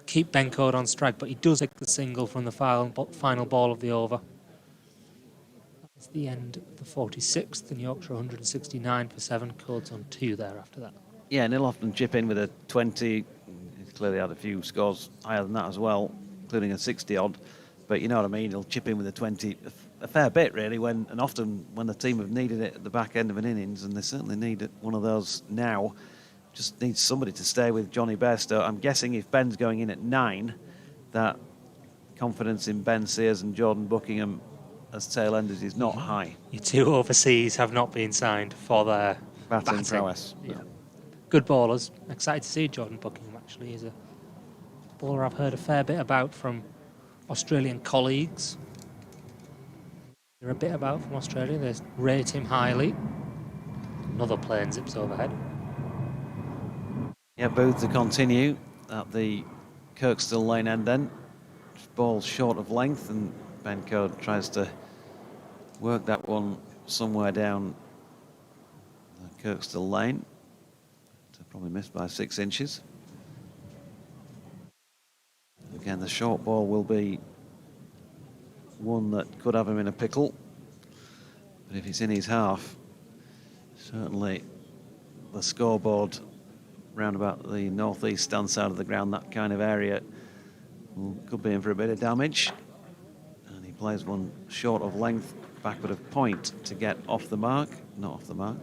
Speaker 6: keep Ben Code on strike, but he does take the single from the final ball of the over. That's the end of the 46th, and Yorkshire 169 for 7. Code's on 2 there after that.
Speaker 2: Yeah, and he'll often chip in with a 20. He's clearly had a few scores higher than that as well, including a 60-odd. But you know what I mean, he'll chip in with a 20 a fair bit, really, and often when the team have needed it at the back end of an innings, and they certainly need one of those now. Just needs somebody to stay with Johnny Bairstow. I'm guessing if Ben's going in at 9, that confidence in Ben Sears and Jordan Buckingham as tail-enders is not high.
Speaker 6: Your 2 overseas have not been signed for their
Speaker 2: batting prowess.
Speaker 6: Yeah. Good bowlers. Excited to see Jordan Buckingham, actually. He's a bowler I've heard a fair bit about from Australian colleagues. They're a bit about from Australia. They rate him highly. Another plane zips overhead.
Speaker 2: Yeah, Booth to continue at the Kirkstall Lane end then. Ball short of length, and Ben Code tries to work that one somewhere down the Kirkstall Lane. To probably missed by 6 inches. Again, the short ball will be one that could have him in a pickle. But if it's in his half, certainly the scoreboard round about the northeast stand side of the ground, that kind of area, could be in for a bit of damage. And he plays one short of length, backward of point to get off the mark. Not off the mark.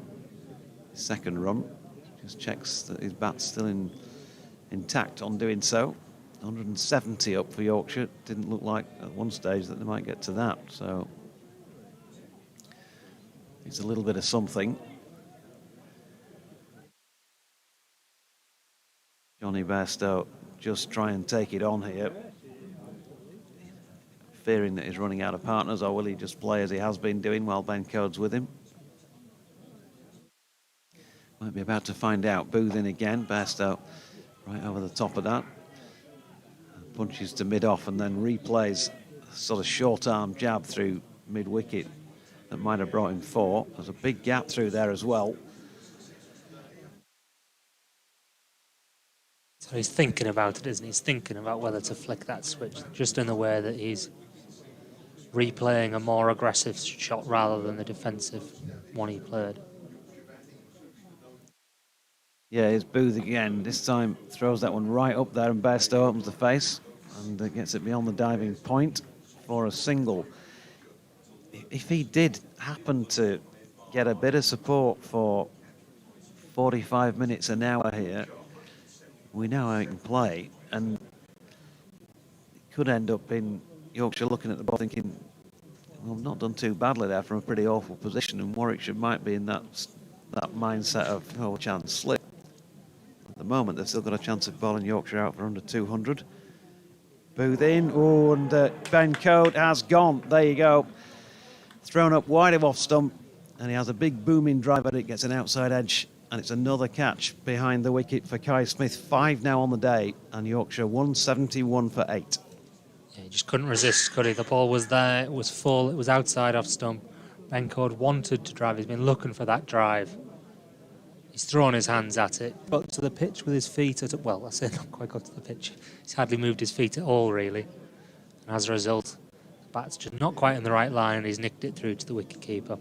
Speaker 2: Second run. Just checks that his bat's still intact on doing so. 170 up for Yorkshire. Didn't look like at one stage that they might get to that. So it's a little bit of something. Johnny Bairstow just try and take it on here, fearing that he's running out of partners, or will he just play as he has been doing while Ben Code's with him? Might be about to find out. Booth in again, Bairstow right over the top of that. Punches to mid-off and then replays a sort of short-arm jab through mid-wicket that might have brought him 4. There's a big gap through there as well.
Speaker 6: So he's thinking about it, isn't he? He's thinking about whether to flick that switch, just in the way that he's replaying a more aggressive shot rather than the defensive one he played.
Speaker 2: Yeah, here's Booth again. This time throws that one right up there, and Bairstow opens the face and gets it beyond the diving point for a single. If he did happen to get a bit of support for 45 minutes an hour here, we know how he can play, and it could end up in Yorkshire looking at the ball thinking, well, I've not done too badly there from a pretty awful position, and Warwickshire might be in that mindset of, oh, chance slip. At the moment, they've still got a chance of bowling Yorkshire out for under 200. Booth in, oh, and Ben Code has gone. There you go. Thrown up wide of off stump, and he has a big booming drive at it, gets an outside edge, and it's another catch behind the wicket for Kai Smith. 5 now on the day, and Yorkshire 171 for 8.
Speaker 6: Yeah, he just couldn't resist, could he? The ball was there, it was full, it was outside off stump. Ben Code wanted to drive, he's been looking for that drive. He's thrown his hands at it, got to the pitch with his feet well, I said not quite got to the pitch. He's hardly moved his feet at all, really. And as a result, the bat's just not quite in the right line, and he's nicked it through to the wicket-keeper.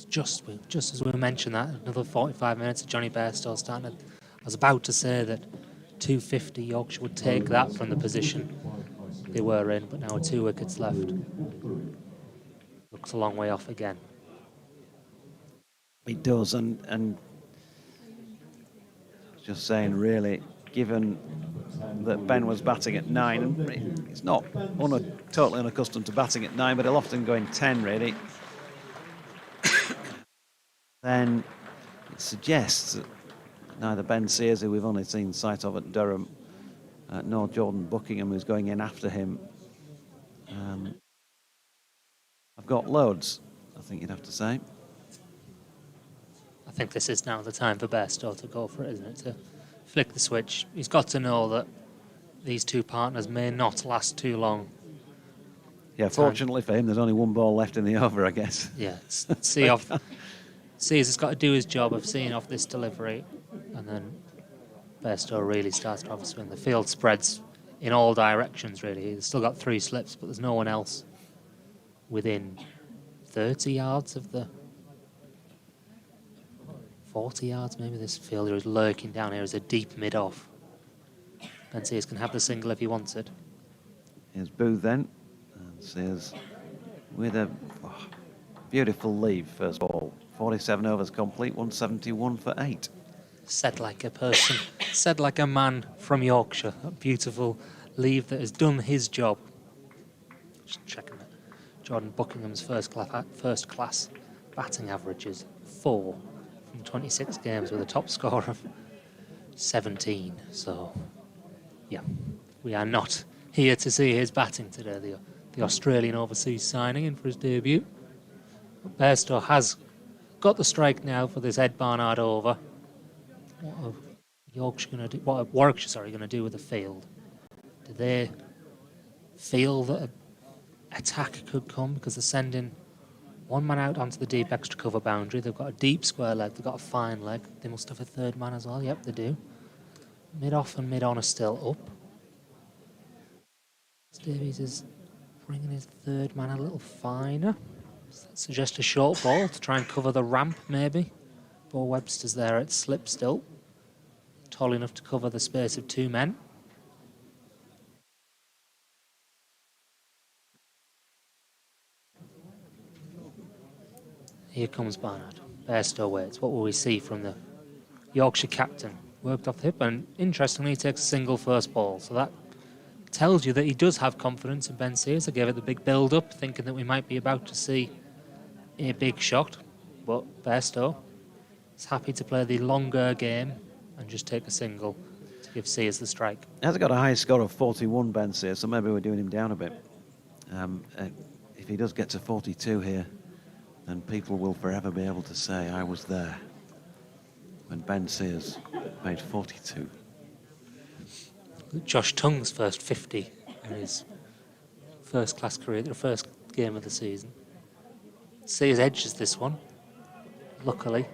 Speaker 6: Just as we mentioned that, another 45 minutes of Johnny Bairstow starting. I was about to say that 250 Yorkshire would take that from the position they were in, but now with 2 wickets left. Looks a long way off again.
Speaker 2: It does, and just saying, really, given that Ben was batting at 9, and he's not totally unaccustomed to batting at 9, but he'll often go in 10, really. Then it suggests that neither Ben Sears, who we've only seen sight of at Durham, nor Jordan Buckingham, who's going in after him. I've got loads, I think you'd have to say.
Speaker 6: I think this is now the time for Bairstow to go for it, isn't it? To flick the switch. He's got to know that these two partners may not last too long.
Speaker 2: Yeah, fortunately for him, there's only one ball left in the over, I guess.
Speaker 6: Yeah, Sears has got to do his job of seeing off this delivery, and then Bairstow really starts to have a swing. The field spreads in all directions, really. He's still got 3 slips, but there's no one else within 30 yards of the 40 yards, maybe. This fielder is lurking down here as a deep mid-off. Ben Sears can have the single if he wants it.
Speaker 2: Here's Booth then. And Sears with a beautiful lead, first ball. 47 overs complete, 171 for 8.
Speaker 6: Said like a person, said like a man from Yorkshire. A beautiful leave that has done his job. Just checking that. Jordan Buckingham's first class batting average is 4 from 26 games with a top score of 17. So, yeah, we are not here to see his batting today. The Australian overseas signing in for his debut. Bairstow has got the strike now for this Ed Barnard over. What are Yorkshire going to do? What are Warwickshire going to do with the field? Do they feel that an attack could come because they're sending one man out onto the deep extra cover boundary? They've got a deep square leg. They've got a fine leg. They must have a third man as well. Yep, they do. Mid-off and mid-on are still up. Davies is bringing his third man a little finer. Does that suggest a short ball to try and cover the ramp, maybe? Bo Webster's there at slip still. Tall enough to cover the space of 2 men. Here comes Barnard. Bairstow waits. What will we see from the Yorkshire captain? Worked off the hip, and interestingly, he takes a single first ball. So that tells you that he does have confidence in Ben Sears. I gave it the big build-up, thinking that we might be about to see a big shot. But Bairstow is happy to play the longer game and just take a single to give Sears the strike.
Speaker 2: He has got a high score of 41, Ben Sears, so maybe we're doing him down a bit. If he does get to 42 here, then people will forever be able to say, I was there when Ben Sears made 42.
Speaker 6: Josh Tung's first 50 in his first-class career, the first game of the season. Sears edges this one. Luckily,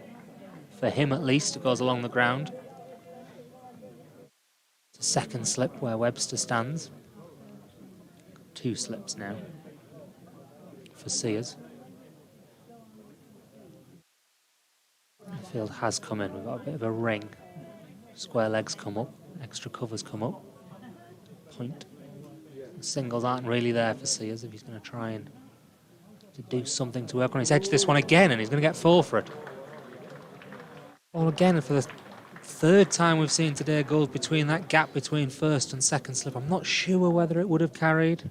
Speaker 6: for him at least, it goes along the ground. It's a second slip where Webster stands. 2 slips now for Sears. The field has come in. We've got a bit of a ring. Square legs come up, extra covers come up. Point. The singles aren't really there for Sears if he's going to try and to do something to work on his edge. This one again, and he's going to get 4 for it. Well, again, for the 3rd time we've seen today goals between that gap between first and second slip. I'm not sure whether it would have carried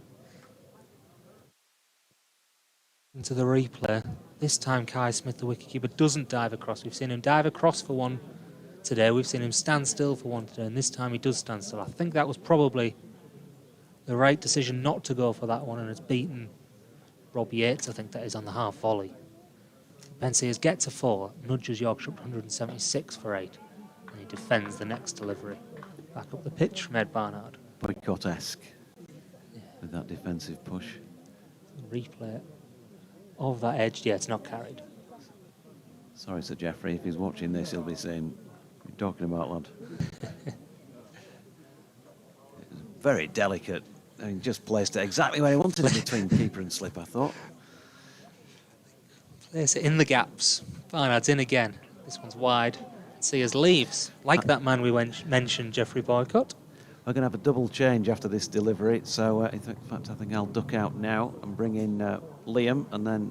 Speaker 6: into the replay. This time Kai Smith, the wicketkeeper, doesn't dive across. We've seen him dive across for one today. We've seen him stand still for one today, and this time he does stand still. I think that was probably the right decision not to go for that one, and it's beaten Rob Yates, I think that is, on the half volley. Ben Sears gets a 4, nudges Yorkshire up 176 for 8, and he defends the next delivery. Back up the pitch from Ed Barnard.
Speaker 2: Boycott-esque with that defensive push.
Speaker 6: Replay of that edge. Yeah, it's not carried.
Speaker 2: Sorry, Sir Geoffrey, if he's watching this, he'll be saying, what are you talking about, lad? It was very delicate. I mean, just placed it exactly where he wanted it, between keeper and slip, I thought.
Speaker 6: Place it in the gaps. Barnard's in again. This one's wide. Sears leaves. Like that man we mentioned, Geoffrey Boycott.
Speaker 2: We're going to have a double change after this delivery, so in fact I think I'll duck out now and bring in Liam, and then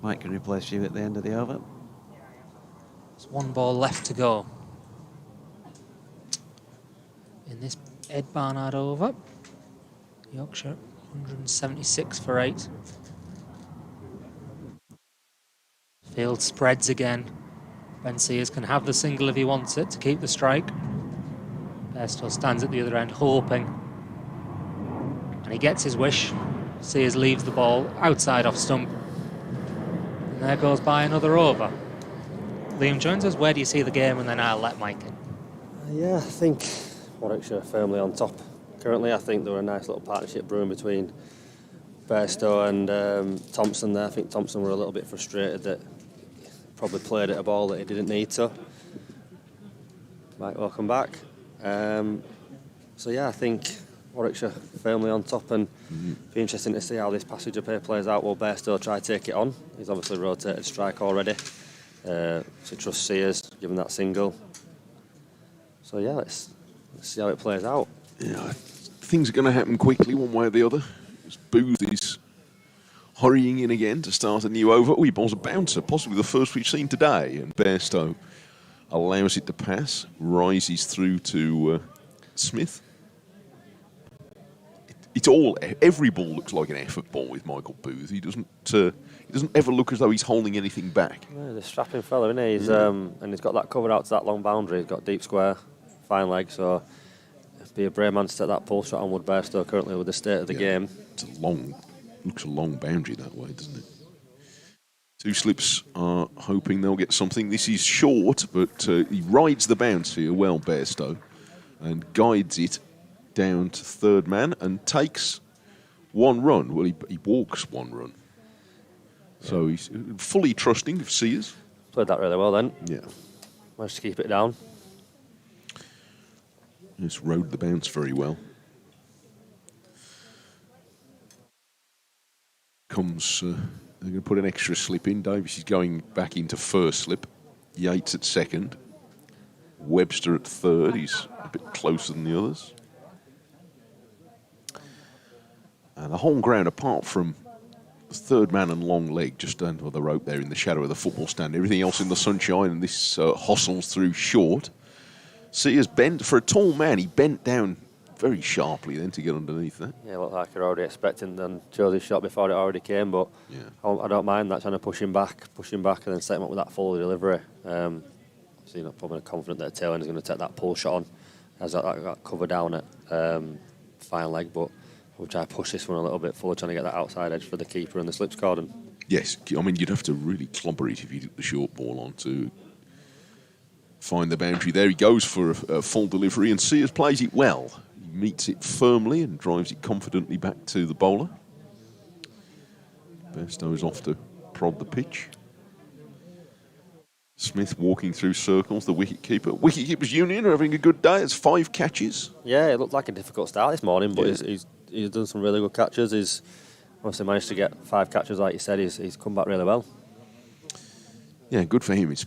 Speaker 2: Mike can replace you at the end of the over.
Speaker 6: There's 1 ball left to go in this Ed Barnard over. Yorkshire 176 for 8. Field spreads again. Ben Sears can have the single if he wants it to keep the strike. Bairstow stands at the other end hoping. And he gets his wish. Sears leaves the ball outside off stump. And there goes by another over. Liam joins us. Where do you see the game? And then I'll let Mike in.
Speaker 5: Yeah, I think Warwickshire firmly on top. Currently, I think there were a nice little partnership brewing between Bairstow and Thompson there. I think Thompson were a little bit frustrated that probably played at a ball that he didn't need to. Mike, welcome back. So yeah, I think Warwickshire firmly on top, and be interesting to see how this passage of play plays out. Will Bairstow try to take it on? He's obviously rotated strike already. So trust Sears, given that single. So yeah, let's see how it plays out.
Speaker 4: Yeah, things are going to happen quickly, one way or the other. Booth is hurrying in again to start a new over. Oh, he bowls a bouncer, possibly the first we've seen today. And Bairstow allows it to pass, rises through to Smith. Every ball looks like an effort ball with Michael Booth. He doesn't ever look as though he's holding anything back.
Speaker 5: Yeah, the strapping fella, isn't he? He's, and he's got that covered out to that long boundary. He's got deep square, fine leg, so it'd be a brave man to take that pull shot on Wood Bairstow currently with the state of the game.
Speaker 4: It's looks a long boundary that way, doesn't it? Two slips are hoping they'll get something. This is short, but he rides the bounce here well, Bairstow, and guides it down to third man and takes one run. Well, he walks one run. So he's fully trusting of Sears.
Speaker 5: Played that really well then.
Speaker 4: Yeah.
Speaker 5: Managed to keep it down.
Speaker 4: Just rode the bounce very well. They're going to put an extra slip in. Davies is going back into first slip. Yates at second. Webster at third. He's a bit closer than the others. And the home ground, apart from the third man and long leg, just under the rope there in the shadow of the football stand, everything else in the sunshine, and this hustles through short. Sears bent, for a tall man, he bent down very sharply then to get underneath that.
Speaker 5: Yeah, looked like you're already expecting and chose his shot before it already came, but
Speaker 4: yeah.
Speaker 5: I don't mind that, trying to push him back and then set him up with that full delivery. So you're not probably confident that a tail end is going to take that pull shot on, as that got covered down at fine leg, but we'll try to push this one a little bit forward, trying to get that outside edge for the keeper and the slips cordon.
Speaker 4: Yes, I mean, you'd have to really clobber it if you took the short ball on to find the boundary there. He goes for a full delivery, and Sears plays it well. He meets it firmly and drives it confidently back to the bowler. Bairstow is off to prod the pitch. Smith walking through circles, the wicket-keeper. Wicket-keepers Union are having a good day. It's 5 catches.
Speaker 5: Yeah, it looked like a difficult start this morning, but
Speaker 4: Yeah.
Speaker 5: he's done some really good catches. He's obviously managed to get 5 catches, like you said. He's come back really well.
Speaker 4: Yeah, good for him. It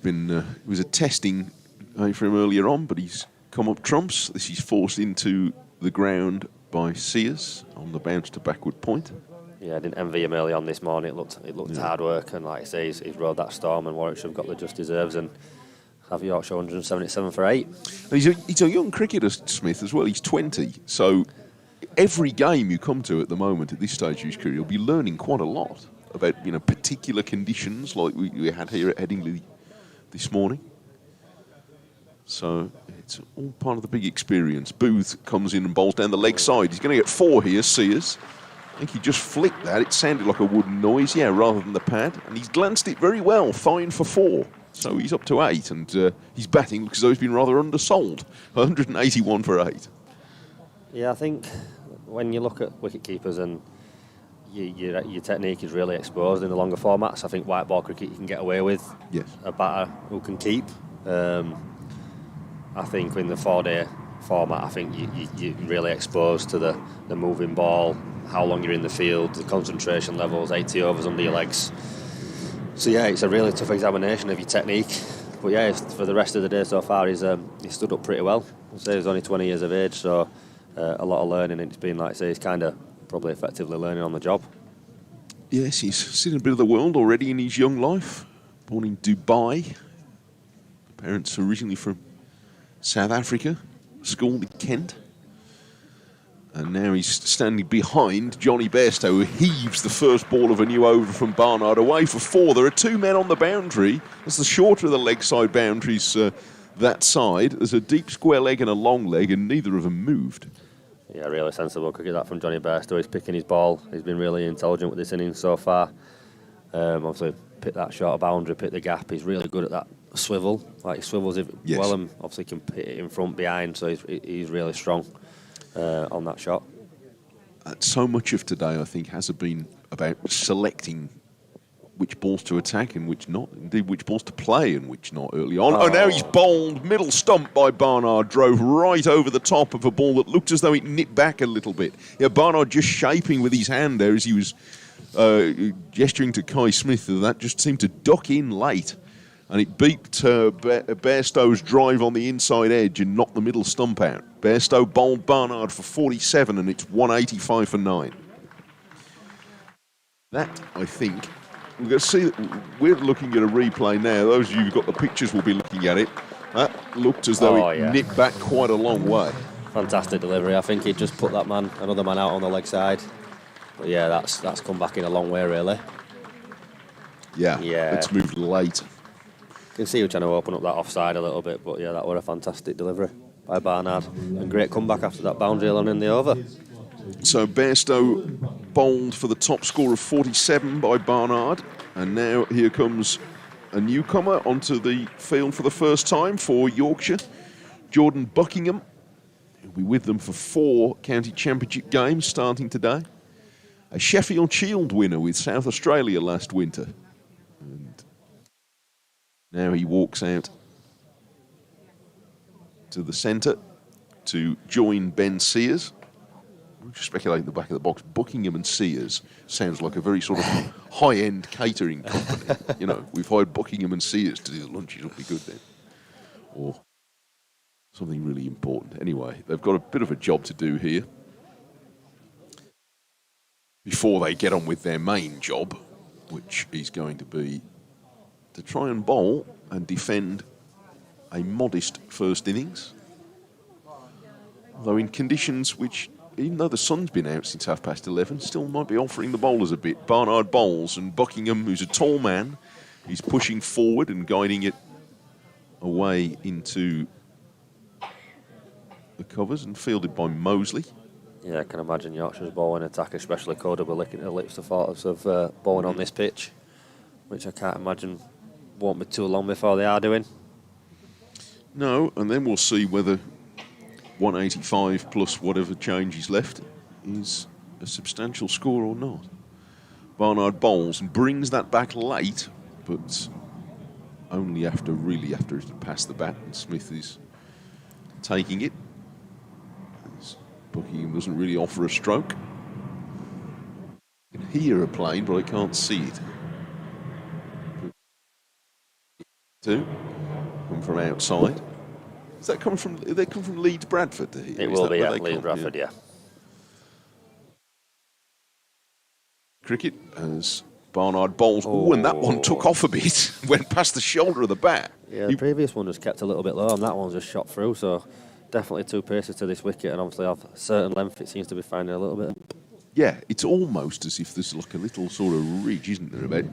Speaker 4: was a testing for him earlier on, but he's come up trumps. This is forced into the ground by Sears on the bounce to backward point.
Speaker 5: Yeah, I didn't envy him early on this morning. It looked hard work, and like I say, he's rode that storm, and Warwickshire have got the just deserves, and have Yorkshire 177 for 8.
Speaker 4: He's a young cricketer, Smith, as well. He's 20, so every game you come to at the moment at this stage of his career, you'll be learning quite a lot about particular conditions like we had here at Headingley this morning. So it's all part of the big experience. Booth comes in and bowls down the leg side. He's going to get 4 here, Sears. I think he just flicked that. It sounded like a wooden noise, rather than the pad. And he's glanced it very well, fine for 4. So he's up to 8, and his batting looks as though he's been rather undersold. 181 for 8.
Speaker 5: Yeah, I think when you look at wicket keepers and your technique is really exposed in the longer formats, I think white ball cricket you can get away with a batter who can keep. I think in the 4-day format, I think you're really exposed to the moving ball, how long you're in the field, the concentration levels, 80 overs under your legs. So yeah, it's a really tough examination of your technique. But yeah, for the rest of the day so far, he's stood up pretty well. I'd say he's only 20 years of age, so a lot of learning, and it's been, like I say, he's kind of probably effectively learning on the job.
Speaker 4: Yes, he's seen a bit of the world already in his young life. Born in Dubai. Parents originally from South Africa, schooled in Kent. And now he's standing behind Johnny Best, who heaves the first ball of a new over from Barnard away for 4. There are 2 men on the boundary. That's the shorter of the leg side boundaries that side. There's a deep square leg and a long leg, and neither of them moved.
Speaker 5: Yeah, really sensible cricket that from Johnny Best. He's picking his ball. He's been really intelligent with this innings so far. Obviously, pick that short boundary, pick the gap. He's really good at that swivel. Like, he swivels it well, and obviously can hit it in front, behind, so he's really strong on that shot.
Speaker 4: So much of today, I think, has been about selecting which balls to attack and which not. Indeed, which balls to play and which not early on. Oh, now he's bowled. Middle stump by Barnard. Drove right over the top of a ball that looked as though it nipped back a little bit. Yeah, Barnard just shaping with his hand there as he was gesturing to Kai Smith. That just seemed to duck in late. And it beeped Bairstow's drive on the inside edge and knocked the middle stump out. Bairstow bowled Barnard for 47, and it's 185 for 9. That, I think, we're going to see. We're looking at a replay now. Those of you who've got the pictures will be looking at it. That looked as though it nipped back quite a long way.
Speaker 5: Fantastic delivery. I think he just put that another man out on the leg side. But yeah, that's come back in a long way, really.
Speaker 4: Yeah. It's moved late.
Speaker 5: You can see him trying to open up that offside a little bit, but yeah, that was a fantastic delivery by Barnard. And great comeback after that boundary alone in the over.
Speaker 4: So Bairstow bowled for the top score of 47 by Barnard. And now here comes a newcomer onto the field for the first time for Yorkshire. Jordan Buckingham. He'll be with them for 4 county championship games starting today. A Sheffield Shield winner with South Australia last winter. And now he walks out to the centre to join Ben Sears. I'm just speculating the back of the box. Buckingham and Sears sounds like a very sort of high-end catering company. You know, we've hired Buckingham and Sears to do the lunches. It'll be good then. Or something really important. Anyway, they've got a bit of a job to do here before they get on with their main job, which is going to be to try and bowl and defend a modest first innings. Although in conditions which, even though the sun's been out since 11:30, still might be offering the bowlers a bit. Barnard bowls, and Buckingham, who's a tall man, he's pushing forward and guiding it away into the covers and fielded by Mosley.
Speaker 5: Yeah, I can imagine Yorkshire's bowling attack, especially Coda, will licking their lips the thoughts of bowling on this pitch, which I can't imagine won't be too long before they are doing.
Speaker 4: No, and then we'll see whether 185 plus whatever change is left is a substantial score or not. Barnard bowls and brings that back late, but only after it had passed the bat, and Smith is taking it. Buckingham doesn't really offer a stroke. I can hear a plane, but I can't see it. Two come from outside. Is that coming from? They come from Leeds Bradford to here?
Speaker 5: It will be, yeah, Leeds Bradford, yeah.
Speaker 4: Cricket as Barnard bowls. Oh, and that one took off a bit. Went past the shoulder of the bat.
Speaker 5: Yeah, the previous one just kept a little bit low, and that one just shot through. So definitely 2 paces to this wicket, and obviously of a certain length, it seems to be finding a little bit.
Speaker 4: Yeah, it's almost as if there's like a little sort of ridge, isn't there? About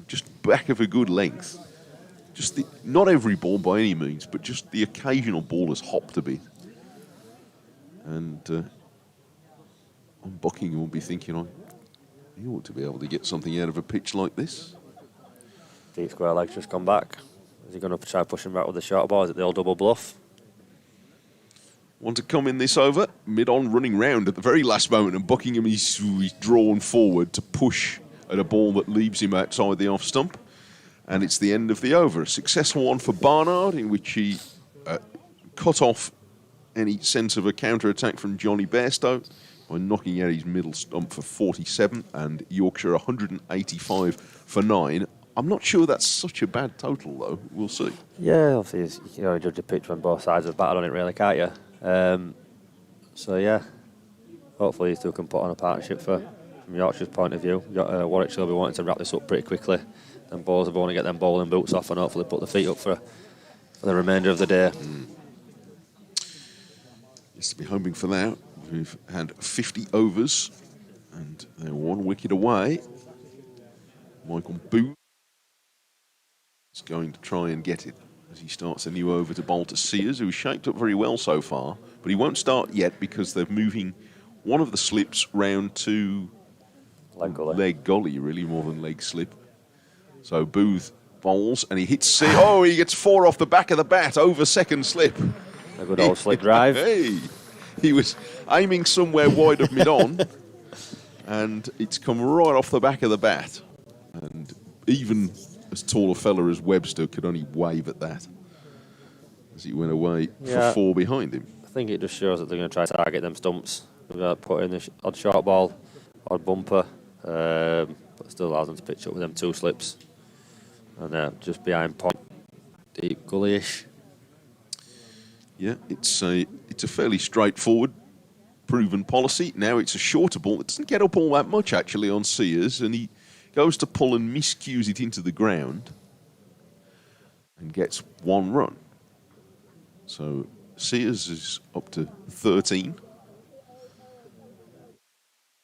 Speaker 4: just back of a good length. Not every ball by any means, but just the occasional ball has hopped a bit. And Buckingham will be thinking, he ought to be able to get something out of a pitch like this.
Speaker 5: Deep square leg's just gone back. Is he going to try pushing back with the short ball? Is it the old double bluff?
Speaker 4: Want to come in this over, mid-on running round at the very last moment, and Buckingham is drawn forward to push at a ball that leaves him outside the off stump. And it's the end of the over. A successful one for Barnard, in which he cut off any sense of a counter-attack from Johnny Bairstow by knocking out his middle stump for 47, and Yorkshire 185 for 9. I'm not sure that's such a bad total, though. We'll see.
Speaker 5: Yeah, obviously, you can only judge a pitch when both sides have battled on it, really, can't you? So, yeah, hopefully these two can put on a partnership from Yorkshire's point of view. Warwickshire will be wanting to wrap this up pretty quickly. And bowlers will want to get them bowling boots off and hopefully put the feet up for the remainder of the day.
Speaker 4: Just to be hoping for that. We've had 50 overs, and they're 1 wicket away. Michael Booth is going to try and get it as he starts a new over to bowl to Sears, who's shaped up very well so far. But he won't start yet because they're moving one of the slips round to leg golly, really, more than leg slip. So Booth bowls and he hits Sears. Oh, he gets 4 off the back of the bat over second slip.
Speaker 5: A good old slip drive.
Speaker 4: Hey, he was aiming somewhere wide of mid-on, and it's come right off the back of the bat. And even as tall a fella as Webster could only wave at that as he went away for 4 behind him.
Speaker 5: I think it just shows that they're going to try to target them stumps. Put in the odd short ball, odd bumper, but still allows them to pitch up with them 2 slips. And just behind point, deep gully-ish.
Speaker 4: Yeah, it's a fairly straightforward, proven policy. Now it's a shorter ball. It doesn't get up all that much, actually, on Sears, and he goes to pull and miscues it into the ground and gets 1 run. So Sears is up to 13,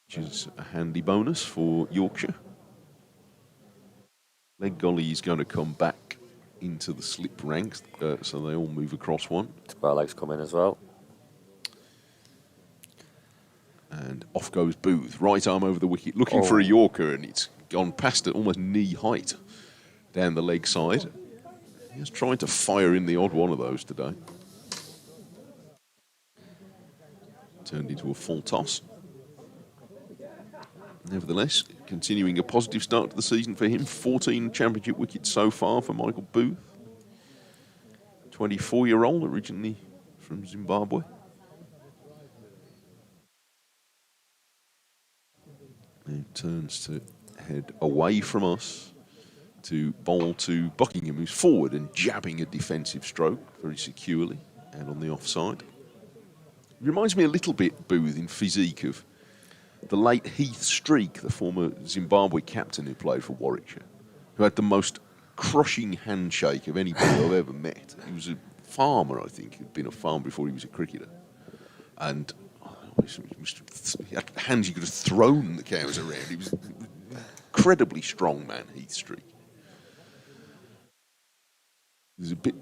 Speaker 4: which is a handy bonus for Yorkshire. Leg golly is going to come back into the slip ranks, so they all move across 1.
Speaker 5: Square legs come in as well.
Speaker 4: And off goes Booth, right arm over the wicket, looking for a Yorker, and it's gone past it, almost knee height down the leg side. He's trying to fire in the odd one of those today. Turned into a full toss. Nevertheless, continuing a positive start to the season for him. 14 championship wickets so far for Michael Booth. 24-year-old, originally from Zimbabwe. Now turns to head away from us to bowl to Buckingham, who's forward and jabbing a defensive stroke very securely and on the offside. Reminds me a little bit, Booth, in physique of the late Heath Streak, the former Zimbabwe captain who played for Warwickshire, who had the most crushing handshake of anybody I've ever met. He was a farmer, I think. He'd been a farmer before he was a cricketer. And he had hands you could have thrown the cows around. He was an incredibly strong man, Heath Streak. There's a bit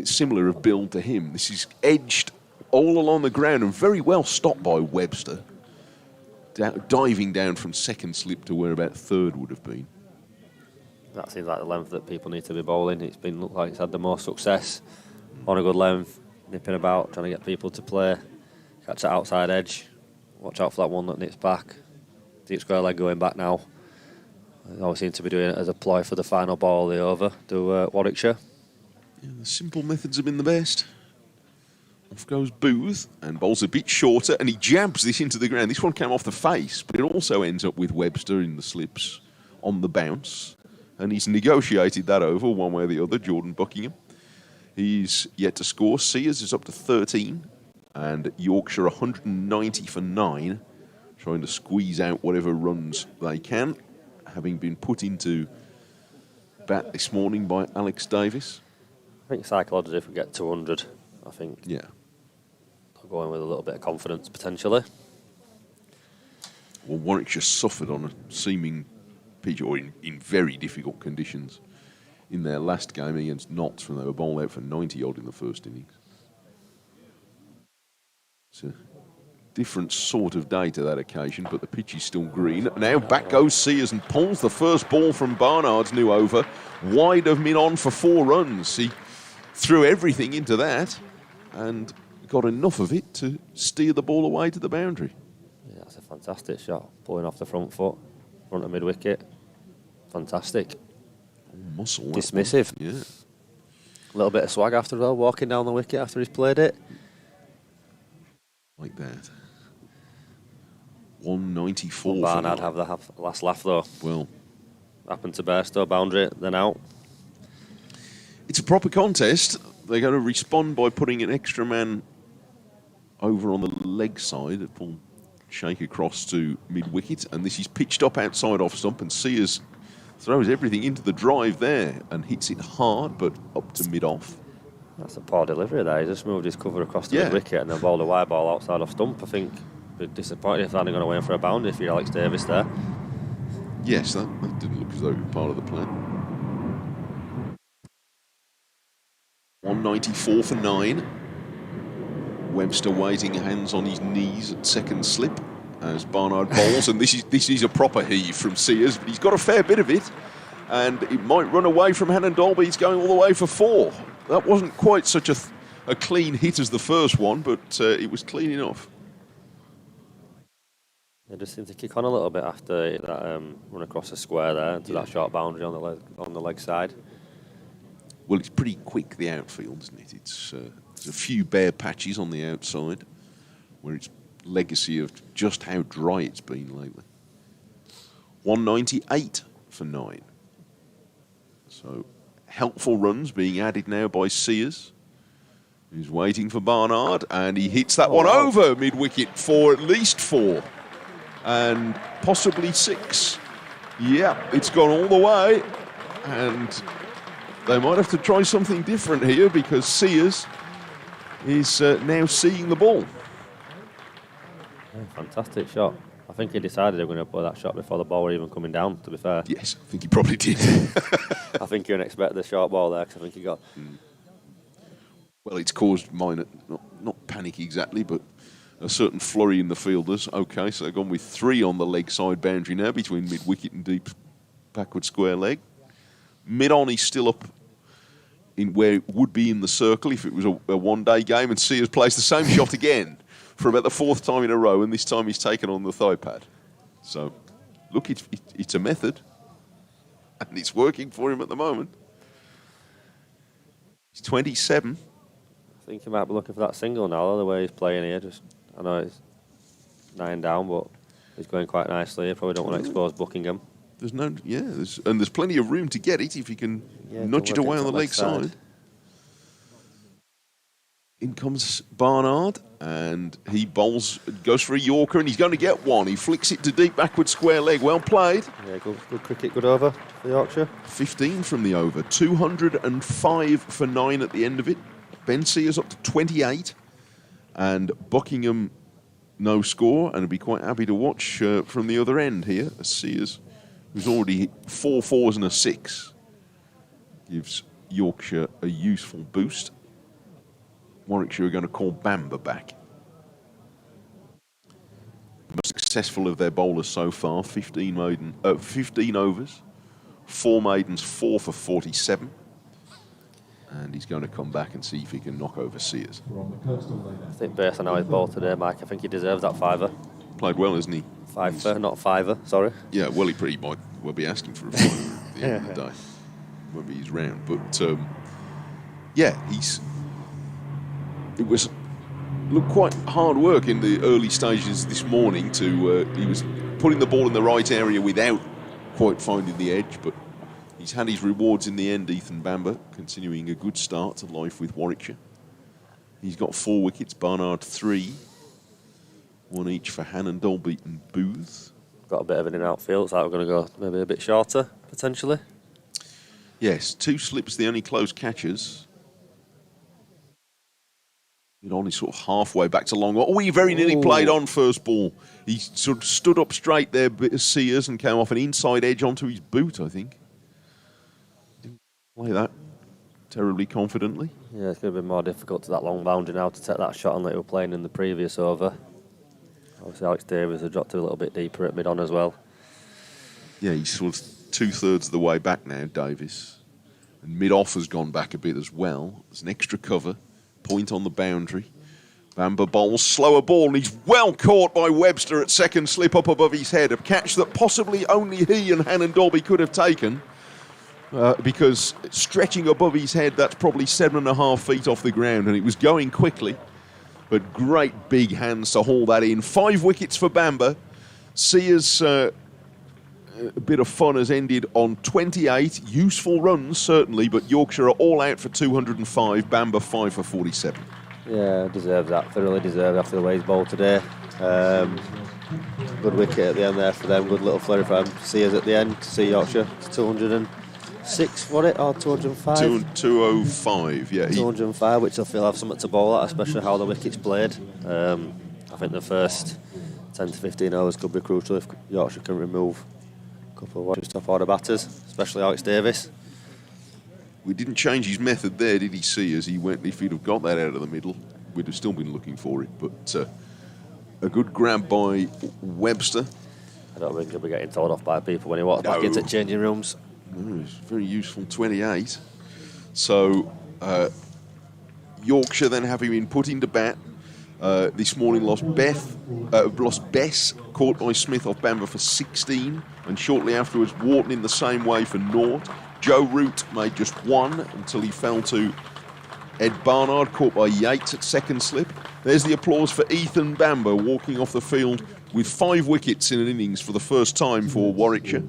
Speaker 4: similar of build to him. This is edged all along the ground and very well stopped by Webster, diving down from second slip to where about third would have been.
Speaker 5: That seems like the length that people need to be bowling. It's been looked like it's had the most success on a good length, nipping about, trying to get people to play, catch that outside edge, watch out for that one that nips back. Deep square leg going back now. They always seem to be doing it as a ploy for the final ball of the over to Warwickshire.
Speaker 4: Yeah, the simple methods have been the best. Off goes Booth and bowls a bit shorter, and he jabs this into the ground. This one came off the face, but it also ends up with Webster in the slips on the bounce. And he's negotiated that over one way or the other, Jordan Buckingham. He's yet to score. Sears is up to 13, and Yorkshire 190 for 9, trying to squeeze out whatever runs they can, having been put into bat this morning by Alex Davis.
Speaker 5: I think psychologically, if we get 200, I think
Speaker 4: yeah,
Speaker 5: they'll go in with a little bit of confidence potentially.
Speaker 4: Well, Warwickshire suffered on a seeming pitch, or in very difficult conditions, in their last game against Notts when they were bowled out for 90 odd in the first innings. It's a different sort of day to that occasion, but the pitch is still green. Now back goes Sears and pulls the first ball from Barnard's new over, wide of mid-on for 4 runs. He threw everything into that and got enough of it to steer the ball away to the boundary.
Speaker 5: Yeah, that's a fantastic shot, pulling off the front foot, front of mid-wicket. Fantastic.
Speaker 4: Muscle.
Speaker 5: Dismissive.
Speaker 4: Yeah.
Speaker 5: A little bit of swag after as well, walking down the wicket after he's played it.
Speaker 4: Like that. 194.
Speaker 5: Barnard have the last laugh though.
Speaker 4: Well,
Speaker 5: happened to Bess though, boundary, then out.
Speaker 4: It's a proper contest. They're going to respond by putting an extra man over on the leg side. It will shake across to mid-wicket, and this is pitched up outside off stump, and Sears throws everything into the drive there and hits it hard, but up to mid-off.
Speaker 5: That's a poor delivery there. He just moved his cover across the mid-wicket and then bowled a wide ball outside off stump. I think be disappointed if they hadn't gone away for a boundary if you're Alex Davis there.
Speaker 4: Yes, that didn't look as though it was part of the plan. 194 for 9. Webster waiting, hands on his knees at second slip as Barnard bowls, and this is a proper heave from Sears, but he's got a fair bit of it, and it might run away from Hannon Dolby. He's going all the way for 4. That wasn't quite such a clean hit as the first one, but it was clean enough.
Speaker 5: They just seemed to kick on a little bit after that run across the square there to that short boundary on the leg side.
Speaker 4: Well, it's pretty quick, the outfield, isn't it? It's there's a few bare patches on the outside where it's legacy of just how dry it's been lately. 198 for 9. So helpful runs being added now by Sears, who's waiting for Barnard, and he hits that one over mid-wicket for at least 4 and possibly 6. Yeah, it's gone all the way, and they might have to try something different here because Sears is now seeing the ball.
Speaker 5: Yeah, fantastic shot. I think he decided they were going to put that shot before the ball were even coming down, to be fair.
Speaker 4: Yes, I think he probably did.
Speaker 5: I think he expected the short ball there, because I think he got...
Speaker 4: Well, it's caused minor, not panic exactly, but a certain flurry in the fielders. OK, so they've gone with 3 on the leg side boundary now between mid-wicket and deep backward square leg. Mid-on, he's still up in where it would be in the circle if it was a one-day game, and Sears plays the same shot again for about the 4th time in a row, and this time he's taken on the thigh pad. So, look, it's a method, and it's working for him at the moment. He's 27.
Speaker 5: I think he might be looking for that single now, the way he's playing here. I know it's 9 down, but he's going quite nicely. He probably don't want to expose Buckingham.
Speaker 4: There's plenty of room to get it if he can nudge it away on the leg side. In comes Barnard, and he goes for a Yorker, and he's going to get one. He flicks it to deep backward square leg. Well played.
Speaker 5: Yeah, good cricket, good over for Yorkshire.
Speaker 4: 15 from the over. 205 for 9 at the end of it. Ben Sears up to 28, and Buckingham no score, and I'd be quite happy to watch from the other end here. Sears, who's already hit 4 4s and a 6, gives Yorkshire a useful boost. Warwickshire are going to call Bamba back. Most successful of their bowlers so far, 15 overs, 4 maidens, 4 for 47. And he's going to come back and see if he can knock over Sears.
Speaker 5: I think based on how he's bowled today, Mike, I think he deserves that 5er.
Speaker 4: Played well, isn't he?
Speaker 5: 5er, not 5er, sorry.
Speaker 4: Yeah, well, he pretty might well be asking for a 5 at the end of the day. Maybe he's round. But, it was looked quite hard work in the early stages this morning he was putting the ball in the right area without quite finding the edge, but he's had his rewards in the end, Ethan Bamba, continuing a good start to life with Warwickshire. He's got 4 wickets, Barnard 3, 1 each for Hannon, Dolby and Booth.
Speaker 5: Got a bit of an in-out field, so we're going to go maybe a bit shorter, potentially.
Speaker 4: Yes, 2 slips, the only close catches. He's sort of halfway back to long. Oh, he very nearly played on first ball. He sort of stood up straight there, bit of Sears, and came off an inside edge onto his boot, I think. Didn't play that terribly confidently.
Speaker 5: Yeah, it's going to be more difficult to that long boundary now to take that shot on that he was playing in the previous over. Obviously, Alex Davis has dropped a little bit deeper at mid-on as well. Yeah,
Speaker 4: he's sort of 2/3 of the way back now, Davis. And mid-off has gone back a bit as well. There's an extra cover. Point on the boundary. Bamba bowls, slower ball, and he's well caught by Webster at second slip up above his head. A catch that possibly only he and Hannon Dolby could have taken, because stretching above his head, that's probably 7.5 feet off the ground, and it was going quickly. But great big hands to haul that in. 5 wickets for Bamba. Sears, a bit of fun has ended on 28. Useful runs, certainly, but Yorkshire are all out for 205. Bamba 5 for 47.
Speaker 5: Yeah, deserves that. Thoroughly deserved after the way he's bowled today. Good wicket at the end there for them. Good little flurry for them. Sears at the end. See Yorkshire. It's 206, was it? Or 205?
Speaker 4: 205, yeah.
Speaker 5: 205, which I feel have something to bowl at, especially how the wicket's played. I think the first 10 to 15 overs could be crucial if Yorkshire can remove a couple of Warwick's top order batters, especially Alex Davis.
Speaker 4: We didn't change his method there, did he? See, as he went, if he'd have got that out of the middle, we'd have still been looking for it. But a good grab by Webster.
Speaker 5: I don't think he'll be getting told off by people when he walks back into changing rooms.
Speaker 4: No, it's very useful, 28. So Yorkshire then having been put into bat this morning lost Bess, caught by Smith off Bamber for 16, and shortly afterwards Wharton in the same way for naught. Joe Root made just one until he fell to Ed Barnard, caught by Yates at second slip. There's the applause for Ethan Bamber walking off the field with 5 wickets in an innings for the first time for Warwickshire.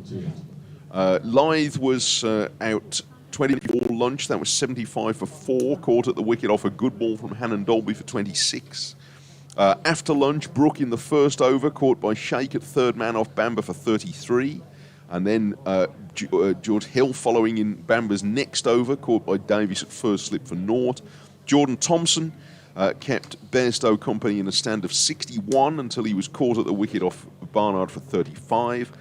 Speaker 4: Lythe was out 20 before lunch. That was 75 for 4, caught at the wicket off a good ball from Hannon Dolby for 26. After lunch, Brook in the first over, caught by Sheikh at third man off Bamber for 33. And then George Hill following in Bamber's next over, caught by Davies at first slip for naught. Jordan Thompson kept Bairstow company in a stand of 61 until he was caught at the wicket off Barnard for 35.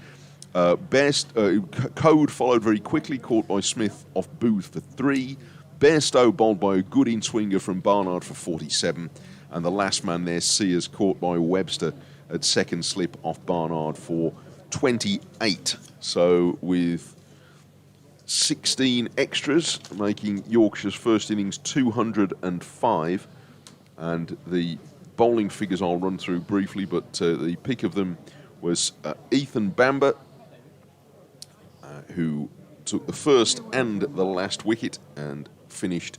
Speaker 4: Code followed very quickly, caught by Smith off Booth for 3. Bairstow bowled by a good in-swinger from Barnard for 47. And the last man there, Sears, caught by Webster at second slip off Barnard for 28. So with 16 extras, making Yorkshire's first innings 205. And the bowling figures I'll run through briefly, but the pick of them was Ethan Bamber, who took the first and the last wicket and finished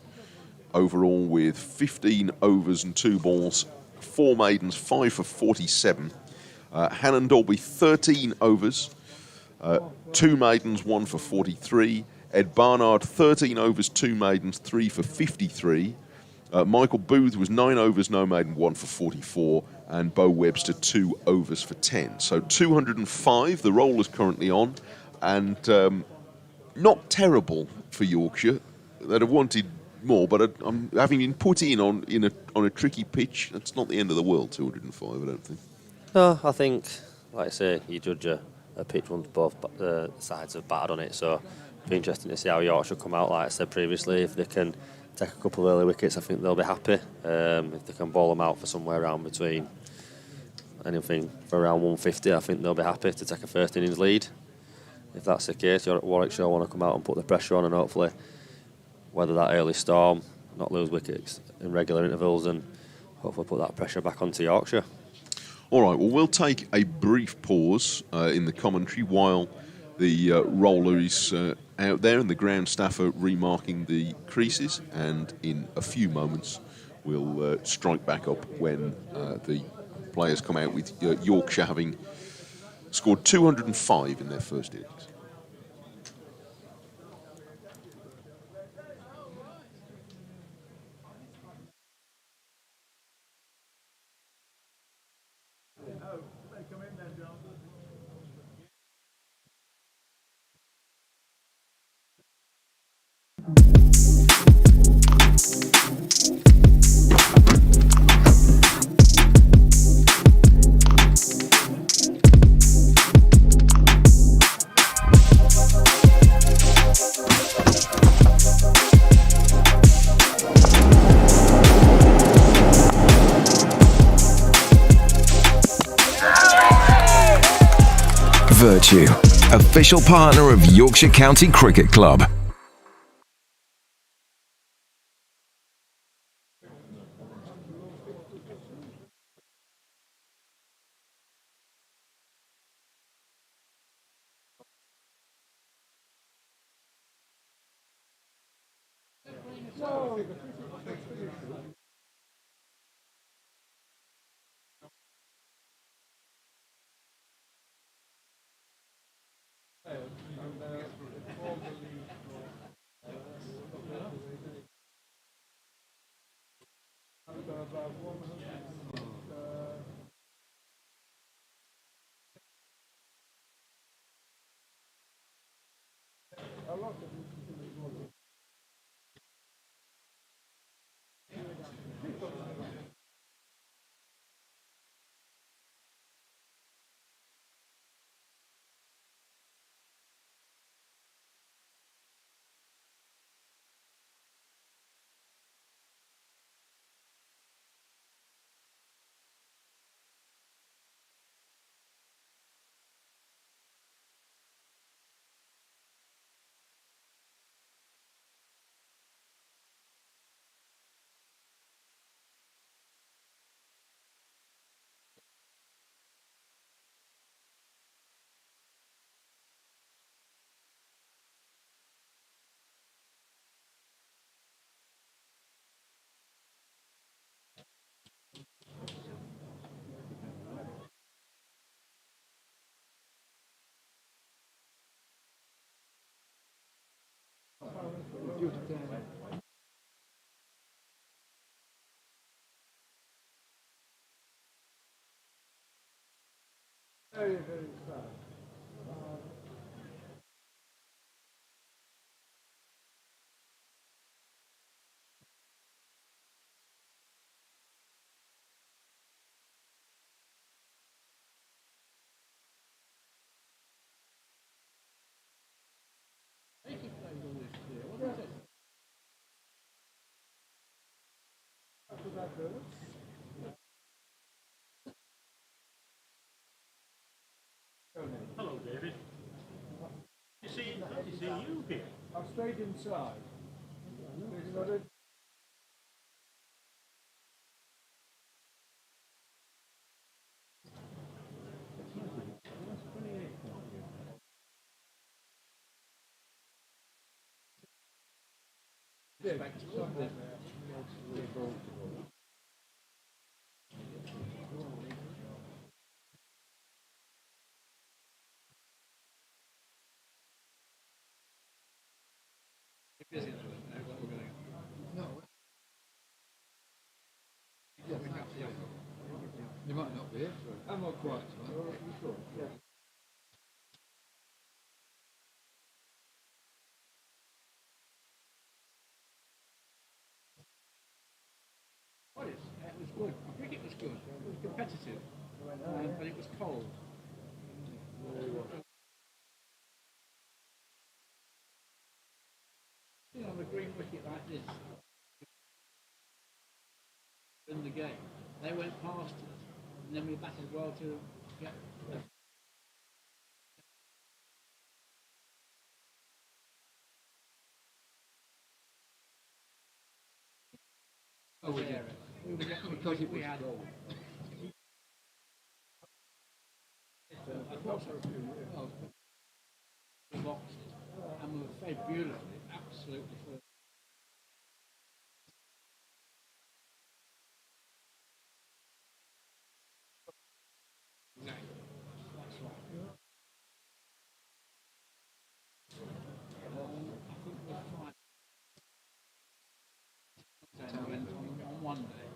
Speaker 4: overall with 15 overs and 2 balls, 4 maidens, 5 for 47. Hannon Dolby, 13 overs, 2 maidens, 1 for 43. Ed Barnard, 13 overs, 2 maidens, 3 for 53. Michael Booth was 9 overs, no maiden, 1 for 44. And Bo Webster, 2 overs for 10. So 205, the roll is currently on. And not terrible for Yorkshire. They'd have wanted more, but having been put in on a tricky pitch, that's not the end of the world, 205, I don't think.
Speaker 5: No, I think, like I say, you judge a pitch once both sides have batted on it, so it'll be interesting to see how Yorkshire come out, like I said previously. If they can take a couple of early wickets, I think they'll be happy. If they can bowl them out for somewhere around between anything for around 150, I think they'll be happy to take a first innings lead. If that's the case, Warwickshire want to come out and put the pressure on and hopefully weather that early storm, not lose wickets in regular intervals, and hopefully put that pressure back onto Yorkshire.
Speaker 4: All right, well, we'll take a brief pause in the commentary while the roller is out there and the ground staff are remarking the creases, and in a few moments we'll strike back up when the players come out with Yorkshire having scored 205 in their first innings.
Speaker 1: Vertu, official partner of Yorkshire County Cricket Club.
Speaker 7: Hello, David. You see you here. I've stayed inside. You might not be. I'm not quite. It was good. I think it was good. It was competitive, but it was cold. You know, on a green wicket like this, in the game, they went past us, and then we batted well to get. Oh, we did. Because it was cold. The boxes, and we were fed beautifully, absolutely first. Exactly. That's right. I think we're fine. Went on one day.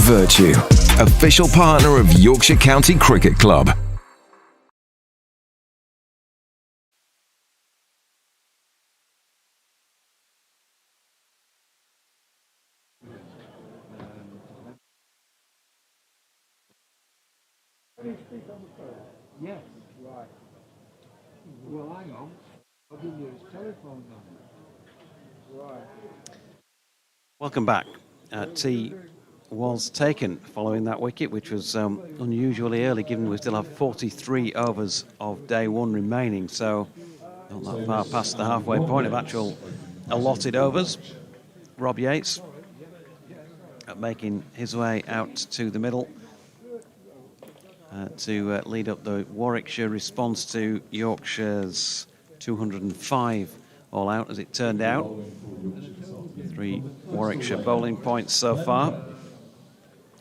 Speaker 1: Vertu, official partner of Yorkshire County Cricket Club.
Speaker 8: Yes, right. Well, hang on. I'll give you his telephone number. Right.
Speaker 2: Welcome back. Tee was taken following that wicket, which was unusually early, given we still have 43 overs of day one remaining. So not that far past the halfway point of actual allotted overs. Rob Yates making his way out to the middle to lead up the Warwickshire response to Yorkshire's 205 all out, as it turned out. 3 Warwickshire bowling points so far.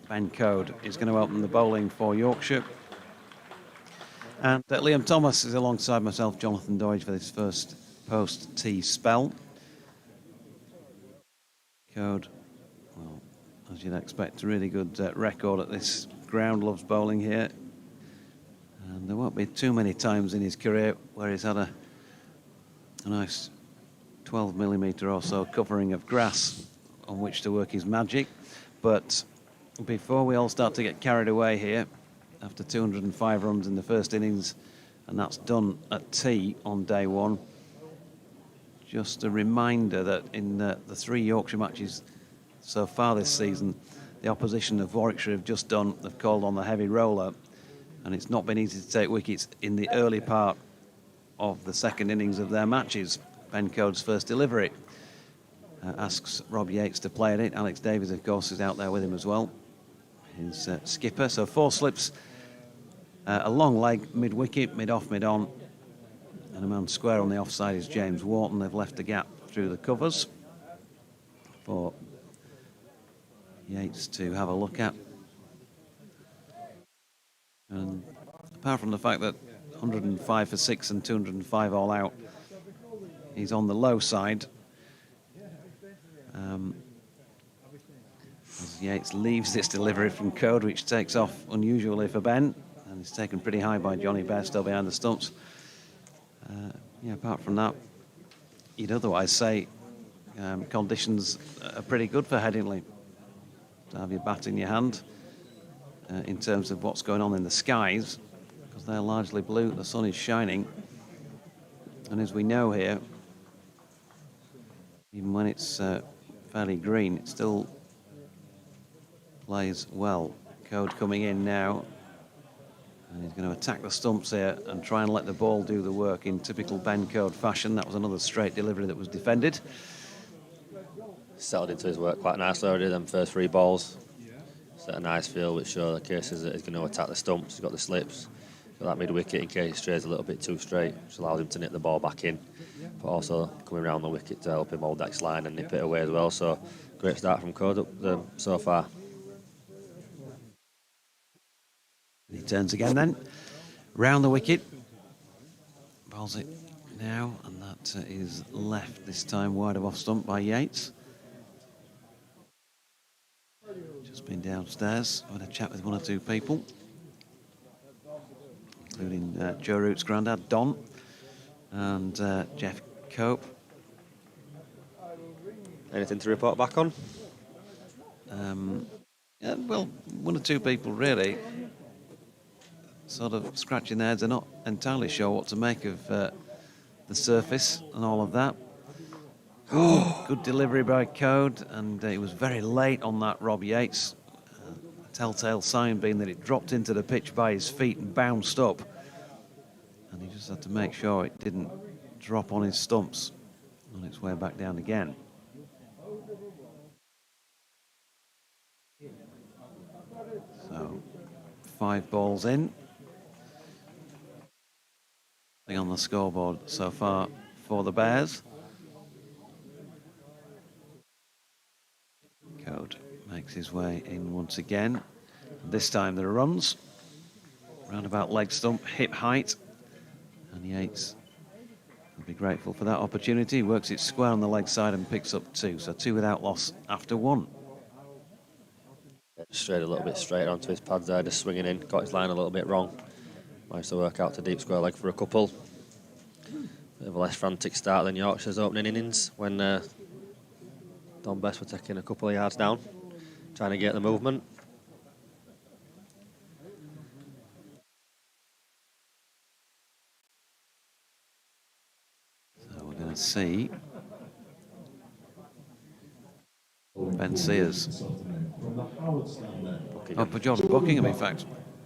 Speaker 2: Ben Code is going to open the bowling for Yorkshire. And Liam Thomas is alongside myself, Jonathan Doidge, for this first post-tee spell. Code, well, as you'd expect, a really good record at this ground, loves bowling here. And there won't be too many times in his career where he's had a nice 12mm or so covering of grass on which to work his magic. But before we all start to get carried away here, after 205 runs in the first innings, and that's done at tee on day one, just a reminder that in the 3 Yorkshire matches so far this season, the opposition of Warwickshire have called on the heavy roller, and it's not been easy to take wickets in the early part of the second innings of their matches. Ben Code's first delivery asks Rob Yates to play at it. Alex Davies, of course, is out there with him as well, his skipper. So 4 slips, a long leg, mid-wicket, mid-off, mid-on, and a man square on the offside is James Wharton. They've left a gap through the covers for Yates to have a look at. And apart from the fact that 105 for 6 and 205 all out, he's on the low side. As Yates leaves this delivery from Code, which takes off unusually for Ben, and is taken pretty high by Johnny Bess, still behind the stumps. Apart from that, you'd otherwise say conditions are pretty good for Headingley to have your bat in your hand in terms of what's going on in the skies, because they're largely blue, the sun is shining, and as we know here, even when it's fairly green, it still plays well. Code coming in now, and he's going to attack the stumps here and try and let the ball do the work in typical Ben Code fashion. That was another straight delivery that was defended.
Speaker 5: Settled into his work quite nicely already, them first 3 balls. Set a nice field, which show the cases that he's going to attack the stumps. He's got the slips, got that mid-wicket in case he strays a little bit too straight, which allows him to nip the ball back in, but also coming around the wicket to help him hold that line and nip it away as well. So great start from Code up so far.
Speaker 2: He turns again then, round the wicket, bowls it now, and that is left this time wide of off stump by Yates. Just been downstairs, had a chat with 1 or 2 people, including Joe Root's granddad, Don, and Jeff Cope.
Speaker 5: Anything to report back on?
Speaker 2: Well, 1 or 2 people really sort of scratching their heads. They're not entirely sure what to make of the surface and all of that. Good delivery by Code, and he was very late on that Rob Yates. A telltale sign being that it dropped into the pitch by his feet and bounced up. And he just had to make sure it didn't drop on his stumps on its way back down again. So 5 balls in. Thing on the scoreboard so far for the Bears. Code makes his way in once again. This time there are runs. Roundabout leg stump, hip height. And Yates will be grateful for that opportunity. Works it square on the leg side and picks up 2. So 2 without loss after 1.
Speaker 5: Strayed a little bit straight onto his pads there, just swinging in, got his line a little bit wrong. Managed to work out to deep square leg for a couple. Bit of a less frantic start than Yorkshire's opening innings when Don Bess were taking a couple of yards down, trying to get the movement.
Speaker 2: So we're going to see Ben Sears. For Jordan Buckingham, in fact.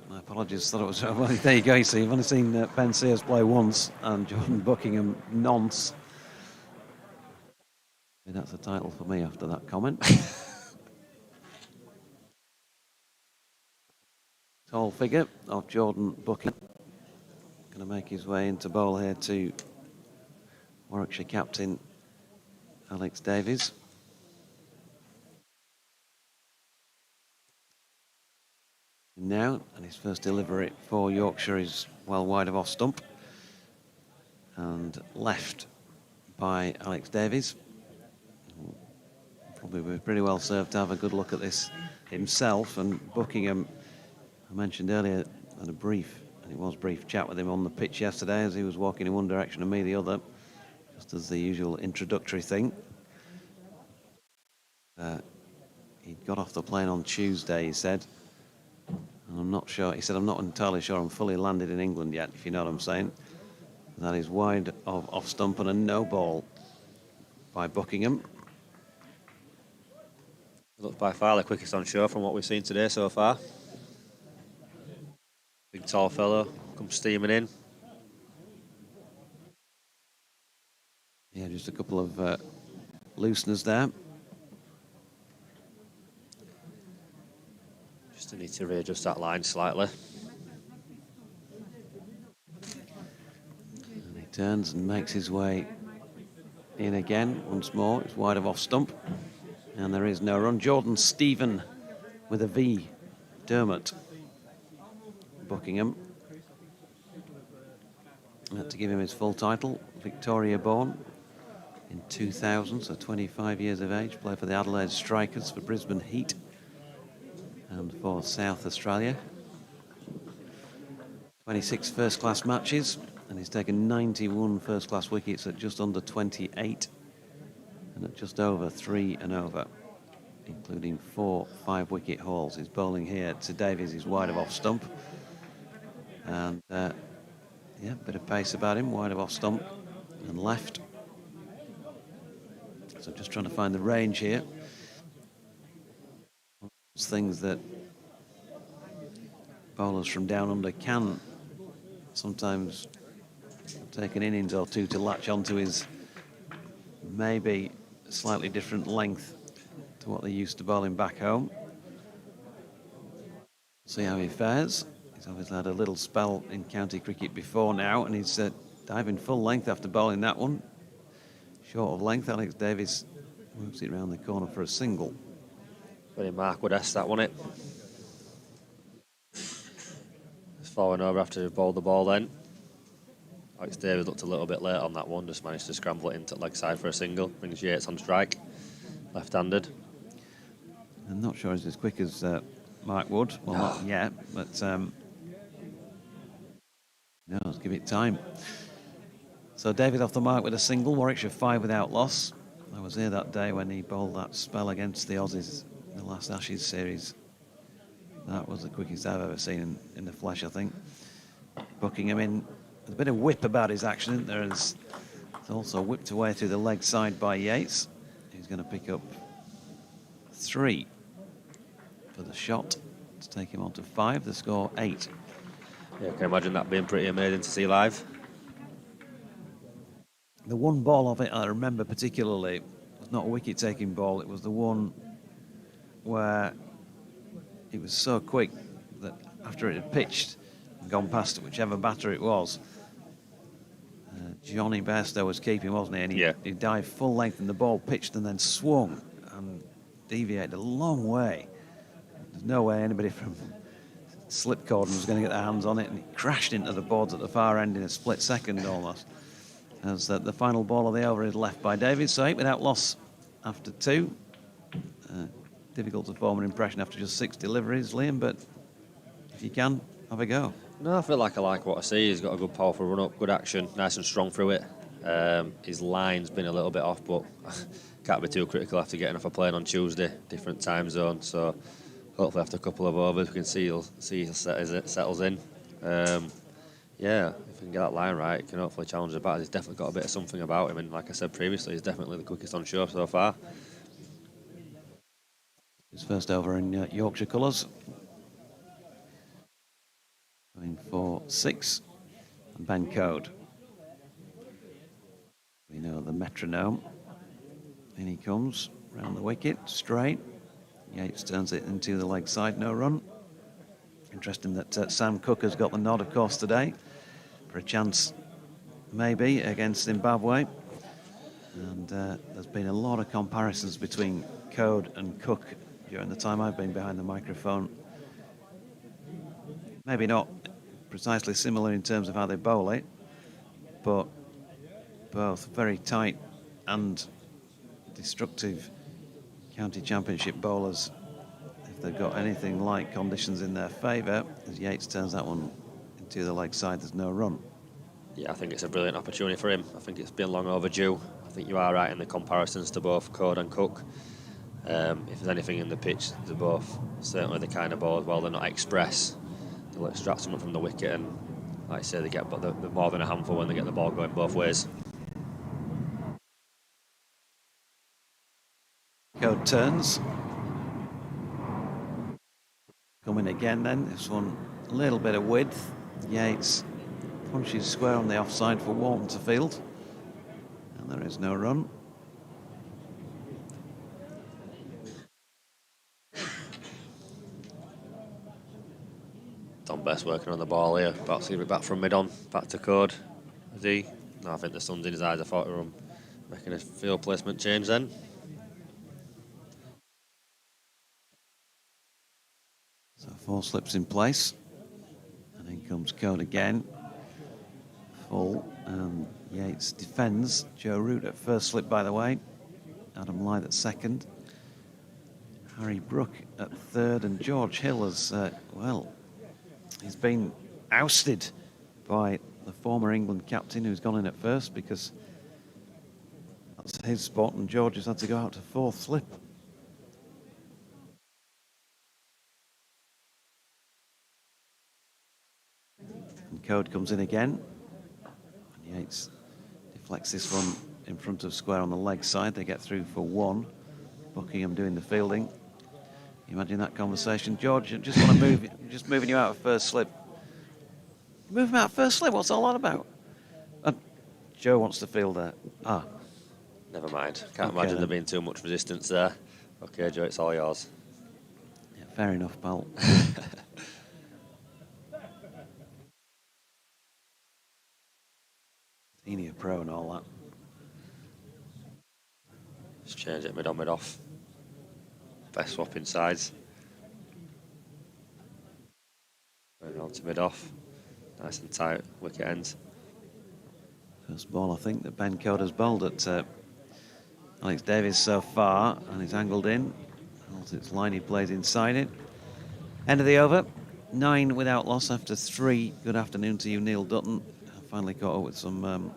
Speaker 2: My apologies, thought it was. Well, there you go. You see, you've only seen Ben Sears play once and Jordan Buckingham nonce. Maybe that's a title for me after that comment. Tall figure of Jordan Buckingham. Going to make his way into bowl here to Warwickshire captain Alex Davies. Now, and his first delivery for Yorkshire is well wide of off stump and left by Alex Davies. Probably be pretty well served to have a good look at this himself. And Buckingham, I mentioned earlier, had a brief, and it was brief, chat with him on the pitch yesterday as he was walking in one direction and me the other, just as the usual introductory thing. He got off the plane on Tuesday, he said. And I'm not sure, he said, I'm not entirely sure I'm fully landed in England yet, if you know what I'm saying. That is wide of off stump and a no ball by Buckingham.
Speaker 5: Looks by far the quickest on show from what we've seen today so far. Big tall fellow, comes steaming in.
Speaker 2: Yeah, just a couple of looseners there.
Speaker 5: Just need to readjust that line slightly.
Speaker 2: And he turns and makes his way in again once more. It's wide of off stump. And there is no run. Jordan Stephen with a V. Dermot. Buckingham. To give him his full title. Victoria born in 2000, so 25 years of age. Played for the Adelaide Strikers, for Brisbane Heat and for South Australia. 26 first-class matches, and he's taken 91 first-class wickets at just under 28 and at just over 3 and over, including 4 5-wicket hauls. His bowling here to Davies is wide of off stump, and yeah, bit of pace about him, wide of off stump and left. So just trying to find the range here. Things that bowlers from down under can sometimes take an innings or two to latch onto his maybe slightly different length to what they used to bowling back home. See how he fares. He's obviously had a little spell in county cricket before now, and he's diving full length after bowling that one. Short of length, Alex Davies moves it round the corner for a single.
Speaker 5: Very Mark Wood-esque, that, wasn't it? Just falling over after he bowled the ball then. Alex Davies looked a little bit late on that one, just managed to scramble it into leg side for a single. Brings Yates on strike, left-handed.
Speaker 2: I'm not sure he's as quick as Mark Wood. Well, not yet, but no, let's give it time. So David off the mark with a single. Warwickshire 5 without loss. I was here that day when he bowled that spell against the Aussies in the last Ashes series. That was the quickest I've ever seen in the flesh, I think. Buckingham in with a bit of whip about his action, isn't there? It's also whipped away through the leg side by Yates. He's going to pick up 3 for the shot to take him on to 5. The score 8.
Speaker 5: Yeah, I can imagine that being pretty amazing to see live.
Speaker 2: The one ball of it I remember particularly was not a wicket-taking ball. It was the one where it was so quick that after it had pitched and gone past whichever batter it was, Johnny Bairstow was keeping, wasn't he? And he dived full length and the ball pitched and then swung and deviated a long way. There's no way anybody from Slipcorden was going to get their hands on it, and it crashed into the boards at the far end in a split second almost. As the final ball of the over is left by Davies, so 8 without loss after 2. difficult to form an impression after just 6 deliveries, Liam, but if you can, have a go.
Speaker 5: No, I feel like I like what I see. He's got a good, powerful run-up, good action, nice and strong through it. His line's been a little bit off, but can't be too critical after getting off a plane on Tuesday, different time zone. So hopefully after a couple of overs, we can see he'll settles in. Yeah, if we can get that line right, he can hopefully challenge the batters. He's definitely got a bit of something about him, and like I said previously, he's definitely the quickest on show so far.
Speaker 2: His first over in Yorkshire colours. Going for 6. And Ben Code. We know the metronome. In he comes, round the wicket, straight. Yates turns it into the leg side, no run. Interesting that Sam Cook has got the nod, of course, today for a chance, maybe, against Zimbabwe. And there's been a lot of comparisons between Code and Cook during the time I've been behind the microphone. Maybe not precisely similar in terms of how they bowl it, but both very tight and destructive county championship bowlers. If they've got anything like conditions in their favour, as Yates turns that one into the leg side, there's no run.
Speaker 5: Yeah, I think it's a brilliant opportunity for him. I think it's been long overdue. I think you are right in the comparisons to both Code and Cook. If there's anything in the pitch, they're both certainly the kind of bowlers, while they're not express, they'll extract something from the wicket, and like I say, they're more than a handful when they get the ball going both ways.
Speaker 2: Code turns. Coming again then, this one a little bit of width. Yates punches square on the offside for Wharton to field. And there is no run.
Speaker 5: Bess working on the ball here, about to give it back from mid-on, back to Code. Is he? No, I think the sun's in his eyes. I thought we were making a field placement change then.
Speaker 2: So 4 slips in place. And in comes Code again. Full. Yates defends. Joe Root at first slip, by the way. Adam Lyth at second. Harry Brook at third. And George Hill has, he's been ousted by the former England captain who's gone in at first because that's his spot, and George has had to go out to 4th slip. And Code comes in again. And Yates deflects this one in front of square on the leg side. They get through for 1. Buckingham doing the fielding. You imagine that conversation. George, I just want to move, just moving you out of first slip. Move him out of first slip, what's all that about? Joe wants to field there.
Speaker 5: Never mind. Can't imagine there being too much resistance there. Okay, Joe, it's all yours.
Speaker 2: Yeah, fair enough, pal. Senior pro and all that.
Speaker 5: Just change it mid-on, mid-off. Best swapping sides. Going on to mid-off. Nice and tight wicket ends.
Speaker 2: First ball, I think, that Ben Code has bowled at Alex Davies so far, and he's angled in. Holds its line, he plays inside it. End of the over. 9 without loss after 3. Good afternoon to you, Neil Dutton. I finally caught up with some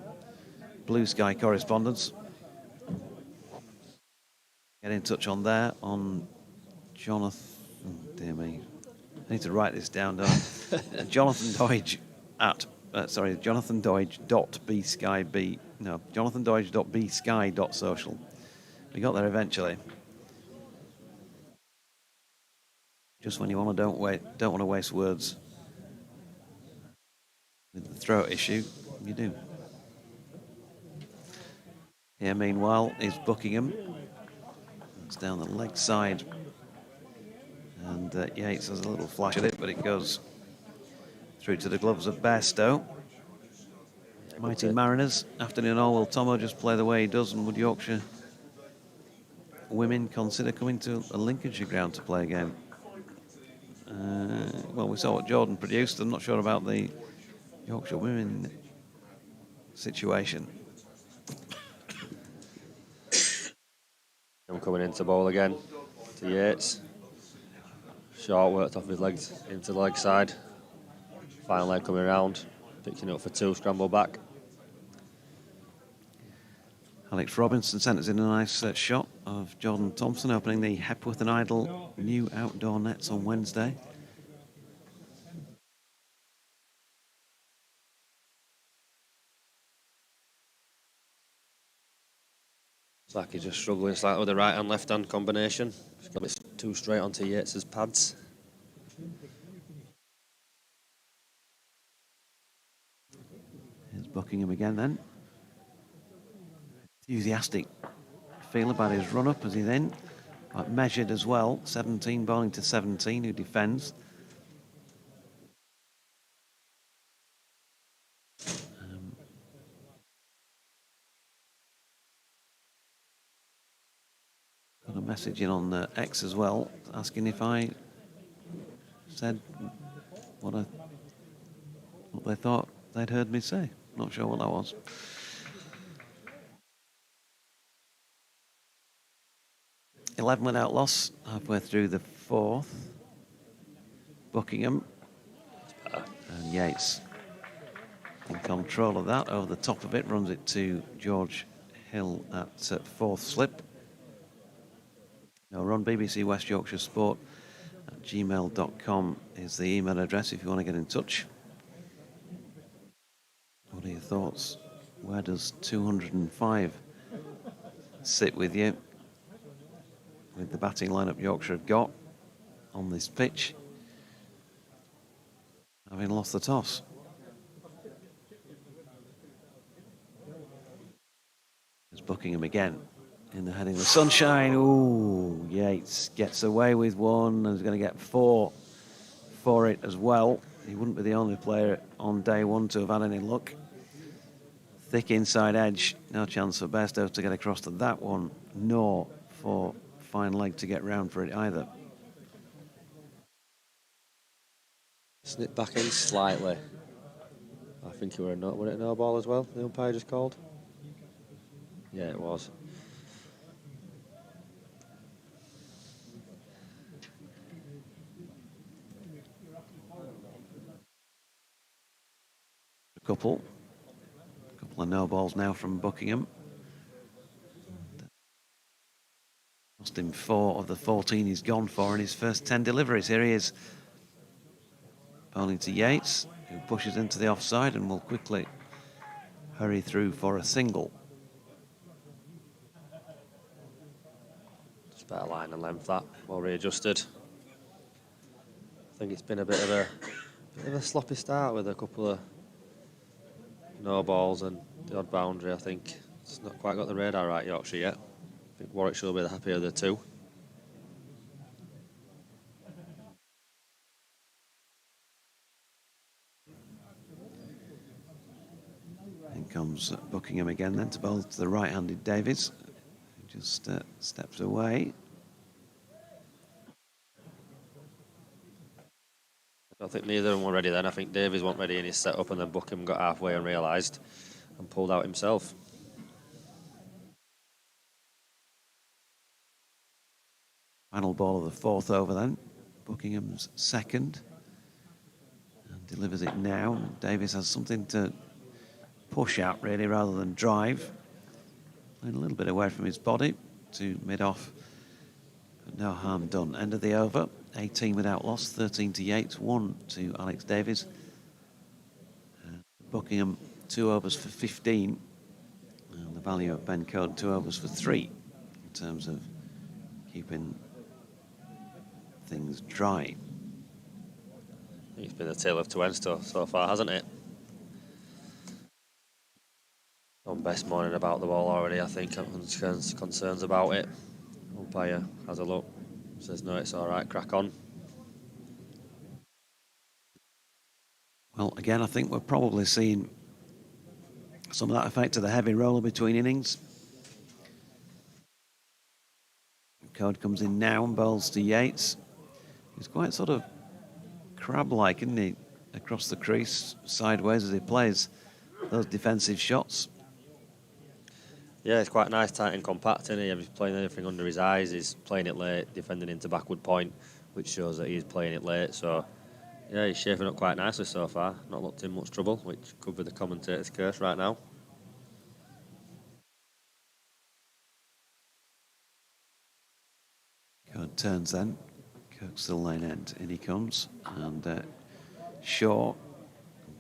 Speaker 2: Blue Sky correspondence. Get in touch on there, on Jonathan, dear me, I need to write this down, don't I? Jonathan Doidge at, Jonathan Doidge.bsky.social. We got there eventually. Just when you want to don't want to waste words with the throat issue, you do. Here, meanwhile, is Buckingham. It's down the leg side. And Yates has a little flash at it, but it goes through to the gloves of Bairstow. Mighty Mariners, afternoon all. Will Tomo just play the way he does, and would Yorkshire women consider coming to a Lincolnshire ground to play a game? Well, we saw what Jordan produced. I'm not sure about the Yorkshire women situation.
Speaker 5: I'm coming into bowl again. To Yates. Short worked off his legs into the leg side. Final leg coming around, picking it up for 2, scramble back.
Speaker 2: Alex Robinson centres in a nice shot of Jordan Thompson opening the Hepworth and Idle new outdoor nets on Wednesday.
Speaker 5: It's like he's just struggling slightly with the right hand left hand combination. He's got it too straight onto Yates's pads.
Speaker 2: Here's Buckingham again then. Enthusiastic feel about his run up as he then measured as well. 17 bowling to 17, who defends. Got a message in on X as well, asking if I said what they thought they'd heard me say. Not sure what that was. $11 without loss, halfway through the 4th. Buckingham and Yates in control of that. Over the top of it, runs it to George Hill at 4th slip. Now run BBC West Yorkshire Sport at gmail.com is the email address if you want to get in touch. What are your thoughts? Where does 205 sit with you? With the batting lineup Yorkshire have got on this pitch, having lost the toss. There's Buckingham again in the Headingley sunshine. Ooh, Yates gets away with one and is going to get 4 for it as well. He wouldn't be the only player on day one to have had any luck. Thick inside edge, no chance for Bess to get across to that one, nor for fine leg to get round for it either.
Speaker 5: Snip back in slightly. I think it were a no ball as well, the umpire just called? Yeah, it was.
Speaker 2: A couple of no balls now from Buckingham. Lost him 4 of the 14 he's gone for in his first 10 deliveries. Here he is, bowling to Yates, who pushes into the offside and will quickly hurry through for a single.
Speaker 5: Just better line and length that, well readjusted. I think it's been a bit of a sloppy start with a couple of no balls and the odd boundary. I think it's not quite got the radar right, Yorkshire, yet. I think Warwickshire will be the happier of the two.
Speaker 2: In comes Buckingham again then to bowl to the right-handed Davies, who just steps away.
Speaker 5: I don't think neither of them were ready then. I think Davies wasn't ready in his set-up, and then Buckingham got halfway and realised and pulled out himself.
Speaker 2: Final ball of the 4th over then. Buckingham's second. And delivers it now. Davies has something to push out really rather than drive. Playing a little bit away from his body to mid-off. But no harm done. End of the over. 18 without loss. 13 to Yates. 1 to Alex Davies. Buckingham 2 overs for 15. And the value of Ben Coad 2 overs for 3 in terms of keeping things dry.
Speaker 5: I think it's been a tale of two ends so far, hasn't it? On Bess moaning about the ball already, I think, concerns about it. Umpire has a look, says no, it's all right, crack on.
Speaker 2: Well, again, I think we're probably seeing some of that effect of the heavy roller between innings. Code comes in now and bowls to Yates. He's quite sort of crab-like, isn't he? Across the crease, sideways as he plays those defensive shots.
Speaker 5: Yeah, it's quite nice, tight and compact, isn't he? He's playing anything under his eyes. He's playing it late, defending into backward point, which shows that he's playing it late. So, yeah, he's shaping up quite nicely so far. Not looked in much trouble, which could be the commentator's curse right now.
Speaker 2: Good turns then. Kirk's the lane end. In he comes. And Shaw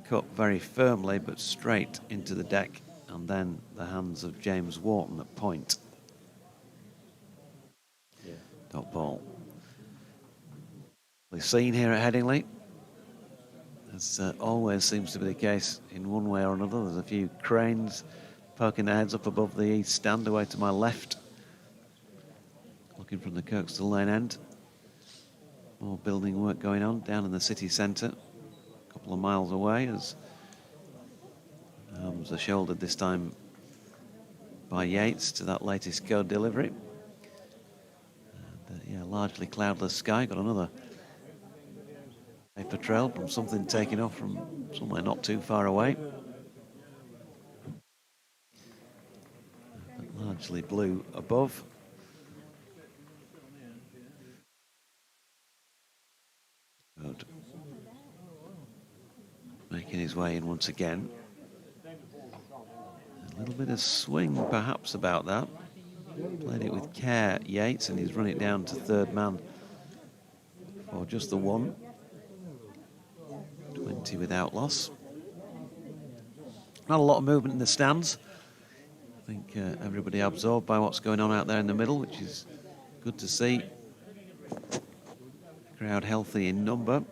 Speaker 2: cut very firmly but straight into the deck. And then the hands of James Wharton at point.
Speaker 5: Yeah.
Speaker 2: Dot ball. We've seen here at Headingley, as always seems to be the case in one way or another. There's a few cranes poking their heads up above the east stand away to my left. Looking from the Kirkstall Lane end. More building work going on down in the city centre. A couple of miles away as arms are shouldered this time by Yates to that latest code delivery. And, yeah, largely cloudless sky. Got another paper trail from something taking off from somewhere not too far away. But largely blue above. Good. Making his way in once again. A little bit of swing perhaps about that. Played it with care, Yates, and he's run it down to third man for just the one. 20 without loss. Not a lot of movement in the stands. I think everybody absorbed by what's going on out there in the middle, which is good to see. Crowd healthy in number.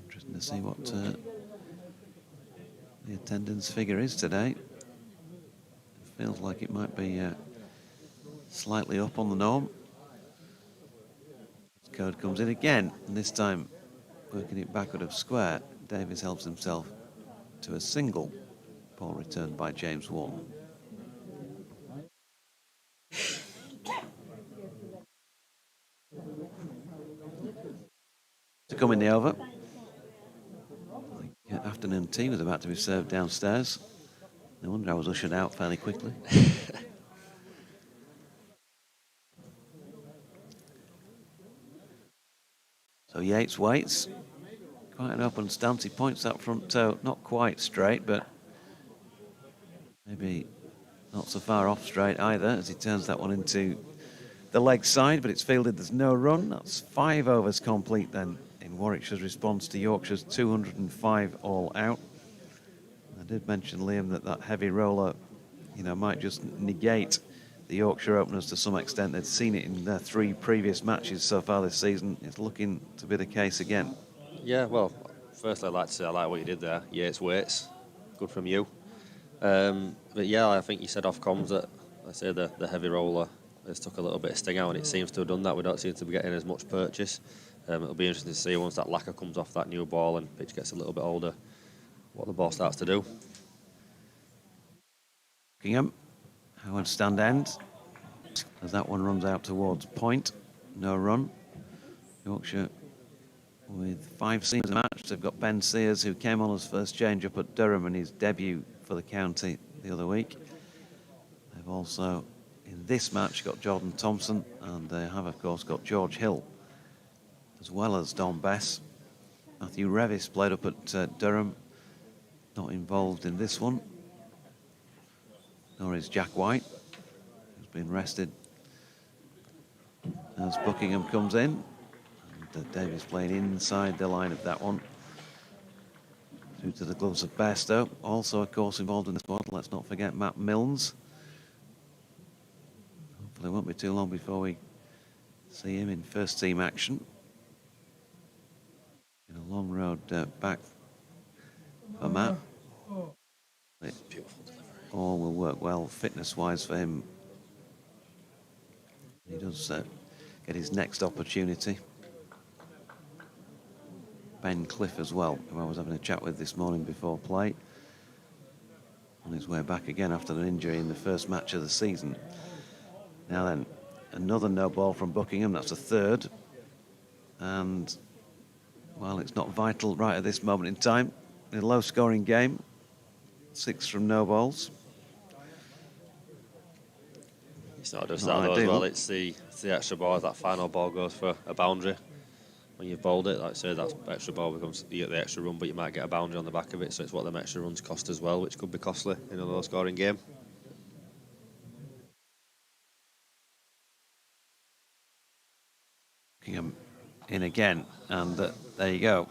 Speaker 2: Interesting to see what the attendance figure is today. It feels like it might be slightly up on the norm. Code comes in again, and this time working it backward of square. Davies helps himself to a single. Ball returned by James Wharton. To come in the over. The afternoon tea was about to be served downstairs. No wonder I was ushered out fairly quickly. So Yates waits. Quite an open stance. He points that front toe, not quite straight, but maybe not so far off straight either, as he turns that one into the leg side, but it's fielded. There's no run. That's 5 overs complete then in Warwickshire's response to Yorkshire's 205 all out. I did mention, Liam, that heavy roller, might just negate the Yorkshire openers to some extent. They'd seen it in their 3 previous matches so far this season. It's looking to be the case again.
Speaker 5: Yeah, well, firstly, I'd like to say I like what you did there. Yates waits. Good from you. But yeah, I think you said off comms that, I say, the heavy roller has took a little bit of sting out, and it seems to have done that. We don't seem to be getting as much purchase. It'll be interesting to see once that lacquer comes off that new ball and pitch gets a little bit older, what the ball starts to do.
Speaker 2: Buckingham, Howard stand end, as that one runs out towards point. No run. Yorkshire with 5 seamers in the match. They've got Ben Sears, who came on as first change up at Durham in his debut for the county the other week. They've also, in this match, got Jordan Thompson, and they have, of course, got George Hill, as well as Don Bess. Matthew Revis played up at Durham, not involved in this one. Nor is Jack White, who's been rested as Buckingham comes in. And Davies playing inside the line of that one. Through to the gloves of Bairstow. Also, of course, involved in this one. Let's not forget Matt Milnes. Hopefully it won't be too long before we see him in first team action. In a long road back for Matt.
Speaker 5: Beautiful delivery.
Speaker 2: All will work well fitness-wise for him. He does get his next opportunity. Ben Cliff as well, who I was having a chat with this morning before play. On his way back again after an injury in the first match of the season. Now then, another no ball from Buckingham. That's a third. And, well, it's not vital right at this moment in time. In a low-scoring game, 6 from no balls.
Speaker 5: It's not just
Speaker 2: Not
Speaker 5: that though as
Speaker 2: ideal.
Speaker 5: well, it's the extra ball. That final ball goes for a boundary. When you've bowled it, like I say, that extra ball becomes, you get the extra run, but you might get a boundary on the back of it, so it's what them extra runs cost as well, which could be costly in a low scoring game.
Speaker 2: Buckingham in again, and there you go.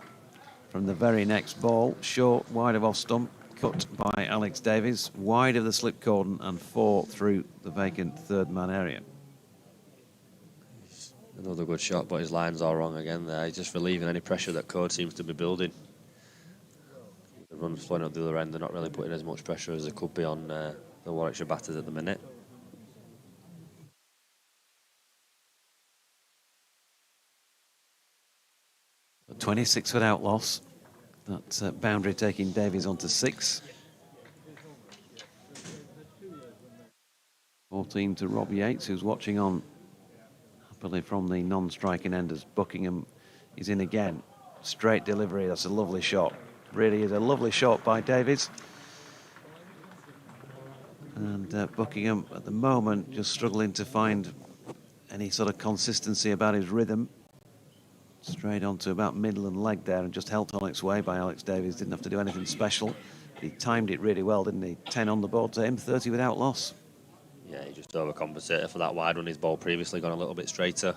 Speaker 2: From the very next ball, short, wide of off stump, cut by Alex Davies, wide of the slip cordon and 4 through the vacant third man area.
Speaker 5: Another good shot, but his line's all wrong again there. He's just relieving any pressure that Code seems to be building. The runs flowing up the other end, they're not really putting as much pressure as they could be on the Warwickshire batters at the minute.
Speaker 2: A 26 without loss. That boundary taking Davies onto 6. 14 to Rob Yates, who's watching on happily from the non-striking end as Buckingham is in again. Straight delivery, that's a lovely shot. Really is a lovely shot by Davies. And Buckingham at the moment just struggling to find any sort of consistency about his rhythm. Straight onto about middle and leg there and just helped on its way by Alex Davies. Didn't have to do anything special. But he timed it really well, didn't he? 10 on the board to him, 30 without loss.
Speaker 5: Yeah, he just overcompensated for that wide run. His ball previously gone a little bit straighter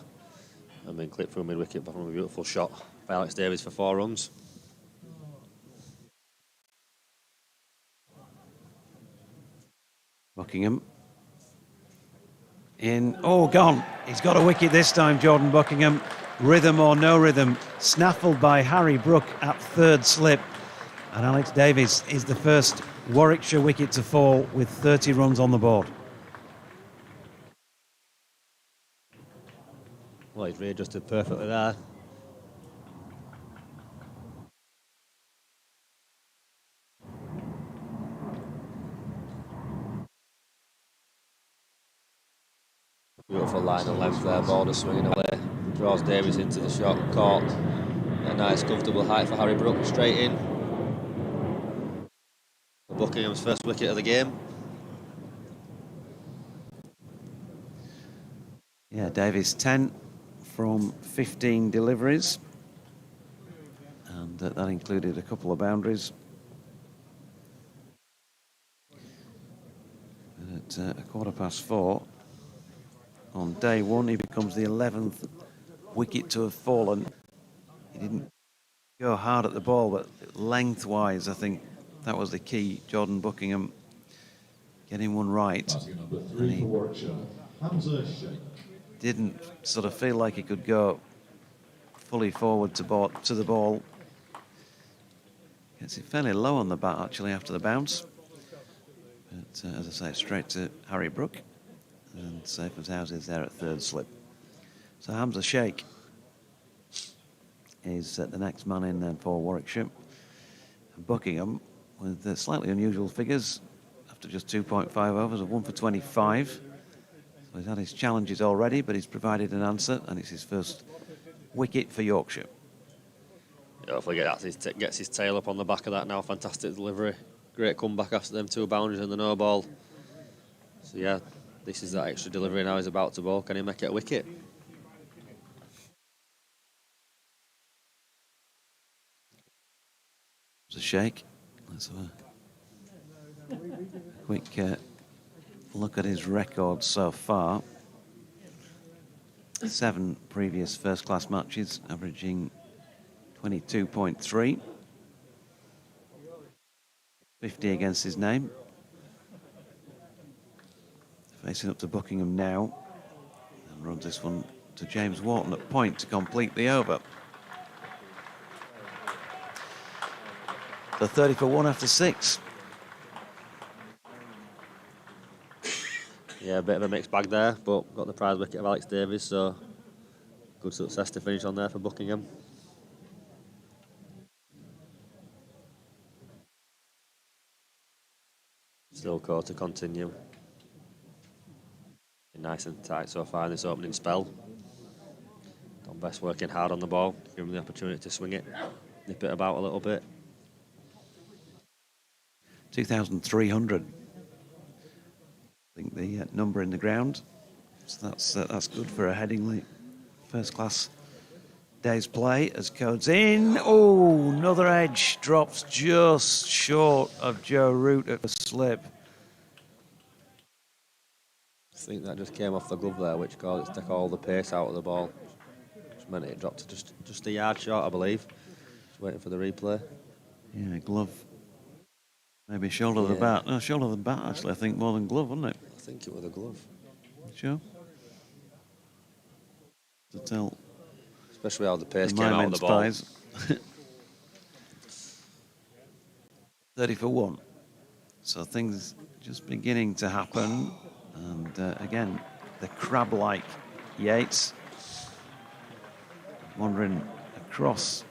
Speaker 5: and been clipped through mid-wicket from a beautiful shot by Alex Davies for 4 runs.
Speaker 2: Buckingham in. Oh, gone. He's got a wicket this time, Jordan Buckingham. Rhythm or no rhythm. Snaffled by Harry Brook at third slip. And Alex Davies is the first Warwickshire wicket to fall with 30 runs on the board.
Speaker 5: Well, he's readjusted perfectly there. Beautiful line and length there, border swinging away. Draws Davies into the shot, caught. A nice comfortable height for Harry Brook, straight in. For Buckingham's first wicket of the game.
Speaker 2: Yeah, Davies 10 from 15 deliveries. And that included a couple of boundaries. And at 4:15, on day 1, he becomes the 11th wicket to have fallen. He didn't go hard at the ball, but lengthwise, I think that was the key. Jordan Buckingham getting one right.
Speaker 3: Batting number 3 for Warwickshire, Hamza Sheikh.
Speaker 2: Didn't sort of feel like he could go fully forward to the ball. Gets it fairly low on the bat, actually, after the bounce. But as I say, straight to Harry Brook. And safe as houses there at third slip. So Hamza Sheikh is the next man in then for Warwickshire. And Buckingham, with slightly unusual figures, after just 2.5 overs, of 1 for 25. So he's had his challenges already, but he's provided an answer, and it's his first wicket for Yorkshire.
Speaker 5: Hopefully gets his tail up on the back of that now. Fantastic delivery. Great comeback after them 2 boundaries and the no ball. So yeah, this is that extra delivery now he's about to bowl. Can he make it a wicket?
Speaker 2: It's a shake. Let's have a quick look at his record so far. 7 previous first-class matches, averaging 22.3. 50 against his name. Facing up to Buckingham now. And runs this one to James Wharton at point to complete the over. So 30 for 1 after 6.
Speaker 5: Yeah, a bit of a mixed bag there, but got the prize wicket of Alex Davies, so good success to finish on there for Buckingham. Still caught to continue. Nice and tight so far in this opening spell. Bess working hard on the ball, give him the opportunity to swing it, nip it about a little bit.
Speaker 2: 2,300. I think the number in the ground. So that's good for a Headingley first class day's play as Code's in. Oh, another edge drops just short of Joe Root at the slip.
Speaker 5: I think that just came off the glove there, which caused it to take all the pace out of the ball. Which meant it dropped to just a yard short, I believe. Just waiting for the replay.
Speaker 2: Yeah, glove. Maybe shoulder of the bat. No, shoulder of the bat, actually, I think, more than glove, wasn't it?
Speaker 5: I think it was a glove.
Speaker 2: Sure. To tell.
Speaker 5: Especially how the pace came out of the ball.
Speaker 2: 30 for 1. So things just beginning to happen. And again, the crab-like Yates wandering across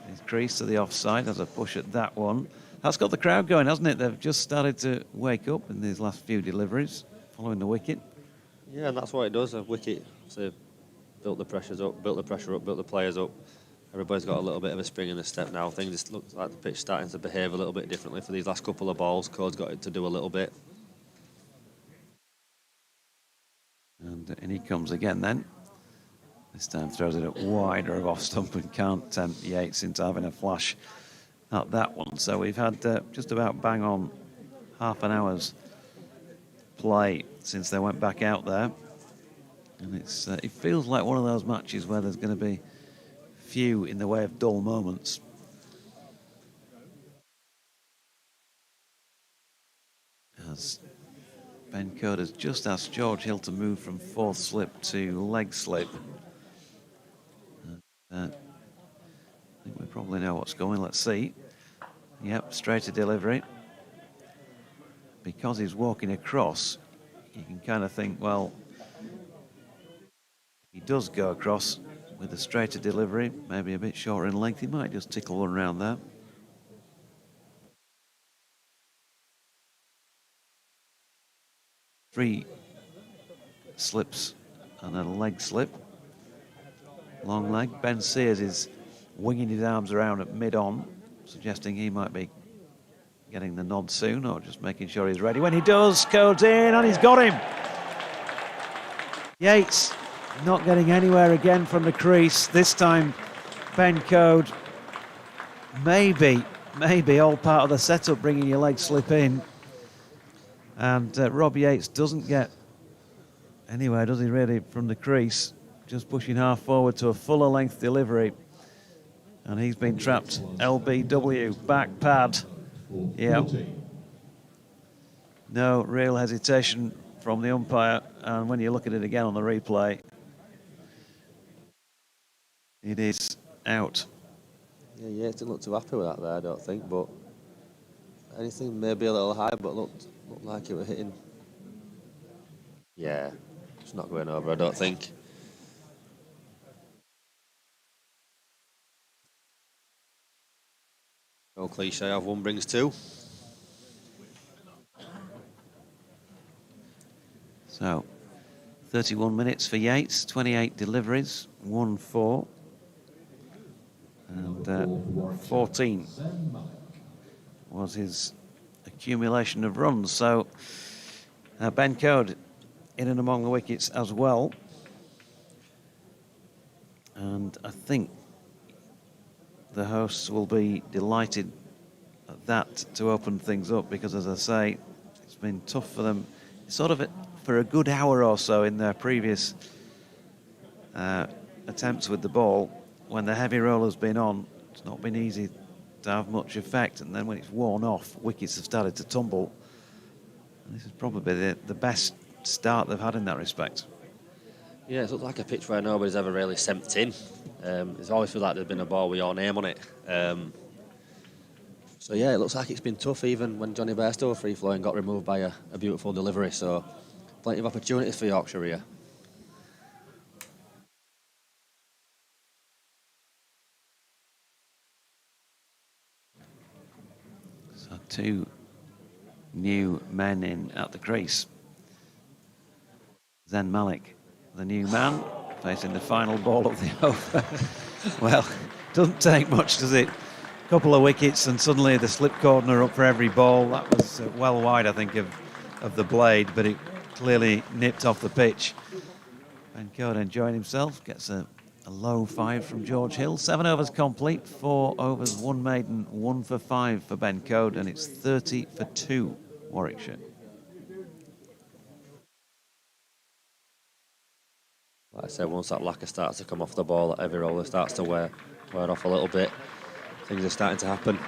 Speaker 2: his crease to the offside as a push at that one. That's got the crowd going, hasn't it? They've just started to wake up in these last few deliveries following the wicket.
Speaker 5: Yeah, and that's what it does. A wicket, so built the pressure up, built the players up. Everybody's got a little bit of a spring in the step now. Things just look like the pitch starting to behave a little bit differently for these last couple of balls. Code's got it to do a little bit.
Speaker 2: And he comes again then. This time throws it up wider of off stump and can't tempt Yates into having a flash at that one. So we've had just about bang on half an hour's play since they went back out there. And it feels like one of those matches where there's going to be few in the way of dull moments. As Ben Code has just asked George Hill to move from fourth slip to leg slip. I think we probably know what's going. Let's see. Yep, straighter delivery. Because he's walking across, you can kind of think, well, he does go across with a straighter delivery, maybe a bit shorter in length. He might just tickle one round there. Three slips and a leg slip. Long leg. Ben Sears is winging his arms around at mid-on, suggesting he might be getting the nod soon or just making sure he's ready. When he does, Code's in and he's got him. Yates not getting anywhere again from the crease. This time, Ben Code, maybe all part of the setup, bringing your leg slip in. And Rob Yates doesn't get anywhere, does he really, from the crease? Just pushing half forward to a fuller length delivery. And he's been trapped. LBW, back pad. Yeah. No real hesitation from the umpire. And when you look at it again on the replay, it is out.
Speaker 5: Yeah, Yates didn't look too happy with that there, I don't think. But anything maybe a little high, but looked like it was hitting. Yeah, it's not going over, I don't think. No cliche of one brings two.
Speaker 2: So, 31 minutes for Yates, 28 deliveries, 1-4. And 14 was his accumulation of runs. So, Ben Code in and among the wickets as well. And I think the hosts will be delighted at that to open things up, because, as I say, it's been tough for them sort of for a good hour or so in their previous attempts with the ball. When the heavy roller's been on, it's not been easy to have much effect, and then when it's worn off, wickets have started to tumble. And this is probably the best start they've had in that respect.
Speaker 5: Yeah, it looks like a pitch where nobody's ever really sent in. It's always feel like there's been a ball with your name on it. So yeah, it looks like it's been tough even when Johnny Bairstow free flowing got removed by a beautiful delivery. So plenty of opportunities for Yorkshire here.
Speaker 2: So two new men in at the crease. Zen Malik, the new man, facing the final ball of the over. Well, doesn't take much, does it? couple of wickets, and suddenly the slip corner up for every ball. That was well wide, I think, of the blade, but it clearly nipped off the pitch. Ben Code enjoying himself, gets a low 5 from George Hill. 7 overs complete, 4 overs, 1 maiden, 1 for 5 for Ben Code, and it's 30 for 2, Warwickshire.
Speaker 5: Like I said, once that lacquer starts to come off the ball, that heavy roller starts to wear off a little bit. Things are starting to happen.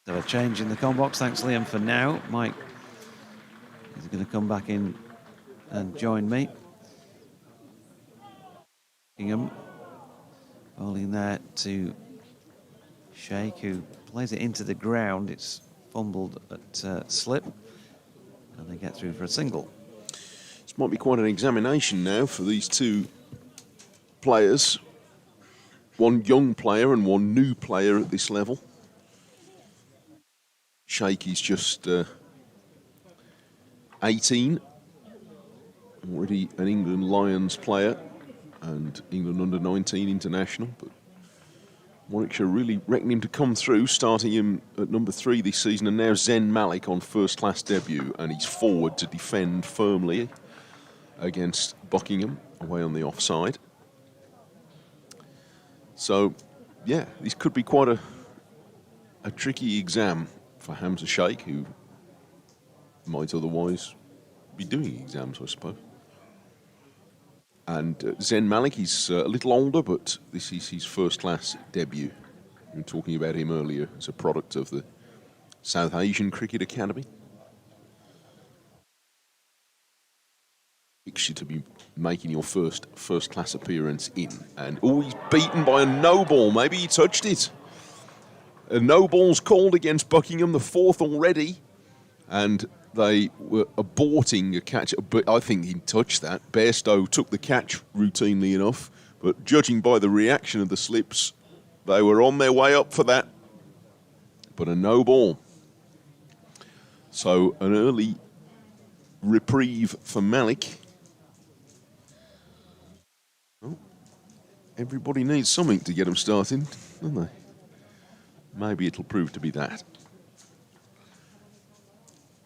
Speaker 2: So a change in the com box, thanks Liam for now. Mike is going to come back in and join me. Buckingham bowling there to Sheikh, who plays it into the ground. It's fumbled at slip, and they get through for a single.
Speaker 4: This might be quite an examination now for these two players. One young player and one new player at this level. Sheikh is just 18, already an England Lions player and England under-19 international, but Warwickshire really reckon him to come through, starting him at number 3 this season, and now Zen Malik on first-class debut, and he's forward to defend firmly against Buckingham, away on the offside. So, yeah, this could be quite a tricky exam for Hamza Sheikh, who might otherwise be doing exams, I suppose. And Zen Malik, he's a little older, but this is his first-class debut. We were talking about him earlier as a product of the South Asian Cricket Academy. Fixture to be making your first-class appearance in. And, oh, he's beaten by a no ball. Maybe he touched it. A no ball's called against Buckingham, the 4th already. And they were aborting a catch, but I think he touched that. Bairstow took the catch routinely enough, but judging by the reaction of the slips, they were on their way up for that. But a no ball. So an early reprieve for Malik. Oh, everybody needs something to get them starting, don't they? Maybe it'll prove to be that.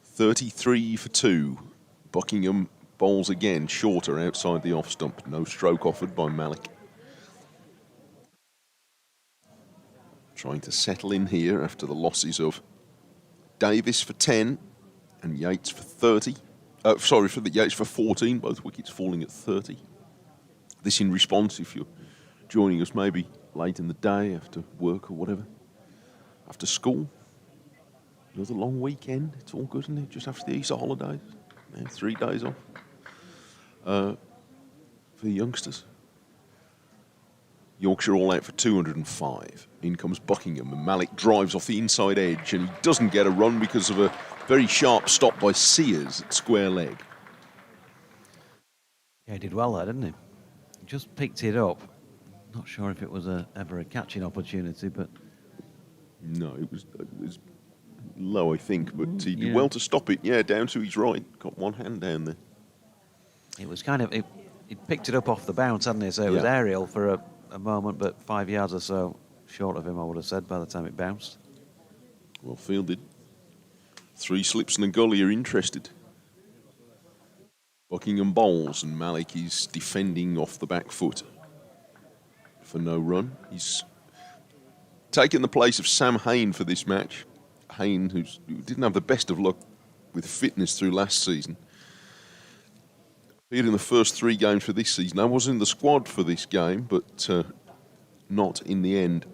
Speaker 4: 33 for 2. Buckingham bowls again, shorter outside the off stump. No stroke offered by Malik. Trying to settle in here after the losses of Davis for 10 and Yates for 30. For the Yates for 14, both wickets falling at 30. This in response, if you're joining us maybe late in the day after work or whatever, after school. Another long weekend. It's all good, isn't it? Just after the Easter holidays. 3 days off for the youngsters. Yorkshire all out for 205. In comes Buckingham, and Malik drives off the inside edge, and he doesn't get a run because of a very sharp stop by Sears at square leg.
Speaker 2: Yeah, he did well there, didn't he? He just picked it up. Not sure if it was ever a catching opportunity, but...
Speaker 4: No, it was low, I think, but he did well to stop it. Yeah, down to his right. Got one hand down there.
Speaker 2: It was kind of... He picked it up off the bounce, hadn't he? So it was aerial for a moment, but 5 yards or so short of him, I would have said, by the time it bounced.
Speaker 4: Well fielded. 3 slips and a gully are interested. Buckingham bowls, and Malik is defending off the back foot for no run. He's taken the place of Sam Hain for this match. Hain, who didn't have the best of luck with fitness through last season. Appeared in the first 3 games for this season. I was in the squad for this game, but not in the end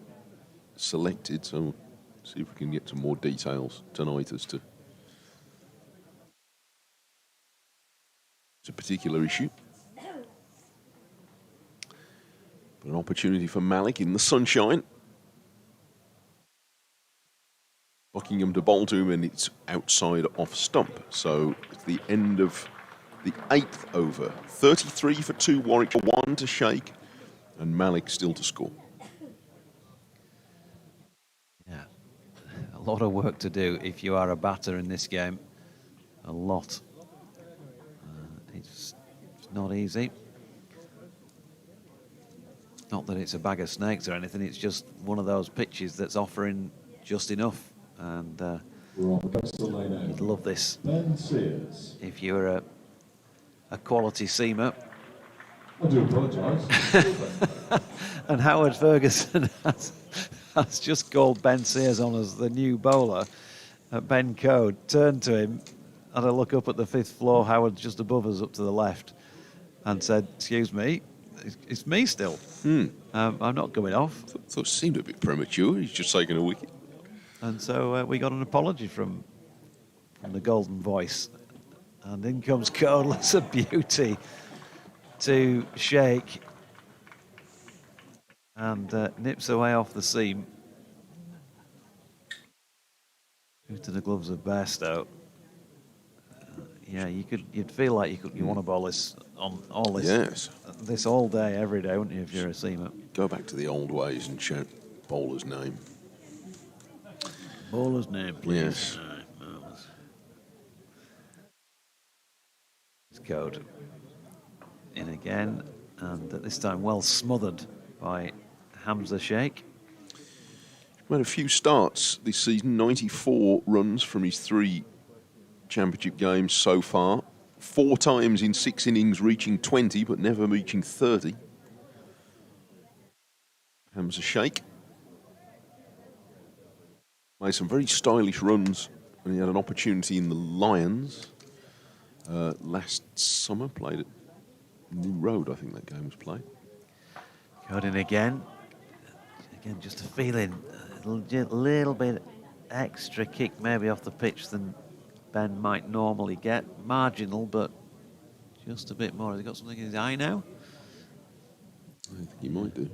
Speaker 4: selected. So we'll see if we can get some more details tonight as to a particular issue. But an opportunity for Malik in the sunshine. Buckingham to bowl to him, and it's outside off stump. So it's the end of the 8th over. 33 for 2 Warwickshire, 1 to Sheikh, and Malik still to score.
Speaker 2: Yeah, a lot of work to do if you are a batter in this game. A lot. It's not easy. not that it's a bag of snakes or anything, it's just one of those pitches that's offering just enough. And you'd love this if you were a quality seamer.
Speaker 3: I do apologise.
Speaker 2: And Howard Ferguson has just called Ben Sears on as the new bowler. Ben Code turned to him, had a look up at the 5th floor. Howard's just above us, up to the left, and said, "Excuse me, it's me still. I'm not going off."
Speaker 4: Thought it seemed a bit premature. He's just taken a wicket.
Speaker 2: And so we got an apology from the Golden Voice. And in comes Code. It's a beauty to shake. And nips away off the seam. Into the gloves of Bess, though. Yeah, you'd feel like you want to bowl this on all this.
Speaker 4: Yes.
Speaker 2: This all day, every day, wouldn't you, if you're a seamer?
Speaker 4: Go back to the old ways and shout bowler's name.
Speaker 2: Bowler's name, please.
Speaker 4: Yes.
Speaker 2: Code in again, and at this time well smothered by Hamza Sheikh.
Speaker 4: Made a few starts this season, 94 runs from his 3 championship games so far. 4 times in 6 innings reaching 20, but never reaching 30. Hamza Sheikh made some very stylish runs when he had an opportunity in the Lions last summer. Played at New Road, I think that game was played.
Speaker 2: Got in again. Again, just a feeling a little bit extra kick maybe off the pitch than Ben might normally get. Marginal, but just a bit more. Has he got something in his eye now?
Speaker 4: I think he might do.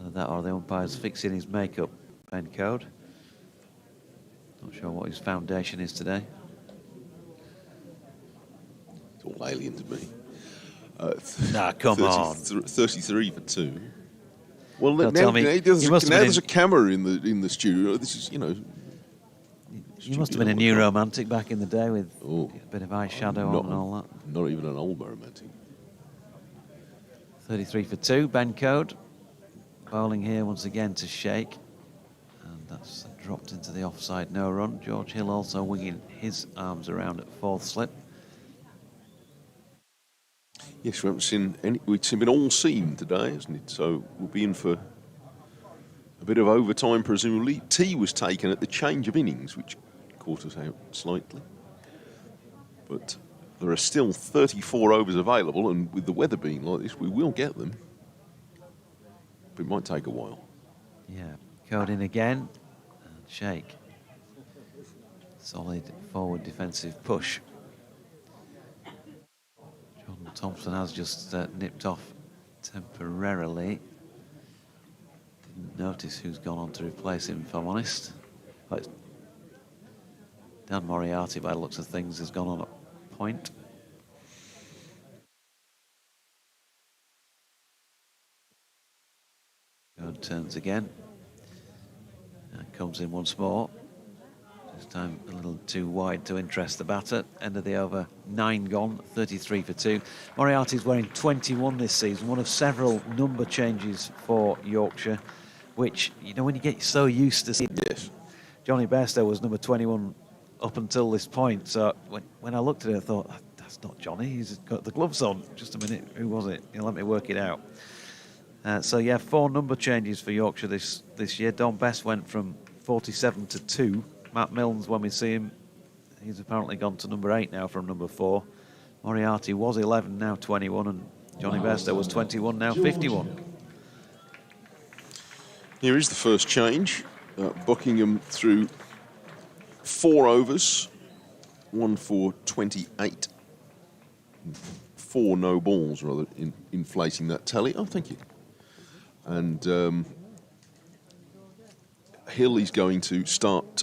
Speaker 2: Either that or the umpire's fixing his makeup, Ben Code. Not sure what his foundation is today.
Speaker 4: It's all alien to me.
Speaker 2: Nah, come on.
Speaker 4: 33 for 2. Well,
Speaker 2: Don't
Speaker 4: now,
Speaker 2: tell me-
Speaker 4: there's a camera in the studio. This is,
Speaker 2: You must have been a new romantic back in the day with
Speaker 4: Oh,
Speaker 2: a bit of eyeshadow on and all that.
Speaker 4: Not even an old romantic.
Speaker 2: 33 for 2, Ben Code. Bowling here once again to Sheikh. And that's dropped into the offside, no run. George Hill also winging his arms around at 4th slip.
Speaker 4: Yes, we haven't seen any. It's been all seam today, hasn't it? So we'll be in for a bit of overtime, presumably. Tea was taken at the change of innings, which caught us out slightly. But there are still 34 overs available, and with the weather being like this, we will get them. But it might take a while.
Speaker 2: Yeah, Code in again. And Sheikh. Solid forward defensive push. Jordan Thompson has just nipped off temporarily. Didn't notice who's gone on to replace him, if I'm honest. But Dan Moriarty, by the looks of things, has gone on at point. Code turns again. And comes in once more. This time a little too wide to interest the batter. End of the over, 9 gone, 33 for 2. Moriarty's wearing 21 this season, one of several number changes for Yorkshire, which, when you get so used to seeing.
Speaker 4: Yes.
Speaker 2: Johnny Bairstow was number 21 up until this point. So when I looked at it, I thought, that's not Johnny. He's got the gloves on. Just a minute. Who was it? Let me work it out. So, yeah, 4 number changes for Yorkshire this year. Don Bess went from 47 to 2. Matt Milnes, when we see him, he's apparently gone to number 8 now from number 4. Moriarty was 11, now 21, and Johnny Bairstow was 21, now 51.
Speaker 4: Here is the first change. Buckingham through 4 overs, 1 for 28. 4 no balls, rather, inflating that tally. Oh, thank you. And Hill is going to start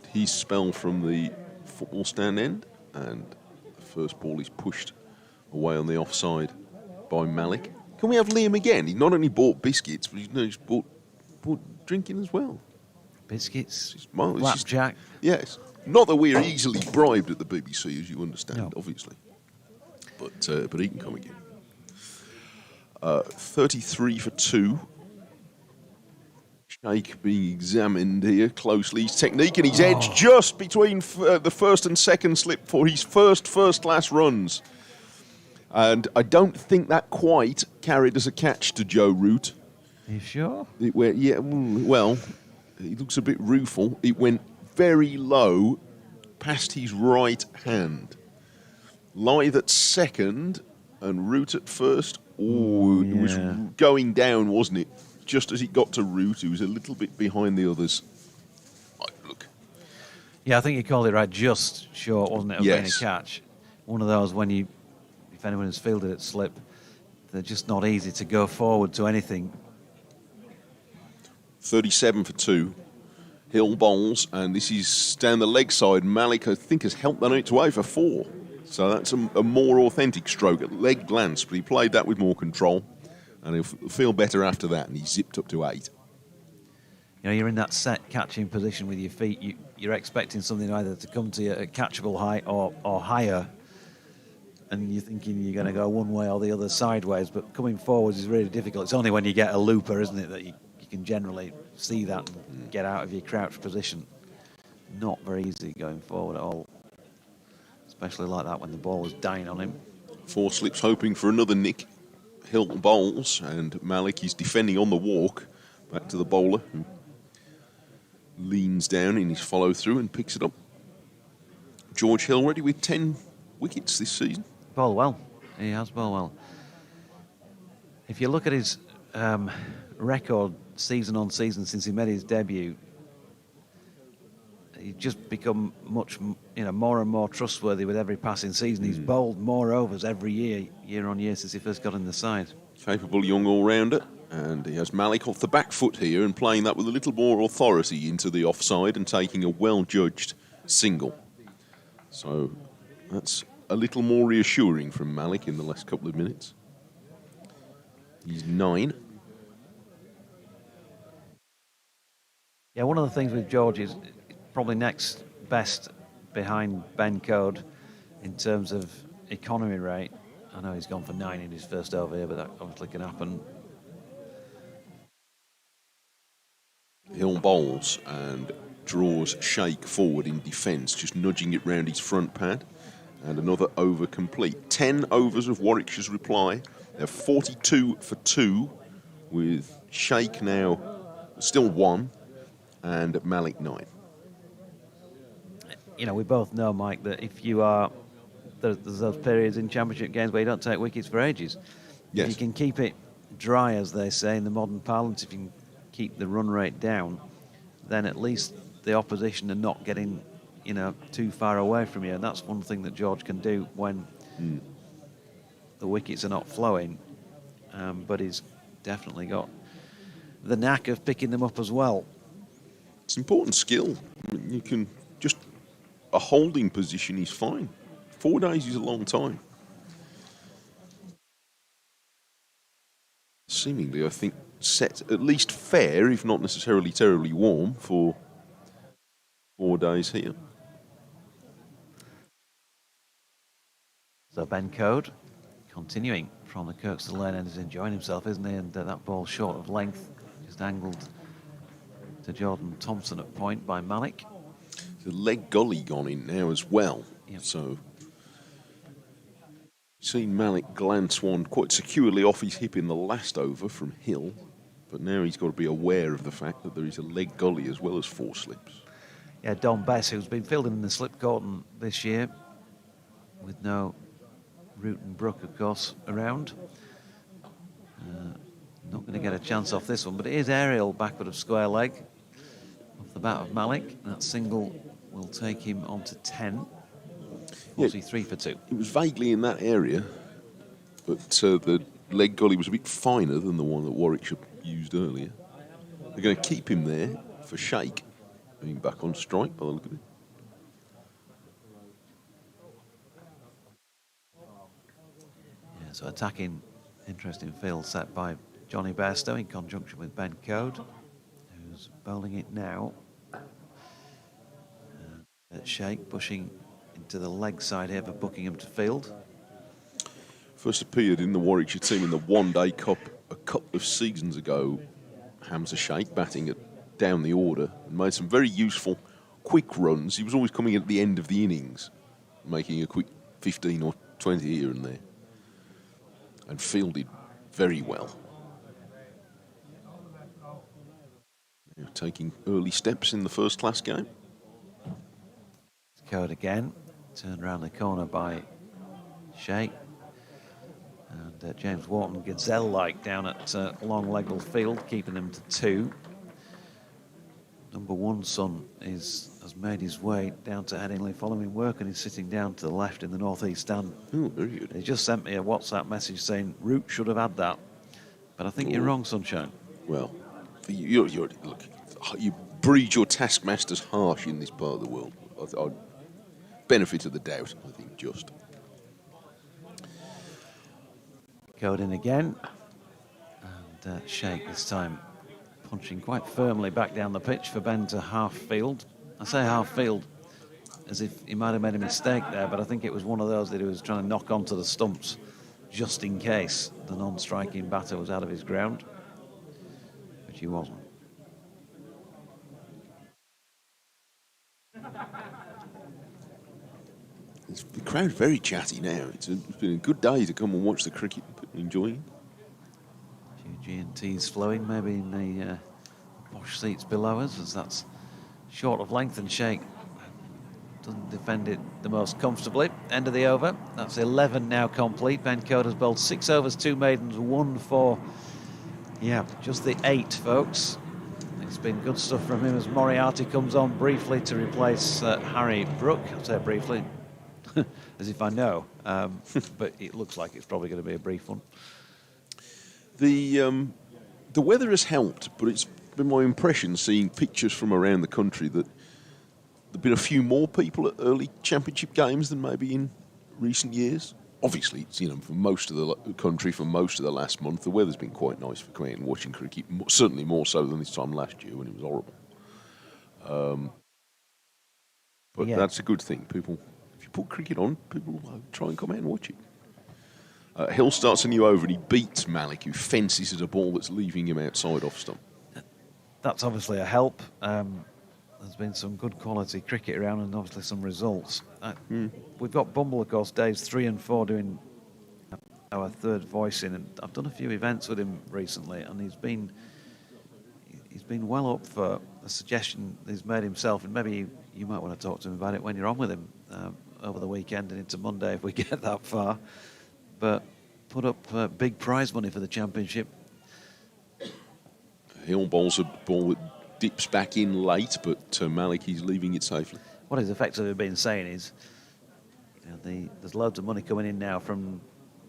Speaker 4: his spell from the football stand end, and the first ball is pushed away on the offside by Malik. Can we have Liam again? He not only bought biscuits, but he's bought drinking as well.
Speaker 2: Biscuits,
Speaker 4: Well, it's just-
Speaker 2: blackjack.
Speaker 4: Yes. Not that we're easily bribed at the BBC, as you understand,
Speaker 2: No.
Speaker 4: obviously. But he can come again. 33 for 2. Shake being examined here closely. His technique and his edge just between the first and second slip for his first-class runs. And I don't think that quite carried as a catch to Joe Root.
Speaker 2: Are you sure?
Speaker 4: Well, he looks a bit rueful. It went very low past his right hand. Lithe at second and Root at first. It was going down, wasn't it? Just as it got to Root, he was a little bit behind the others. Look.
Speaker 2: Yeah, I think you called it right, just short, wasn't it, of being a catch? One of those when if anyone has fielded at slip, they're just not easy to go forward to anything.
Speaker 4: 37 for 2. Hill bowls, and this is down the leg side. Malik, I think, has helped that out away for 4. So that's a more authentic stroke at leg glance, but he played that with more control, and he'll feel better after that, and he zipped up to 8.
Speaker 2: You know, you're in that set catching position with your feet. You're expecting something either to come to you at catchable height or higher, and you're thinking you're going to go one way or the other sideways, but coming forwards is really difficult. It's only when you get a looper, isn't it, that you can generally see that and get out of your crouch position. Not very easy going forward at all, especially like that when the ball was dying on him.
Speaker 4: 4 slips hoping for another nick. Hill bowls, and Malik is defending on the walk. Back to the bowler, who leans down in his follow-through and picks it up. George Hill ready with 10 wickets this season.
Speaker 2: Bowled well. He has bowled well. If you look at his record season on season since he made his debut, he's just become much, more and more trustworthy with every passing season. He's bowled more overs every year on year since he first got in the side.
Speaker 4: Capable young all-rounder, and he has Malik off the back foot here and playing that with a little more authority into the offside and taking a well-judged single. So that's a little more reassuring from Malik in the last couple of minutes. He's 9.
Speaker 2: Yeah, one of the things with George is probably next best behind Ben Code in terms of economy rate. I know he's gone for 9 in his first over here, but that obviously can happen.
Speaker 4: Hill bowls and draws Shake forward in defence, just nudging it round his front pad. And another over complete. 10 overs of Warwickshire's reply. They're 42 for 2, with Shake now still 1 and Malik 9.
Speaker 2: We both know, Mike, that if you are, there's those periods in championship games where you don't take wickets for ages.
Speaker 4: Yes.
Speaker 2: If you can keep it dry, as they say in the modern parlance, if you can keep the run rate down, then at least the opposition are not getting, too far away from you. And that's one thing that George can do when the wickets are not flowing. But he's definitely got the knack of picking them up as well.
Speaker 4: It's important skill. You can just... A holding position is fine. 4 days is a long time. Seemingly, I think, set at least fair, if not necessarily terribly warm, for 4 days here.
Speaker 2: So Ben Code, continuing from the Kirkstall lane, and is enjoying himself, isn't he? And that ball short of length, just angled to Jordan Thompson at point by Malik.
Speaker 4: The leg gully gone in now as well.
Speaker 2: Yep.
Speaker 4: So, seen Malik glance one quite securely off his hip in the last over from Hill, but now he's got to be aware of the fact that there is a leg gully as well as 4 slips.
Speaker 2: Yeah, Don Bess, who's been fielding in the slip cordon this year, with no Root and Brook, of course, around. Not going to get a chance off this one, but it is aerial backward of square leg off the bat of Malik. That single will take him on to 10. 43 for 2.
Speaker 4: It was vaguely in that area, but the leg gully was a bit finer than the one that Warwickshire used earlier. They're going to keep him there for Shake, being back on strike by the look of it.
Speaker 2: Yeah, so attacking, interesting field set by Johnny Bairstow in conjunction with Ben Code, who's bowling it now. At Shake, pushing into the leg side here for Buckingham to field.
Speaker 4: first appeared in the Warwickshire team in the one-day cup a couple of seasons ago. Hamza Sheikh batting it down the order and made some very useful quick runs. He was always coming at the end of the innings, making a quick 15 or 20 here and there, and fielded very well. Now taking early steps in the first-class game.
Speaker 2: Code again, turned around the corner by Sheikh. And James Wharton, gazelle-like down at long Legwell Field, keeping them to 2. Number 1 son has made his way down to Headingley following work, and he's sitting down to the left in the northeast stand.
Speaker 4: Oh, very good.
Speaker 2: He just sent me a WhatsApp message saying Root should have had that, but I think you're wrong, Sunshine.
Speaker 4: Well, look, you breed your taskmasters harsh in this part of the world. Benefit of the doubt, I think, just.
Speaker 2: Code in again, and Sheikh this time punching quite firmly back down the pitch for Ben to half field. I say half field as if he might have made a mistake there, but I think it was one of those that he was trying to knock onto the stumps just in case the non-striking batter was out of his ground, which he wasn't.
Speaker 4: The crowd's very chatty now. It's been a good day to come and watch the cricket and enjoy it.
Speaker 2: G&T's flowing, maybe in the posh seats below us, as that's short of length, and Sheikh doesn't defend it the most comfortably. End of the over. That's 11 now complete. Ben Cote has bowled 6 overs, 2 maidens, 1 for, just the 8, folks. It's been good stuff from him as Moriarty comes on briefly to replace Harry Brook. I say briefly, as if I know, but it looks like it's probably going to be a brief one.
Speaker 4: The weather has helped, but it's been my impression, seeing pictures from around the country, that there've been a few more people at early championship games than maybe in recent years. Obviously, it's, for most of the country, for most of the last month, the weather's been quite nice for coming out and watching cricket, certainly more so than this time last year when it was horrible. But that's a good thing. People, if you put cricket on, people try and come out and watch it. Hill starts a new over and he beats Malik, who fences at a ball that's leaving him outside off stump.
Speaker 2: That's obviously a help. There's been some good quality cricket around and obviously some results. We've got Bumble, of course, days 3 and 4 doing our third voicing, and I've done a few events with him recently, and he's been well up for a suggestion he's made himself, and maybe you might want to talk to him about it when you're on with him over the weekend and into Monday if we get that far. But put up big prize money for the championship.
Speaker 4: Hill bowls a ball that dips back in late, but Malik is leaving it safely.
Speaker 2: What he's effectively been saying is, there's loads of money coming in now from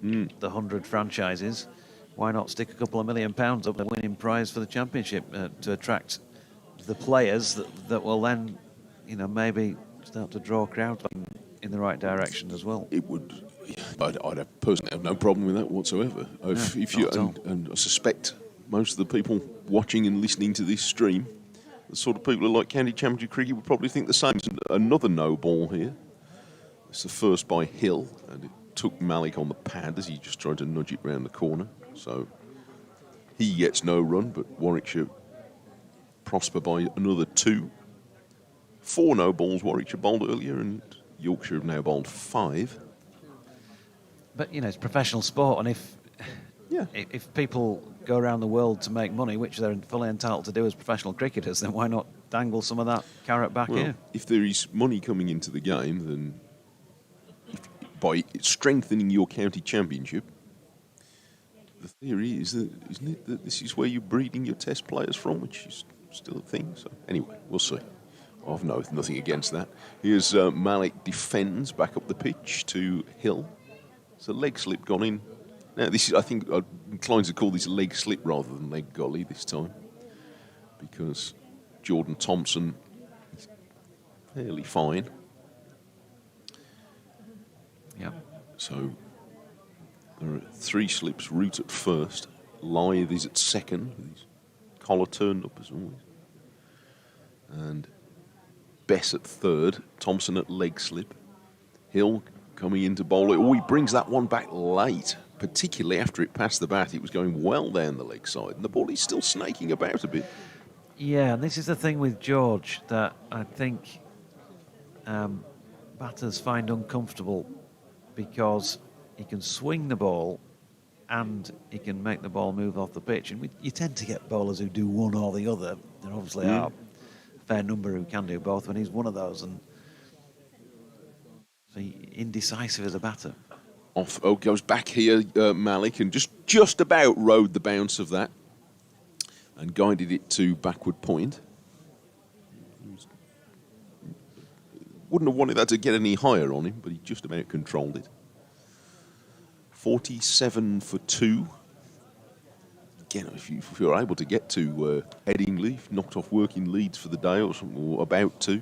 Speaker 2: the 100 franchises. Why not stick a couple of £1 million up the winning prize for the championship to attract the players that will then, maybe start to draw crowds in the right direction as well.
Speaker 4: It would. I'd personally have no problem with that whatsoever. And I suspect most of the people watching and listening to this stream, the sort of people who like county championship cricket, would probably think the same. Another no ball here. It's the first by Hill, and it took Malik on the pad as he just tried to nudge it round the corner. So he gets no run, but Warwickshire prosper by another 2. 4 no balls Warwickshire bowled earlier, and Yorkshire have now bowled 5.
Speaker 2: But, it's professional sport, and if people go around the world to make money, which they're fully entitled to do as professional cricketers, then why not dangle some of that carrot back here?
Speaker 4: If there is money coming into the game, then by strengthening your county championship, the theory is that, isn't it, that this is where you're breeding your test players from, which is still a thing. So anyway, we'll see. I've nothing against that. Here's Malik defends back up the pitch to Hill. It's a leg slip gone in. Now, this is, I think, I'm inclined to call this leg slip rather than leg golly this time, because Jordan Thompson is fairly fine.
Speaker 2: Yep.
Speaker 4: So there are 3 slips. Root at first. Lythe is at second, with his collar turned up as always. And Bess at third. Thompson at leg slip. Hill coming into bowl. Oh, he brings that one back late. particularly after it passed the bat, it was going well down the leg side, and the ball is still snaking about a bit.
Speaker 2: Yeah, and this is the thing with George that I think batters find uncomfortable, because he can swing the ball and he can make the ball move off the pitch. And you tend to get bowlers who do one or the other. There obviously are a fair number who can do both, and he's one of those. And so indecisive as a batter.
Speaker 4: Off goes back here, Malik, and just about rode the bounce of that and guided it to backward point. Wouldn't have wanted that to get any higher on him, but he just about controlled it. 47 for 2. Again, if you're able to get to Headingley, knocked off working Leeds for the day or about to,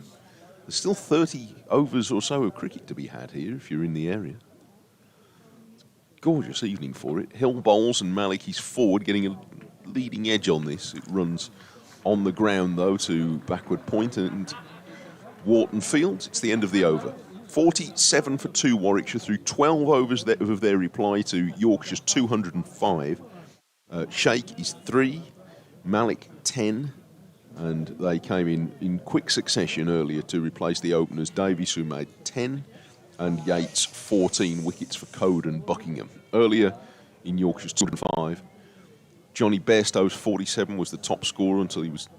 Speaker 4: there's still 30 overs or so of cricket to be had here if you're in the area. Gorgeous evening for it. Hill bowls and Malik is forward, getting a leading edge on this. It runs on the ground, though, to backward point and Wharton fields. It's the end of the over. 47 for 2 Warwickshire through 12 overs of their reply to Yorkshire's 205. Sheikh is 3, Malik 10, and they came in quick succession earlier to replace the openers Davies, who made 10, and Yates 14 wickets for Code and Buckingham. Earlier in Yorkshire's 205, Johnny Bairstow's 47 was the top scorer until he was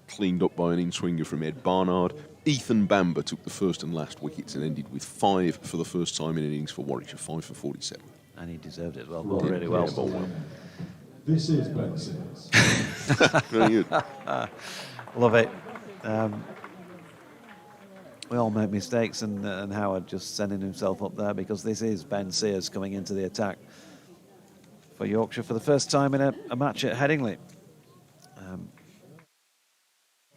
Speaker 4: cleaned up by an in-swinger from Ed Barnard. Ethan Bamber took the first and last wickets and ended with 5 for the first time in innings for Warwickshire, 5 for 47.
Speaker 2: And he deserved it as well, bowled really well.
Speaker 3: This is Bess.
Speaker 4: Very good.
Speaker 2: Love it. We all make mistakes, and Howard just sending himself up there, because this is Ben Sears coming into the attack for Yorkshire for the first time in a match at Headingley.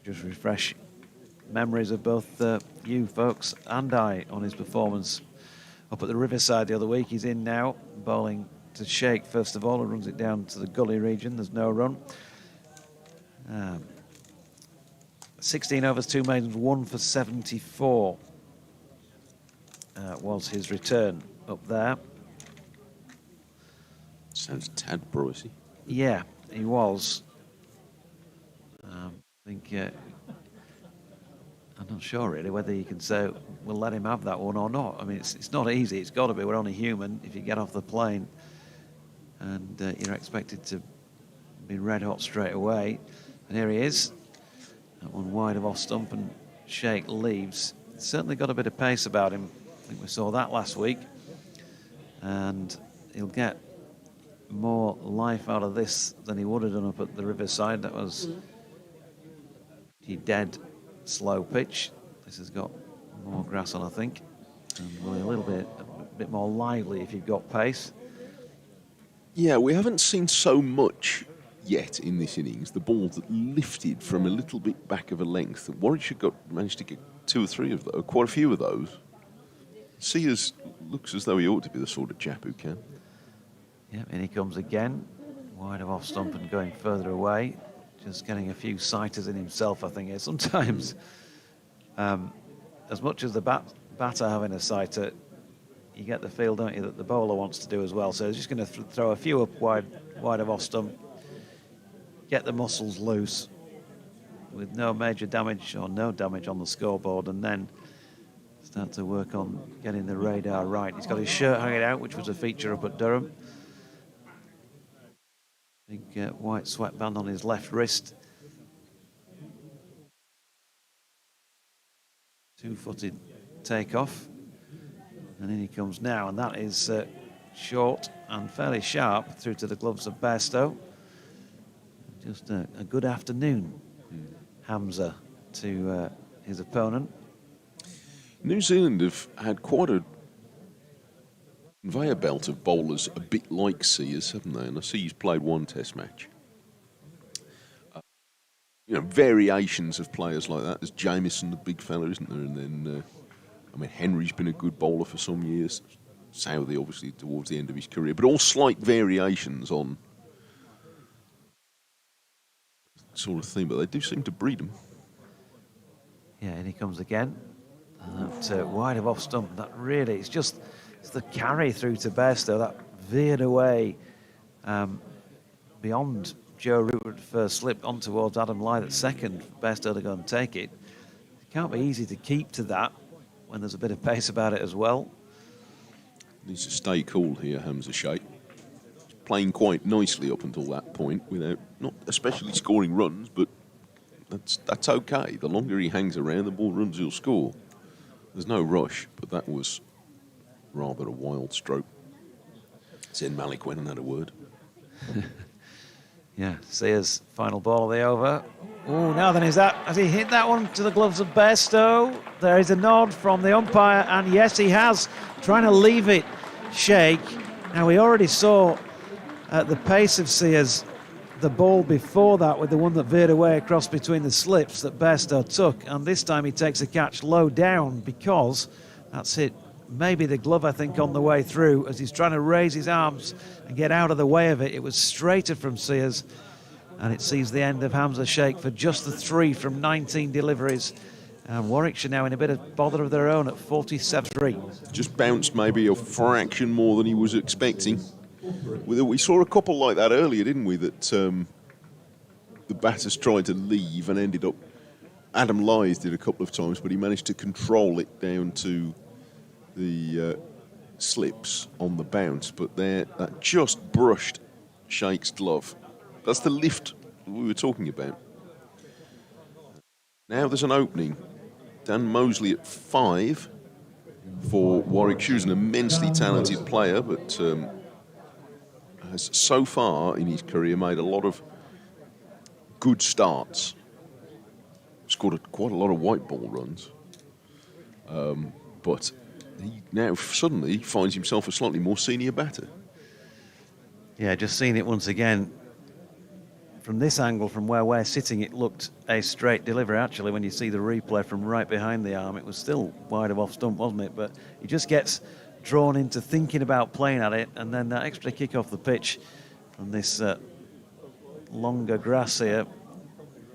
Speaker 2: Just refresh memories of both you folks and I on his performance up at the Riverside the other week. He's in now, bowling to Sheikh first of all, and runs it down to the gully region. There's no run. 16 overs, 2 maidens, 1 for 74 was his return up there.
Speaker 4: Sounds tad Brucey.
Speaker 2: Yeah, he was. I think I'm not sure really whether you can say we'll let him have that one or not. I mean, it's not easy. It's got to be. We're only human. If you get off the plane and you're expected to be red hot straight away, and here he is. That one wide of off stump, and Sheikh leaves. Certainly got a bit of pace about him. I think we saw that last week. And he'll get more life out of this than he would have done up at the Riverside. That was a dead slow pitch. This has got more grass on, I think. And will be a bit more lively if you've got pace.
Speaker 4: Yeah, we haven't seen so much yet in this innings. The ball that lifted from a little bit back of a length. Warwickshire managed to get 2 or 3 of those, quite a few of those. Sears looks as though he ought to be the sort of chap who can.
Speaker 2: Yeah, and he comes again, wide of off stump and going further away. Just getting a few sighters in himself, I think, sometimes. As much as the batter having a sighter, you get the feel, don't you, that the bowler wants to do as well. So he's just going to throw a few up wide of off stump, get the muscles loose with no major damage or no damage on the scoreboard, and then start to work on getting the radar right. He's got his shirt hanging out, which was a feature up at Durham. Big white sweatband on his left wrist. 2-footed takeoff. And in he comes now, and that is short and fairly sharp through to the gloves of Bairstow. Just a good afternoon, Hamza, to his opponent.
Speaker 4: New Zealand have had quite a conveyor belt of bowlers a bit like Sears, haven't they? And I see he's played 1 test match. Variations of players like that. There's Jamieson, the big fella, isn't there? And then, Henry's been a good bowler for some years. Southey, obviously, towards the end of his career. But all slight variations on sort of thing. But they do seem to breed them.
Speaker 2: Yeah, and he comes again. That wide of off stump. That really, it's the carry through to Bairstow. That veered away beyond Joe Root at first, slipped on towards Adam Lyth at second. Best to go and take it. It can't be easy to keep to that when there's a bit of pace about it as well.
Speaker 4: Needs to stay cool here, Hamza Sheikh. Playing quite nicely up until that point, without not especially scoring runs, but that's okay. The longer he hangs around, the more runs he'll score. There's no rush, but that was rather a wild stroke. Zen Malik went and had a word.
Speaker 2: Yeah, Sears, final ball of the over. Oh, now then, has he hit that one to the gloves of Bairstow? There is a nod from the umpire, and yes, he has. Trying to leave it, Sheikh. Now, we already saw at the pace of Sears the ball before that with the one that veered away across between the slips that Bairstow took, and this time he takes a catch low down because that's hit maybe the glove, I think, on the way through as he's trying to raise his arms and get out of the way of it. It was straighter from Sears, and it sees the end of Hamza Sheikh for just the 3 from 19 deliveries. And Warwickshire now in a bit of bother of their own at 47-3.
Speaker 4: Just bounced maybe a fraction more than he was expecting. We saw a couple like that earlier, didn't we? That the batters tried to leave and ended up... Adam Lyth did a couple of times, but he managed to control it down to the slips on the bounce. But that just brushed Sheikh's glove. That's the lift we were talking about. Now there's an opening. Dan Mosley at 5 for Warwickshire. He's an immensely talented player, but has so far in his career made a lot of good starts. Scored quite a lot of white ball runs. But he now suddenly finds himself a slightly more senior batter.
Speaker 2: Yeah, just seeing it once again. From this angle, from where we're sitting, it looked a straight delivery. Actually, when you see the replay from right behind the arm, it was still wide of off stump, wasn't it? But he just gets drawn into thinking about playing at it, and then that extra kick off the pitch from this longer grass here.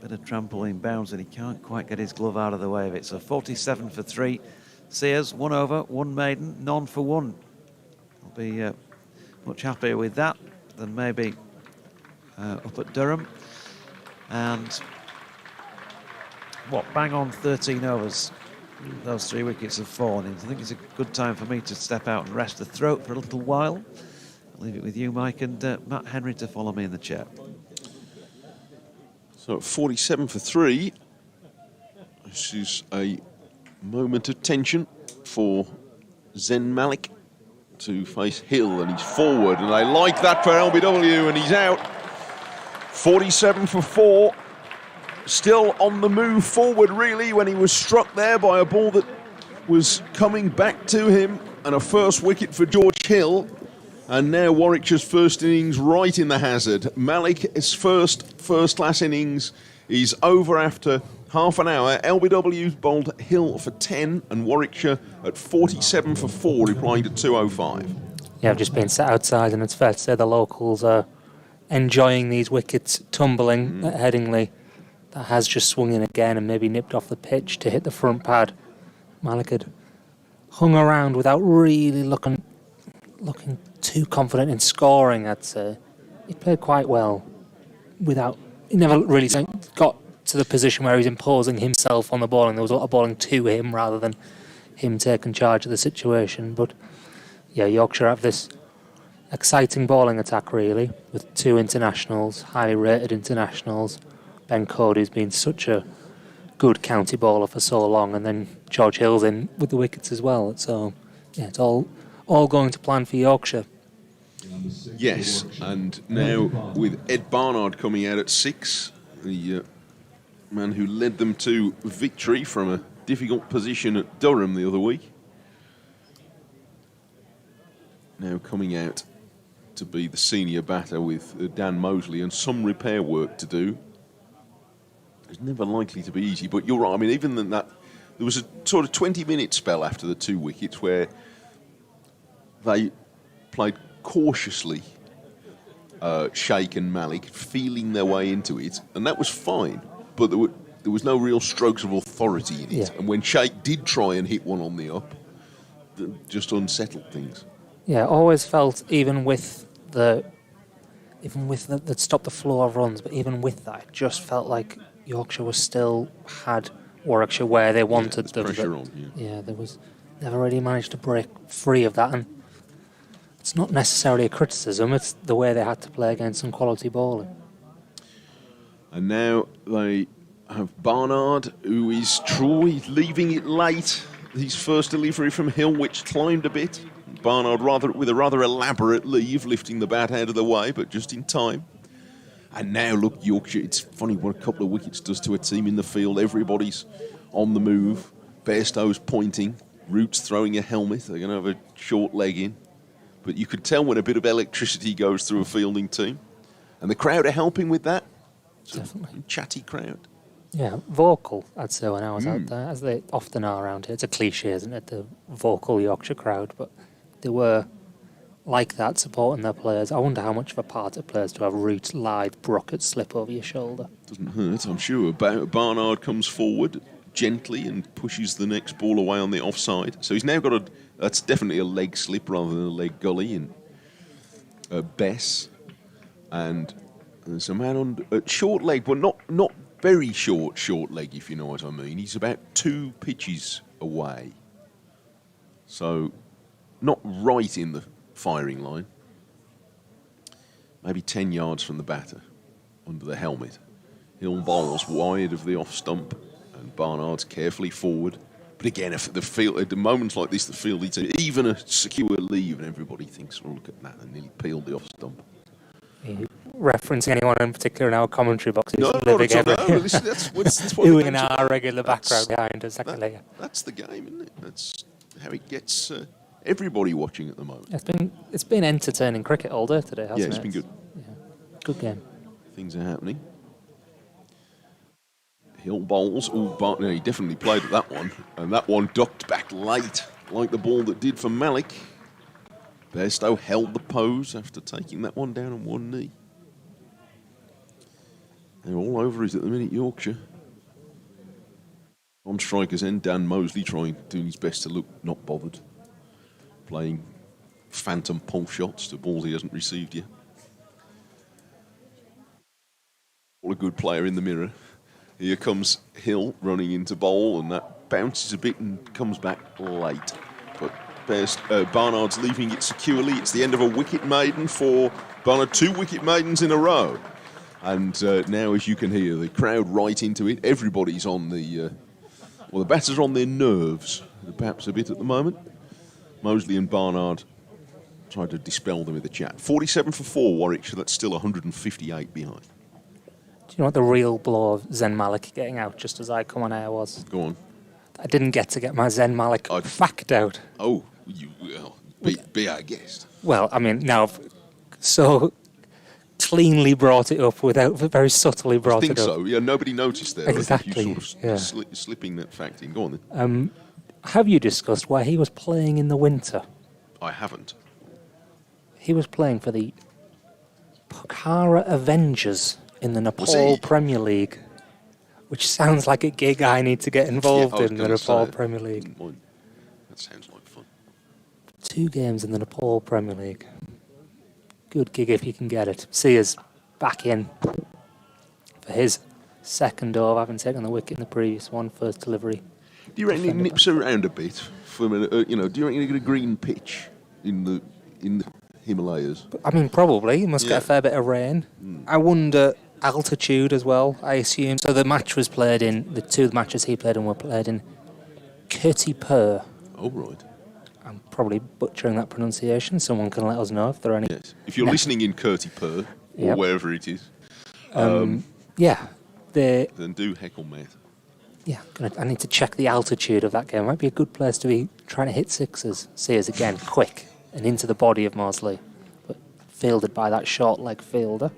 Speaker 2: Bit of trampoline bounce, and he can't quite get his glove out of the way of it. So 47 for 3. Sears, 1 over, 1 maiden, none for 1. I'll be much happier with that than maybe up at Durham. And bang on 13 overs. Those 3 wickets have fallen in. I think it's a good time for me to step out and rest the throat for a little while. I'll leave it with you, Mike, and Matt Henry to follow me in the chair.
Speaker 4: So at 47 for 3, this is a moment of tension for Zen Malik to face Hill, and he's forward, and I like that for LBW, and he's out. 47 for 4, still on the move forward really when he was struck there by a ball that was coming back to him, and a first wicket for George Hill. And now Warwickshire's first innings right in the hazard. Malik's first-class innings is over after half an hour. LBW bowled Hill for 10 and Warwickshire at 47 for 4, replying to 205.
Speaker 6: Yeah, I've just been sat outside, and it's fair to say the locals are enjoying these wickets tumbling at Headingley. That has just swung in again and maybe nipped off the pitch to hit the front pad. Malik had hung around without really looking too confident in scoring, I'd say. He played quite well he never really got to the position where he was imposing himself on the bowling. There was a lot of bowling to him rather than him taking charge of the situation. But yeah, Yorkshire have this exciting bowling attack really, with 2 internationals, highly rated internationals. Ben Cody's been such a good county bowler for so long, and then George Hill's in with the wickets as well. So yeah, it's all going to plan for Yorkshire.
Speaker 4: Yes, and now with Ed Barnard coming out at 6, the man who led them to victory from a difficult position at Durham the other week. Now coming out to be the senior batter with Dan Mosley and some repair work to do. It's never likely to be easy, but you're right. I mean, even than that, there was a sort of 20-minute spell after the 2 wickets where they played cautiously, Sheikh and Malik, feeling their way into it, and that was fine, but there was no real strokes of authority in it.
Speaker 6: Yeah.
Speaker 4: And when Sheikh did try and hit one on the up, that just unsettled things.
Speaker 6: Yeah, always felt that stopped the flow of runs, but even with that, it just felt like Yorkshire was still had Warwickshire where they wanted
Speaker 4: there's
Speaker 6: them.
Speaker 4: pressure on. Yeah.
Speaker 6: There was never really managed to break free of that, and it's not necessarily a criticism. It's the way they had to play against some quality bowling.
Speaker 4: And now they have Barnard, who is Troy, leaving it late. His first delivery from Hill, which climbed a bit. Barnard with a rather elaborate leave, lifting the bat out of the way, but just in time. And now, look, Yorkshire, it's funny what a couple of wickets does to a team in the field. Everybody's on the move. Bairstow's pointing. Root's throwing a helmet. They're going to have a short leg in. But you could tell when a bit of electricity goes through a fielding team. And the crowd are helping with that.
Speaker 6: Definitely.
Speaker 4: A chatty crowd.
Speaker 6: Yeah, vocal, I'd say, when I was out there, as they often are around here. It's a cliche, isn't it, the vocal Yorkshire crowd, but they were like that, supporting their players. I wonder how much of a part it plays to have Root, Lythe, Brook slip over your shoulder.
Speaker 4: Doesn't hurt, I'm sure. Barnard comes forward gently and pushes the next ball away on the offside. So he's now got that's definitely a leg slip rather than a leg gully in Bess. And there's a man on short leg, but not very short leg, if you know what I mean. He's about 2 pitches away. So, not right in the firing line. Maybe 10 yards from the batter, under the helmet. Hill bowls wide of the off stump, and Barnard's carefully forward. But again, if at the moments like this, the field needs even a secure leave, and everybody thinks, oh, look at that, and nearly peeled the off stump.
Speaker 6: Referencing anyone in particular in our commentary boxes?
Speaker 4: No, that's what
Speaker 6: Ooh, in our regular background behind us.
Speaker 4: That's the game, isn't it? That's how it gets everybody watching at the moment.
Speaker 6: It's been entertaining cricket all day today, hasn't it?
Speaker 4: Yeah, it's been good.
Speaker 6: Yeah. Good game.
Speaker 4: Things are happening. Hill bowls. He definitely played at that one, and that one ducked back late, like the ball that did for Malik. Bairstow held the pose after taking that one down on one knee. They're all over it at the minute, Yorkshire. On strikers end, Dan Mosley doing his best to look not bothered. Playing phantom pull shots to balls he hasn't received yet. All a good player in the mirror. Here comes Hill running into bowl, and that bounces a bit and comes back late. But Barnard's leaving it securely. It's the end of a wicket maiden for Barnard. 2 wicket maidens in a row. And now, as you can hear, the crowd right into it. Everybody's on the batters are on their nerves, perhaps a bit at the moment. Mosley and Barnard tried to dispel them with a chat. 47 for 4, Warwickshire. That's still 158 behind.
Speaker 6: Do you know what the real blow of Zen Malik getting out just as I come on air was?
Speaker 4: Go on.
Speaker 6: I didn't get my Zen Malik fact out.
Speaker 4: Oh, be our guest.
Speaker 6: Well, I mean, now I've so cleanly brought it up very subtly brought it up.
Speaker 4: I think so. Yeah, nobody noticed there.
Speaker 6: Exactly.
Speaker 4: I think you sort of slipping that fact in. Go on
Speaker 6: then. Have you discussed why he was playing in the winter?
Speaker 4: I haven't.
Speaker 6: He was playing for the Pokhara Avengers in the Nepal Premier League, which sounds like a gig I need to get involved in, the Nepal Premier League.
Speaker 4: That sounds like fun.
Speaker 6: 2 games in the Nepal Premier League. Good gig if you can get it. Sears back in for his second over, having taken the wicket in the previous one, first delivery.
Speaker 4: Do you reckon he nips around a bit for a minute? Do you reckon he get a green pitch in the Himalayas?
Speaker 6: I mean, probably. He must get a fair bit of rain. I wonder altitude as well, I assume. So the match was played in, the 2 matches he played in were played in Kirtipur.
Speaker 4: Oh, right.
Speaker 6: I'm probably butchering that pronunciation. Someone can let us know if there are any.
Speaker 4: Yes. If you're listening in Kirtipur, or wherever it is.
Speaker 6: Then
Speaker 4: do heckle Matt.
Speaker 6: Yeah, I need to check the altitude of that game. Might be a good place to be trying to hit sixes. Sears again, quick, and into the body of Mosley. But fielded by that short leg fielder.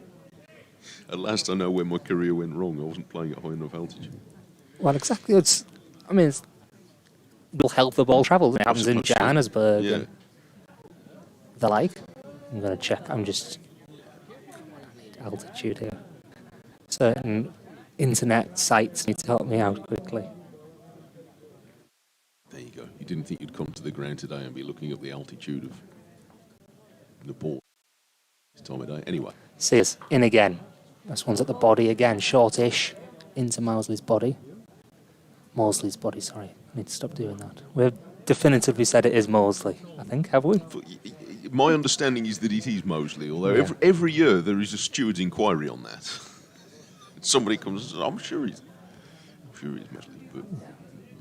Speaker 4: At last I know when my career went wrong. I wasn't playing at high enough altitude.
Speaker 6: Well, exactly. It will help the ball travel. It happens in Johannesburg and the like. I'm going to check. I need altitude here. Certain internet sites need to help me out quickly.
Speaker 4: There you go. You didn't think you'd come to the ground today and be looking up the altitude of Nepal this time of day. Anyway,
Speaker 6: Sears in again. This one's at the body again, shortish, into Mousley's body. Morsley's body, sorry. I need to stop doing that. We've definitively said it is Mosley, I think, have we?
Speaker 4: my understanding is that it is Mosley, although every year there is a steward's inquiry on that. Somebody comes and says, I'm sure he's Mosley. But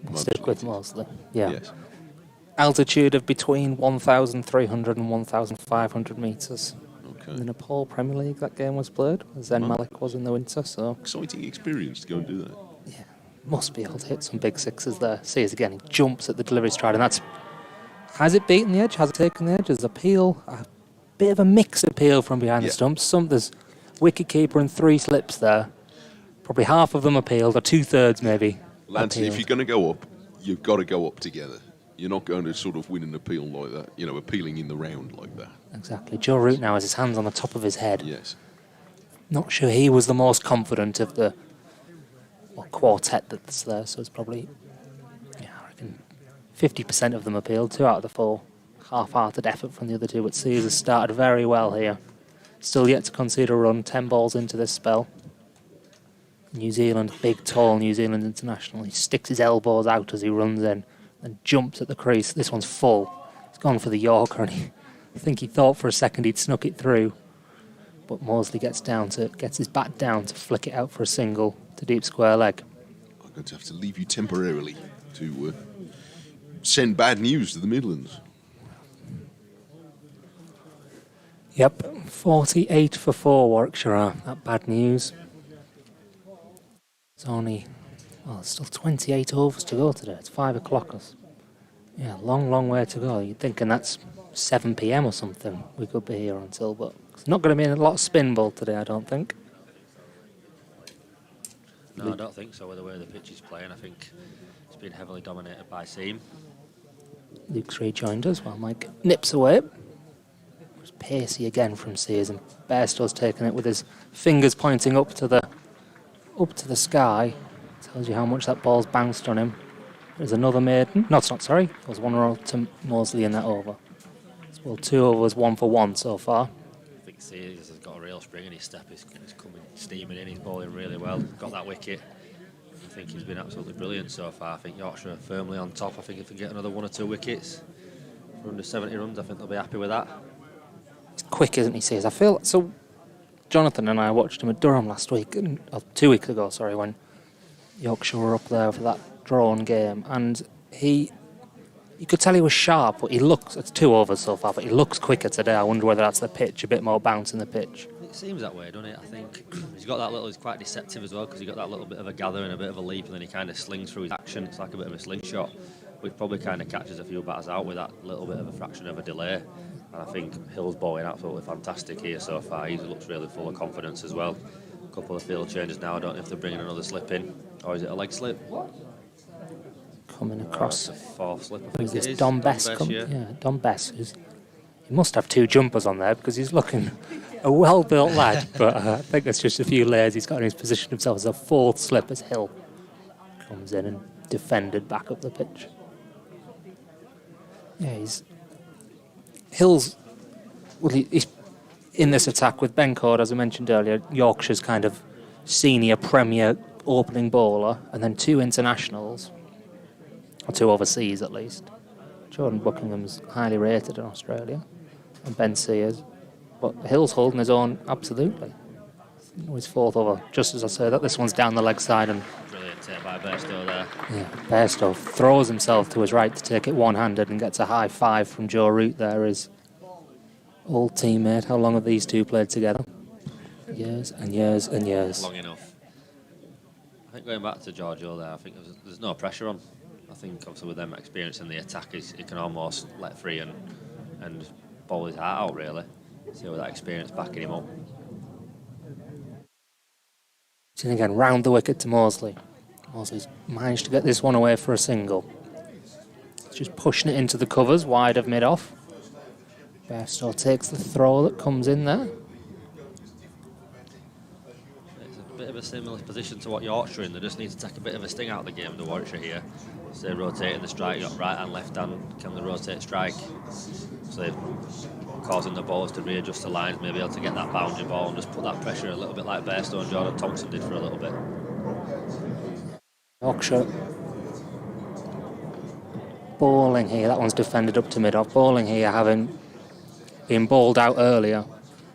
Speaker 6: We'll stick with Mosley. Yeah.
Speaker 4: Yes.
Speaker 6: Altitude of between 1,300 and 1,500 metres.
Speaker 4: Okay.
Speaker 6: In the Nepal Premier League, that game was played. Zen Malik was in the winter, so
Speaker 4: Exciting experience to go and do that.
Speaker 6: yeah, must be able to hit some big sixes there. See us again, he jumps at the delivery stride, and that's... Has it beaten the edge? Has it taken the edge? There's appeal, a bit of a mixed appeal from behind the stumps. There's wicket keeper and 3 slips there. Probably half of them appealed, or 2/3 maybe.
Speaker 4: Lads,
Speaker 6: appealed.
Speaker 4: if you're going to go up, you've got to go up together. You're not going to sort of win an appeal like that, appealing in the round like that.
Speaker 6: Exactly. Joe Root now has his hands on the top of his head.
Speaker 4: Yes.
Speaker 6: Not sure he was the most confident of the quartet that's there, so it's probably, I reckon 50% of them appealed, 2 out of the 4. Half-hearted effort from the other 2, but Caesar started very well here. Still yet to concede a run, 10 balls into this spell. New Zealand, big, tall New Zealand international. He sticks his elbows out as he runs in and jumps at the crease. This one's full. He's gone for the Yorker, and I think he thought for a second he'd snuck it through. But Mosley gets his bat down to flick it out for a single to deep square leg.
Speaker 4: I'm going to have to leave you temporarily to send bad news to the Midlands.
Speaker 6: Yep, 48 for 4 Warwickshire are. That bad news. It's only, there's still 28 overs to go today. It's 5 o'clock. Yeah, long way to go. You're thinking that's 7 p.m. or something we could be here until, but it's not going to be a lot of spin ball today, I don't think.
Speaker 5: No, I don't think so. With the way the pitch is playing, I think it's been heavily dominated by seam.
Speaker 6: Luke's rejoined us while Mike nips away. It's pacey again from Sears, and Bairstow's taking it with his fingers pointing up to the sky. Tells you how much that ball's bounced on him. There's another maiden. No, it's not, sorry. There's 1 roll to Mosley in that over. Well, 2 overs, 1 for 1 so far.
Speaker 5: I think Sears has got a real spring in his step. He's coming steaming in. He's bowling really well. Got that wicket. I think he's been absolutely brilliant so far. I think Yorkshire are firmly on top. I think if they get another 1 or 2 wickets for under 70 runs, I think they'll be happy with that.
Speaker 6: He's quick, isn't he, Sears? I feel so. Jonathan and I watched him at Durham last week, 2 weeks ago, sorry, when Yorkshire were up there for that drawn game, and you could tell he was sharp, but it's 2 overs so far, but he looks quicker today. I wonder whether that's the pitch, a bit more bounce in the pitch.
Speaker 5: It seems that way, doesn't it? I think he's quite deceptive as well, because he's got that little bit of a gather and a bit of a leap, and then he kind of slings through his action. It's like a bit of a slingshot, which probably kind of catches a few batters out with that little bit of a fraction of a delay. And I think Hill's bowling absolutely fantastic here so far. He looks really full of confidence as well. A couple of field changes now. I don't know if they're bringing another slip in, or is it a leg slip?
Speaker 6: Coming across.
Speaker 5: It's a 4th slip, I
Speaker 6: Who's
Speaker 5: think it
Speaker 6: this?
Speaker 5: is.
Speaker 6: Don Bess. Don Bess. He must have 2 jumpers on there because he's looking a well-built lad. But I think that's just a few layers he's got in his position himself as a 4th slip as Hill comes in and defended back up the pitch. Yeah, Hill's in this attack with Ben Cord, as I mentioned earlier, Yorkshire's kind of senior premier opening bowler, and then 2 internationals, or 2 overseas at least. Jordan Buckingham's highly rated in Australia, and Ben Sears. But Hill's holding his own absolutely. His 4th over, just as I say that, this one's down the leg side, and
Speaker 5: Brilliant take by Bairstow there.
Speaker 6: yeah, Bairstow throws himself to his right to take it one-handed and gets a high 5 from Joe Root there, his old teammate. How long have these 2 played together? Years and years and years.
Speaker 5: Long enough. I think going back to Giorgio there, I think there's no pressure on. I think obviously with them experiencing the attack, he can almost let free and bowl his heart out really. See with that experience backing him up.
Speaker 6: And again, round the wicket to Mosley. Mosley's managed to get this one away for a single. Just pushing it into the covers, wide of mid-off. Bairstow takes the throw that comes in there.
Speaker 5: It's a bit of a similar position to what Yorkshire are in. They just need to take a bit of a sting out of the game, the Warwickshire here. So they're rotating the strike, got right hand, left hand, can they rotate strike? So they're causing the bowlers to readjust the lines, maybe able to get that boundary ball and just put that pressure a little bit like Bairstow and Jordan Thompson did for a little bit.
Speaker 6: Yorkshire bowling here, that one's defended up to mid-off. Bowling here, having been bowled out earlier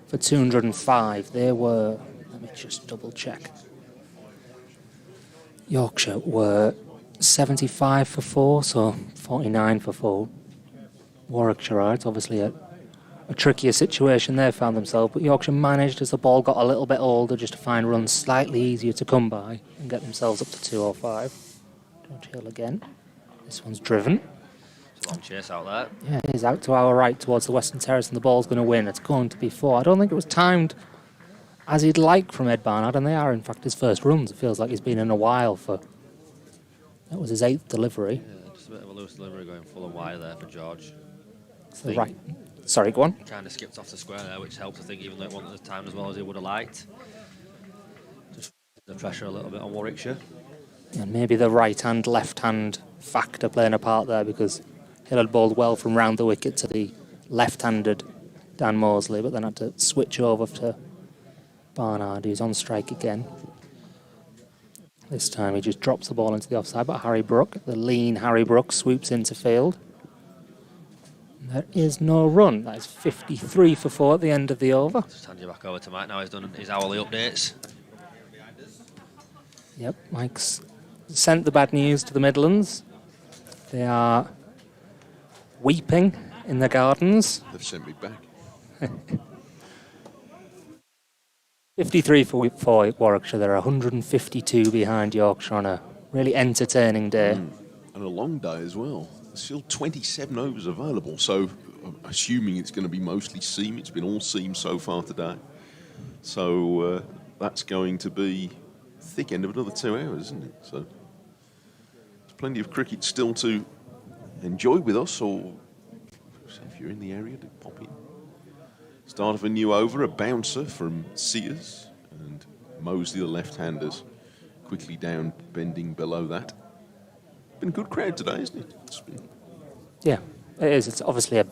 Speaker 6: for 205. They were, let me just double check. Yorkshire were 75 for 4, so 49 for 4. Warwickshire are, it's obviously a trickier situation they found themselves, but Yorkshire managed, as the ball got a little bit older, just to find runs slightly easier to come by and get themselves up to 205. George Hill again. This one's driven.
Speaker 5: It's a long chase out there.
Speaker 6: Yeah, it is out to our right towards the Western Terrace, and the ball's going to win. It's going to be 4. I don't think it was timed as he'd like from Ed Barnard, and they are, in fact, his first runs. It feels like he's been in a while for... That was his 8th delivery.
Speaker 5: Yeah, just a bit of a loose delivery going full and wide there for George.
Speaker 6: So right. Sorry, go on.
Speaker 5: Kind of skipped off the square there, which helped, I think, even though it wasn't the time as well as he would have liked. Just the pressure a little bit on Warwickshire.
Speaker 6: And maybe the right-hand, left-hand factor playing a part there, because Hill had bowled well from round the wicket to the left-handed Dan Mosley, but then had to switch over to Barnard, who's on strike again. This time he just drops the ball into the offside, but Harry Brook, the lean Harry Brook, swoops into field. There is no run. That is 53 for 4 at the end of the over.
Speaker 5: Just hand you back over to Mike now. He's done his hourly updates.
Speaker 6: Yep, Mike's sent the bad news to the Midlands. They are weeping in the gardens.
Speaker 4: They've sent me back.
Speaker 6: 53 for Warwickshire. There are 152 behind Yorkshire on a really entertaining day.
Speaker 4: And a long day as well. There's still 27 overs available, so I'm assuming it's going to be mostly seam. It's been all seam so far today. So that's going to be thick end of another 2 hours, isn't it? So there's plenty of cricket still to enjoy with us, or if you're in the area, to pop in. Start of a new over, a bouncer from Sears, and Mosley, the left-handers, quickly down, bending below that. Been a good crowd today, isn't it?
Speaker 6: Yeah, it is. It's obviously a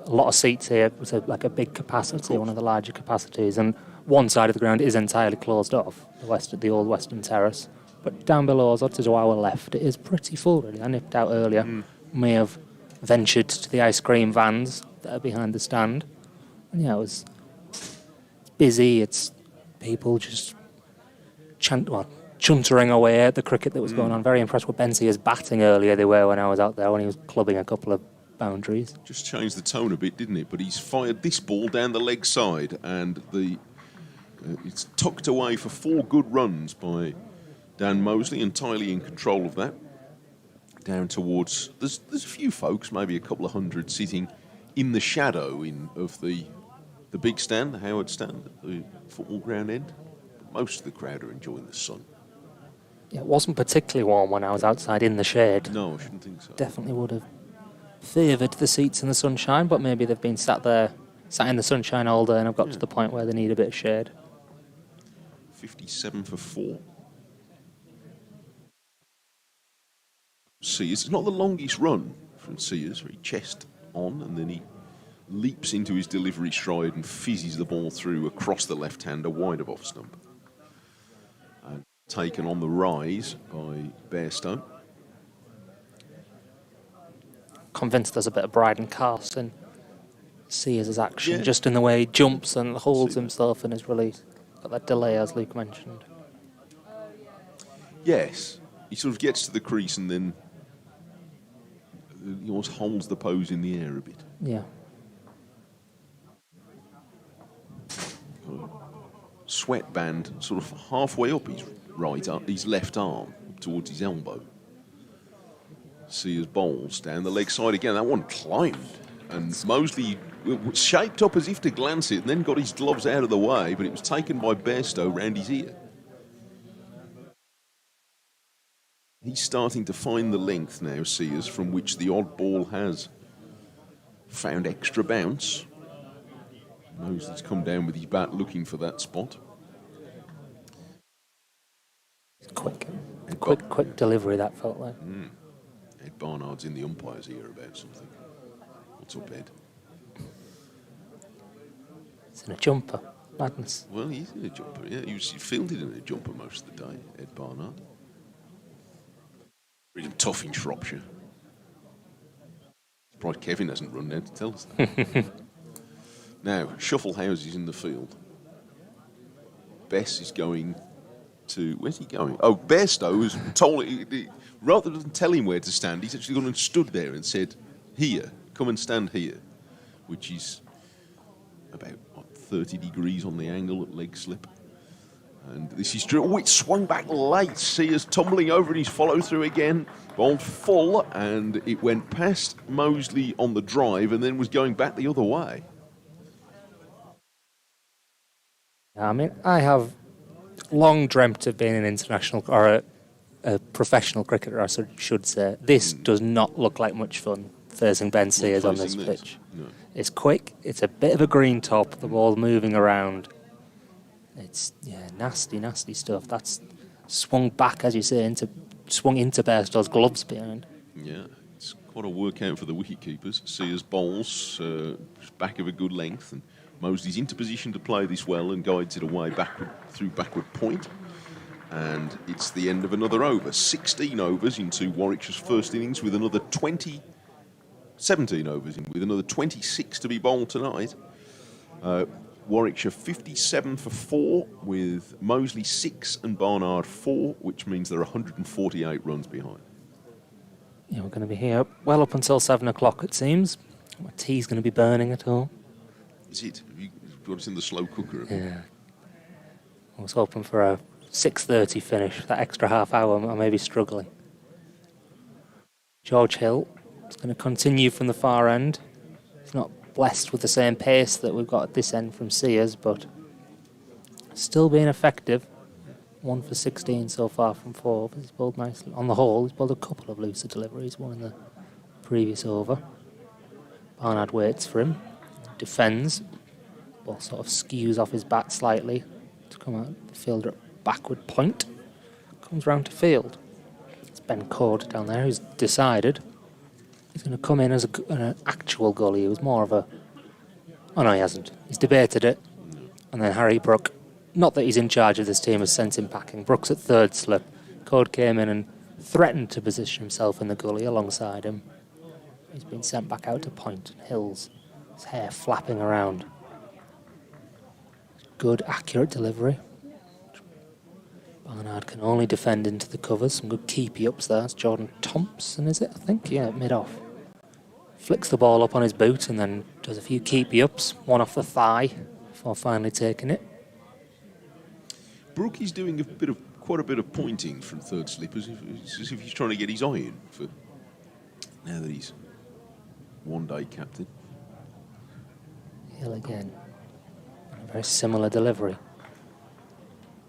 Speaker 6: lot of seats here. It's like a big capacity, one of the larger capacities, and one side of the ground is entirely closed off, the old Western Terrace. But down below us, or to our left, it is pretty full, really. I nipped out earlier. May have ventured to the ice cream vans that are behind the stand. And yeah, it's busy. It's people just chuntering away at the cricket that was going on. Very impressed with Bensier's batting earlier they were when I was out there, when he was clubbing a couple of boundaries.
Speaker 4: Just changed the tone a bit, didn't it? But he's fired this ball down the leg side, and it's tucked away for 4 good runs by Dan Mosley, entirely in control of that. Down towards... There's a few folks, maybe a couple of hundred, sitting in the shadow of the big stand, the Howard stand, at the football ground end. But most of the crowd are enjoying the sun.
Speaker 6: Yeah, it wasn't particularly warm when I was outside in the shade.
Speaker 4: No, I shouldn't think so.
Speaker 6: Definitely would have favoured the seats in the sunshine, but maybe they've been sat in the sunshine all day and have got to the point where they need a bit of shade.
Speaker 4: 57 for 4. Sears, it's not the longest run from Sears, where he chest on and then he leaps into his delivery stride and fizzes the ball through across the left-hander, wide of off stump. And taken on the rise by Bairstow.
Speaker 6: Convinced there's a bit of bride and cast in Sears' action, just in the way he jumps and holds himself in his release. Got that delay, as Luke mentioned.
Speaker 4: Yes, he sort of gets to the crease and then he almost holds the pose in the air a bit.
Speaker 6: Yeah.
Speaker 4: Sweatband sort of halfway up his left arm, up towards his elbow. Sears bowls down the leg side again. That one climbed, and Mosley was shaped up as if to glance it, and then got his gloves out of the way, but it was taken by Bairstow round his ear. He's starting to find the length now, Sears, from which the odd ball has found extra bounce. Mosley's come down with his bat looking for that spot.
Speaker 6: Quick.
Speaker 4: Ed
Speaker 6: Quick delivery, that felt like.
Speaker 4: Ed Barnard's in the umpire's ear about something. What's up, Ed?
Speaker 6: It's in a jumper. Madness.
Speaker 4: Well, he's in a jumper, yeah. He fielded in a jumper most of the day, Ed Barnard. Really tough in Shropshire. Surprised Kevin hasn't run down to tell us that. Now, shuffle houses in the field. Bess is going to... Where's he going? Oh, Bairstow has told... Rather than tell him where to stand, he's actually gone and stood there and said, here, come and stand here. Which is about 30 degrees on the angle at leg slip. And this is true. Oh, it swung back late. Sears tumbling over in his follow-through again. Ball full, and it went past Mosley on the drive and then was going back the other way.
Speaker 6: I mean, I have long dreamt of being an international or a professional cricketer, I should say. This does not look like much fun, facing Ben Sears on this pitch.
Speaker 4: No.
Speaker 6: It's quick, it's a bit of a green top, the ball moving around. It's, nasty, nasty stuff. That's swung back, as you say, swung into Bairstow's gloves behind.
Speaker 4: Yeah, it's quite a workout for the wicket keepers. Sears bowls back of a good length, and Mosley's into position to play this well and guides it away through backward point. And it's the end of another over. 16 overs into Warwickshire's first innings with another 17 overs in, with another 26 to be bowled tonight. Warwickshire 57 for 4 with Mosley 6 and Barnard 4, which means they're 148 runs behind.
Speaker 6: Yeah, we're going to be here well up until 7 o'clock, it seems. My tea's going to be burning at all.
Speaker 4: Is it? Have you got us in the slow cooker?
Speaker 6: Yeah. I was hoping for a 6:30 finish. That extra half hour, I may be struggling. George Hill is going to continue from the far end. He's not blessed with the same pace that we've got at this end from Sears, but still being effective. 1 for 16 so far from 4, but he's bowled nicely. On the whole, he's bowled a couple of looser deliveries, one in the previous over. Barnard waits for him, defends, ball sort of skews off his bat slightly to come out the fielder at backward point. Comes round to field. It's Ben Cord down there who's decided he's going to come in as an actual gully. He was more of a... Oh, no, he hasn't. He's debated it. And then Harry Brook, not that he's in charge of this team, has sent him packing. Brook's at third slip. Code came in and threatened to position himself in the gully alongside him. He's been sent back out to point. Hills, his hair flapping around. Good, accurate delivery. Barnard can only defend into the covers. Some good keepy-ups there. It's Jordan Thompson, is it? I think, yeah, mid-off. Flicks the ball up on his boot and then does a few keepy-ups. One off the thigh before finally taking it.
Speaker 4: Brook is doing quite a bit of pointing from third slip, as if he's trying to get his eye in for now that he's one-day captain.
Speaker 6: Hill again. A very similar delivery.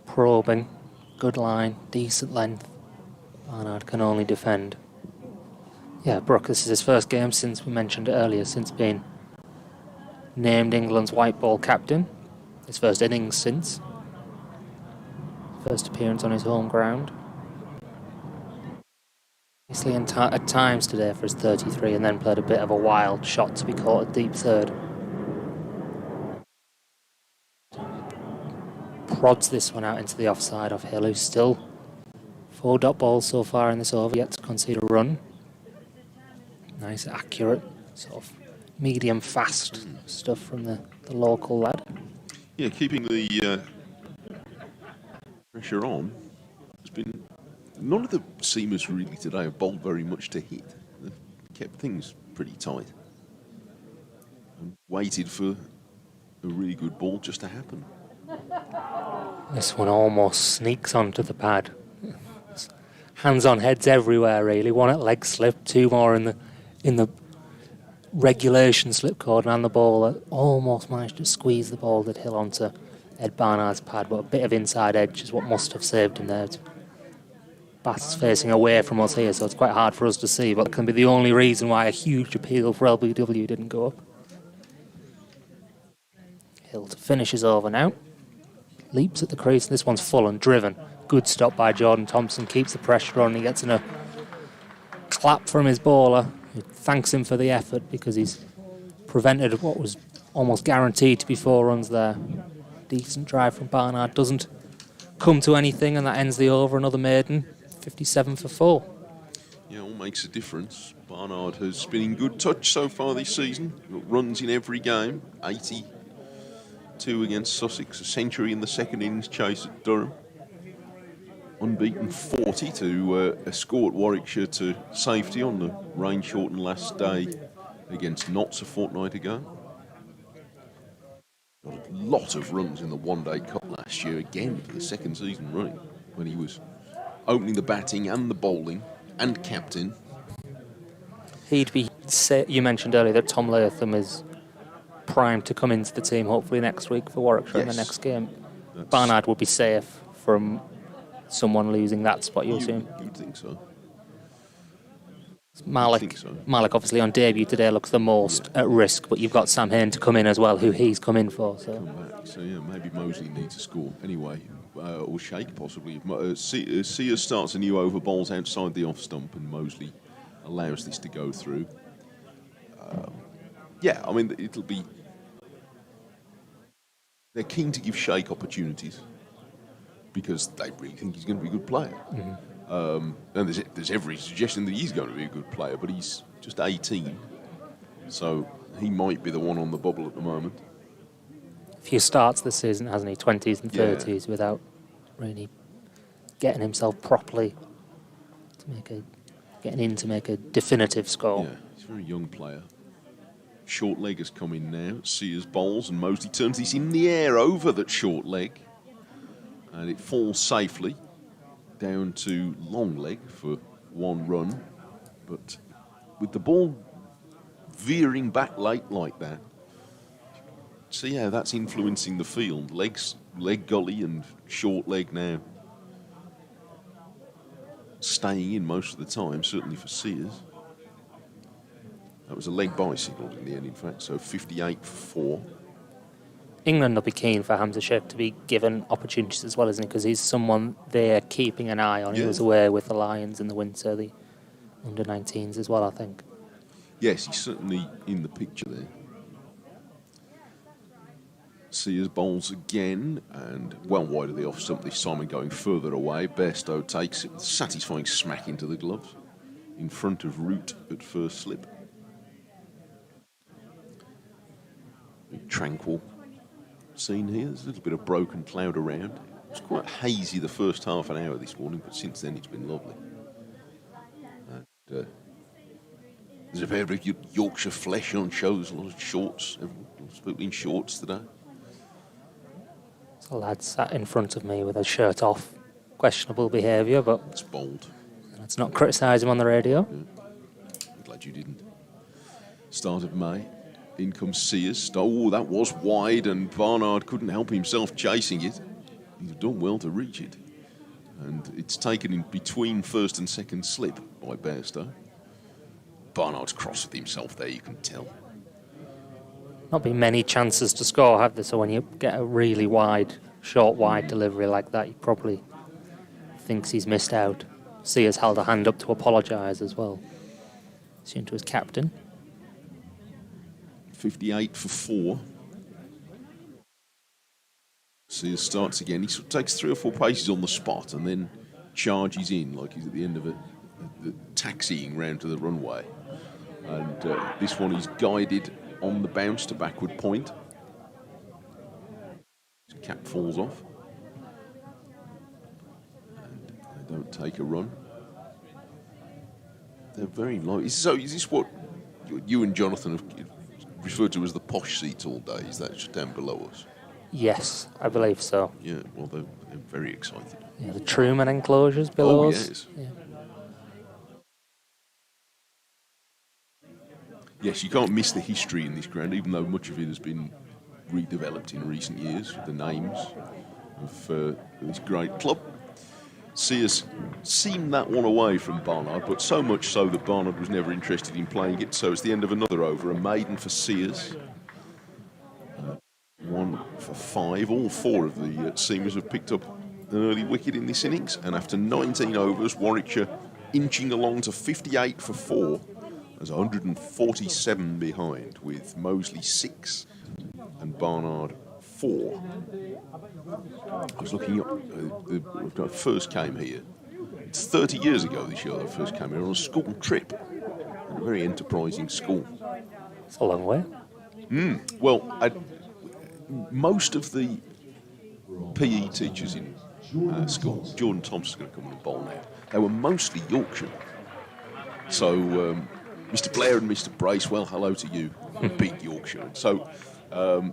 Speaker 6: Probing. Good line, decent length. Barnard can only defend. Yeah, Brook, this is his first game since we mentioned it earlier, since being named England's white ball captain. His first innings since. First appearance on his home ground. Nicely at times today for his 33, and then played a bit of a wild shot to be caught at deep third. Prods this one out into the offside of Hill, who's still 4 dot balls so far in this over, yet to concede a run. Nice, accurate, sort of medium fast stuff from the local lad.
Speaker 4: Yeah, keeping the pressure on. There's been none of the seamers really today have bowled very much to hit. They've kept things pretty tight and waited for a really good ball just to happen.
Speaker 6: This one almost sneaks onto the pad. Hands on heads everywhere, really. One at leg slip, 2 more in the regulation slip cord, and the ball that almost managed to squeeze the ball that Hill onto Ed Barnard's pad, but a bit of inside edge is what must have saved him there. Bat's facing away from us here, so it's quite hard for us to see, but it can be the only reason why a huge appeal for LBW didn't go up. Hill to finish his over now. leaps at the crease. This one's full and driven. Good stop by Jordan Thompson. Keeps the pressure on. He gets in a clap from his bowler, who thanks him for the effort because he's prevented what was almost guaranteed to be 4 runs there. Decent drive from Barnard. Doesn't come to anything, and that ends the over. Another maiden. 57 for 4.
Speaker 4: Yeah, all makes a difference. Barnard has been in good touch so far this season. Got runs in every game. 82 against Sussex. A century in the second innings chase at Durham. Unbeaten 40 to escort Warwickshire to safety on the rain-shortened last day against Notts a fortnight ago. Got a lot of runs in the one-day cup last year, again for the second season running, when he was opening the batting and the bowling and captain.
Speaker 6: He'd be. You mentioned earlier that Tom Latham is primed to come into the team hopefully next week for Warwickshire in the next game. Barnard would be safe from someone losing that spot, you assume?
Speaker 4: You'd think so.
Speaker 6: Malik obviously on debut today looks the most at risk, but you've got Sam Hain to come in as well, who he's come in for. So
Speaker 4: yeah, maybe Mosley needs a score anyway, or Shake possibly. Sears starts a new over, bowls outside the off stump, and Mosley allows this to go through. Yeah, I mean it'll be. They're keen to give Shake opportunities because they really think he's going to be a good player. And there's every suggestion that he's going to be a good player, but he's just 18, so he might be the one on the bubble at the moment.
Speaker 6: A few starts this season, hasn't he? 20s and 30s without really getting himself properly getting in to make a definitive score.
Speaker 4: Yeah, he's a very young player. Short leg has come in now. Sears bowls and Mosley turns this in the air over that short leg, and it falls safely down to long leg for 1 run, but with the ball veering back late like that, see how that's influencing the field. Leg gully and short leg now staying in most of the time, certainly for Sears. That was a leg bye signalled in the end, in fact, so 58 for 4.
Speaker 6: England will be keen for Hamza Sheikh to be given opportunities as well, isn't he? Because he's someone they're keeping an eye on. He was away with the Lions in the winter, the under-19s as well, I think.
Speaker 4: Yes, he's certainly in the picture there. Sears bowls again, and well wide of the off stump this time and going further away. Bairstow takes it with a satisfying smack into the gloves in front of Root at first slip. Tranquil scene here. There's a little bit of broken cloud around. It's quite hazy the first half an hour this morning, but since then it's been lovely. And, there's a fair bit of Yorkshire flesh on shows, a lot of shorts. Everyone's people in shorts today.
Speaker 6: There's a lad sat in front of me with his shirt off. Questionable behaviour, but
Speaker 4: it's bold.
Speaker 6: Let's not criticise him on the radio.
Speaker 4: Yeah. I'm glad you didn't. Start of May. In comes Sears. Oh, that was wide, and Barnard couldn't help himself chasing it. He's done well to reach it. And it's taken in between first and second slip by Bairstow. Barnard's cross with himself there, you can tell.
Speaker 6: Not been many chances to score, have there? So when you get a really short wide delivery like that, he probably thinks he's missed out. Sears held a hand up to apologise as well. Soon to his captain.
Speaker 4: 58 for 4. Sears starts again. He sort of takes 3 or 4 paces on the spot and then charges in like he's at the end of the taxiing round to the runway. And this one is guided on the bounce to backward point. His cap falls off. And they don't take a run. They're very low. So is this what you and Jonathan have referred to as the posh seats all day? Is that just down below us?
Speaker 6: Yes, I believe so.
Speaker 4: Yeah, well, they're very excited.
Speaker 6: Yeah, the Truman enclosures below us.
Speaker 4: Yes.
Speaker 6: Yeah.
Speaker 4: Yes, you can't miss the history in this ground, even though much of it has been redeveloped in recent years with the names of this great club. Sears seemed that one away from Barnard, but so much so that Barnard was never interested in playing it. So it's the end of another over, a maiden for Sears. 1 for 5. All 4 of the seamers have picked up an early wicket in this innings, and after 19 overs, Warwickshire inching along to 58 for 4 as 147 behind, with Mosley 6 and Barnard 4. I was looking up, when I first came here. It's 30 years ago this year I first came here on a school trip, at a very enterprising school.
Speaker 6: It's a long way.
Speaker 4: Well, most of the PE teachers in school, Jordan Thompson's going to come on and bowl now, they were mostly Yorkshire. So Mr. Blair and Mr. Brace, well, hello to you, big Yorkshire. So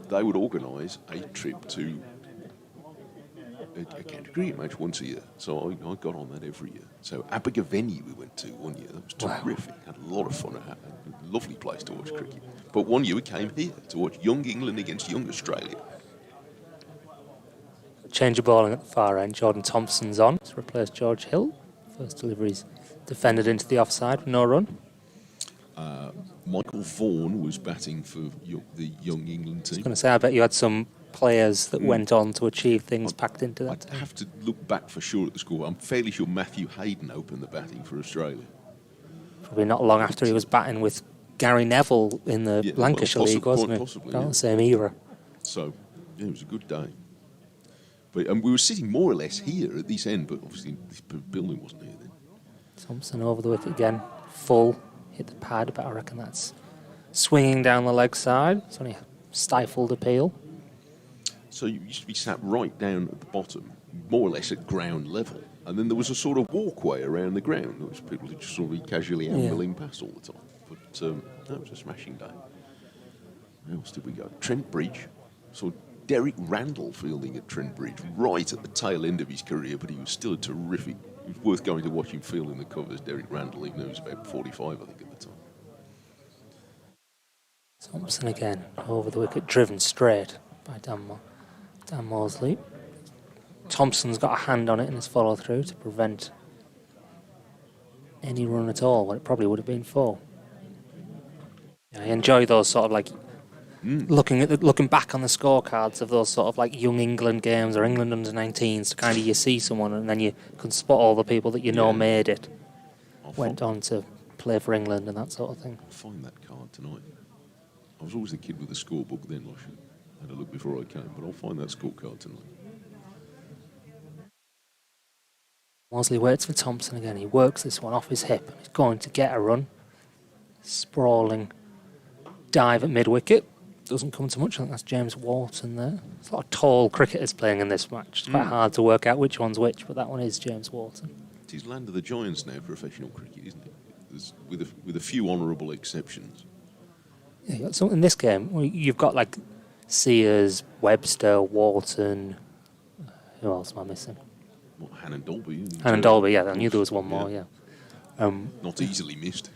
Speaker 4: they would organise a trip to a county cricket match once a year. So I got on that every year. So Abergavenny we went to one year. That was terrific. Had a lot of fun. A lovely place to watch cricket. But one year we came here to watch young England against young Australia.
Speaker 6: Change of bowling at the far end. Jordan Thompson's on to replace George Hill. First delivery's defended into the offside with no run.
Speaker 4: Michael Vaughan was batting for the young England team.
Speaker 6: I was going to say, I bet you had some players that went on to achieve things packed into that.
Speaker 4: I'd have to look back for sure at the score. I'm fairly sure Matthew Hayden opened the batting for Australia.
Speaker 6: Probably not long after he was batting with Gary Neville in the Lancashire League, wasn't it?
Speaker 4: Possibly,
Speaker 6: About the same era.
Speaker 4: So, yeah, it was a good day. But we were sitting more or less here at this end, but obviously this building wasn't here then.
Speaker 6: Thompson over the wicket again, full, hit the pad, but I reckon that's swinging down the leg side. It's only a stifled appeal.
Speaker 4: So you used to be sat right down at the bottom, more or less at ground level, and then there was a sort of walkway around the ground, which people would just sort of be casually ambling past all the time. But that was a smashing day. Where else did we go? Trent Bridge. So Derek Randall fielding at Trent Bridge right at the tail end of his career, but he was still a terrific. It was worth going to watch him fielding the covers, Derek Randall, even though he was about 45, I think, at the time.
Speaker 6: Thompson again, over the wicket, driven straight by Dan Mosley. Thompson's got a hand on it in his follow-through to prevent any run at all, what it probably would have been 4. I enjoy those sort of like looking back on the scorecards of those sort of like young England games or England under-19s to kind of you see someone and then you can spot all the people that you know made it, went on to play for England and that sort of thing.
Speaker 4: I'll find that card tonight. I was always the kid with the scorebook then, I had a look before I came, but I'll find that scorecard tonight.
Speaker 6: Mosley waits for Thompson again. He works this one off his hip. He's going to get a run. Sprawling dive at mid-wicket. Doesn't come to much. I think that's James Wharton there. There's a lot of tall cricketers playing in this match. It's quite hard to work out which one's which, but that one is James Wharton.
Speaker 4: It is land of the giants now, professional cricket, isn't it? With a few honourable exceptions.
Speaker 6: Yeah, so in this game, you've got like Sears, Webster, Wharton. Who else am I missing?
Speaker 4: What, Hannon Dolby?
Speaker 6: Hannon Dolby, yeah. I knew there was one more, yeah.
Speaker 4: Not easily missed.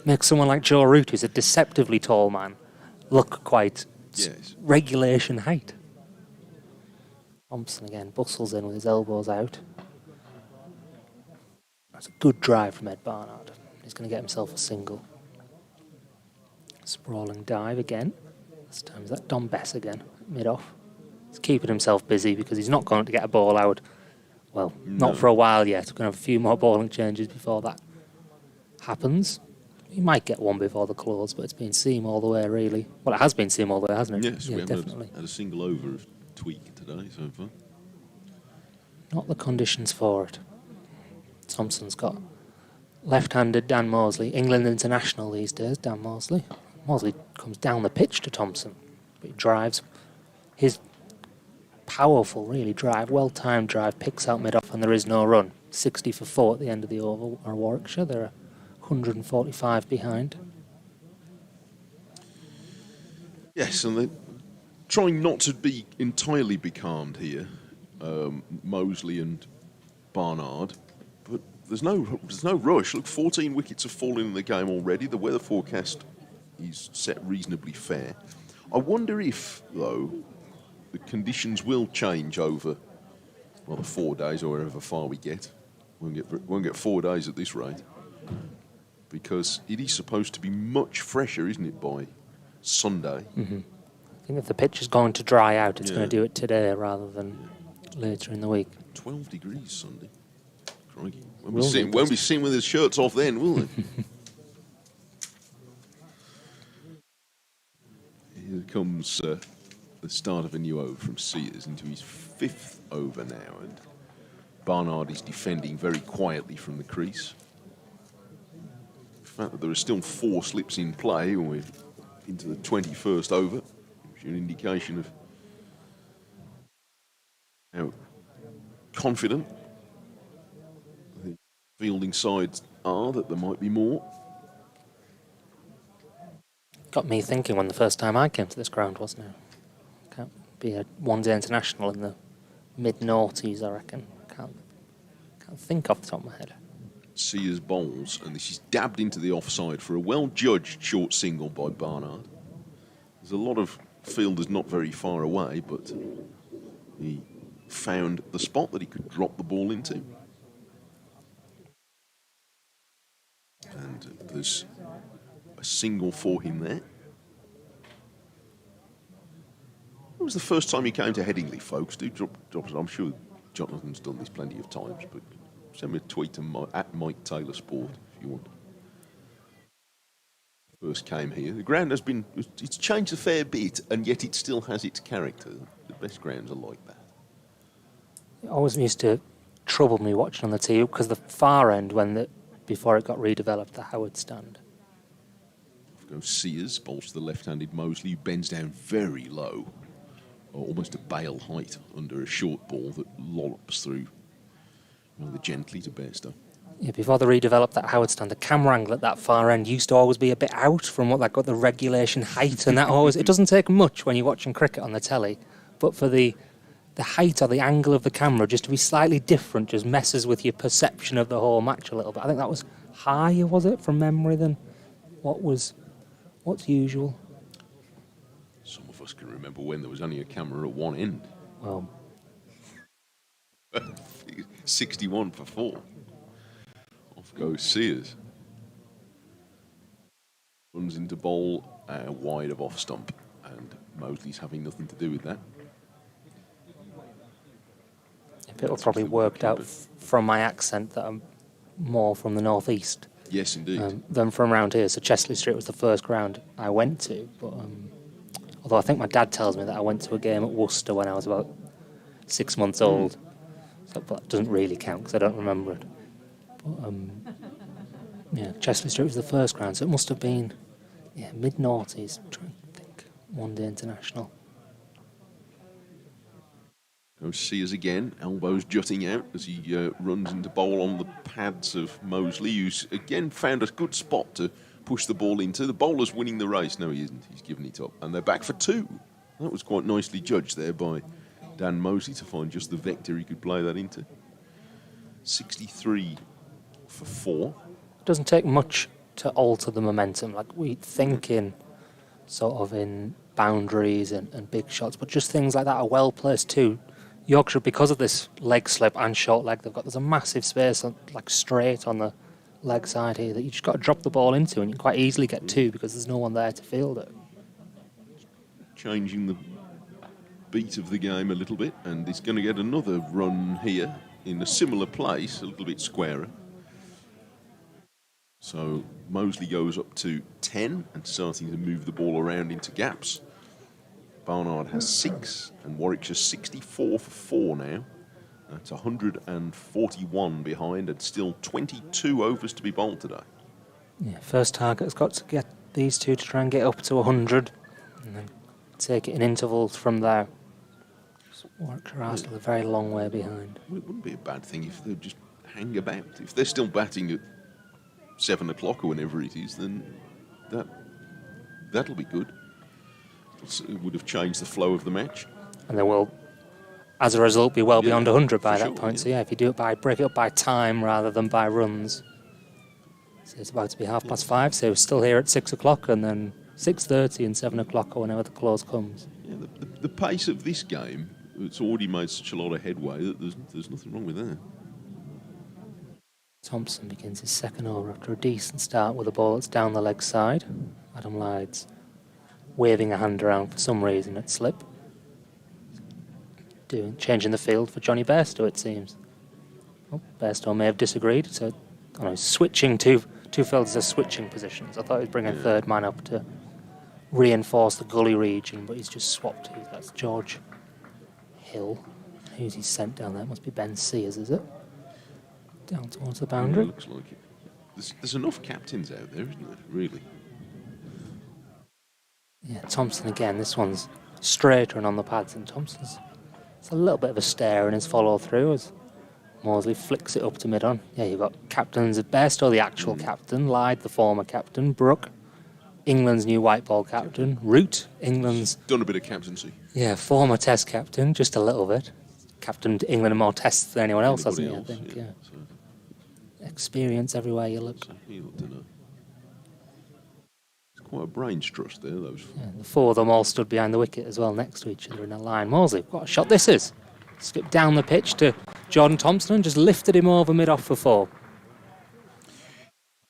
Speaker 6: Makes someone like Joe Root, who's a deceptively tall man, look quite regulation height. Thompson again bustles in with his elbows out. That's a good drive from Ed Barnard. He's going to get himself a single. Sprawling dive again. This time is that Don Bess again, mid-off. He's keeping himself busy because he's not going to get a ball out. Well, not for a while yet. We're going to have a few more bowling changes before that happens. He might get one before the close, but it's been seam all the way, really. Well, it has been seam all the way, hasn't it?
Speaker 4: Yes, we haven't had a single over of tweak today so far.
Speaker 6: Not the conditions for it. Thompson's got left-handed Dan Mosley, England international these days, Dan Mosley. Mosley comes down the pitch to Thompson, but he drives. His powerful, really, drive, well-timed drive, picks out mid-off, and there is no run. 60 for 4 at the end of the over, or Warwickshire. They're 145 behind.
Speaker 4: Yes, and they're trying not to be entirely becalmed here, Mosley and Barnard, but there's no rush. Look, 14 wickets have fallen in the game already. The weather forecast is set reasonably fair. I wonder if, though, the conditions will change over, well, the 4 days or however far we get. Won't get 4 days at this rate. Because it is supposed to be much fresher, isn't it, by Sunday?
Speaker 6: Mm-hmm. think if the pitch is going to dry out, it's
Speaker 4: Yeah.
Speaker 6: going to do it today rather than later in the week.
Speaker 4: 12 degrees Sunday. Crikey.
Speaker 6: Will be
Speaker 4: Won't be seen with his shirts off then, will they? Here comes the start of a new over from Sears into his 5th over now, and Barnard is defending very quietly from the crease. The fact that there are still 4 slips in play when we're into the 21st over gives you an indication of how confident the fielding sides are that there might be more.
Speaker 6: Got me thinking when the first time I came to this ground, wasn't it? Can't be a one-day international in the mid-noughties, I reckon. Can't think off the top of my head.
Speaker 4: Sears bowls, and this is dabbed into the offside for a well-judged short single by Barnard. There's a lot of fielders not very far away, but he found the spot that he could drop the ball into. And there's a single for him there. It was the first time he came to Headingley, folks. Do drop it. I'm sure Jonathan's done this plenty of times, but send me a tweet to at Mike Taylor Sport if you want. First came here. The ground it's changed a fair bit, and yet it still has its character. The best grounds are like that.
Speaker 6: It always used to trouble me watching on the TV because the far end, before it got redeveloped, the Howard stand.
Speaker 4: Off goes Sears, bowls to the left-handed Mosley, who bends down very low, almost to bail height under a short ball that lollops through rather gently to Bester.
Speaker 6: Yeah, before they redeveloped that Howard stand, the camera angle at that far end used to always be a bit out from what got the regulation height, and that always, it doesn't take much when you're watching cricket on the telly, but for the height or the angle of the camera just to be slightly different just messes with your perception of the whole match a little bit. I think that was higher, was it, from memory, than what's usual?
Speaker 4: Some of us can remember when there was only a camera at one end.
Speaker 6: Well,
Speaker 4: 61 for 4. Off goes Sears. Runs into bowl wide of off stump, and Mosley's having nothing to do with that.
Speaker 6: It'll probably worked out from my accent that I'm more from the northeast.
Speaker 4: Yes, indeed.
Speaker 6: Than from around here. So Chesley Street was the first ground I went to. But although I think my dad tells me that I went to a game at Worcester when I was about 6 months old. So, but that doesn't really count because I don't remember it. But yeah, Chesley Street was the first ground. So it must have been mid-noughties. I'm trying to think. One day international.
Speaker 4: Goes Sears again, elbows jutting out as he runs into bowl on the pads of Mosley, who's again found a good spot to push the ball into. The bowler's winning the race. No, he isn't. He's given it up. And they're back for 2. That was quite nicely judged there by Dan Mosley to find just the vector he could play that into. 63 for 4.
Speaker 6: It doesn't take much to alter the momentum. Like we think in boundaries and big shots, but just things like that are well placed too. Yorkshire, because of this leg slip and short leg there's a massive space straight on the leg side here that you just got to drop the ball into, and you quite easily get 2 because there's no one there to field it.
Speaker 4: Changing the beat of the game a little bit, and he's going to get another run here in a similar place, a little bit squarer. So Mosley goes up to 10 and starting to move the ball around into gaps. Barnard has 6, and Warwickshire 64 for 4 now. That's 141 behind, and still 22 overs to be bowled today.
Speaker 6: Yeah, first target's got to get these two to try and get up to 100, and then take it in intervals from there. Warwickshire are still a very long way behind.
Speaker 4: Well, it wouldn't be a bad thing if they'd just hang about. If they're still batting at 7 o'clock or whenever it is, then that'll be good. It would have changed the flow of the match.
Speaker 6: And they will, as a result, be well beyond 100 by that point. So if you do it break it up by time rather than by runs. So it's about to be 5:30, so we're still here at 6 o'clock, and then 6:30 and 7 o'clock or whenever the close comes.
Speaker 4: Yeah, the pace of this game, it's already made such a lot of headway that there's nothing wrong with that.
Speaker 6: Thompson begins his second over after a decent start with a ball that's down the leg side. Adam Lydes waving a hand around for some reason at slip. Changing the field for Johnny Bairstow, it seems. Oh, Bairstow may have disagreed, so switching two fielders are switching positions. I thought he was bringing a third man up to reinforce the gully region, but he's just swapped. That's George Hill. Who's he sent down there? It must be Ben Sears, is it? Down towards the boundary.
Speaker 4: Yeah, looks like it. There's enough captains out there, isn't there, really?
Speaker 6: Yeah, Thompson again. This one's straighter and on the pads than Thompson's. It's a little bit of a stare in his follow-through as Moseley flicks it up to mid-on. Yeah, you've got captains at Bairstow, the actual captain, Lyde, the former captain, Brook, England's new white ball captain, Root, England's...
Speaker 4: Done a bit of captaincy.
Speaker 6: Yeah, former Test captain, just a little bit. Captained England in more Tests than anyone else, hasn't he, I think, yeah.
Speaker 4: So
Speaker 6: experience everywhere you look.
Speaker 4: So he looked in It's quite a brains trust there, those four.
Speaker 6: Yeah, the four of them all stood behind the wicket as well, next to each other in a line. Moseley, what a shot this is. Skipped down the pitch to Jordan Thompson and just lifted him over mid-off for four.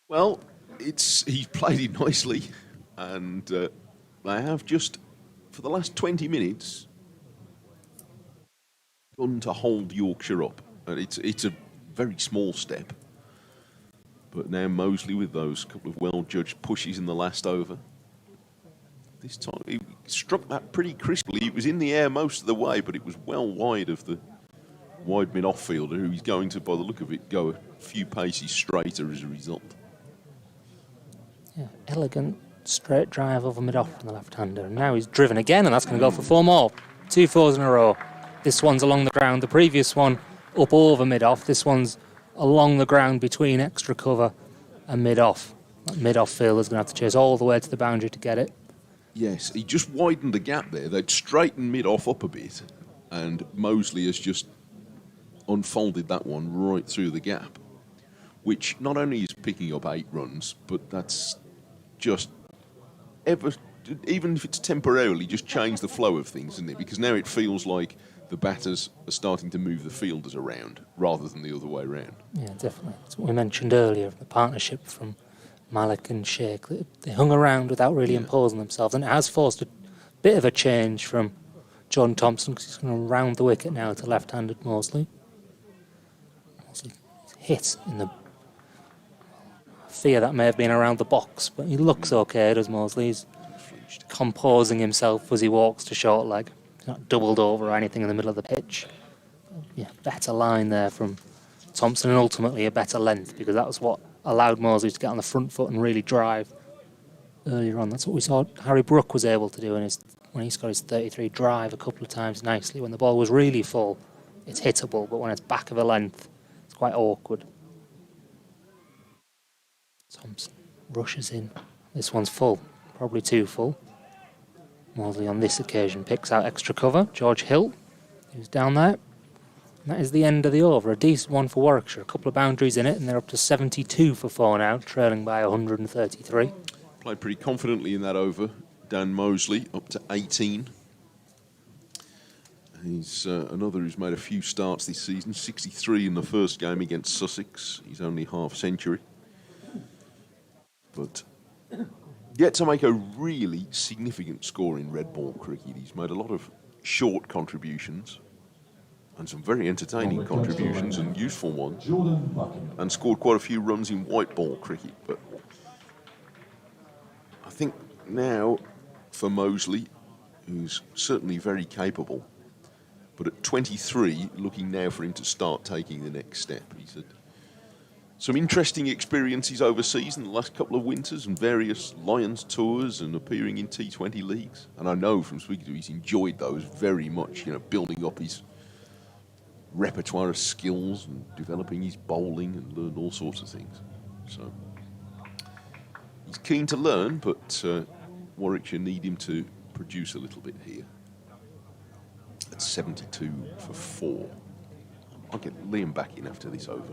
Speaker 4: Well, he's played it nicely, and they have just, for the last 20 minutes, gone to hold Yorkshire up. And it's a very small step. But now Moseley with those couple of well-judged pushes in the last over. This time he struck that pretty crisply. It was in the air most of the way, but it was well wide of the wide mid-off fielder, who he's going to, by the look of it, go a few paces straighter as a result.
Speaker 6: Yeah, elegant straight drive over mid-off from the left-hander. And now he's driven again, and that's going to go for four more. 2 fours in a row. This one's along the ground. The previous one up over mid-off. This one's along the ground between extra cover and mid-off. That mid-off fielder's going to have to chase all the way to the boundary to get it.
Speaker 4: Yes, he just widened the gap there. They'd straightened mid-off up a bit, and Moseley has just unfolded that one right through the gap, which not only is picking up 8 runs, but that's just even if it's temporarily, just changed the flow of things, isn't it? Because now it feels like the batters are starting to move the fielders around rather than the other way around.
Speaker 6: Yeah, definitely. That's what we mentioned earlier, the partnership from Malik and Sheikh. They hung around without really imposing themselves, and it has forced a bit of a change from John Thompson, because he's going to round the wicket now to left-handed Moseley. Moseley hit in the fear that may have been around the box, but he looks okay, does Moseley. He's composing himself as he walks to short leg. He's not doubled over or anything in the middle of the pitch. Yeah, better line there from Thompson, and ultimately a better length, because that was what allowed Moseley to get on the front foot and really drive earlier on. That's what we saw Harry Brook was able to do when he scored his 33 drive a couple of times nicely. When the ball was really full, it's hittable, but when it's back of a length, it's quite awkward. Thompson rushes in. This one's full, probably too full. Moseley on this occasion picks out extra cover. George Hill, who's down there. And that is the end of the over. A decent one for Warwickshire. A couple of boundaries in it, and they're up to 72 for 4 now, trailing by 133.
Speaker 4: Played pretty confidently in that over. Dan Moseley up to 18. He's another who's made a few starts this season. 63 in the first game against Sussex. He's only half century. But yet to make a really significant score in red ball cricket. He's made a lot of short contributions and some very entertaining contributions and useful ones, and scored quite a few runs in white ball cricket. But I think now for Moseley, who's certainly very capable, but at 23, looking now for him to start taking the next step. He's had some interesting experiences overseas in the last couple of winters, and various Lions tours and appearing in T20 leagues. And I know from speaking to him, he's enjoyed those very much, building up his repertoire of skills and developing his bowling and learned all sorts of things. So he's keen to learn, but Warwickshire need him to produce a little bit here. At 72 for 4. I'll get Liam back in after this over.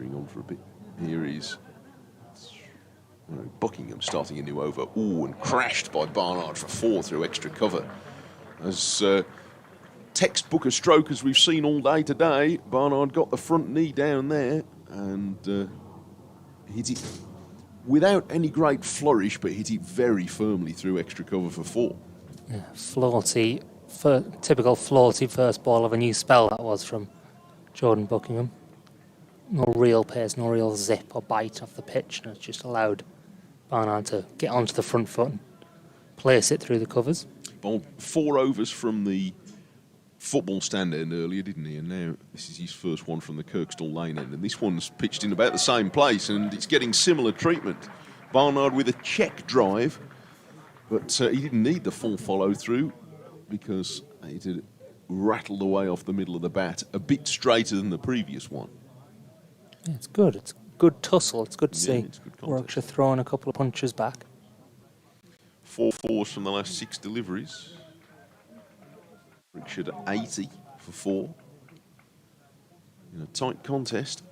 Speaker 4: On for a bit. Here is Buckingham starting a new over. Ooh, and crashed by Barnard for 4 through extra cover. As textbook a stroke as we've seen all day today, Barnard got the front knee down there and hit it without any great flourish, but hit it very firmly through extra cover for 4.
Speaker 6: Yeah, typical floaty first ball of a new spell that was from Jordan Buckingham. No real pace, no real zip or bite off the pitch, and it's just allowed Barnard to get onto the front foot and place it through the covers.
Speaker 4: Bowled 4 overs from the football stand end earlier, didn't he? And now this is his first one from the Kirkstall Lane end. And this one's pitched in about the same place, and it's getting similar treatment. Barnard with a check drive, but he didn't need the full follow through because it had rattled away off the middle of the bat, a bit straighter than the previous one.
Speaker 6: Yeah, it's good. It's good tussle. It's good to see
Speaker 4: it's good contest.
Speaker 6: Warwickshire throwing a couple of punches back.
Speaker 4: 4 fours from the last 6 deliveries. Warwickshire to 80 for 4. In a tight contest.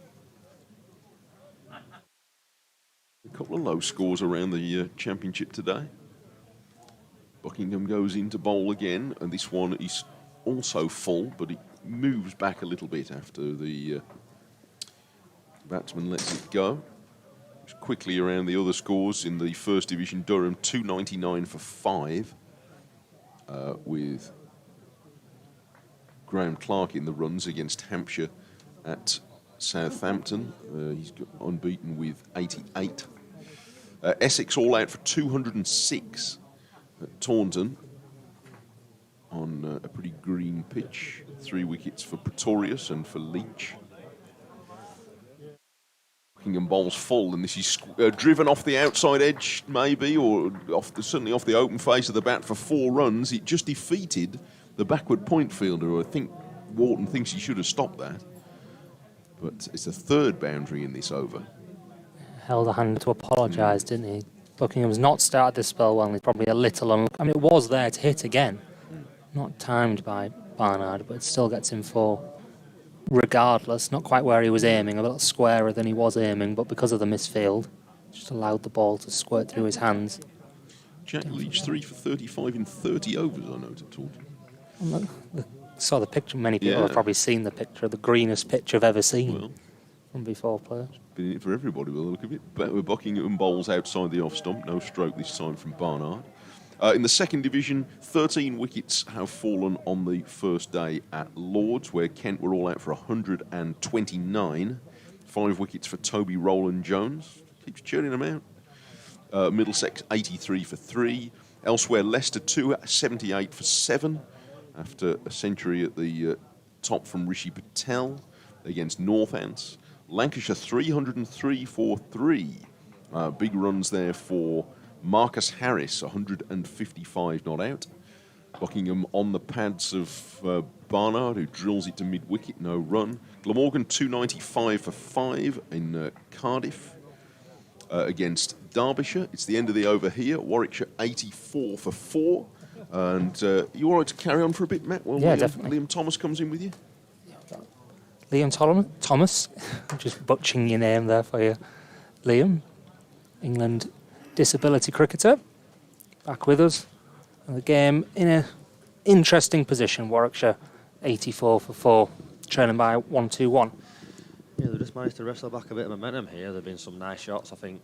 Speaker 4: A couple of low scores around the championship today. Buckingham goes in to bowl again, and this one is also full, but it moves back a little bit after the batsman lets it go. Just quickly around the other scores in the First Division, Durham 299 for 5, with Graham Clark in the runs against Hampshire at Southampton. He's unbeaten with 88. Essex all out for 206 at Taunton on a pretty green pitch. 3 wickets for Pretorius and for Leach. Buckingham bowls full, and this is driven off the outside edge, maybe, or certainly off the open face of the bat for 4 runs. It just defeated the backward point fielder. I think Wharton thinks he should have stopped that. But it's the 3rd boundary in this over.
Speaker 6: Held a hand to apologise, didn't he? Buckingham's not started this spell well, and he's probably a little unlucky. I mean, it was there to hit again. Not timed by Barnard, but it still gets him 4. Regardless, not quite where he was aiming, a little squarer than he was aiming, but because of the misfield, just allowed the ball to squirt through his hands.
Speaker 4: Jack Leach 3 for 35 in 30 overs, I noted, Taunton.
Speaker 6: Saw the picture. Many people have probably seen the picture, the greenest pitch I've ever seen from before players.
Speaker 4: Been in it for everybody by the look of it. But Buckingham bowls outside the off stump, no stroke this time from Barnard. In the Second Division, 13 wickets have fallen on the first day at Lords, where Kent were all out for 129. 5 wickets for Toby Rowland-Jones. Keeps churning them out. Middlesex, 83 for 3. Elsewhere, Leicester 78 for 7. After a century at the top from Rishi Patel against Northants. Lancashire 303 for 3. Big runs there for Marcus Harris, 155 not out. Buckingham on the pads of Barnard, who drills it to mid-wicket, no run. Glamorgan 295 for 5 in Cardiff against Derbyshire. It's the end of the over here. Warwickshire 84 for 4. And you all right to carry on for a bit, Matt? Well,
Speaker 6: yeah, definitely.
Speaker 4: Liam Thomas comes in with you.
Speaker 6: Liam Thomas, I'm just butchering your name there for you. Liam, England disability cricketer, back with us. And the game in an interesting position. Warwickshire 84 for 4, trailing by 1-2-1.
Speaker 5: Yeah, they just managed to wrestle back a bit of momentum here. There have been some nice shots. I think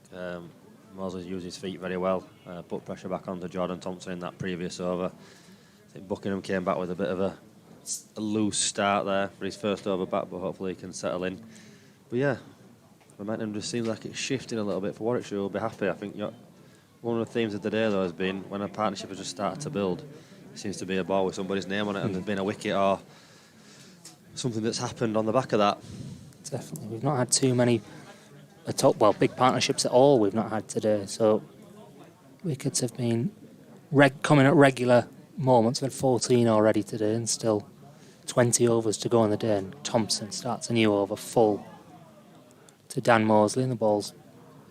Speaker 5: Mosley's used his feet very well, put pressure back onto Jordan Thompson in that previous over. I think Buckingham came back with a bit of a loose start there for his first over back, but hopefully he can settle in. But yeah, momentum just seems like it's shifting a little bit for Warwickshire. We'll be happy. I think one of the themes of the day, though, has been when a partnership has just started to build, it seems to be a ball with somebody's name on it, and there's been a wicket or something that's happened on the back of that.
Speaker 6: Definitely. We've not had too many big partnerships at all we've not had today. So wickets have been coming at regular moments. We've had 14 already today and still 20 overs to go on the day. And Thompson starts a new over full to Dan Mosley, and the ball's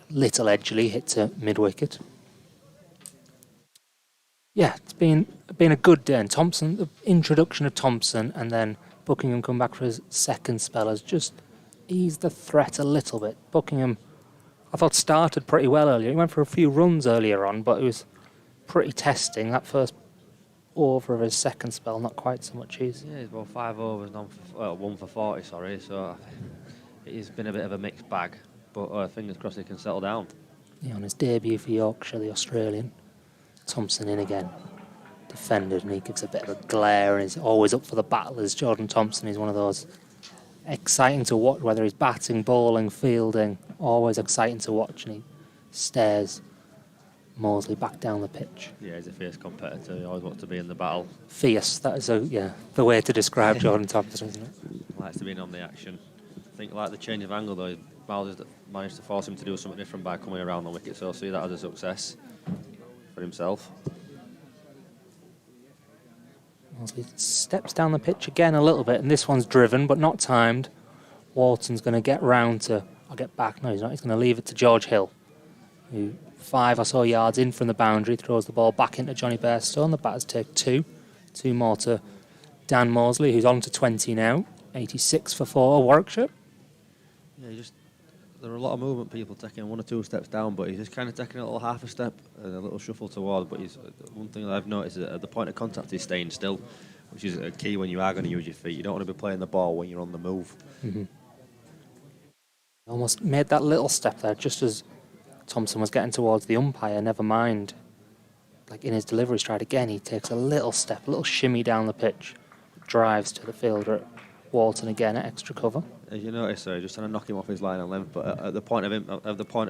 Speaker 6: little edgily hit to mid-wicket. Yeah, it's been a good day. And Thompson, the introduction of Thompson and then Buckingham come back for his second spell has just eased the threat a little bit. Buckingham, I thought, started pretty well earlier. He went for a few runs earlier on, but it was pretty testing. That first over of his second spell, not quite so much easy.
Speaker 5: Yeah, he's about 5 overs, 1 for 40, sorry. So it's been a bit of a mixed bag, but fingers crossed he can settle down.
Speaker 6: on his debut for Yorkshire, the Australian. Thompson in again, defended, and he gives a bit of a glare, and he's always up for the battle as Jordan Thompson. He's one of those exciting to watch, whether he's batting, bowling, fielding, always exciting to watch, and he stares Mosley back down the pitch.
Speaker 5: Yeah, he's a fierce competitor. He always wants to be in the battle.
Speaker 6: Fierce, that is the way to describe Jordan Thompson, isn't it?
Speaker 5: Likes to be in on the action. I think like the change of angle though, Miles has managed to force him to do something different by coming around the wicket, so I'll see that as a success for himself.
Speaker 6: Mosley steps down the pitch again a little bit, and this one's driven but not timed. Wharton's going to get round to, I'll get back, no he's not, he's going to leave it to George Hill, who 5 or so yards in from the boundary throws the ball back into Johnny Bairstow. The batters take 2 more to Dan Mosley, who's on to 20 now, 86 for 4, Warwickshire.
Speaker 5: Yeah, there are a lot of movement, people taking 1 or 2 steps down, but he's just kind of taking a little half a step and a little shuffle toward. But one thing that I've noticed is that at the point of contact he's staying still, which is a key when you are going to use your feet. You don't want to be playing the ball when you're on the move.
Speaker 6: Mm-hmm. Almost made that little step there just as Thompson was getting towards the umpire, never mind. Like in his delivery stride again, he takes a little step, a little shimmy down the pitch, drives to the fielder at Wharton again at extra cover.
Speaker 5: As you notice, just trying to knock him off his line of length, but at the point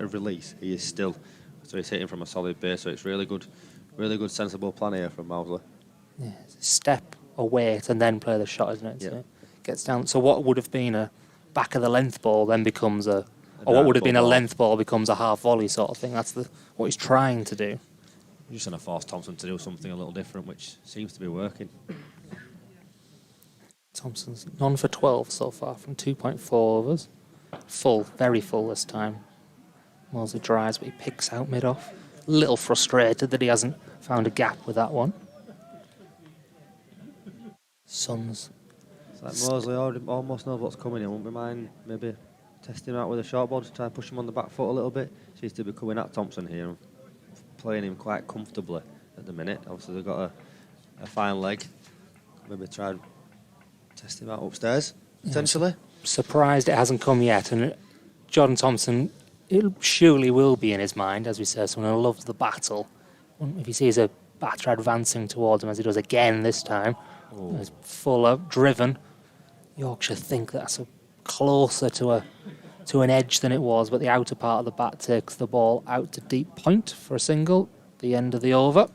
Speaker 5: of release, he is still. So he's hitting from a solid base. So it's really good, sensible plan here from Mosley.
Speaker 6: Yeah, step, a wait, and then play the shot, isn't it?
Speaker 5: Yeah.
Speaker 6: So it gets down. So what would have been a back of the length ball then becomes or what would have been a length ball becomes a half volley sort of thing. That's what he's trying to do.
Speaker 5: Just going to force Thompson to do something a little different, which seems to be working.
Speaker 6: Thompson's none for 12 so far from 2.4 overs. Full, very full this time. Mosley drives, but he picks out mid-off. A little frustrated that he hasn't found a gap with that one. Suns.
Speaker 5: It's like Mosley almost knows what's coming. He won't be mind maybe testing him out with a short ball to try and push him on the back foot a little bit. Seems to be coming at Thompson here and playing him quite comfortably at the minute. Obviously they've got a fine leg. Maybe try and test him out upstairs, potentially.
Speaker 6: Yeah, surprised it hasn't come yet. And Jordan Thompson, it surely will be in his mind, as we say, someone who loves the battle. If he sees a batter advancing towards him, as he does again this time, as fuller, driven, Yorkshire think that's closer to an edge than it was, but the outer part of the bat takes the ball out to deep point for a single, the end of the over.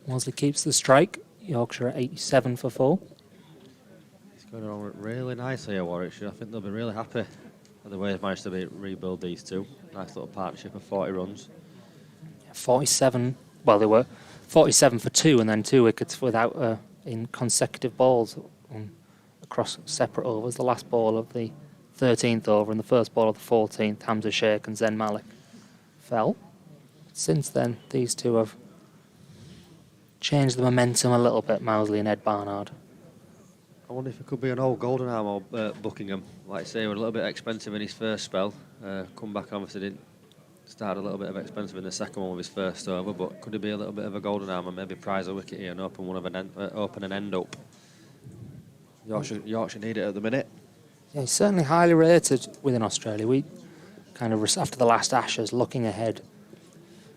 Speaker 6: Mosley keeps the strike. Yorkshire at 87 for 4.
Speaker 5: Going on really nicely here, Warwickshire. I think they'll be really happy with the way they've managed to rebuild these two. Nice little partnership of 40 runs.
Speaker 6: 47, well, they were 47 for 2 and then 2 wickets without in consecutive balls across separate overs. The last ball of the 13th over and the first ball of the 14th, Hamza Sheikh and Zen Malik fell. Since then, these two have changed the momentum a little bit, Mosley and Ed Barnard.
Speaker 5: I wonder if it could be an old golden arm or Buckingham. Like I say, we're a little bit expensive in his first spell. Come back, obviously didn't start a little bit of expensive in the second one with his first over, but could it be a little bit of a golden arm and maybe prize a wicket here and open an end up? Yorkshire need it at the minute.
Speaker 6: Yeah, he's certainly highly rated within Australia. We kind of, after the last Ashes, looking ahead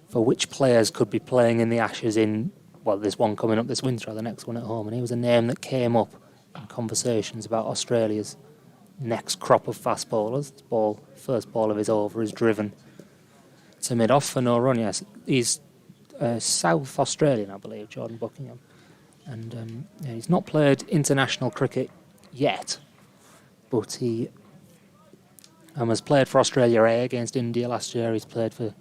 Speaker 6: for which players could be playing in the Ashes in, well, there's one coming up this winter or the next one at home, and he was a name that came up in conversations about Australia's next crop of fast bowlers. First ball of his over is driven to mid-off for no run. Yes, he's South Australian, I believe, Jordan Buckingham. And he's not played international cricket yet, but he has played for Australia A against India last year. He's played for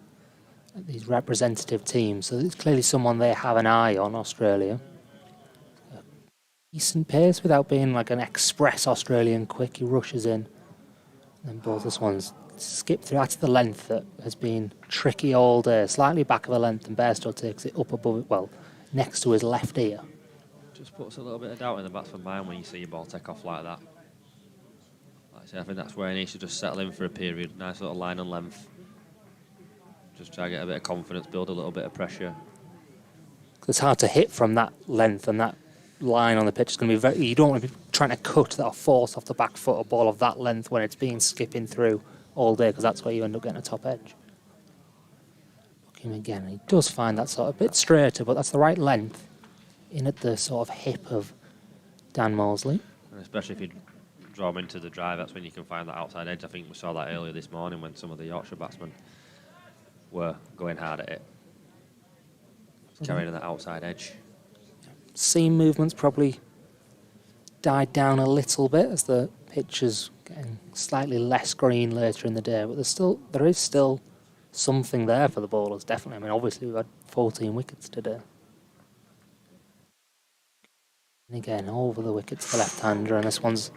Speaker 6: these representative teams, so it's clearly someone they have an eye on, Australia. Decent pace without being like an express Australian quick. He rushes in, and both this one's skipped through. That's the length that has been tricky all day. Slightly back of a length, and Bairstow takes it up above it, well, next to his left ear.
Speaker 5: Just puts a little bit of doubt in the batsman's mind when you see your ball take off like that. Like I say, I think that's where he needs to just settle in for a period. Nice little line and length. Just try to get a bit of confidence, build a little bit of pressure.
Speaker 6: It's hard to hit from that length, and that line on the pitch is going to be very. You don't want to be trying to cut that or force off the back foot a ball of that length when it's been skipping through all day, because that's where you end up getting a top edge. Booking again. He does find that sort of bit straighter, but that's the right length in at the sort of hip of Dan Mosley.
Speaker 5: And especially if you draw him into the drive, that's when you can find that outside edge. I think we saw that earlier this morning when some of the Yorkshire batsmen were going hard at it. Carrying that outside edge.
Speaker 6: Seam movements probably died down a little bit as the pitch is getting slightly less green later in the day, but there is still something there for the bowlers, definitely. I mean, obviously we've had 14 wickets today. And again, over the wickets, the left-hander, and this one's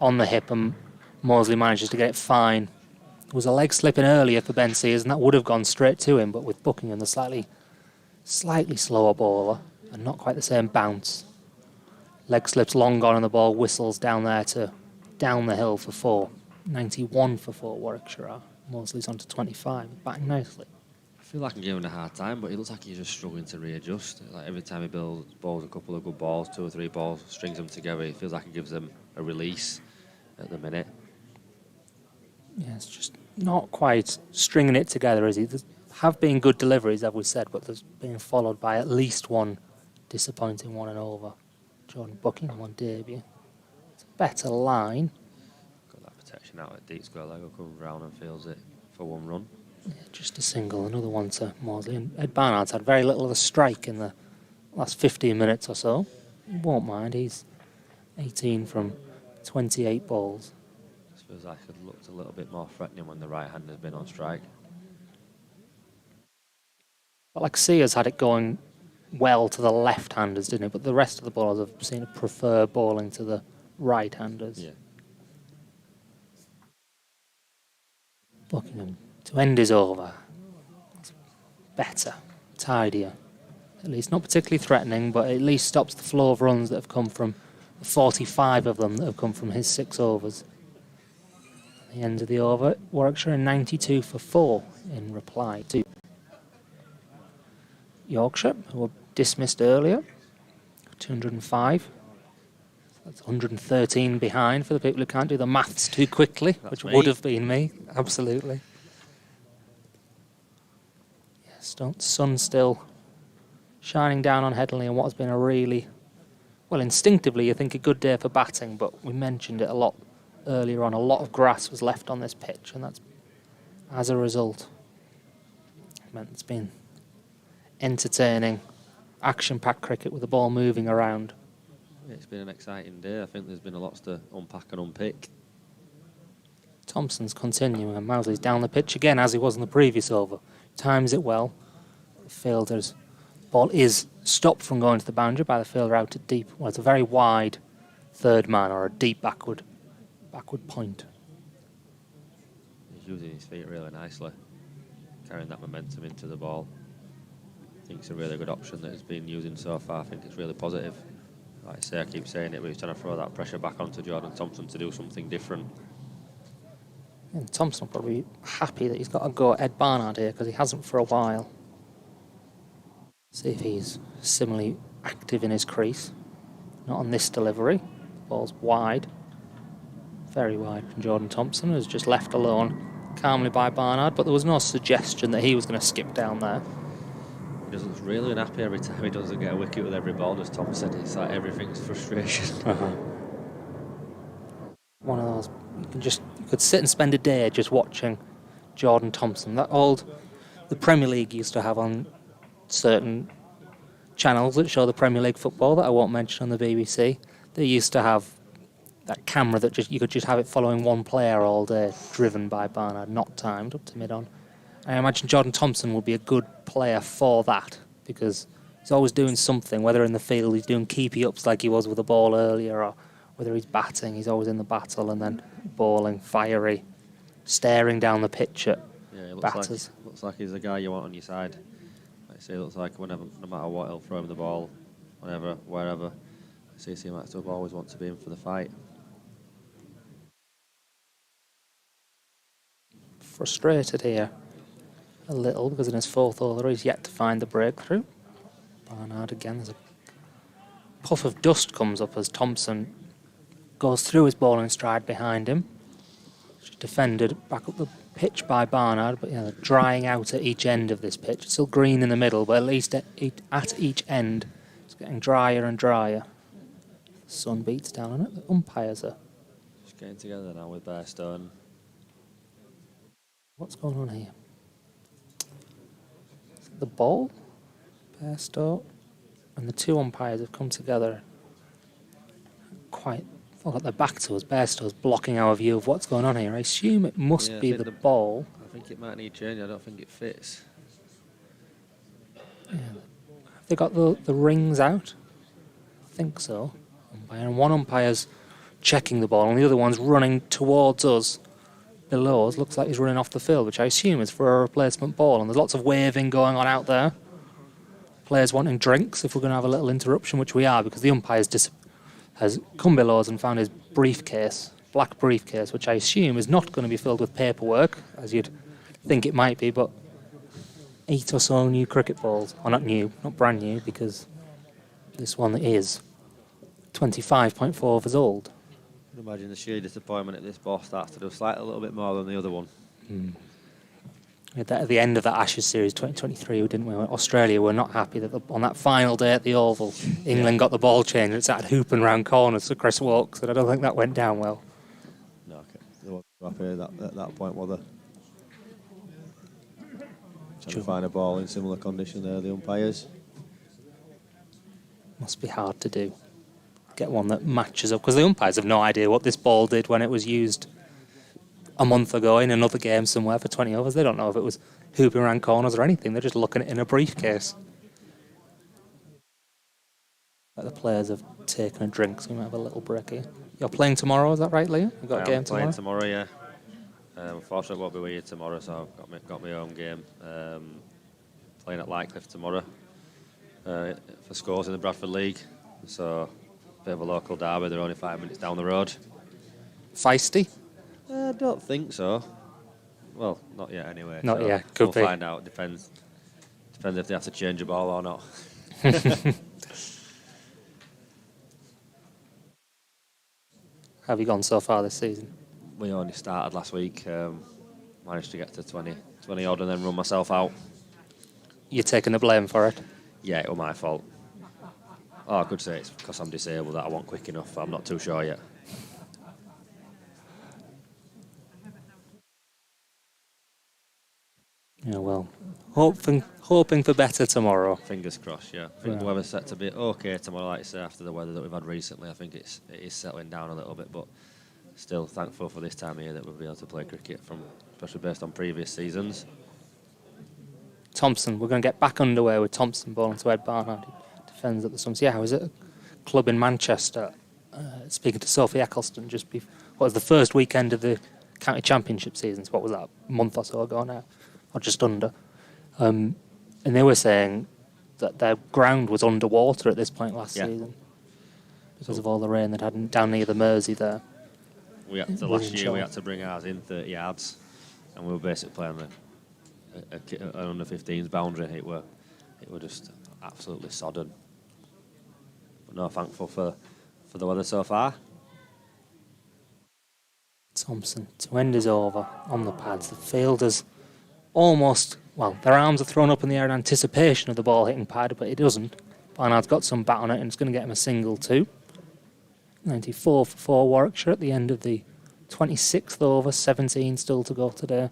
Speaker 6: on the hip, and Mosley manages to get it fine. There was a leg slipping earlier for Ben Sears, and that would have gone straight to him, but with Buckingham, the slightly slower bowler, and not quite the same bounce. Leg slips long gone, and the ball whistles down there to down the hill for 4. 91 for 4, Warwickshire are. Mosley's on to 25, batting nicely.
Speaker 5: I feel like I'm giving him a hard time, but he looks like he's just struggling to readjust. Like every time he bowls a couple of good balls, 2 or 3 balls, strings them together, it feels like he gives them a release at the minute.
Speaker 6: Yeah, it's just not quite stringing it together, is he? There have been good deliveries, as we said, but there's been followed by at least one disappointing one and over. Jordan Buckingham on debut. It's a better line.
Speaker 5: Got that protection out at deep square leg, comes round and feels it for 1 run.
Speaker 6: Yeah, just a single, another one to Mosley. And Ed Barnard's had very little of a strike in the last 15 minutes or so. He won't mind, he's 18 from 28 balls.
Speaker 5: This feels like it looked a little bit more threatening when the right hand has been on strike.
Speaker 6: But like Sears had it going well to the left-handers, didn't it? But the rest of the bowlers have seemed to prefer bowling to the right-handers.
Speaker 5: Yeah.
Speaker 6: Buckingham to end his over. It's better, tidier. At least not particularly threatening, but at least stops the flow of runs that have come from the 45 of them that have come from his 6 overs. At the end of the over, Warwickshire 92 for 4 in reply to Yorkshire, who were dismissed earlier, 205. That's 113 behind for the people who can't do the maths too quickly, which would have been me, absolutely. Yes, sun still shining down on Headingley on what has been a really, well, instinctively you think a good day for batting, but we mentioned it a lot earlier on. A lot of grass was left on this pitch, and that's, as a result, meant it's been entertaining, action-packed cricket with the ball moving around.
Speaker 5: It's been an exciting day. I think there's been a lot to unpack and unpick.
Speaker 6: Thompson's continuing, and Mousley's down the pitch again, as he was in the previous over. Times it well. The fielder's ball is stopped from going to the boundary by the fielder out at deep. Well, it's a very wide third man, or a deep backward point.
Speaker 5: He's using his feet really nicely, carrying that momentum into the ball. I think it's a really good option that he's been using so far. I think it's really positive. Like I say, I keep saying it, but he's trying to throw that pressure back onto Jordan Thompson to do something different.
Speaker 6: And Thompson will probably be happy that he's got a go at Ed Barnard here, because he hasn't for a while. See if he's similarly active in his crease. Not on this delivery. The ball's wide. Very wide from Jordan Thompson, who's just left alone calmly by Barnard, but there was no suggestion that he was going to skip down there.
Speaker 5: He doesn't really unhappy every time he doesn't get a wicket with every ball, as Tom said. It's like everything's frustration.
Speaker 6: One of those, you could sit and spend a day just watching Jordan Thompson. The Premier League used to have on certain channels that show the Premier League football that I won't mention on the BBC. They used to have that camera that you could just have it following one player all day, driven by Barnard, not timed up to mid-on. I imagine Jordan Thompson will be a good player for that, because he's always doing something, whether in the field he's doing keepy-ups like he was with the ball earlier, or whether he's batting, he's always in the battle, and then bowling, fiery, staring down the pitch at batters.
Speaker 5: Looks like he's the guy you want on your side. Like I say, looks like no matter what, he'll throw him the ball, whenever, wherever. I see him always want to be in for the fight.
Speaker 6: Frustrated here a little, because in his 4th over he's yet to find the breakthrough. Barnard again, there's a puff of dust comes up as Thompson goes through his bowling stride behind him. defended back up the pitch by Barnard, but they're drying out at each end of this pitch. It's still green in the middle, but at least at each end, it's getting drier and drier. The sun beats down on it. The umpires are
Speaker 5: Just getting together now with Bearstone.
Speaker 6: What's going on here? Is it the ball? Bairstow and the two umpires have come together quite well, got their back to us. Bairstow's blocking our view of what's going on here. I assume it must be the ball.
Speaker 5: I think it might need change. I don't think it fits.
Speaker 6: Yeah. Have they got the rings out? I think so. And one umpire's checking the ball and the other one's running towards us. Below us, looks like he's running off the field, which I assume is for a replacement ball. And there's lots of waving going on out there. Players wanting drinks if we're going to have a little interruption, which we are, because the umpire has come below us and found his briefcase, black briefcase, which I assume is not going to be filled with paperwork, as you'd think it might be, but 8 or so new cricket balls. Well, not new, not brand new, because this one is 25.4 years old.
Speaker 5: I can imagine the sheer disappointment if this ball starts to do slightly a little bit more than the other one.
Speaker 6: At the end of that Ashes series 2023, didn't we? Australia were not happy that on that final day at the Oval, England got the ball changed and it started hooping round corners to Chris Wilkes, and I don't think that went down well.
Speaker 5: No, okay. They weren't happy at that point, were they? Trying to find a ball in similar condition there, the umpires.
Speaker 6: Must be hard to do. Get one that matches up, because the umpires have no idea what this ball did when it was used a month ago in another game somewhere for 20 overs. They don't know if it was hooping around corners or anything. They're just looking at it in a briefcase. Like the players have taken a drink, so we might have a little break here. You're playing tomorrow, is that right, Liam? You've got a game tomorrow?
Speaker 5: I'm playing tomorrow, yeah. Unfortunately, I won't be with you tomorrow, so I've got my own game. Playing at Lightcliffe tomorrow for scores in the Bradford League. So, a bit of a local derby. They're only 5 minutes down the road.
Speaker 6: Feisty?
Speaker 5: I don't think so. Well, not yet anyway.
Speaker 6: Not
Speaker 5: so
Speaker 6: yet, could be.
Speaker 5: We'll find out. Depends if they have to change a ball or not.
Speaker 6: Have you gone so far this season?
Speaker 5: We only started last week. Managed to get to 20 odd and then run myself out.
Speaker 6: You're taking the blame for it?
Speaker 5: Yeah, it was my fault. Oh, I could say it's because I'm disabled that I wasn't quick enough. I'm not too sure yet.
Speaker 6: Yeah, well, hoping for better tomorrow.
Speaker 5: Fingers crossed, yeah. I think the weather's set to be okay tomorrow, like I say, after the weather that we've had recently. I think it is settling down a little bit, but still thankful for this time of year that we'll be able to play cricket, especially based on previous seasons.
Speaker 6: Thompson, we're going to get back underway with Thompson bowling to Ed Barnard. He defends at the stumps. Yeah, I was at a club in Manchester speaking to Sophie Eccleston just before, what was the first weekend of the county championship seasons. What was that, a month or so ago now? Or just under. And they were saying that their ground was underwater at this point last season because of all the rain that had down near the Mersey there.
Speaker 5: Last year we had to bring ours in 30 yards, and we were basically playing an under 15s boundary. It were just absolutely sodden. But no, thankful for the weather so far.
Speaker 6: Thompson to end his over on the pads. The fielders almost, well, their arms are thrown up in the air in anticipation of the ball hitting pad, but it doesn't. Barnard's got some bat on it and it's going to get him a single too. 94 for 4 Warwickshire at the end of the 26th over, 17 still to go today.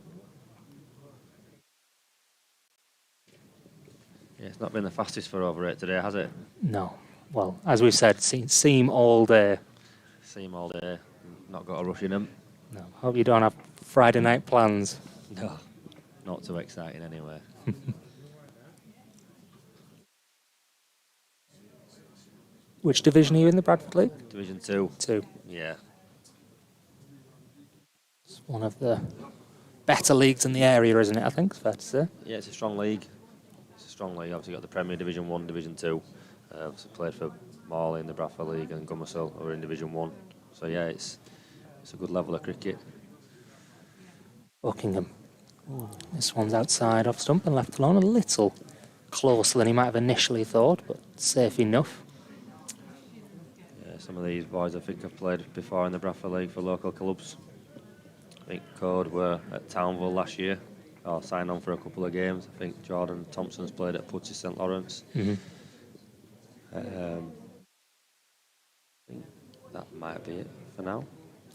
Speaker 5: Yeah, it's not been the fastest for over 8 today, has it?
Speaker 6: No. Well, as we've said, seam all day.
Speaker 5: Seam all day. Not got a rush in them.
Speaker 6: No. Hope you don't have Friday night plans.
Speaker 5: No. Not too exciting anyway.
Speaker 6: Which division are you in the Bradford League?
Speaker 5: Division 2.
Speaker 6: 2.
Speaker 5: Yeah.
Speaker 6: It's one of the better leagues in the area, isn't it? I think it's fair to say.
Speaker 5: Yeah, it's a strong league. Obviously got the Premier Division 1, Division 2. So played for Morley in the Bradford League and Gummersall who are in Division 1. So yeah, it's a good level of cricket.
Speaker 6: Buckingham. This one's outside off stump and left alone, a little closer than he might have initially thought, but safe enough.
Speaker 5: Yeah, some of these boys I think have played before in the Bradford League for local clubs. I think Code were at Townville last year, or signed on for a couple of games. I think Jordan Thompson's played at Putty St Lawrence.
Speaker 6: Mm-hmm.
Speaker 5: I think that might be it for now.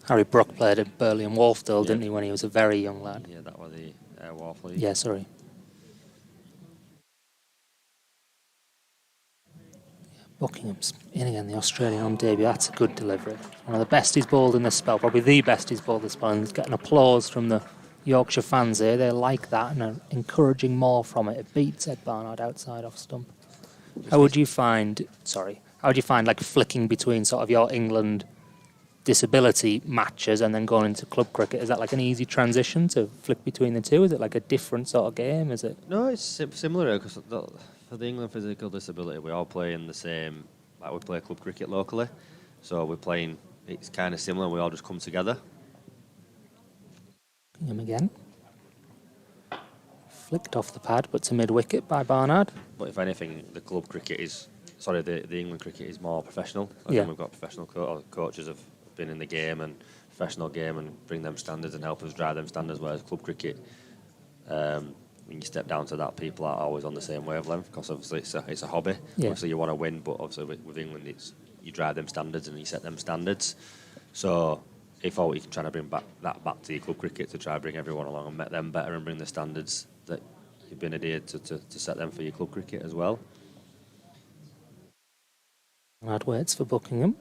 Speaker 6: Harry Brook played at Burley and Wharfdale, didn't he, when he was a very young lad?
Speaker 5: Yeah, that was the Wharf League.
Speaker 6: Yeah, sorry. Buckingham's in again, the Australian on debut. That's a good delivery. One of the best he's bowled in this spell, probably the best he's bowled this spell, and he's getting applause from the Yorkshire fans here. They like that and are encouraging more from it. It beats Ed Barnard outside off stump. How would you find like flicking between sort of your England disability matches and then going into club cricket? Is that like an easy transition to flick between the two? Is it like a different sort of game? Is it?
Speaker 5: No, it's similar because for the England physical disability, we all play in the same, like we play club cricket locally. So we're playing, it's kind of similar, we all just come together.
Speaker 6: Him again. Flicked off the pad, but to mid-wicket by Barnard.
Speaker 5: But if anything, the club cricket is, the England cricket is more professional. I
Speaker 6: Yeah.
Speaker 5: think we've got professional coaches have been in the game and professional game and bring them standards and help us drive them standards, whereas club cricket, when you step down to that, people are always on the same wavelength because obviously it's a hobby.
Speaker 6: Yeah.
Speaker 5: Obviously you want to win, but obviously with England, it's you drive them standards and you set them standards. So if all you can try to bring back to your club cricket to try to bring everyone along and make them better and bring the standards that you've been adhered to set them for your club cricket as well.
Speaker 6: Barnard waits for Buckingham.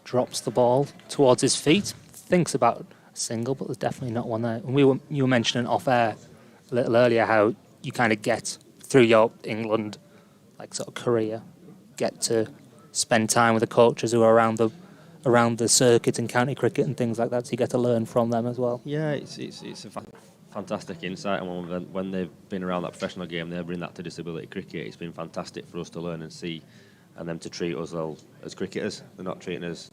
Speaker 6: Drops the ball towards his feet. Thinks about a single, but there's definitely not one there. And you were mentioning off air a little earlier how you kind of get through your England like sort of career, get to spend time with the coaches who are around the circuit in county cricket and things like that. So you get to learn from them as well.
Speaker 5: Yeah, it's a fantastic insight, and when they've been around that professional game, they bring that to disability cricket. It's been fantastic for us to learn and see, and them to treat us all as cricketers. They're not treating us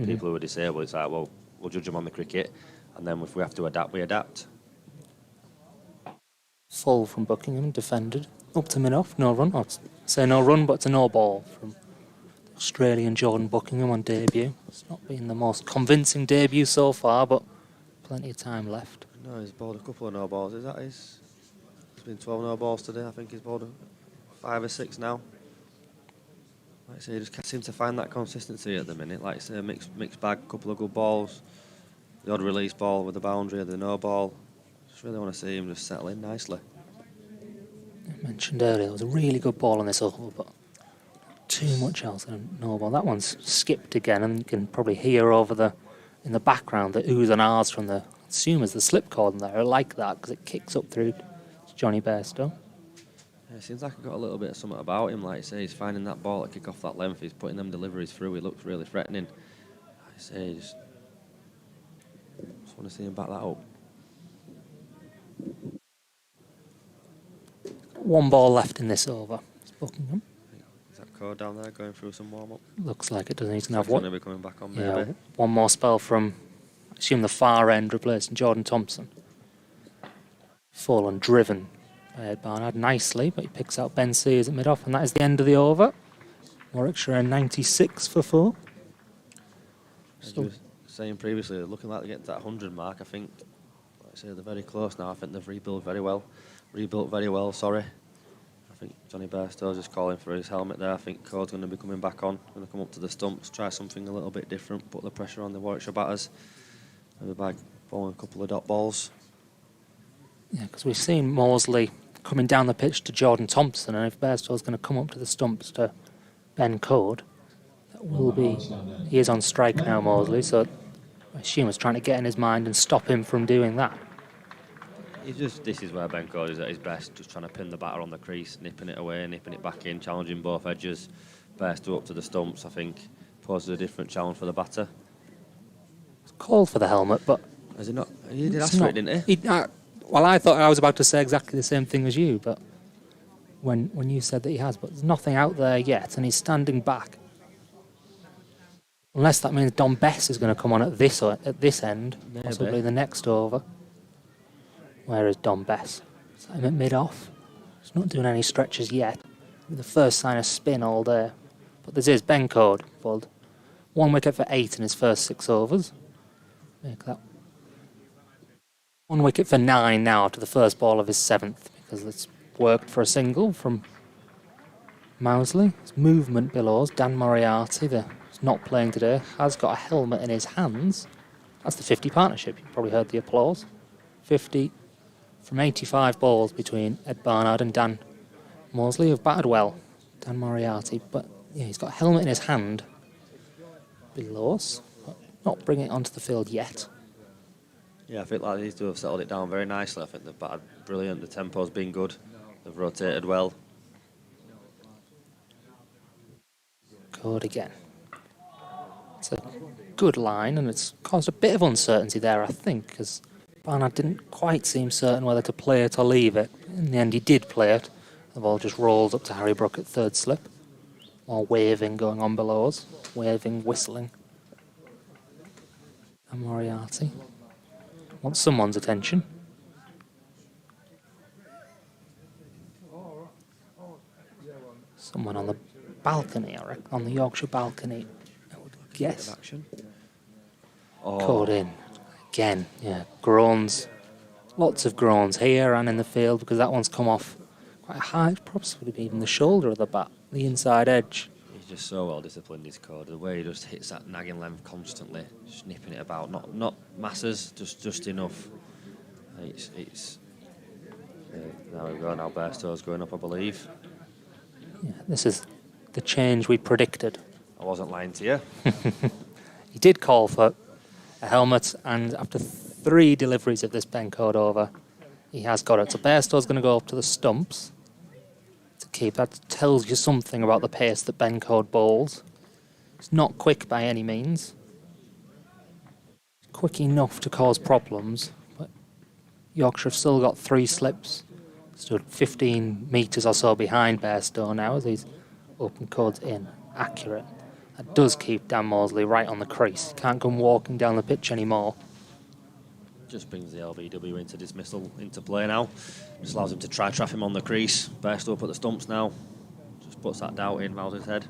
Speaker 5: people who are disabled. It's like, well, we'll judge them on the cricket, and then if we have to adapt, we adapt.
Speaker 6: Full from Buckingham, defended. Up to mid-off, no run. I'd say no run, but it's a no ball from Australian Jordan Buckingham on debut. It's not been the most convincing debut so far, but plenty of time left.
Speaker 5: No, he's bowled a couple of no balls. Is that his? It's been 12 no balls today. I think he's bowled 5 or 6 now. Like I say, he just can't seem to find that consistency at the minute. Like I say, a mixed bag, a couple of good balls, the odd release ball with the boundary, the no ball. Just really want to see him just settle in nicely.
Speaker 6: I mentioned earlier, it was a really good ball on this over, but too much else than a no ball. That one's skipped again, and you can probably hear in the background the oohs and ahs from the consumers, the slip cord in there. I like that because it kicks up through to Johnny Bairstow.
Speaker 5: Yeah, it seems like he's got a little bit of something about him. Like I say, he's finding that ball to kick off that length. He's putting them deliveries through. He looks really threatening. Like I say, just want to see him back that up.
Speaker 6: One ball left in this over. It's Buckingham.
Speaker 5: Is that Code down there going through some warm-up?
Speaker 6: Looks like it doesn't need to have
Speaker 5: He's going
Speaker 6: one.
Speaker 5: to be coming back on,
Speaker 6: Yeah,
Speaker 5: maybe.
Speaker 6: one more spell from, I assume, the far end, replacing Jordan Thompson. Fallen driven by Ed Barnard nicely, but he picks out Ben Sears at mid-off, and that is the end of the over. Warwickshire 96 for 4.
Speaker 5: As you were saying previously, looking like they're getting to that 100 mark. I think, like I say, they're very close now. I think they've rebuilt very well. I think Johnny Bairstow's just calling for his helmet there. I think Code's going to be coming back on, going to come up to the stumps, try something a little bit different, put the pressure on the Warwickshire batters, maybe by bowling a couple of dot balls.
Speaker 6: Yeah, because we've seen Moseley coming down the pitch to Jordan Thompson, and if Bairstow's going to come up to the stumps to Ben Code, that will be... He is on strike now, Moseley, so I assume he's trying to get in his mind and stop him from doing that.
Speaker 5: This is where Ben Code is at his best, just trying to pin the batter on the crease, nipping it away, nipping it back in, challenging both edges. Bairstow up to the stumps, I think, poses a different challenge for the batter.
Speaker 6: It's called for the helmet, but...
Speaker 5: Has he not? He did ask for it, didn't he?
Speaker 6: Well, I thought I was about to say exactly the same thing as you, but when you said that he has, but there's nothing out there yet, and he's standing back. Unless that means Don Bess is going to come on at this end,
Speaker 5: Maybe.
Speaker 6: possibly the next over. Where is Don Bess? Is that him at mid-off? He's not doing any stretches yet. With the first sign of spin all day. But this is Ben Code, bowled 1 wicket for 8 in his first 6 overs. Make that 1 wicket for 9 now after the first ball of his 7th, because it's worked for a single from Mousley. His movement below us. Dan Moriarty, who's not playing today, has got a helmet in his hands. That's the 50 partnership. You probably heard the applause. 50 from 85 balls between Ed Barnard and Dan Mosley, who've batted well. Dan Moriarty, but yeah, he's got a helmet in his hand below us, but not bringing it onto the field yet.
Speaker 5: Yeah, I think like these two have settled it down very nicely. I think they've batted brilliant. The tempo's been good. They've rotated well.
Speaker 6: Good again. It's a good line, and it's caused a bit of uncertainty there, I think, because Barnard didn't quite seem certain whether to play it or leave it. In the end, he did play it. The ball just rolls up to Harry Brook at third slip. More waving going on below us. Waving, whistling. And Moriarty wants someone's attention. Someone on the balcony, I reckon, on the Yorkshire balcony, I would guess.
Speaker 5: Action.
Speaker 6: Caught in. Again, yeah, groans. Lots of groans here and in the field, because that one's come off quite high, probably even the shoulder of the bat, the inside edge.
Speaker 5: He's just so well disciplined, his code. The way he just hits that nagging length constantly, just nipping it about. Not masses, just enough. It's now we go. Now Bairstow's going up, I believe.
Speaker 6: Yeah, this is the change we predicted.
Speaker 5: I wasn't lying to you.
Speaker 6: He did call for a helmet, and after 3 deliveries of this Ben code over, he has got it. So Bairstow's going to go up to the stumps to keep. That tells you something about the pace that Ben code bowls. It's not quick by any means. Quick enough to cause problems, but Yorkshire have still got 3 slips. Stood 15 metres or so behind Bairstow now as he's open codes in. Accurate. That does keep Dan Mosley right on the crease. Can't come walking down the pitch anymore.
Speaker 5: Just brings the LBW into dismissal into play now. Just allows him to try trap him on the crease. Bairstow up at the stumps now. Just puts that doubt in Mouse's head.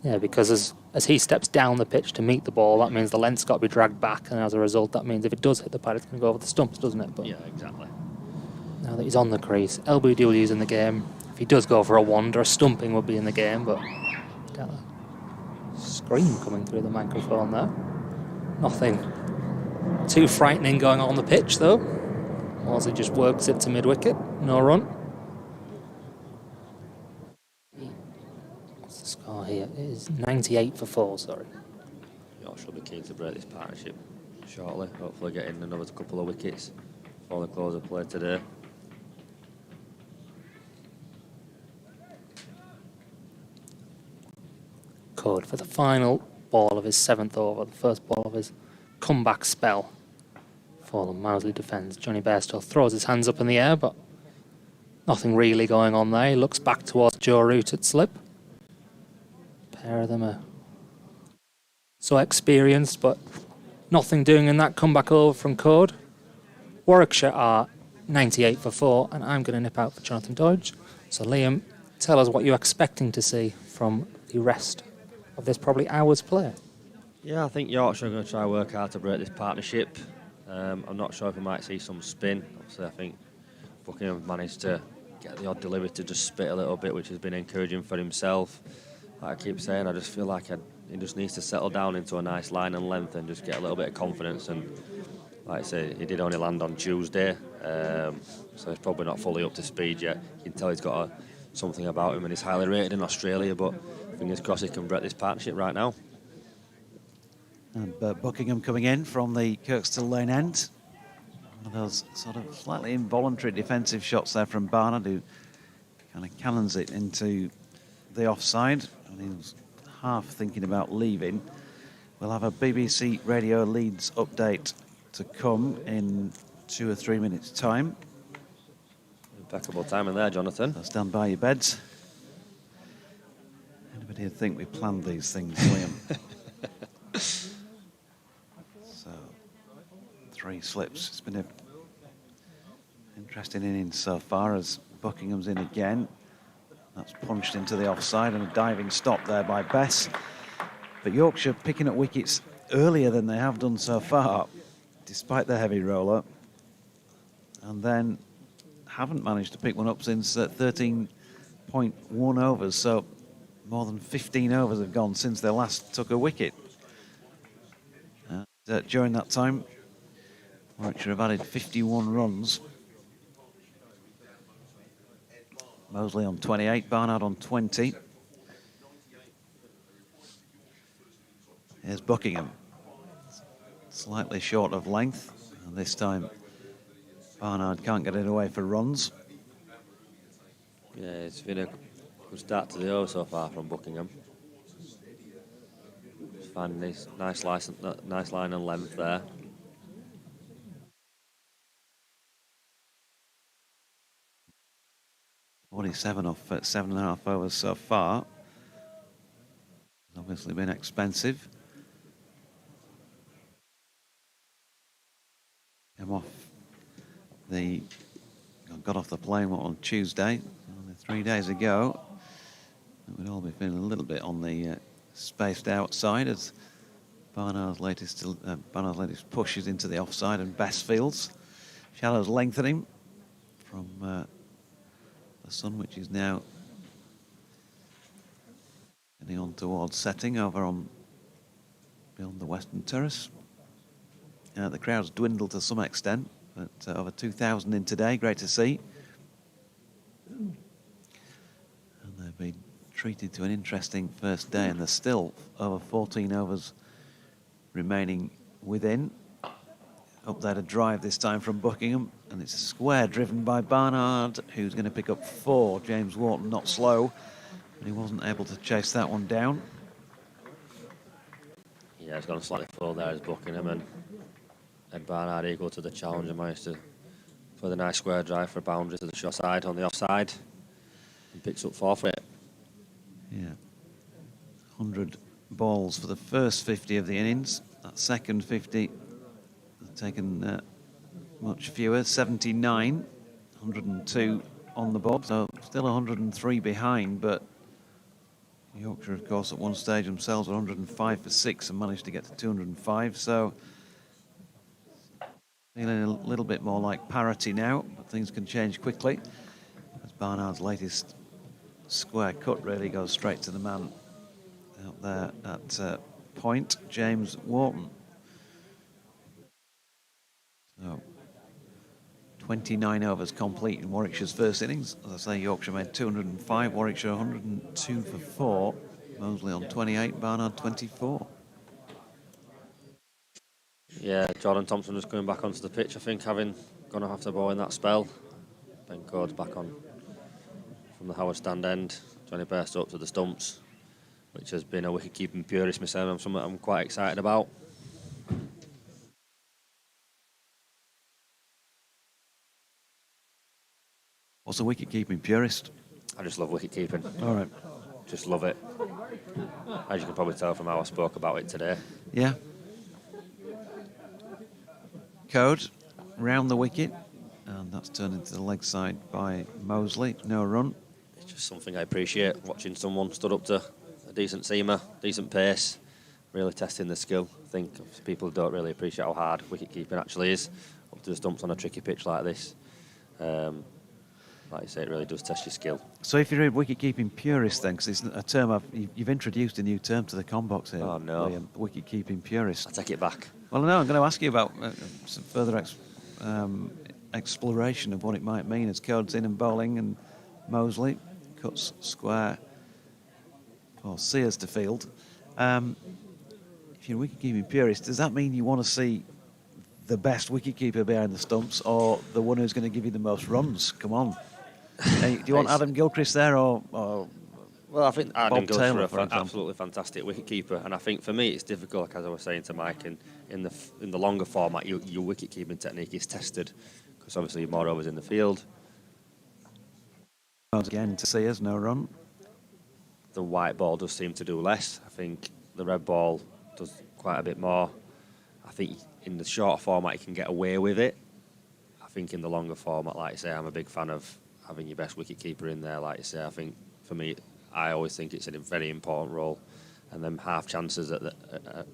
Speaker 6: Yeah, because as he steps down the pitch to meet the ball, that means the length's got to be dragged back, and as a result, that means if it does hit the pad, it's going to go over the stumps, doesn't it? But
Speaker 5: yeah, exactly.
Speaker 6: now that he's on the crease, LBW's in the game. If he does go for a wand, or a stumping would be in the game, but scream coming through the microphone there. Nothing too frightening going on the pitch, though. Mosley just works it to mid-wicket. No run. What's the score here? It is 98 for 4, sorry.
Speaker 5: Yorkshire will be keen to break this partnership shortly. Hopefully getting another couple of wickets before the close of play today.
Speaker 6: Code for the final ball of his 7th over, the first ball of his comeback spell. For the Mousley defends. Johnny Bairstow throws his hands up in the air, but nothing really going on there. He looks back towards Joe Root at slip. A pair of them are so experienced, but nothing doing in that comeback over from Code. Warwickshire are 98 for 4, and I'm going to nip out for Jonathan Dodge. So Liam, tell us what you're expecting to see from the rest of this probably hour's play.
Speaker 5: Yeah, I think Yorkshire are going to try work hard to break this partnership. I'm not sure if we might see some spin. Obviously, I think Buckingham managed to get the odd delivery to just spit a little bit, which has been encouraging for himself. Like I keep saying, I just feel like he just needs to settle down into a nice line and length and just get a little bit of confidence. And like I say, he did only land on Tuesday, so he's probably not fully up to speed yet. You can tell he's got something about him, and he's highly rated in Australia, but fingers crossed he can break this partnership right now.
Speaker 2: And Buckingham coming in from the Kirkstall Lane end. One of those sort of slightly involuntary defensive shots there from Barnard, who kind of cannons it into the offside. And he was half thinking about leaving. We'll have a BBC Radio Leeds update to come in 2 or 3 minutes' time.
Speaker 5: Impeccable timing there, Jonathan.
Speaker 2: So stand by your beds. Anybody would think we planned these things, Liam? So, 3 slips. It's been an interesting innings so far as Buckingham's in again. That's punched into the offside and a diving stop there by Bess. But Yorkshire picking up wickets earlier than they have done so far, despite the heavy roller. and then haven't managed to pick one up since 13.1 overs. So more than 15 overs have gone since they last took a wicket. During that time, Warwickshire have added 51 runs. Mosley on 28, Barnard on 20. Here's Buckingham. Slightly short of length. And this time, Barnard can't get it away for runs.
Speaker 5: Yeah, it's been a good start to the over so far from Buckingham. Just finding this nice line and length there.
Speaker 2: $47 off at 7.5 overs so far. It's obviously been expensive. Got off the plane on Tuesday, only 3 days ago. We'd all be feeling a little bit on the spaced out side as Barnard's latest push is into the offside and Bess fields. Shallows lengthening from the sun, which is now getting on towards setting over on beyond the western terrace. The crowd's dwindled to some extent, but over 2,000 in today, great to see. And they've been treated to an interesting first day, and there's still over 14 overs remaining within. Up there to drive this time from Buckingham, and it's a square driven by Barnard, who's going to pick up 4. James Wharton not slow, but he wasn't able to chase that one down.
Speaker 5: Yeah, it's gone slightly full there as Buckingham, and Ed Barnard equal to the challenge and managed to put a nice square drive for a boundary to the short side on the offside and picks up 4 for it.
Speaker 2: Yeah, 100 balls for the first 50 of the innings. That second 50 has taken much fewer, 79, 102 on the board, so still 103 behind, but Yorkshire, of course, at one stage themselves were 105 for 6 and managed to get to 205, so feeling a little bit more like parity now, but things can change quickly. As Barnard's latest square cut really goes straight to the man out there at point, James Wharton. So 29 overs complete in Warwickshire's first innings. As I say, Yorkshire made 205, Warwickshire 102 for 4. Mosley on 28, Barnard 24.
Speaker 5: Yeah, Jordan Thompson just coming back onto the pitch, I think, having gone off after ball in that spell. Ben Code's back on from the Howard stand end. Johnny Best up to the stumps, which has been a wicket-keeping purist myself, and something I'm quite excited about.
Speaker 2: What's a wicket-keeping purist?
Speaker 5: I just love wicket-keeping.
Speaker 2: All right.
Speaker 5: Just love it. As you can probably tell from how I spoke about it today.
Speaker 2: Yeah. Code round the wicket, and that's turned into the leg side by Mosley. No run.
Speaker 5: It's just something I appreciate, watching someone stood up to a decent seamer, decent pace, really testing the skill. I think people don't really appreciate how hard wicket-keeping actually is, up to the stumps on a tricky pitch like this. Like you say, it really does test your skill.
Speaker 2: So if you're a wicket-keeping purist then, because it's a term you've introduced a new term to the combox here.
Speaker 5: Oh, no.
Speaker 2: The wicket-keeping purist.
Speaker 5: I take it back.
Speaker 2: Well, no, I'm going to ask you about some further exploration of what it might mean as Code's in and bowling, and Mosley cuts square for Sears to field. If you're a wicket-keeping purist, does that mean you want to see the best wicketkeeper behind the stumps or the one who's going to give you the most runs? Come on. Do you want Adam Gilchrist there or
Speaker 5: well, I think Adam
Speaker 2: Taylor,
Speaker 5: Gilchrist is an absolutely fantastic wicketkeeper, and I think for me it's difficult, like as I was saying to Mike, in the longer format, your wicket-keeping technique is tested because obviously you're more overs in the field.
Speaker 2: Again, to see us, no run.
Speaker 5: The white ball does seem to do less. I think the red ball does quite a bit more. I think in the short format you can get away with it. I think in the longer format, like you say, I'm a big fan of having your best wicket-keeper in there, like you say. I think for me, I always think it's a very important role, and then half chances that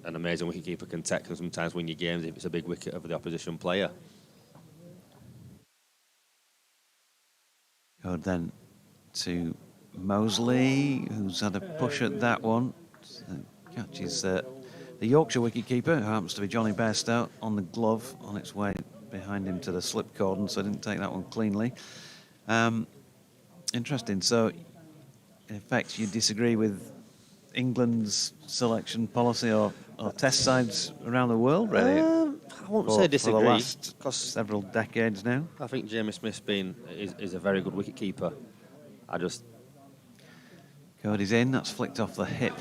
Speaker 5: an amazing wicket-keeper can take can sometimes win your games if it's a big wicket over the opposition player.
Speaker 2: Code then to Mosley, who's had a push at that one. Catches the Yorkshire wicketkeeper, who happens to be Johnny Bairstow, on the glove on its way behind him to the slip cordon, so didn't take that one cleanly. Interesting. So, in effect, you disagree with England's selection policy or test sides around the world, really?
Speaker 5: I won't say disagree.
Speaker 2: For the last several decades now.
Speaker 5: I think Jamie Smith's is a very good wicketkeeper.
Speaker 2: Cody's in. That's flicked off the hip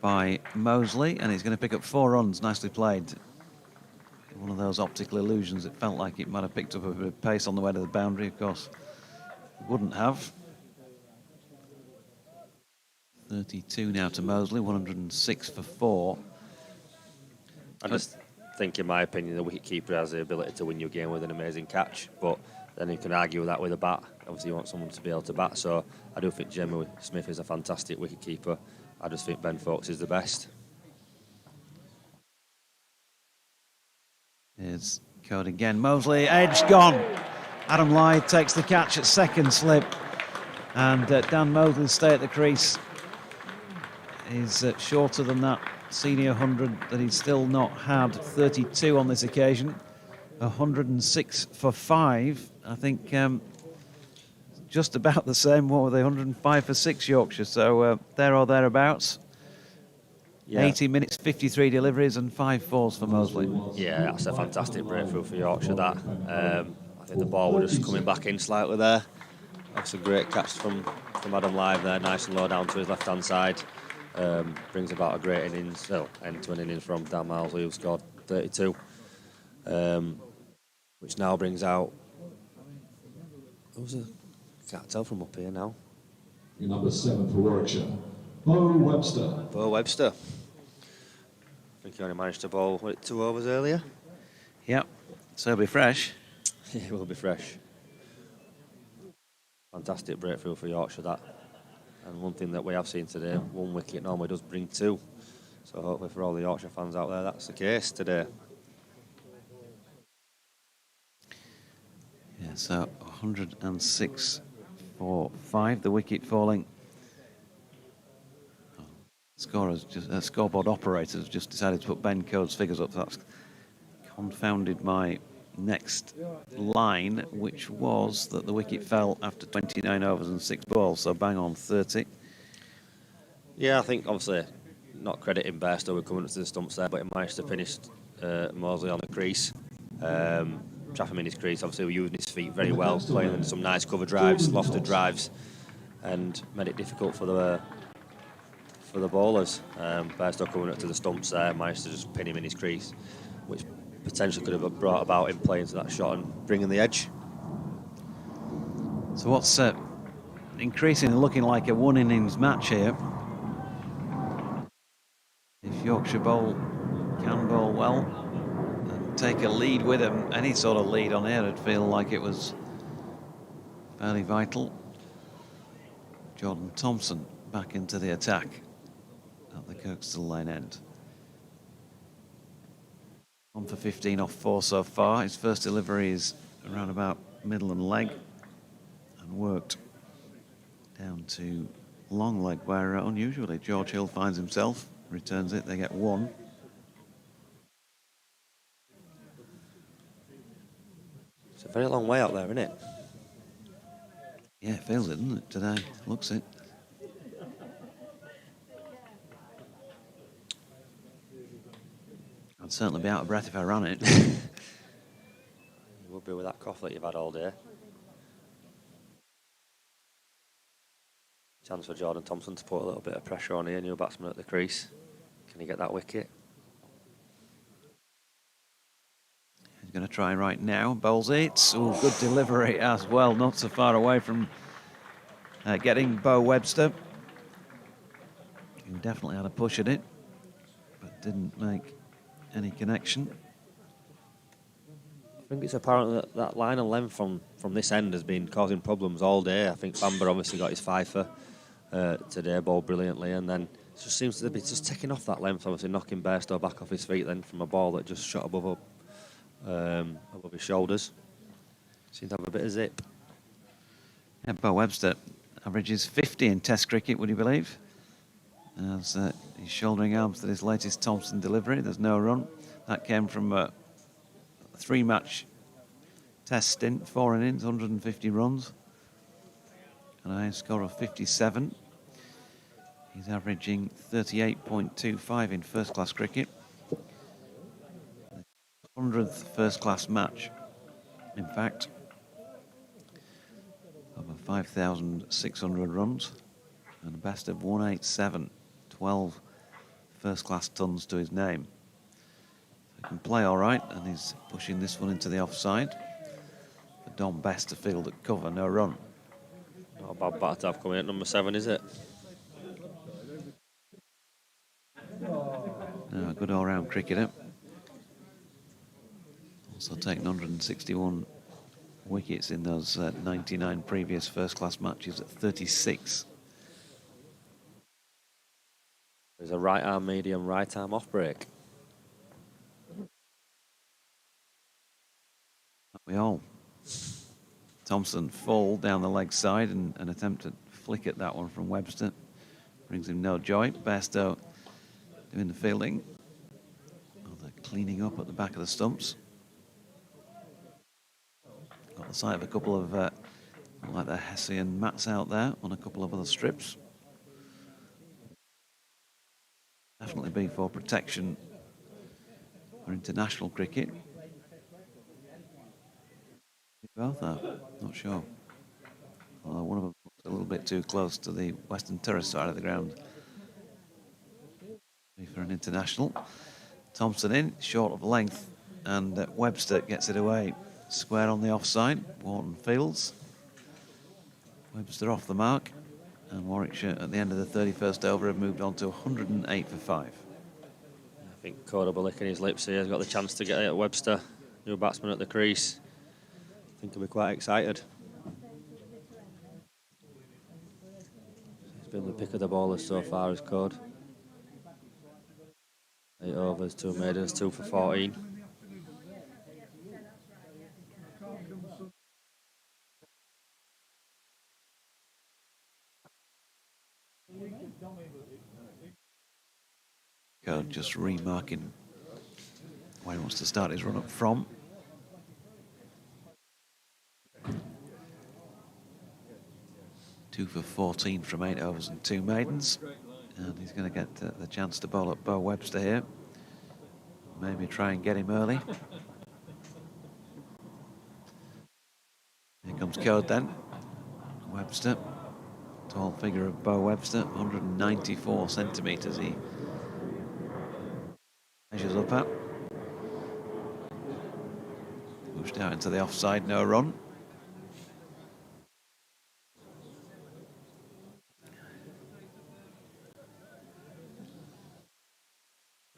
Speaker 2: by Mosley, and he's going to pick up 4 runs. Nicely played. One of those optical illusions. It felt like it might have picked up a bit of pace on the way to the boundary. Of course, it wouldn't have. 32 now to Mosley, 106 for 4.
Speaker 5: I just think, in my opinion, the wicketkeeper has the ability to win you a game with an amazing catch, but then you can argue that with a bat. Obviously, you want someone to be able to bat, so I do think Jamie Smith is a fantastic wicketkeeper. I just think Ben Foakes is the best.
Speaker 2: Here's Code again. Mosley, edge gone. Adam Lyth takes the catch at second slip, and Dan Mosley's stay at the crease is shorter than that senior 100 that he's still not had. 32 on this occasion, 106 for 5. I think just about the same. What were they? 105 for 6 Yorkshire. So there or thereabouts. Yeah. 80 minutes, 53 deliveries, and 5 fours for Mosley.
Speaker 5: Yeah, that's a fantastic breakthrough for Yorkshire. That I think the ball was just coming back in slightly there. That's a great catch from Adam Lyth there, nice and low down to his left-hand side. Brings about a great innings, end-to-end innings from Dan Mosley, who scored 32, which now brings out. Can't tell from up here now.
Speaker 3: Your number 7 for Warwickshire, Bo Webster.
Speaker 5: Bo Webster. I think he only managed to bowl 2 overs earlier.
Speaker 2: Yep, so he'll be fresh.
Speaker 5: Yeah, he will be fresh. Fantastic breakthrough for Yorkshire, that. And one thing that we have seen today, 1 wicket normally does bring 2. So hopefully for all the Yorkshire fans out there, that's the case today.
Speaker 2: Yeah, so 106 for 5. The wicket falling. Scoreboard operators just decided to put Ben Code's figures up. That's confounded my next line, which was that the wicket fell after 29 overs and 6 balls, so bang on 30.
Speaker 5: Yeah, I think obviously not crediting Bairstow with coming up to the stumps there, but he managed to finish Mosley on the crease. Trap him in his crease, obviously we're using his feet very well, playing in some nice cover drives, lofted drives, and made it difficult for the bowlers. Bairstow coming up to the stumps there, managed to just pin him in his crease, which potentially could have brought about him playing to that shot and bringing the edge.
Speaker 2: So what's increasingly looking like a 1 innings match here. If Yorkshire can bowl well and take a lead with them, any sort of lead on here, I'd feel like it was fairly vital. Jordan Thompson back into the attack at the Kirkstall Lane end. 1 for 15 off 4 so far. His first delivery is around about middle and leg, and worked down to long leg, where unusually George Hill finds himself. Returns it, they get 1.
Speaker 5: It's a very long way out there, isn't it?
Speaker 2: Yeah, it feels it, doesn't it, today? Looks it. I'd certainly be out of breath if I ran it.
Speaker 5: You would be with that cough that you've had all day. Chance for Jordan Thompson to put a little bit of pressure on here, new batsman at the crease. Can he get that wicket?
Speaker 2: He's going to try right now. Bowls it. Oh, good delivery as well. Not so far away from getting Bo Webster, who definitely had a push at it, but didn't make any connection.
Speaker 5: I think it's apparent that line and length from this end has been causing problems all day. I think Bamber obviously got his fifer today, bowled brilliantly, and then it just seems to be just taking off that length, obviously knocking Bairstow back off his feet then from a ball that just shot above his shoulders. Seemed to have a bit of zip.
Speaker 2: Yeah, Bo Webster averages 50 in Test cricket, would you believe? As he's shouldering arms to this latest Thompson delivery. There's no run. That came from a 3-match Test stint, 4 innings, 150 runs. And a score of 57. He's averaging 38.25 in first-class cricket. 100th first-class match, in fact, over 5,600 runs and a best of 187, 12 first-class tons to his name. So he can play all right, and he's pushing this one into the offside. For Dom Bess to field at cover, no run.
Speaker 5: Not a bad bat to have coming at number 7, is it?
Speaker 2: No, a good all-round cricketer. Also taken 161 wickets in those 99 previous first-class matches at 36.
Speaker 5: There's a right arm medium, right arm off break.
Speaker 2: We all. Thompson full down the leg side and an attempt to flick at that one from Webster. Brings him no joy. Bairstow doing the fielding. Oh, they're cleaning up at the back of the stumps. Got the sight of a couple of like the Hessian mats out there on a couple of other strips. Definitely be for protection for international cricket. Both are, not sure. Although one of them looks a little bit too close to the western terrace side of the ground. Maybe for an international. Thompson in, short of length, and Webster gets it away. Square on the offside. Wharton fields. Webster off the mark, and Warwickshire at the end of the 31st over have moved on to 108 for 5.
Speaker 5: I think Cordable licking his lips here. He's got the chance to get it at Webster. New batsman at the crease. I think he'll be quite excited. He's been the pick of the bowlers so far, has Cord. 8 overs, 2 maidens, 2 for 14.
Speaker 2: Code just remarking where he wants to start his run up from. Two for 14 from 8 overs and 2 maidens. And he's going to get the chance to bowl at Bo Webster here. Maybe try and get him early. Here comes Code then. Webster. Tall figure of Bo Webster, 194 centimetres he measures up at. Pushed out into the offside, no run.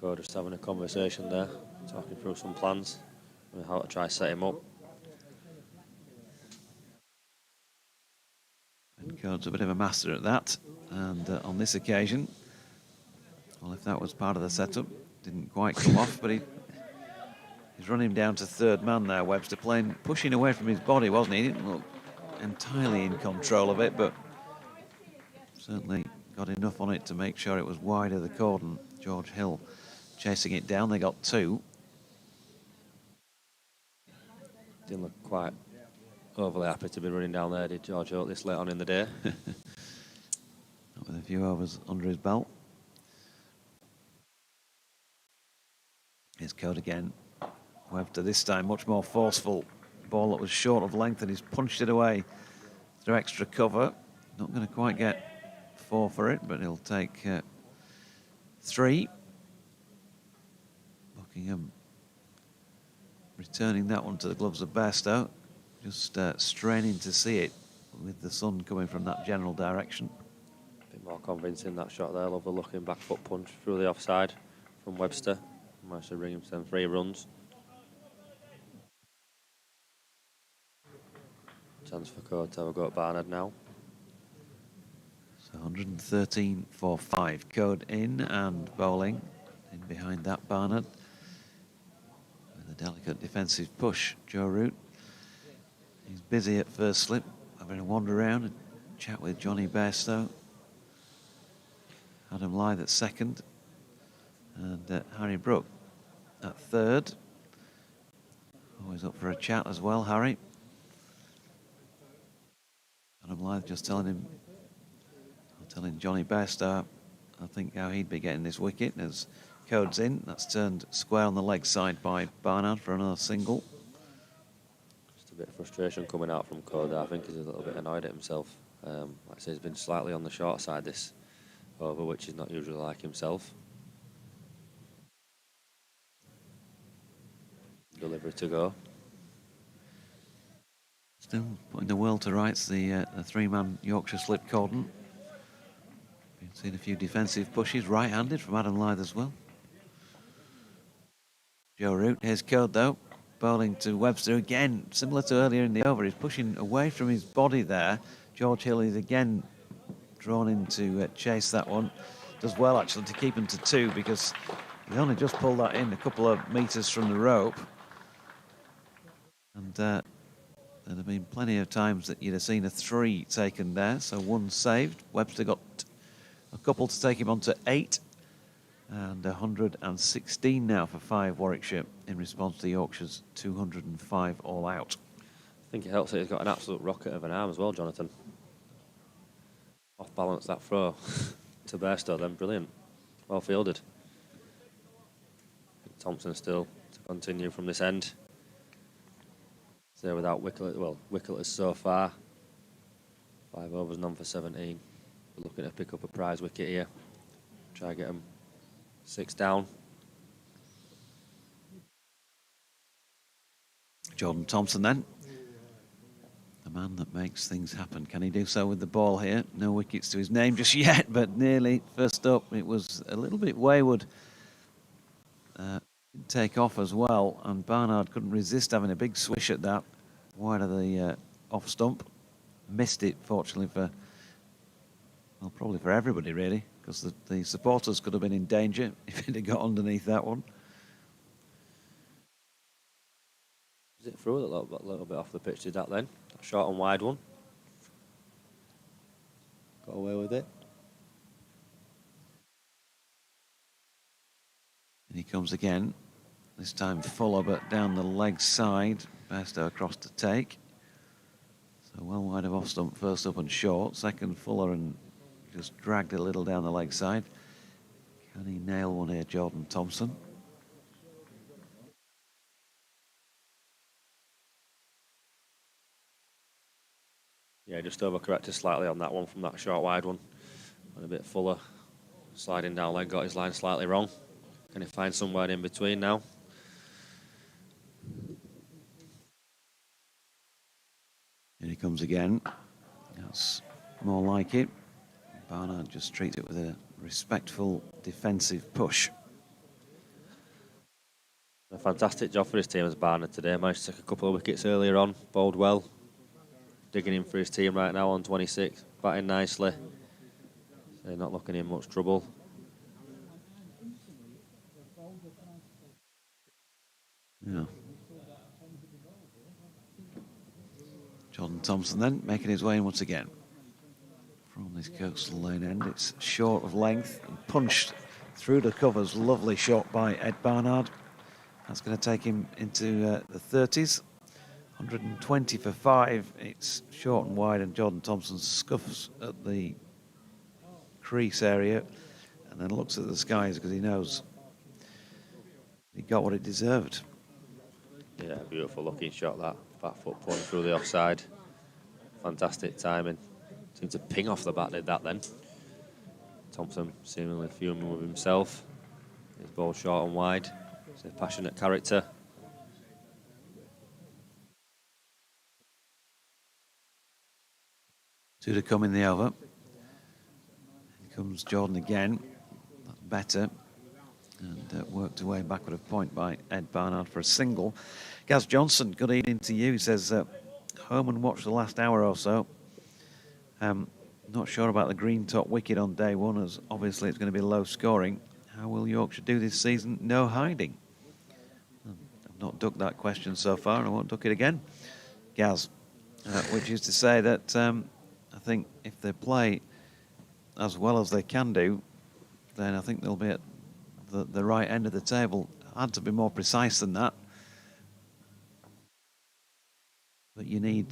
Speaker 5: Go just having a conversation there, talking through some plans and how to try to set him up.
Speaker 2: And Code's a bit of a master at that, and on this occasion, well, if that was part of the setup, didn't quite come off, but he's run him down to third man there, Webster, pushing away from his body, wasn't he? He didn't look entirely in control of it, but certainly got enough on it to make sure it was wide of the cordon. George Hill chasing it down, they got 2.
Speaker 5: Didn't look quite overly happy to be running down there, did George Hill, this late on in the day?
Speaker 2: Not with a few overs under his belt. Here's Code again. Webster this time much more forceful. Ball that was short of length, and he's punched it away through extra cover. Not going to quite get 4 for it, but he'll take 3. Buckingham returning that one to the gloves of Bairstow. Just straining to see it with the sun coming from that general direction.
Speaker 5: A bit more convincing that shot there. Lovely looking back foot punch through the offside from Webster. Managed to bring him to 3 runs. Chance for Code to have a go at Barnard now.
Speaker 2: So 113 for 5. Code in and bowling. In behind that, Barnard. With a delicate defensive push, Joe Root. He's busy at first slip, having a wander around and chat with Johnny Bess, though. Adam Lyth at second, and Harry Brook at third. Always up for a chat as well, Harry. Adam Lyth just telling Johnny Best, I think how he'd be getting this wicket as Code's in. That's turned square on the leg side by Barnard for another single.
Speaker 5: Just a bit of frustration coming out from Code. I think he's a little bit annoyed at himself. Like I say, he's been slightly on the short side this over, which is not usually like himself. Delivery to go.
Speaker 2: Still putting the world to rights, the three-man Yorkshire slip cordon. Been seeing a few defensive pushes, right-handed from Adam Lyth as well. Joe Root, here's Code though, bowling to Webster again, similar to earlier in the over. He's pushing away from his body there. George Hill is again drawn in to chase that one. Does well actually to keep him to 2 because he only just pulled that in a couple of metres from the rope. And there'd have been plenty of times that you'd have seen a 3 taken there, so 1 saved. Webster got a couple to take him on to 8, and 116 now for 5 Warwickshire in response to Yorkshire's 205 all out.
Speaker 5: I think it helps that he's got an absolute rocket of an arm as well, Jonathan. Off balance that throw to Bairstow then, brilliant. Well fielded. Thompson still to continue from this end. There without Wicklet. Well, Wicklet is so far 5 overs, none for 17. We're looking to pick up a prize wicket here. Try to get him 6 down.
Speaker 2: Jordan Thompson then, the man that makes things happen. Can he do so with the ball here? No wickets to his name just yet, but nearly. First up, it was a little bit wayward. Take off as well, and Barnard couldn't resist having a big swish at that wide of the off stump. Missed it, fortunately, for, well, probably for everybody really, because the supporters could have been in danger if it had got underneath that one.
Speaker 5: Is it through a little bit off the pitch, did that then? A short and wide one. Got away with it.
Speaker 2: And he comes again. This time Fuller, but down the leg side. Bairstow across to take. So well wide of off stump, first up and short. Second Fuller and just dragged a little down the leg side. Can he nail one here, Jordan Thompson?
Speaker 5: Yeah, just overcorrected slightly on that one from that short wide one. And a bit Fuller sliding down leg, got his line slightly wrong. Can he find somewhere in between now?
Speaker 2: Here he comes again. That's more like it. Barnard just treats it with a respectful defensive push.
Speaker 5: A fantastic job for his team as Barnard today. Managed to take a couple of wickets earlier on, bowled well. Digging in for his team right now on 26, batting nicely. So not looking in much trouble.
Speaker 2: Yeah. Jordan Thompson then making his way in once again from this coastal lane end. It's short of length and punched through the covers. Lovely shot by Ed Barnard. That's going to take him into the 30s. 120 for 5. It's short and wide, and Jordan Thompson scuffs at the crease area and then looks at the skies because he knows he got what it deserved.
Speaker 5: Yeah, beautiful looking shot, that back foot pulling through the offside. Fantastic timing. Seemed to ping off the bat, did that then. Thompson seemingly fuming with himself. His ball short and wide. It's a passionate character.
Speaker 2: Two to come in the over. Here comes Jordan again. That's better. And worked away backward of point by Ed Barnard for a single. Gaz Johnson, good evening to you. He says, home and watched the last hour or so. Not sure about the green top wicket on day one, as obviously it's going to be low scoring. How will Yorkshire do this season? No hiding. I've not ducked that question so far, and I won't duck it again. Gaz, which is to say that I think if they play as well as they can do, then I think they'll be at the right end of the table. Had to be more precise than that. But you need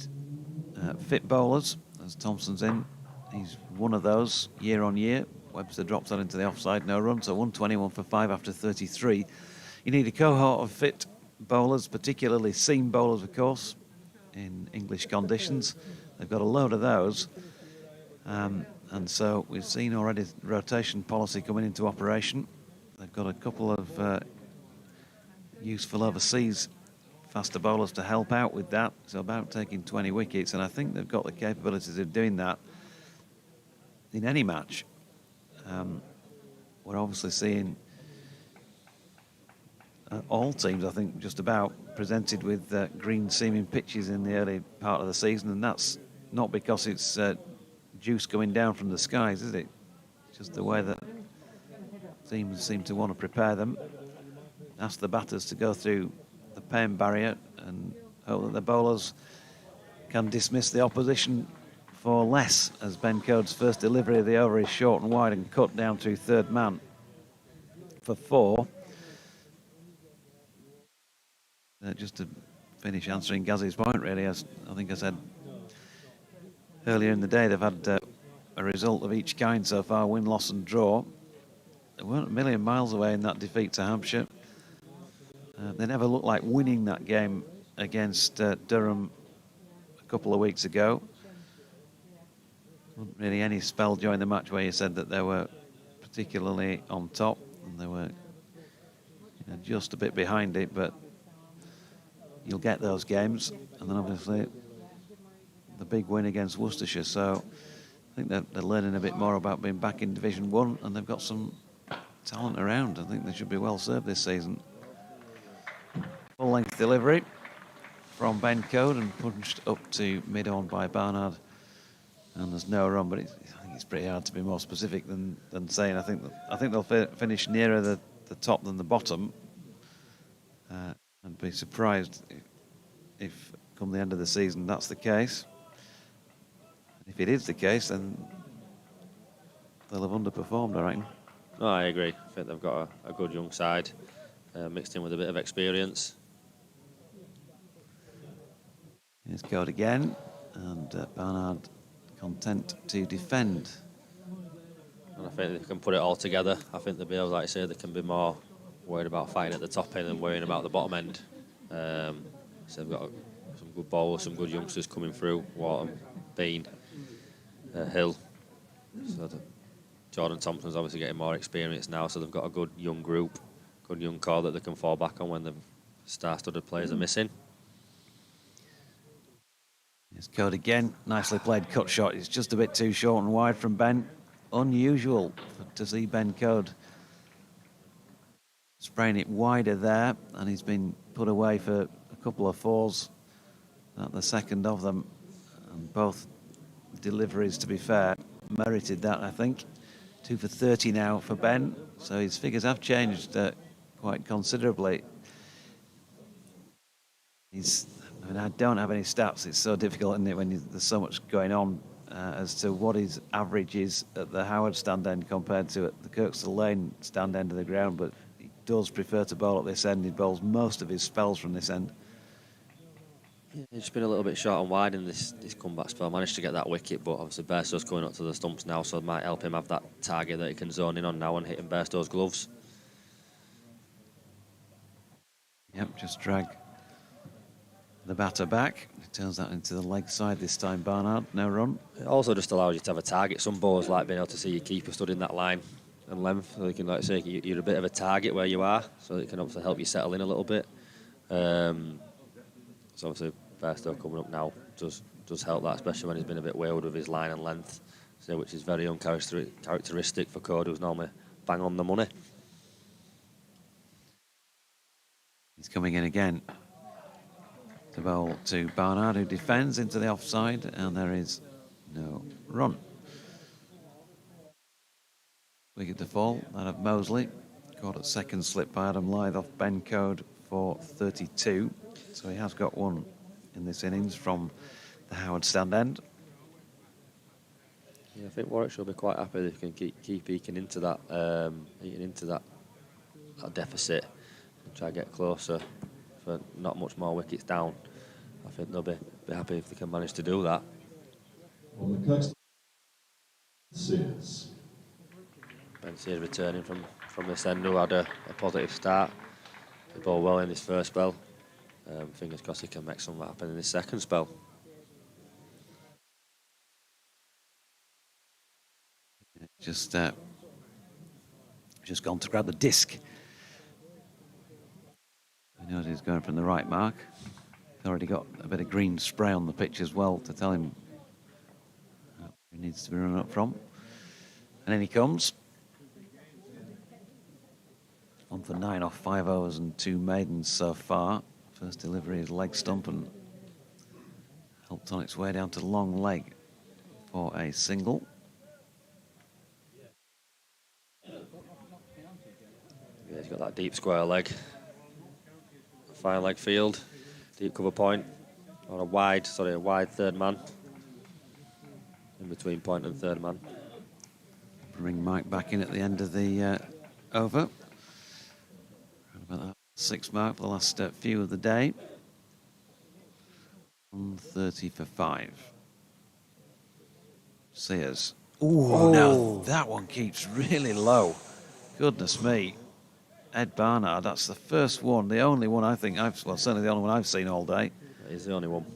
Speaker 2: fit bowlers, as Thompson's in. He's one of those year on year. Webster drops that into the offside, no run, so 121 for 5 after 33. You need a cohort of fit bowlers, particularly seam bowlers, of course, in English conditions. They've got a load of those. And so we've seen already rotation policy coming into operation. They've got a couple of useful overseas faster bowlers to help out with that. It's about taking 20 wickets, and I think they've got the capabilities of doing that in any match. We're obviously seeing all teams, I think, just about presented with green seaming pitches in the early part of the season, and that's not because it's juice coming down from the skies, is it? Just the way that teams seem to want to prepare them. Ask the batters to go through the pain barrier and hope that the bowlers can dismiss the opposition for less, as Ben Code's first delivery of the over is short and wide and cut down through third man for 4. Just to finish answering Gazzy's point, really, as I think I said earlier in the day, they've had a result of each kind so far, win, loss and draw. They weren't a million miles away in that defeat to Hampshire. They never looked like winning that game against Durham a couple of weeks ago. Wasn't really any spell during the match where you said that they were particularly on top, and they were just a bit behind it, but you'll get those games. And then obviously the big win against Worcestershire. So I think they're learning a bit more about being back in Division 1, and they've got some talent around. I think they should be well served this season. Full-length delivery from Ben Code and punched up to mid-on by Barnard. And there's no run, but I think it's pretty hard to be more specific than saying. I think they'll finish nearer the top than the bottom. And be surprised if come the end of the season that's the case. If it is the case, then they'll have underperformed, I reckon.
Speaker 5: No, I agree. I think they've got a good young side, mixed in with a bit of experience.
Speaker 2: Here's Code again, and Barnard content to defend.
Speaker 5: And I think they can put it all together. I think they'll be able, like I say, they can be more worried about fighting at the top end than worrying about the bottom end. So they've got some good bowlers, some good youngsters coming through. Wharton, Bean, Hill. So Jordan Thompson's obviously getting more experience now, so they've got a good young group, good young core that they can fall back on when the star-studded players are missing.
Speaker 2: Here's Code again. Nicely played cut shot. It's just a bit too short and wide from Ben. Unusual to see Ben Code spraying it wider there, and he's been put away for a couple of 4s, not the second of them, and both deliveries, to be fair, merited that, I think. 2 for 30 now for Ben, so his figures have changed quite considerably. I don't have any stats. It's so difficult, isn't it, when there's so much going on as to what his average is at the Howard stand end compared to at the Kirkstall Lane stand end of the ground, but he does prefer to bowl at this end. He bowls most of his spells from this end.
Speaker 5: Yeah, he's been a little bit short and wide in this comeback spell. Managed to get that wicket, but obviously Bairstow's coming up to the stumps now, so it might help him have that target that he can zone in on now and hitting Bairstow's gloves.
Speaker 2: Yep, just drag the batter back. He turns that into the leg side this time, Barnard. No run.
Speaker 5: It also just allows you to have a target. Some bowlers like being able to see your keeper stood in that line and length, so you can, like I say, you're a bit of a target where you are, so it can obviously help you settle in a little bit. So obviously Bairstow coming up now does help that, especially when he's been a bit wayward with his line and length, so which is very uncharacteristic for Code, who's normally bang on the money.
Speaker 2: He's coming in again to bowl to Barnard, who defends into the offside, and there is no run. Wicket to fall, that of Mosley. Caught at second slip by Adam Lythe off Ben Code for 32. So he has got one in this innings from the Howard stand end.
Speaker 5: Yeah, I think Warwickshire will be quite happy if they can keep eking into that, that deficit and try to get closer for not much more wickets down. I think they'll be happy if they can manage to do that.
Speaker 3: On the coast, Sears.
Speaker 5: Ben Sears returning from this end, who had a positive start. He bowled well in his first spell. Fingers crossed he can make something happen in his second spell.
Speaker 2: Just gone to grab the disc. He knows he's going from the right mark. He's already got a bit of green spray on the pitch as well to tell him he needs to be run up from. And in he comes. 1 for 9 off 5 overs and 2 maidens so far. First delivery is leg stump and helped on its way down to long leg for a single.
Speaker 5: Yeah, he's got that deep square leg. Fine leg field, deep cover point, on a wide third man. In between point and third man.
Speaker 2: Bring Mike back in at the end of the over. Around about that 6 mark for the last few of the day. 130 for 5. Sears. Ooh, now that one keeps really low. Goodness me. Ed Barnard, that's the first one, the only one I think certainly the only one I've seen all day.
Speaker 5: He's the only one.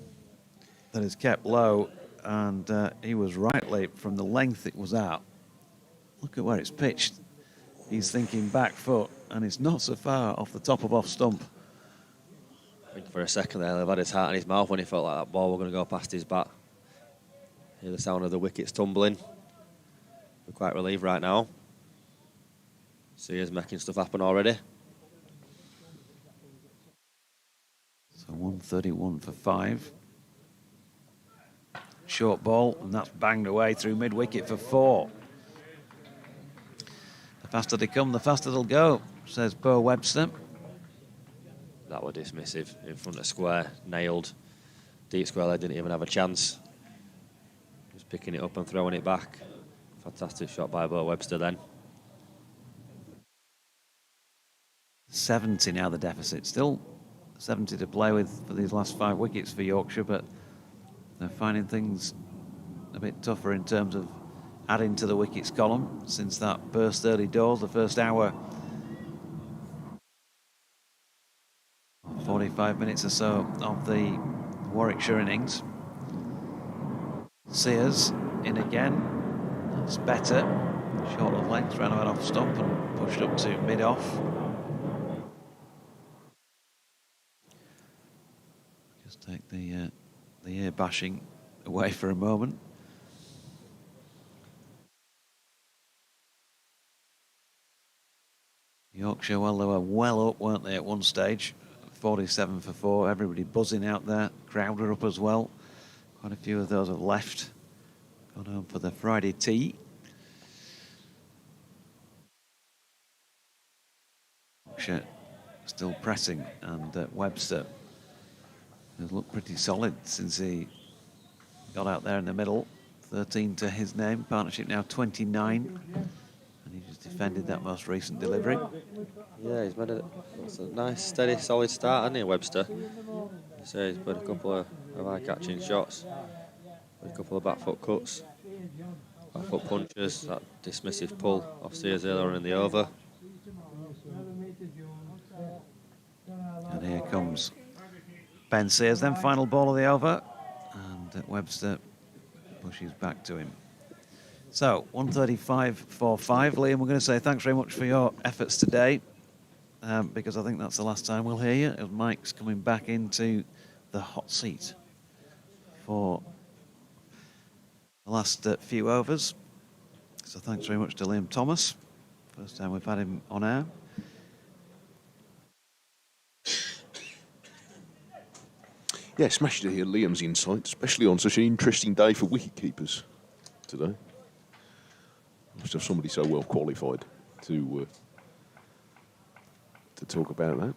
Speaker 2: That is kept low, and he was rightly, from the length it was at. Look at where it's pitched. He's thinking back foot, and it's not so far off the top of off stump.
Speaker 5: I think for a second there, they've had his heart in his mouth when he felt like that ball was going to go past his bat. Hear the sound of the wickets tumbling. We're quite relieved right now. Sears making stuff happen already.
Speaker 2: So 131 for 5. Short ball, and that's banged away through mid-wicket for 4. The faster they come, the faster they'll go, says Bo Webster.
Speaker 5: That was dismissive in front of square, nailed. Deep square leg didn't even have a chance. Just picking it up and throwing it back. Fantastic shot by Bo Webster then.
Speaker 2: 70 now the deficit. Still 70 to play with for these last 5 wickets for Yorkshire, but they're finding things a bit tougher in terms of adding to the wickets column since that burst early doors, the first hour. 45 minutes or so of the Warwickshire innings. Sears in again. That's better. Short of length, ran out off stump and pushed up to mid-off. Just take the ear bashing away for a moment. Yorkshire, well, they were well up, weren't they, at one stage? 47 for 4. Everybody buzzing out there. Crowder up as well. Quite a few of those have left. Gone home for the Friday tea. Yorkshire still pressing, and Webster has looked pretty solid since he got out there in the middle. 13 to his name. Partnership now 29. And he just defended that most recent delivery.
Speaker 5: Yeah, he's made a nice, steady, solid start, hasn't he, Webster? So he's put a couple of eye-catching shots, a couple of back foot cuts, back foot punches, that dismissive pull off Sears earlier in the over.
Speaker 2: And here comes Ben Sears, then final ball of the over, and Webster pushes back to him. So 135 for 5. Liam, we're going to say thanks very much for your efforts today, because I think that's the last time we'll hear you, as Mike's coming back into the hot seat for the last few overs. So thanks very much to Liam Thomas. First time we've had him on air.
Speaker 4: Yeah, smashed to hear Liam's insight, especially on such an interesting day for wicket-keepers today. Must have somebody so well qualified to talk about that.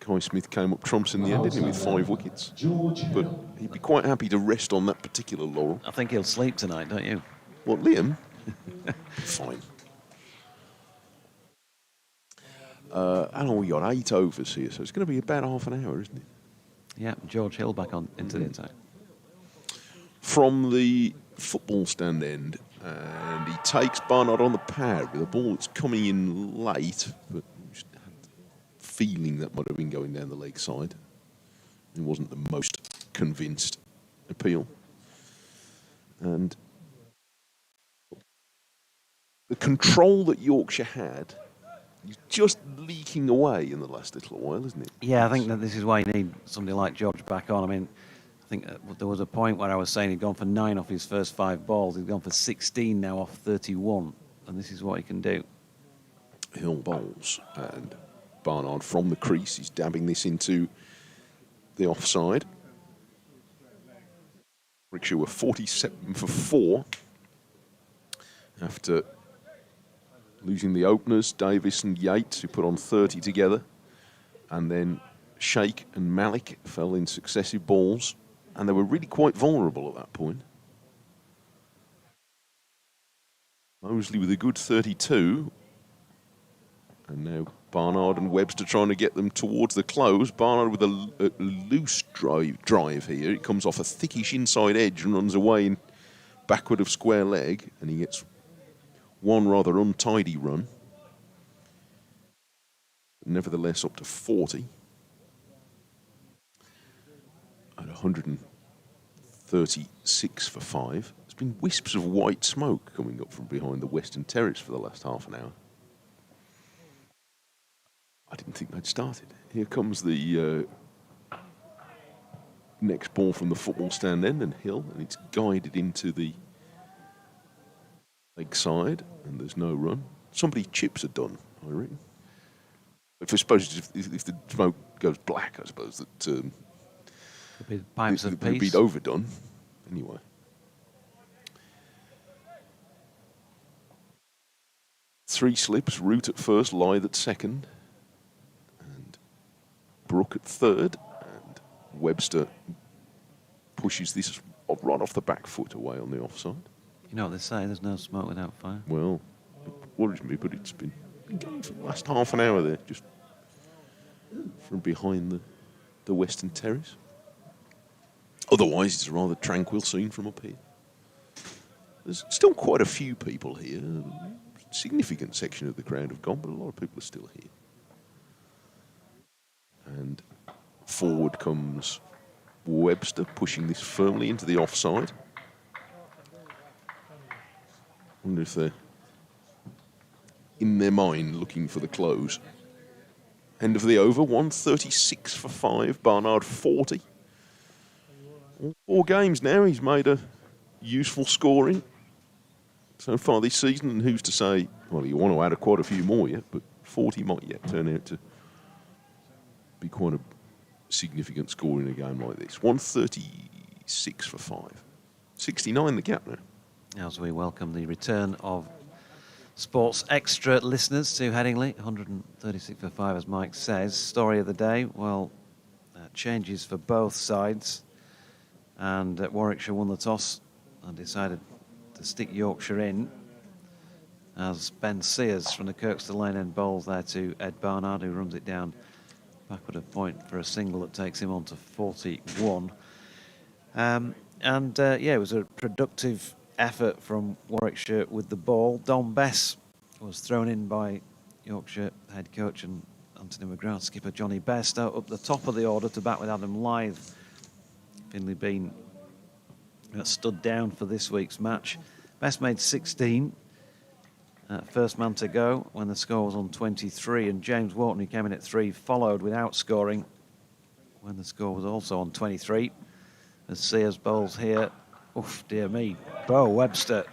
Speaker 4: Kai Smith came up trumps in the end, didn't he, with 5 wickets. But he'd be quite happy to rest on that particular laurel.
Speaker 2: I think he'll sleep tonight, don't you?
Speaker 4: What, Liam? Fine. And we got 8 overs here, so it's going to be about half an hour, isn't it?
Speaker 2: Yeah, George Hill back on into the attack.
Speaker 4: From the football stand end, and he takes Barnard on the pad with a ball that's coming in late, but just had a feeling that might have been going down the leg side. It wasn't the most convinced appeal. And the control that Yorkshire had is just leaking away in the last little while, isn't it?
Speaker 2: Yeah, I think that this is why you need somebody like George back on. I mean, I think there was a point where I was saying he'd gone for 9 off his first 5 balls. He's gone for 16 now off 31, and this is what he can do.
Speaker 4: Hill bowls, and Barnard from the crease is dabbing this into the offside. Warwickshire were 47 for 4 after losing the openers, Davis and Yates, who put on 30 together, and then Sheikh and Malik fell in successive balls, and they were really quite vulnerable at that point. Mosley with a good 32, and now Barnard and Webster trying to get them towards the close. Barnard with a loose drive here. It comes off a thickish inside edge and runs away in backward of square leg, and he gets one rather untidy run. Nevertheless, up to 40 at 136 for 5. There's been wisps of white smoke coming up from behind the western terrace for the last half an hour. I didn't think they'd started. Here comes the next ball from the football stand end, and Hill, and it's guided into the leg side, and there's no run. Somebody chips are done, I reckon. I suppose if the smoke goes black, I suppose that
Speaker 2: Pipes of
Speaker 4: it'd
Speaker 2: peace.
Speaker 4: be overdone. Anyway. Three slips, Root at first, Lythe at second, and Brook at third, and Webster pushes this right off the back foot away on the offside.
Speaker 2: You know what they say, there's no smoke without fire.
Speaker 4: Well, it worries me, but it's been going for the last half an hour there, just from behind the western terrace. Otherwise, it's a rather tranquil scene from up here. There's still quite a few people here. A significant section of the crowd have gone, but a lot of people are still here. And forward comes Webster, pushing this firmly into the offside. I wonder if they're, in their mind, looking for the close. End of the over, 136 for 5, Barnard 40. All 4 games now, he's made a useful scoring so far this season, and who's to say, well, you want to add quite a few more yet, but 40 might yet turn out to be quite a significant score in a game like this. 136 for 5. 69 the gap now.
Speaker 2: As we welcome the return of Sports Extra listeners to Headingley, 136 for 5, as Mike says. Story of the day, well, changes for both sides. And Warwickshire won the toss and decided to stick Yorkshire in, as Ben Sears from the Kirkstall Lane end bowls there to Ed Barnard, who runs it down backward a point for a single that takes him on to 41. Yeah, it was a productive effort from Warwickshire with the ball. Bess was thrown in by Yorkshire head coach and Anthony McGrath skipper Johnny Best out up the top of the order to bat with Adam Lythe. Finley Bean stood down for this week's match. Best made 16. First man to go when the score was on 23, and James Wharton, who came in at 3, followed without scoring when the score was also on 23. As Sears bowls here, oof, dear me, Bo Webster.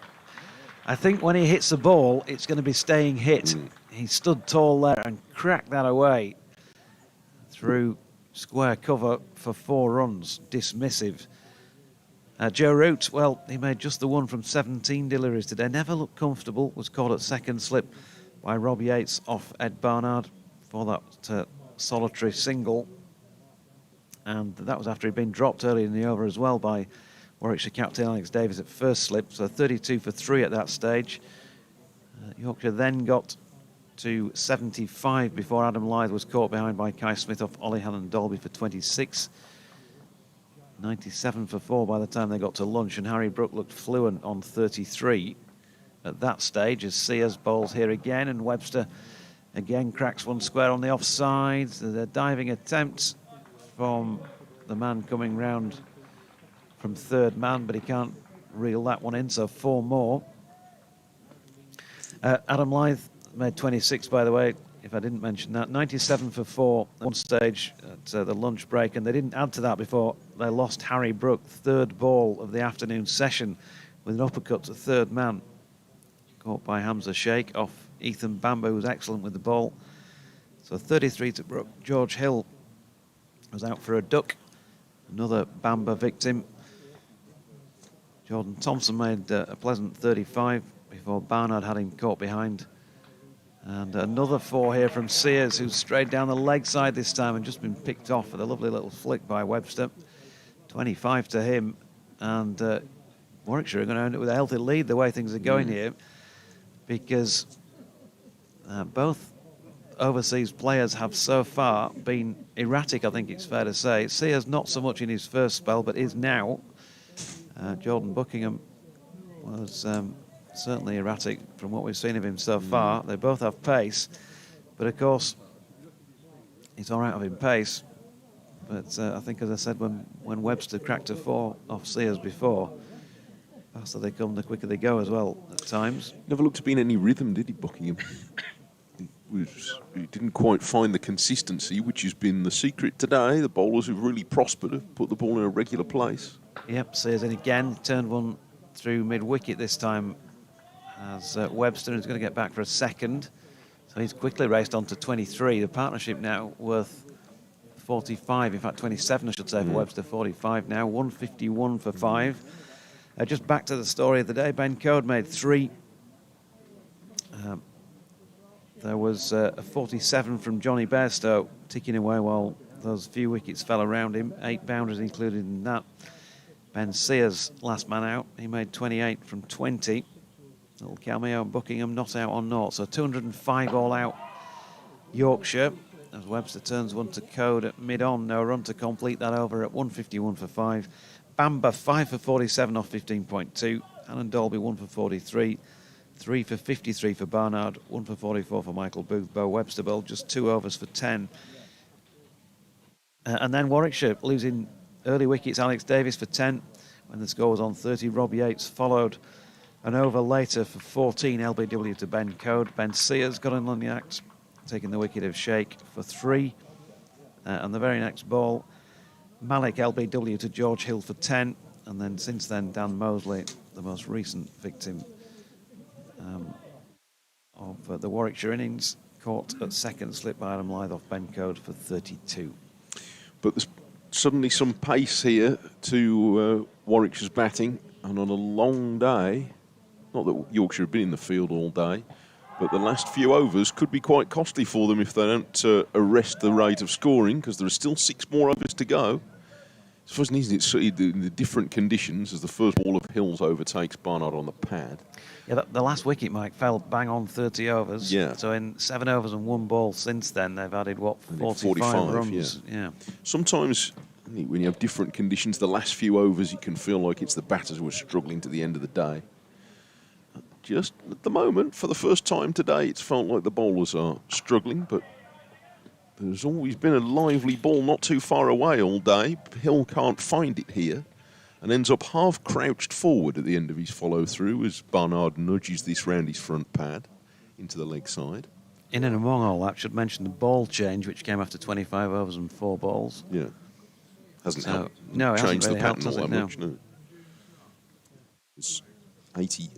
Speaker 2: I think when he hits the ball, it's going to be staying hit. He stood tall there and cracked that away through square cover for 4 runs, dismissive. Joe Root, well, he made just the one from 17 deliveries today. Never looked comfortable, was caught at second slip by Rob Yates off Ed Barnard. Before that, solitary single. And that was after he'd been dropped early in the over as well by Warwickshire captain Alex Davies at first slip. So 32 for 3 at that stage. Yorkshire then got to 75 before Adam Lyth was caught behind by Kai Smith off Ollie Hannon Dolby for 26. 97 for 4 by the time they got to lunch, and Harry Brook looked fluent on 33 at that stage as Sears bowls here again, and Webster again cracks one square on the offside. The diving attempt from the man coming round from third man, but he can't reel that one in, so 4 more. Adam Lyth made 26, by the way, if I didn't mention that. 97 for 4 at one stage at the lunch break, and they didn't add to that before they lost Harry Brook, third ball of the afternoon session, with an uppercut to third man. Caught by Hamza Sheikh off Ethan Bamber, who was excellent with the ball. So 33 to Brook. George Hill was out for a duck, another Bamber victim. Jordan Thompson made a pleasant 35 before Barnard had him caught behind. And another 4 here from Sears, who's strayed down the leg side this time and just been picked off with a lovely little flick by Webster. 25 to him, and Warwickshire are going to earn it with a healthy lead the way things are going here, because both overseas players have so far been erratic, I think it's fair to say. Sears not so much in his first spell, but is now. Jordan Buckingham was certainly erratic from what we've seen of him so far. They both have pace, but of course he's all right having pace. But I think, as I said, when Webster cracked a 4 off Sears before, the faster they come, the quicker they go as well at times.
Speaker 4: Never looked to be in any rhythm, did he, Buckingham? He didn't quite find the consistency, which has been the secret today. The bowlers have really prospered, have put the ball in a regular place.
Speaker 2: Yep, Sears in again, turned one through mid-wicket this time as Webster is going to get back for a second. So he's quickly raced on to 23. The partnership now worth 45, in fact 27 I should say for Webster, 45 now, 151 for 5. Just back to the story of the day, Ben Code made 3. There was a 47 from Johnny Bairstow ticking away while those few wickets fell around him, 8 boundaries included in that. Ben Sears, last man out, he made 28 from 20. Little cameo, Buckingham not out on naught, so 205 all out Yorkshire, as Webster turns one to Code at mid-on, no run to complete that over at 151 for 5. Bamber 5 for 47 off 15.2. Hannon Dolby 1 for 43. 3 for 53 for Barnard, 1 for 44 for Michael Booth. Bo Webster bowled just 2 overs for 10. And then Warwickshire losing early wickets, Alex Davies for 10. When the score was on 30, Rob Yates followed an over later for 14, LBW to Ben Code. Ben Sears got in on the act, taking the wicket of Sheikh for 3. And the very next ball, Malik LBW to George Hill for 10. And then since then, Dan Mosley, the most recent victim of the Warwickshire innings, caught at second slip by Adam Lyth off Ben Code for 32.
Speaker 4: But there's suddenly some pace here to Warwickshire's batting, and on a long day, not that Yorkshire have been in the field all day, but the last few overs could be quite costly for them if they don't arrest the rate of scoring, because there are still 6 more overs to go. It's funny, isn't it, in the different conditions as the first ball of Hills overtakes Barnard on the pad.
Speaker 2: Yeah, the last wicket, Mike, fell bang on 30 overs.
Speaker 4: Yeah.
Speaker 2: So in 7 overs and 1 ball since then, they've added, what, 45 runs? Yeah.
Speaker 4: Sometimes, when you have different conditions, the last few overs, you can feel like it's the batters who are struggling to the end of the day. Just at the moment, for the first time today, it's felt like the bowlers are struggling, but there's always been a lively ball not too far away all day. Hill can't find it here and ends up half crouched forward at the end of his follow-through as Barnard nudges this round his front pad into the leg side.
Speaker 2: In and among all that, should mention the ball change, which came after 25 overs and 4 balls.
Speaker 4: Yeah. Hasn't helped.
Speaker 2: No, it hasn't
Speaker 4: changed
Speaker 2: really
Speaker 4: the pattern
Speaker 2: helped,
Speaker 4: all that
Speaker 2: has it?
Speaker 4: much, no. It's 80...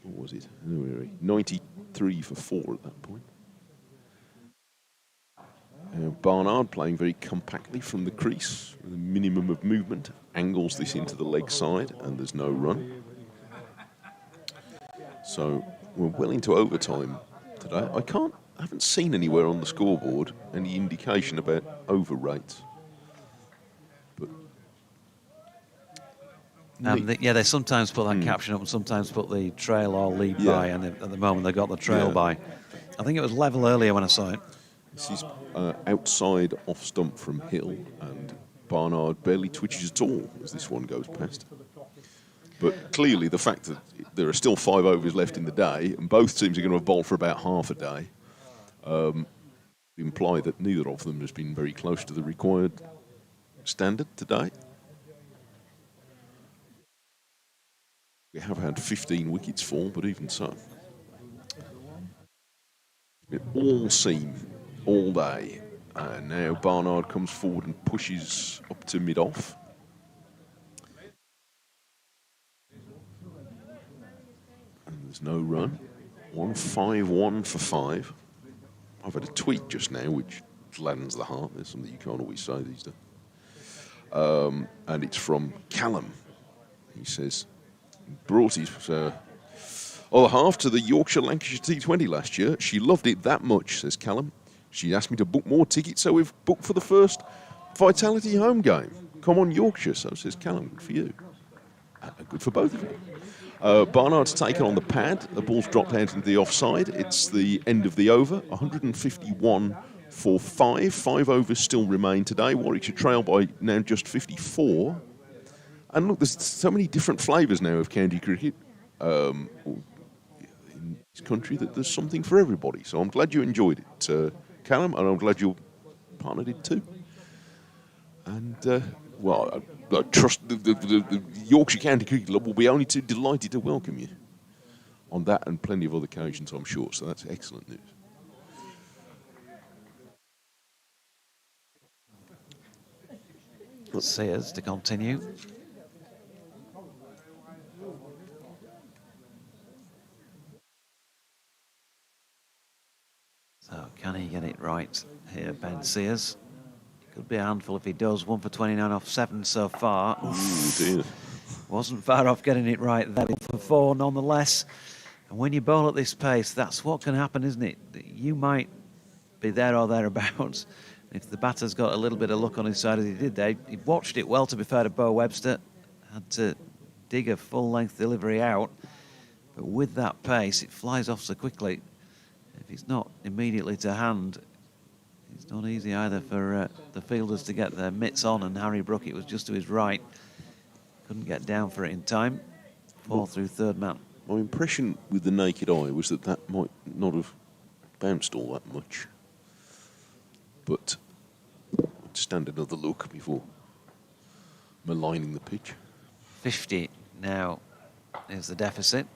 Speaker 4: What was it? 93 for 4 at that point. Barnard playing very compactly from the crease with a minimum of movement, angles this into the leg side, and there's no run. So we're well into overtime today. I can't haven't seen anywhere on the scoreboard any indication about over rates. But
Speaker 2: they sometimes put that caption up and sometimes put the trail or lead by, and at the moment they got the trail by. I think it was level earlier when I saw it.
Speaker 4: This is outside off stump from Hill, and Barnard barely twitches at all as this one goes past. But clearly the fact that there are still 5 overs left in the day and both teams are going to have bowled for about half a day imply that neither of them has been very close to the required standard today. We have had 15 wickets fall, but even so. It all seam all day. And now Barnard comes forward and pushes up to mid-off. And there's no run. 1-5-1 for 5. I've had a tweet just now which gladdens the heart. There's something you can't always say these days. And it's from Callum. He says, brought his other half to the Yorkshire Lancashire T20 last year. She loved it that much, says Callum. She asked me to book more tickets, so we've booked for the first Vitality home game. Come on, Yorkshire, so says Callum. Good for you. Good for both of you. Barnard's taken on the pad. The ball's dropped out into the offside. It's the end of the over. 151 for 5. 5 overs still remain today. Warwickshire trail by now just 54. And look, there's so many different flavours now of county cricket in this country that there's something for everybody. So I'm glad you enjoyed it, Callum, and I'm glad your partner did too. And, I trust the Yorkshire County Cricket Club will be only too delighted to welcome you on that and plenty of other occasions, I'm sure. So that's excellent news.
Speaker 2: Sears to continue. So can he get it right here, Ben Sears? Could be a handful if he does. 1 for 29 off 7 so far.
Speaker 4: Ooh, dear.
Speaker 2: Wasn't far off getting it right there. 1 for 4 nonetheless. And when you bowl at this pace, that's what can happen, isn't it? You might be there or thereabouts. If the batter's got a little bit of luck on his side as he did there, he watched it well, to be fair to Bo Webster. Had to dig a full-length delivery out. But with that pace, it flies off so quickly. If it's not immediately to hand, it's not easy either for the fielders to get their mitts on, and Harry Brook, it was just to his right. Couldn't get down for it in time. 4 through third man.
Speaker 4: My impression with the naked eye was that might not have bounced all that much. But stand another look before maligning the pitch.
Speaker 2: 50 now is the deficit,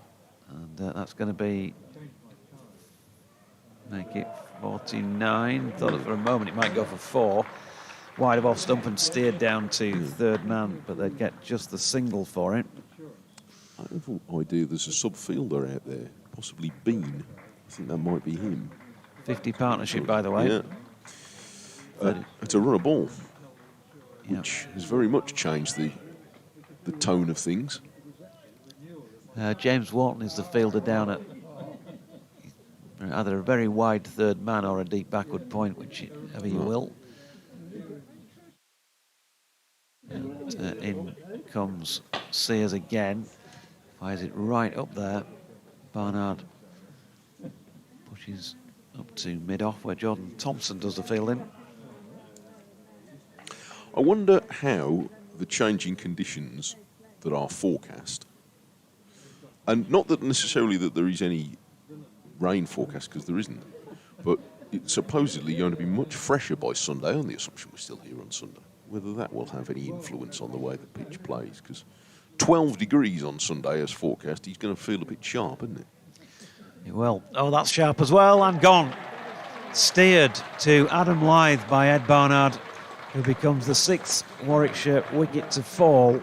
Speaker 2: and that's going to be make it 49. Thought for a moment it might go for 4. Wide of off stump and steered down to third man, but they'd get just the single for it.
Speaker 4: I have an idea there's a sub-fielder out there, possibly Bean. I think that might be him.
Speaker 2: 50 partnership, by the way.
Speaker 4: Yeah. It's a runner ball, which has very much changed the tone of things.
Speaker 2: James Wharton is the fielder down at either a very wide third man or a deep backward point, whichever you will. And, in comes Sears again. Fires it right up there. Barnard pushes up to mid-off where Jordan Thompson does the fielding.
Speaker 4: I wonder how the changing conditions that are forecast, and not that necessarily that there is any rain forecast, because there isn't, but it's supposedly going to be much fresher by Sunday, on the assumption we're still here on Sunday, whether that will have any influence on the way the pitch plays, because 12 degrees on Sunday as forecast, he's going to feel a bit sharp, isn't it?
Speaker 2: It will. Oh, that's sharp as well, and gone. Steered to Adam Lyth by Ed Barnard, who becomes the 6th Warwickshire wicket to fall.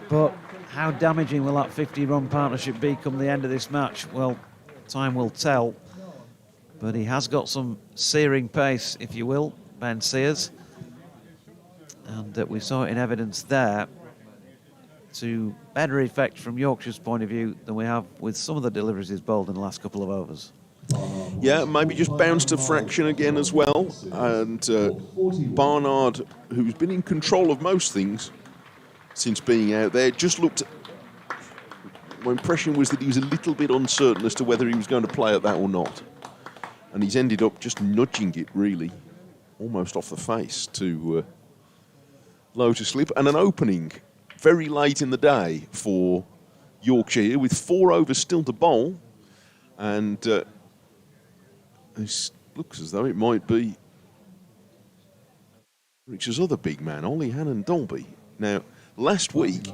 Speaker 2: But how damaging will that 50-run partnership be come the end of this match? Well, time will tell. But he has got some searing pace, if you will, Ben Sears. And we saw it in evidence there, to better effect from Yorkshire's point of view than we have with some of the deliveries he's bowled in the last couple of overs.
Speaker 4: Yeah, maybe just bounced a fraction again as well. And Barnard, who's been in control of most things since being out there, just looked... My impression was that he was a little bit uncertain as to whether he was going to play at that or not. And he's ended up just nudging it, really, almost off the face to low to slip. And an opening very late in the day for Yorkshire with 4 overs still to bowl. And this looks as though it might be Rich's other big man, Ollie Hannon-Dolby. Now, last week,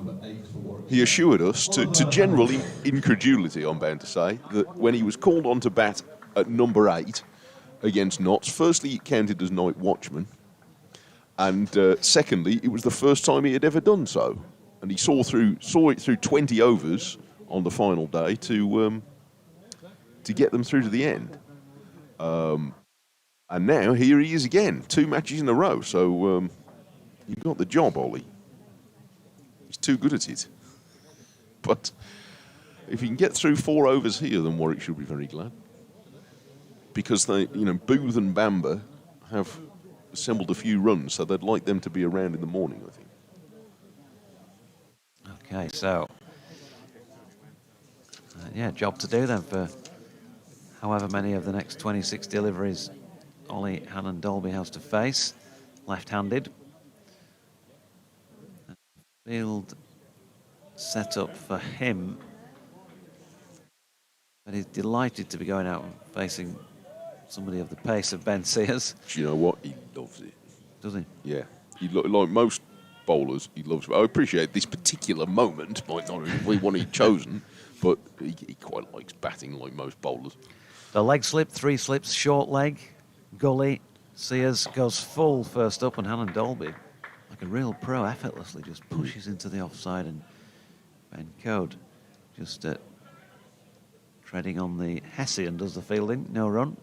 Speaker 4: he assured us, to general incredulity, I'm bound to say, that when he was called on to bat at number 8 against Notts, firstly, it counted as night watchman, and secondly, it was the first time he had ever done so. And he saw it through 20 overs on the final day to get them through to the end. And now, here he is again, 2 matches in a row, so you've got the job, Ollie. He's too good at it. But if he can get through 4 overs here, then Warwick should be very glad. Because they, Booth and Bamber have assembled a few runs, so they'd like them to be around in the morning, I think.
Speaker 2: Okay, so job to do then for however many of the next 26 deliveries Ollie Hannon-Dolby has to face, left-handed. Field set up for him, but he's delighted to be going out and facing somebody of the pace of Ben Sears.
Speaker 4: Do you know what? He loves it.
Speaker 2: Does he?
Speaker 4: Yeah. Like most bowlers, he loves it. I appreciate this particular moment might not be one he'd chosen, but he quite likes batting like most bowlers.
Speaker 2: The leg slip, 3 slips, short leg, gully. Sears goes full first up, and Hannon-Dolby, like a real pro, effortlessly just pushes into the offside, and Ben Code just treading on the Hessian does the fielding, no run.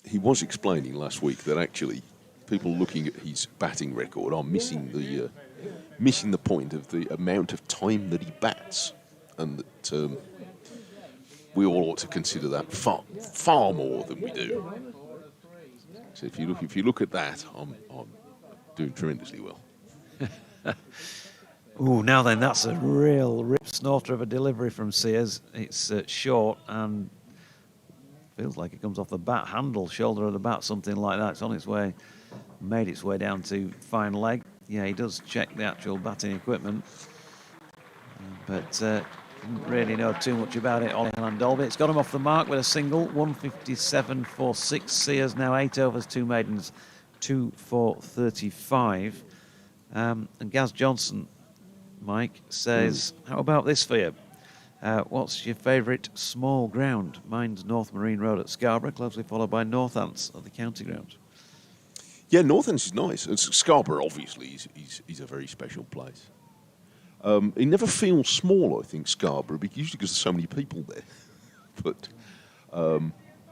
Speaker 4: He was explaining last week that actually people looking at his batting record are missing the point of the amount of time that he bats, and that we all ought to consider that far more than we do. So if you look at that, I'm doing tremendously well.
Speaker 2: Ooh, now then, that's a real rip snorter of a delivery from Sears. It's short and feels like it comes off the bat handle, shoulder of the bat, something like that. It's on its way, made its way down to fine leg. Yeah, he does check the actual batting equipment, but didn't really know too much about it, Ollie Hannon-Dolby. It's got him off the mark with a single, 157 for 6. Sears now 8 overs, 2 maidens, 2 for 35. And Gaz Johnson, Mike, says, how about this for you? What's your favourite small ground? Mine's North Marine Road at Scarborough, closely followed by Northants at the county ground.
Speaker 4: Yeah, Northants is nice. And Scarborough, obviously, is a very special place. It never feels small, I think, Scarborough, usually because there's so many people there. But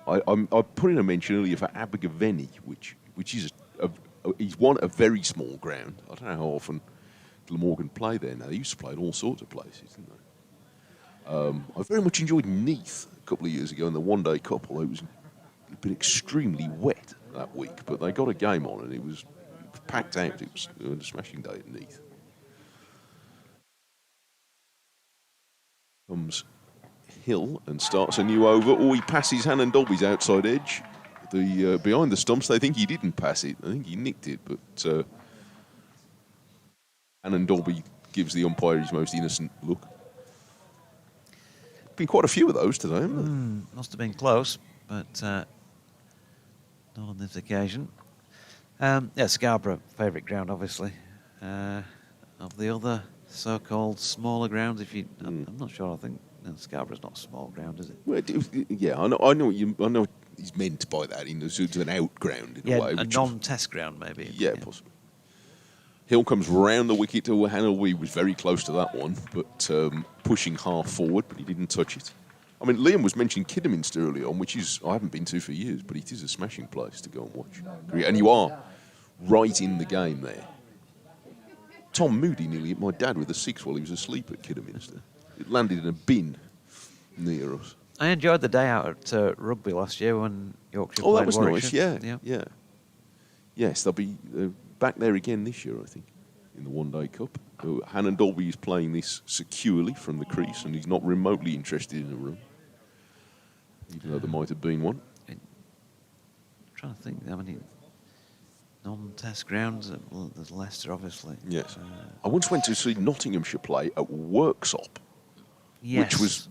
Speaker 4: I put in a mention earlier for Abergavenny, which is a very small ground. I don't know how often Glamorgan play there now. They used to play at all sorts of places, didn't they? I very much enjoyed Neath a couple of years ago in the one-day cup, although it was been extremely wet that week. But they got a game on and it was packed out. It was a smashing day at Neath. Comes Hill and starts a new over. Or he passes Hannon-Dolby's outside edge. Behind the stumps, they think he didn't pass it. I think he nicked it, but Hannon-Dolby gives the umpire his most innocent look. Been quite a few of those today, haven't there?
Speaker 2: Must have been close, but not on this occasion. Scarborough, favourite ground, obviously. Of the other so-called smaller grounds, I'm not sure. I think Scarborough's not a small ground, is it?
Speaker 4: Well, I know what he's meant by that. In sort of an out ground, in a way.
Speaker 2: A non-test ground, maybe.
Speaker 4: Yeah, possibly. Hill comes round the wicket to Hanley, was very close to that one, but pushing half forward, but he didn't touch it. I mean, Liam was mentioning Kidderminster earlier on, which I haven't been to for years, but it is a smashing place to go and watch. And you are right in the game there. Tom Moody nearly hit my dad with a 6 while he was asleep at Kidderminster. It landed in a bin near us.
Speaker 2: I enjoyed the day out at rugby last year when Yorkshire
Speaker 4: Oh,
Speaker 2: played
Speaker 4: that was
Speaker 2: Warwickshire.
Speaker 4: nice. Yeah. Yes, they'll be back there again this year, I think, in the One Day Cup. Hannon Dolby is playing this securely from the crease, and he's not remotely interested in a run, even though there might have been one.
Speaker 2: I'm trying to think how many non-test grounds. There's Leicester, obviously.
Speaker 4: Yes. I once went to see Nottinghamshire play at Worksop,
Speaker 2: Yes.
Speaker 4: which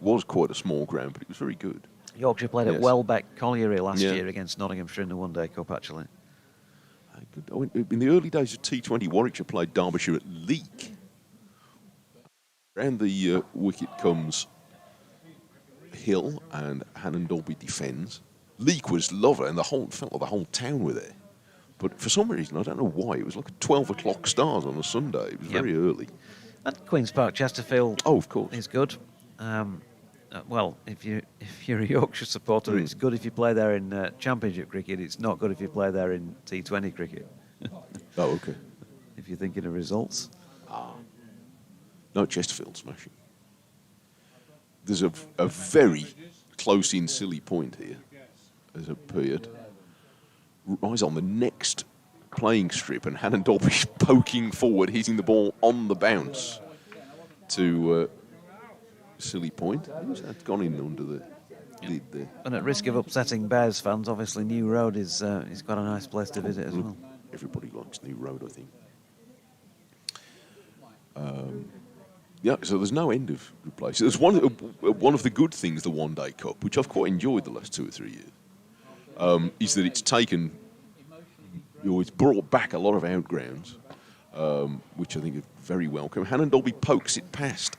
Speaker 4: was quite a small ground, but it was very good.
Speaker 2: Yorkshire played at
Speaker 4: Yes.
Speaker 2: Welbeck Colliery last
Speaker 4: Yeah.
Speaker 2: year against Nottinghamshire in the One Day Cup, actually.
Speaker 4: In the early days of T20, Warwickshire played Derbyshire at Leek. Round the wicket comes Hill, and Hannon Dolby defends. Leek was lovely, and felt like the whole town were there. But for some reason, I don't know why, it was like 12 o'clock stars on a Sunday. It was very early.
Speaker 2: And Queen's Park, Chesterfield.
Speaker 4: Oh, of course.
Speaker 2: Is good. Well, if you're a Yorkshire supporter, it's good if you play there in Championship cricket. It's not good if you play there in T20 cricket.
Speaker 4: Oh, okay.
Speaker 2: If you're thinking of results.
Speaker 4: No, Chesterfield smashing. There's a very close-in silly point here, as appeared. Rise on the next playing strip, and Hannon Dolby's poking forward, hitting the ball on the bounce to silly point. That's gone in under the lid there.
Speaker 2: And at risk of upsetting Bears fans, obviously New Road is quite a nice place to visit as well.
Speaker 4: Everybody likes New Road, I think. So there's no end of good places. There's one of the good things, the One Day Cup, which I've quite enjoyed the last 2 or 3 years, is that it's brought back a lot of outgrounds, which I think are very welcome. Hannon Dolby pokes it past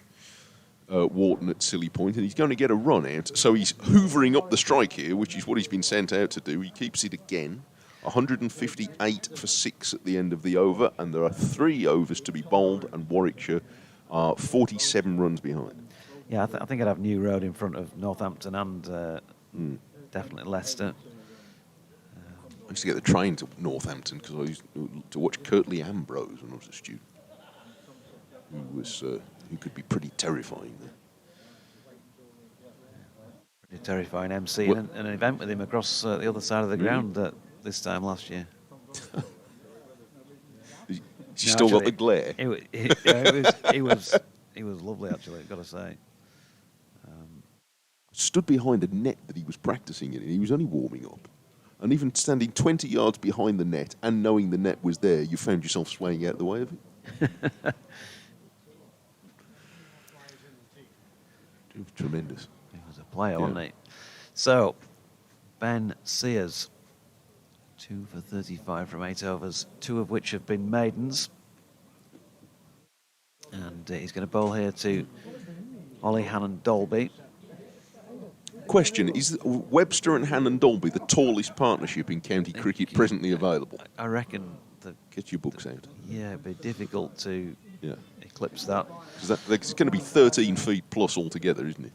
Speaker 4: Wharton at silly point, and he's going to get a run out. So he's hoovering up the strike here, which is what he's been sent out to do. He keeps it again. 158 for 6 at the end of the over, and there are 3 overs to be bowled, and Warwickshire are 47 runs behind.
Speaker 2: Yeah, I think I'd have New Road in front of Northampton and definitely Leicester.
Speaker 4: I used to get the train to Northampton because I used to watch Curtly Ambrose when I was a student, who could be pretty terrifying there.
Speaker 2: Pretty terrifying MC, and an event with him across the other side of the ground this time last year.
Speaker 4: She still got the glare.
Speaker 2: He was lovely, actually, I've got to say.
Speaker 4: Stood behind a net that he was practicing in. He was only warming up. And even standing 20 yards behind the net and knowing the net was there, you found yourself swaying out the way of it. It was tremendous.
Speaker 2: He was a player, wasn't he? So, Ben Sears, 2 for 35 from 8 overs, 2 of which have been maidens. And he's going to bowl here to Ollie Hannon Dolby.
Speaker 4: Question, is Webster and Hannon Dolby the tallest partnership in county cricket presently available?
Speaker 2: I reckon that...
Speaker 4: Get your books out.
Speaker 2: Yeah, it'd be difficult to eclipse that.
Speaker 4: It's going to be 13 feet plus altogether, isn't it?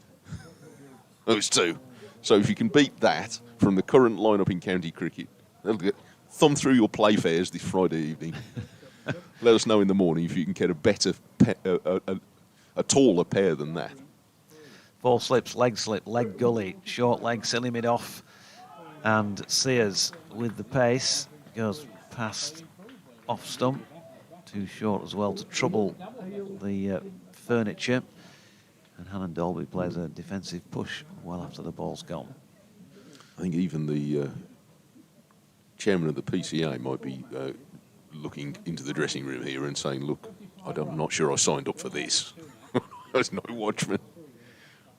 Speaker 4: Those 2. So if you can beat that from the current lineup in county cricket, thumb through your playfares this Friday evening. Let us know in the morning if you can get a better, a taller pair than that.
Speaker 2: 4 slips, leg gully, short leg, silly mid off, and Sears with the pace goes past off stump, too short as well to trouble the furniture, and Hannon Dolby plays a defensive push well after the ball's gone.
Speaker 4: I think even the chairman of the PCA might be looking into the dressing room here and saying, look, I'm not sure I signed up for this. There's no watchman.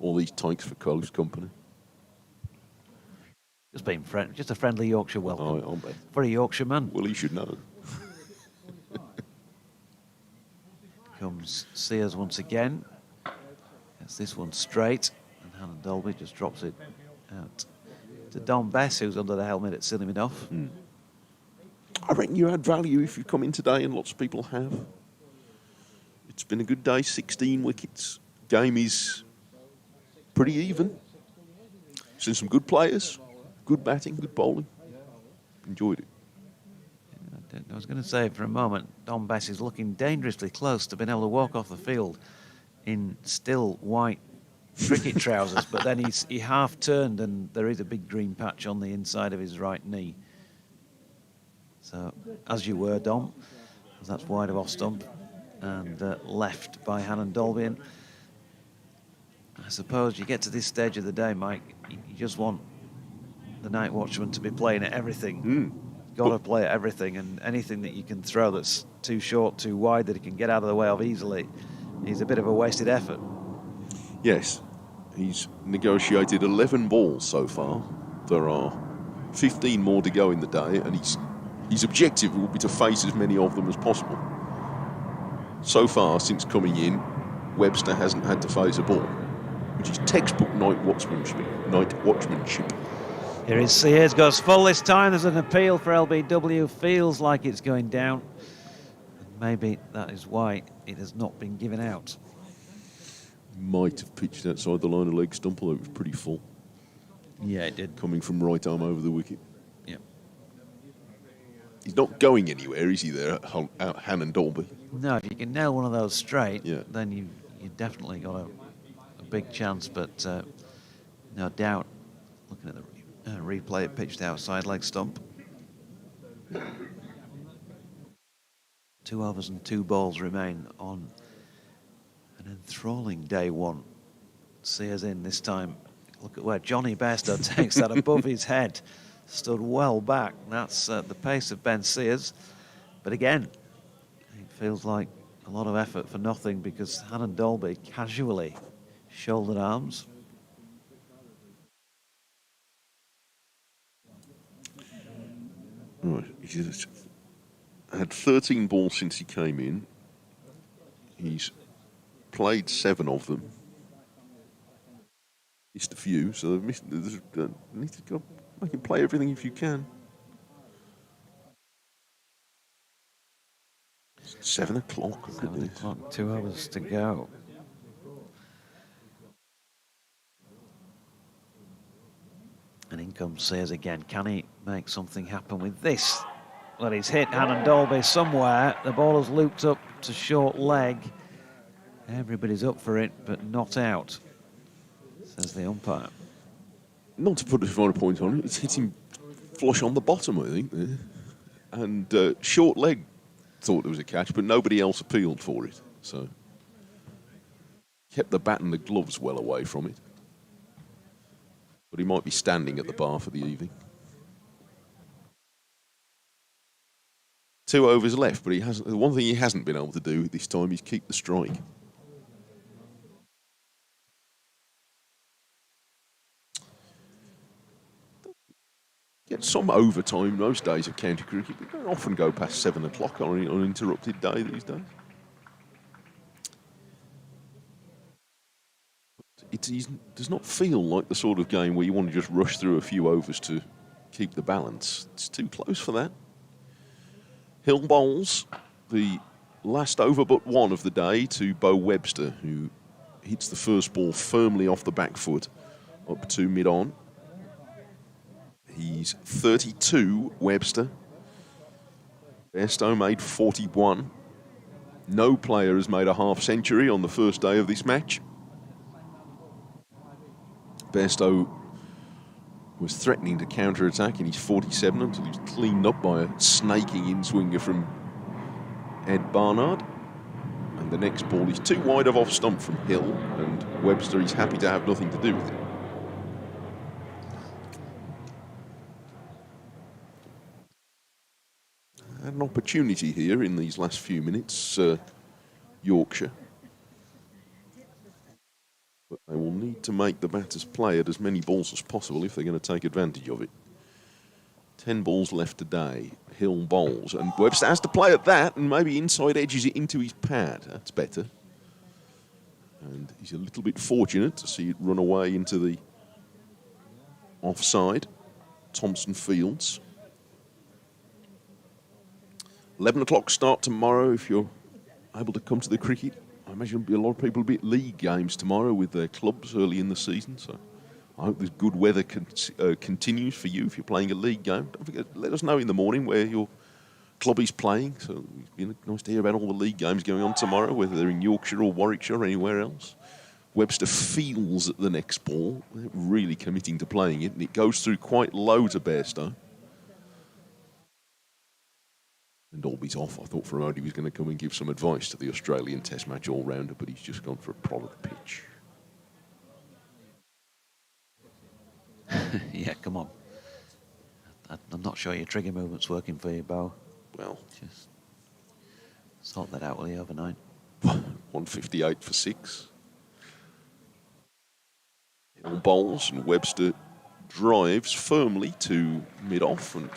Speaker 4: All these tanks for close company.
Speaker 2: Just a friendly Yorkshire welcome.
Speaker 4: I'll bet.
Speaker 2: For a Yorkshireman.
Speaker 4: Well, he should know.
Speaker 2: Comes Sears once again. Gets this one straight, and Hannon Dolby just drops it out to Don Bess, who's under the helmet at silly mid off.
Speaker 4: I reckon you add value if you come in today, and lots of people have. It's been a good day, 16 wickets. Game is pretty even. Seen some good players, good batting, good bowling. Enjoyed it.
Speaker 2: I was going to say for a moment, Don Bess is looking dangerously close to being able to walk off the field in still white cricket trousers, but then he half turned and there is a big green patch on the inside of his right knee. So, as you were, Dom, that's wide of off stump and left by Hannon Dolby. And I suppose you get to this stage of the day, Mike, you just want the night watchman to be playing at everything. Got to play at everything, and anything that you can throw that's too short, too wide, that he can get out of the way of easily, is a bit of a wasted effort.
Speaker 4: Yes, he's negotiated 11 balls so far. There are 15 more to go in the day, and his objective will be to face as many of them as possible. So far, since coming in, Webster hasn't had to face a ball, which is textbook night watchmanship.
Speaker 2: Here is Sears, goes full this time. There's an appeal for LBW. Feels like it's going down. Maybe that is why it has not been given out.
Speaker 4: Might have pitched outside the line of leg stump, although it was pretty full.
Speaker 2: Yeah, it did.
Speaker 4: Coming from right arm over the wicket.
Speaker 2: Yep.
Speaker 4: He's not going anywhere, is he, there, out Hannon Dolby?
Speaker 2: No, if you can nail one of those straight,
Speaker 4: Yeah.
Speaker 2: then you definitely got a big chance, but no doubt, looking at the replay, it pitched outside leg stump. 2 overs and 2 balls remain on an enthralling day one. Sears in this time. Look at where Johnny Bairstow takes that above his head. Stood well back. That's the pace of Ben Sears. But again, it feels like a lot of effort for nothing because Hannon Dolby casually shouldered arms.
Speaker 4: Right, he's had 13 balls since he came in. He's played 7 of them. Missed a few, so they've missed. Need to go make him play everything if you can. 7 o'clock.
Speaker 2: 7 o'clock, 2 hours to go. And in comes Sears again. Can he make something happen with this? Well, he's hit Hannon Dolby somewhere. The ball has looped up to short leg. Everybody's up for it, but not out, says the umpire.
Speaker 4: Not to put a finer point on it, it's hit him flush on the bottom, I think. There. And short leg thought there was a catch, but nobody else appealed for it. So kept the bat and the gloves well away from it. But he might be standing at the bar for the evening. 2 overs left, but he hasn't. The one thing he hasn't been able to do this time is keep the strike. Get some overtime those days of county cricket, but don't often go past 7 o'clock on an uninterrupted day these days. It does not feel like the sort of game where you want to just rush through a few overs to keep the balance. It's too close for that. Hill bowls the last over but one of the day to Bo Webster, who hits the first ball firmly off the back foot up to mid-on. He's 32, Webster. Bairstow made 41. No player has made a half century on the first day of this match. Bairstow was threatening to counter-attack in his 47 until he was cleaned up by a snaking in-swinger from Ed Barnard. And the next ball is too wide of off-stump from Hill, and Webster is happy to have nothing to do with it. Had an opportunity here in these last few minutes, Yorkshire. But they will need to make the batters play at as many balls as possible if they're going to take advantage of it. 10 balls left today. Hill bowls, and Webster has to play at that and maybe inside edges it into his pad. That's better. And he's a little bit fortunate to see it run away into the offside. Thompson Fields. 11 o'clock start tomorrow if you're able to come to the cricket. I imagine there'll be a lot of people will be at league games tomorrow with their clubs early in the season. So I hope this good weather continues for you if you're playing a league game. Don't forget, let us know in the morning where your club is playing. So it'd be nice to hear about all the league games going on tomorrow, whether they're in Yorkshire or Warwickshire or anywhere else. Webster feels at the next ball, really committing to playing it, and it goes through quite low to Bairstow. And Dalby's off. I thought for a moment he was going to come and give some advice to the Australian Test match all-rounder, but he's just gone for a prod of the pitch.
Speaker 2: Yeah, come on. I'm not sure your trigger movement's working for you, Bo.
Speaker 4: Well,
Speaker 2: Just sort that out, will you, overnight?
Speaker 4: 158 for 6. On bowls, and Webster drives firmly to mid-off and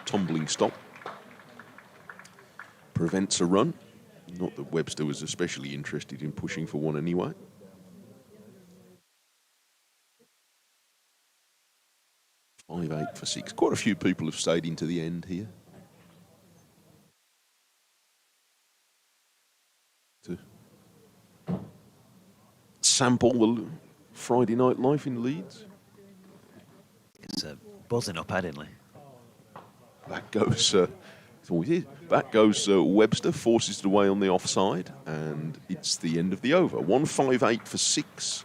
Speaker 4: tumbling stop. Prevents a run. Not that Webster was especially interested in pushing for one anyway. Five, 8 for 6. Quite a few people have stayed into the end here. To sample the Friday night life in Leeds.
Speaker 2: It's buzzing up Headingley.
Speaker 4: Back goes, it's always is. Back goes Webster, forces it away on the offside, and it's the end of the over. 158 for 6.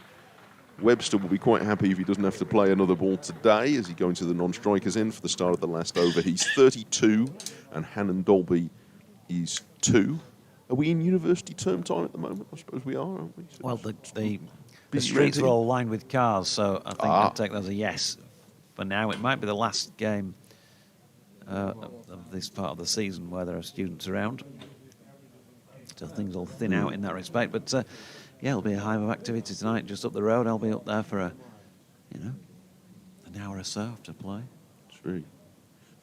Speaker 4: Webster will be quite happy if he doesn't have to play another ball today as he goes into the non-strikers end for the start of the last over. He's 32, and Hannon Dalby is 2. Are we in university term time at the moment? I suppose we are, aren't we? So
Speaker 2: Well, the
Speaker 4: busy
Speaker 2: streets
Speaker 4: renting.
Speaker 2: are all lined with cars, so I think I'll take that as a yes. For now, it might be the last game of this part of the season where there are students around. So things will thin out in that respect. But yeah, it'll be a hive of activity tonight just up the road. I'll be up there for an hour or so after play.
Speaker 4: It's very,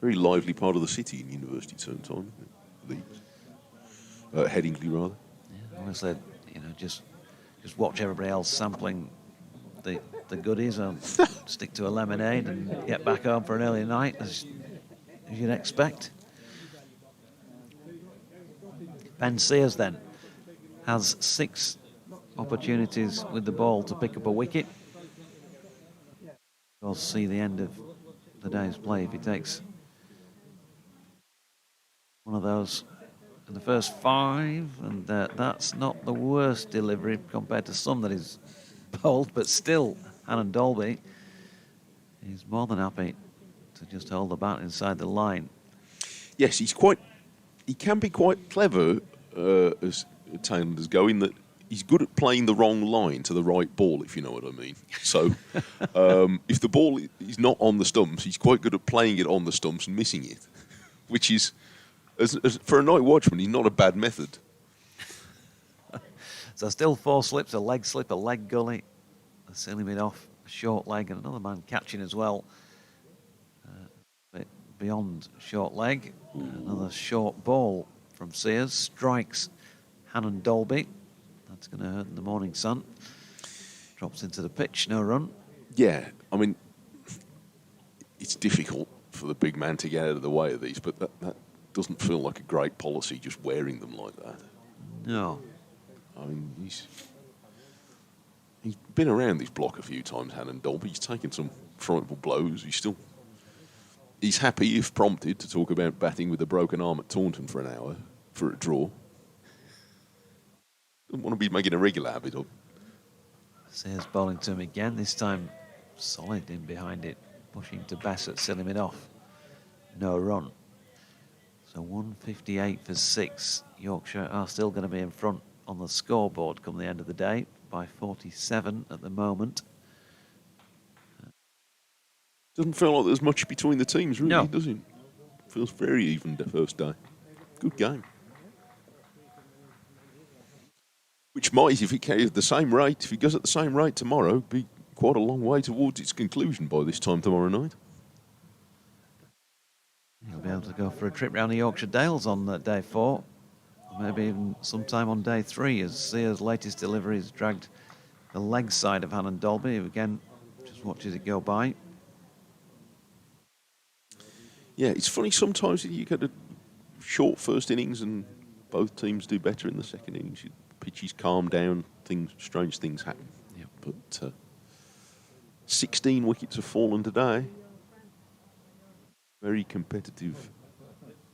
Speaker 4: very lively part of the city in university term time. Leeds. Headingley, rather.
Speaker 2: Yeah, honestly, just watch everybody else sampling the goodies and stick to a lemonade and get back home for an early night, as you'd expect. Ben Sears then has 6 opportunities with the ball to pick up a wicket. We'll see the end of the day's play if he takes one of those in the first 5, and that's not the worst delivery compared to some that he's bowled, but still, Hannon Dalby is more than happy to just hold the bat inside the line.
Speaker 4: Yes, he can be quite clever as tailenders go, in that he's good at playing the wrong line to the right ball, if you know what I mean. So if the ball is not on the stumps, he's quite good at playing it on the stumps and missing it, which is, as for a night watchman, he's not a bad method.
Speaker 2: So still 4 slips, a leg slip, a leg gully, a silly bit off, a short leg, and another man catching as well. Bit beyond short leg. Another short ball from Sears. Strikes Hannon Dalby. That's going to hurt in the morning sun. Drops into the pitch, no run.
Speaker 4: Yeah, I mean, it's difficult for the big man to get out of the way of these, but that doesn't feel like a great policy, just wearing them like that.
Speaker 2: No.
Speaker 4: I mean, he's been around this block a few times, Hannon Dalby. He's taken some frightful blows. He's happy, if prompted, to talk about batting with a broken arm at Taunton for an hour for a draw. Doesn't want to be making a regular habit of.
Speaker 2: Sears bowling to him again, this time solid in behind it, pushing to Bess at silly mid off. No run. So 158 for 6. Yorkshire are still going to be in front on the scoreboard come the end of the day by 47 at the moment.
Speaker 4: Doesn't feel like there's much between the teams, really,
Speaker 2: No.
Speaker 4: does it? Feels very even the first day. Good game. Which might, if it goes at the same rate, if it goes at the same rate tomorrow, be quite a long way towards its conclusion by this time tomorrow night.
Speaker 2: He'll be able to go for a trip round the Yorkshire Dales on day 4. Or maybe even sometime on day 3, as Sears' latest delivery has dragged the leg side of Hannon Dalby, who again just watches it go by.
Speaker 4: Yeah, it's funny sometimes that you get a short first innings and both teams do better in the second innings. Pitches calm down, strange things happen.
Speaker 2: Yep.
Speaker 4: But 16 wickets have fallen today. Very competitive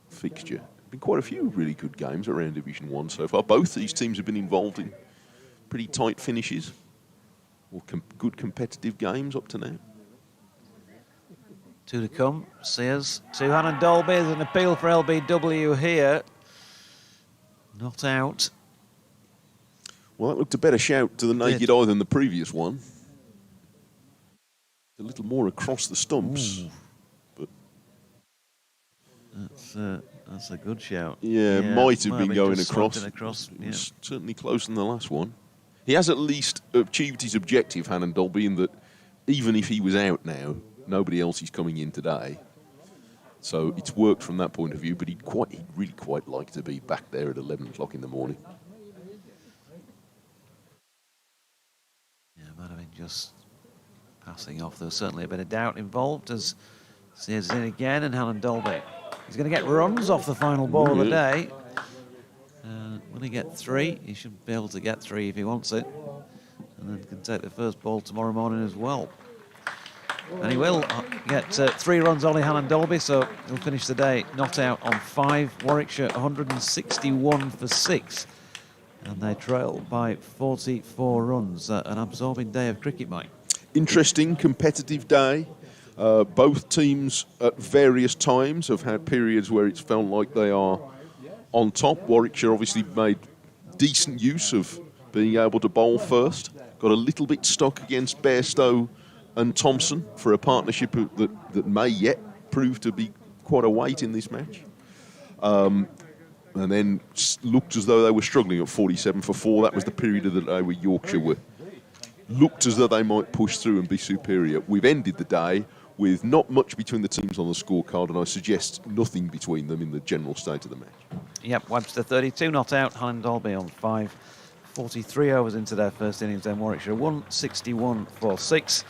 Speaker 4: fixture. Been quite a few really good games around Division 1 so far. Both these teams have been involved in pretty tight finishes. or good competitive games up to now.
Speaker 2: 2 to come. Sears to Hannon Dolby. There's an appeal for LBW here. Not out.
Speaker 4: Well, that looked a better shout to the naked eye than the previous one. A little more across the stumps. But
Speaker 2: that's a good shout.
Speaker 4: Yeah, might have been going across.
Speaker 2: Yeah.
Speaker 4: It was certainly closer than the last one. He has at least achieved his objective, Hannon Dolby, in that even if he was out now, nobody else is coming in today. So it's worked from that point of view, but he'd really quite like to be back there at 11 o'clock in the morning.
Speaker 2: Yeah, might have been just passing off. There was certainly a bit of doubt involved as Sears is in again, and Hannon Dolby. He's going to get runs off the final ball of the day. Will he get 3? He should be able to get 3 if he wants it. And then can take the first ball tomorrow morning as well. And he will get 3 runs, Ollie Hannon Dolby, so he'll finish the day not out on 5. Warwickshire 161 for 6. And they trail by 44 runs. An absorbing day of cricket, Mike.
Speaker 4: Interesting, competitive day. Both teams at various times have had periods where it's felt like they are on top. Warwickshire obviously made decent use of being able to bowl first. Got a little bit stuck against Bairstow and Thompson for a partnership that may yet prove to be quite a weight in this match. And then looked as though they were struggling at 47 for 4. That was the period of the day where Yorkshire looked as though they might push through and be superior. We've ended the day with not much between the teams on the scorecard, and I suggest nothing between them in the general state of the match.
Speaker 2: Yep, Webster 32 not out, Hannon Dolby on 5. 43 overs into their first innings, then Warwickshire 161 for 6.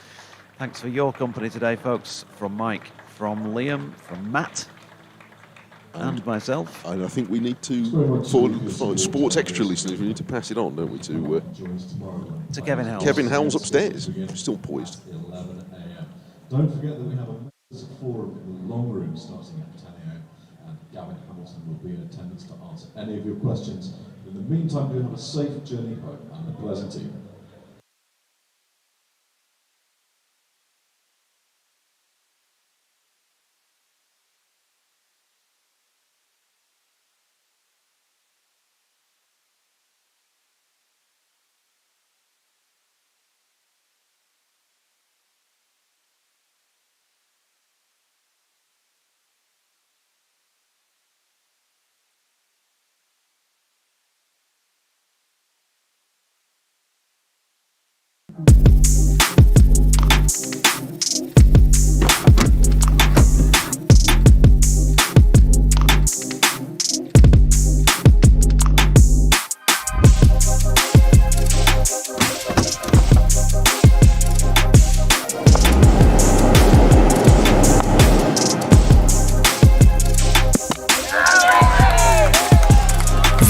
Speaker 2: Thanks for your company today, folks, from Mike, from Liam, from Matt, and myself.
Speaker 4: And I think we need to, for Sports Extra listeners, we need to pass it on, don't we,
Speaker 2: to Kevin Helms.
Speaker 4: Kevin Helms upstairs, still poised.
Speaker 9: 11 a.m. Don't forget that we have a members forum in the long room starting at 10 a.m. and Gavin Hamilton will be in attendance to answer any of your questions. In the meantime, do have a safe journey home and a pleasant evening.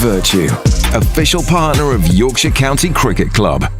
Speaker 1: Vertu, official partner of Yorkshire County Cricket Club.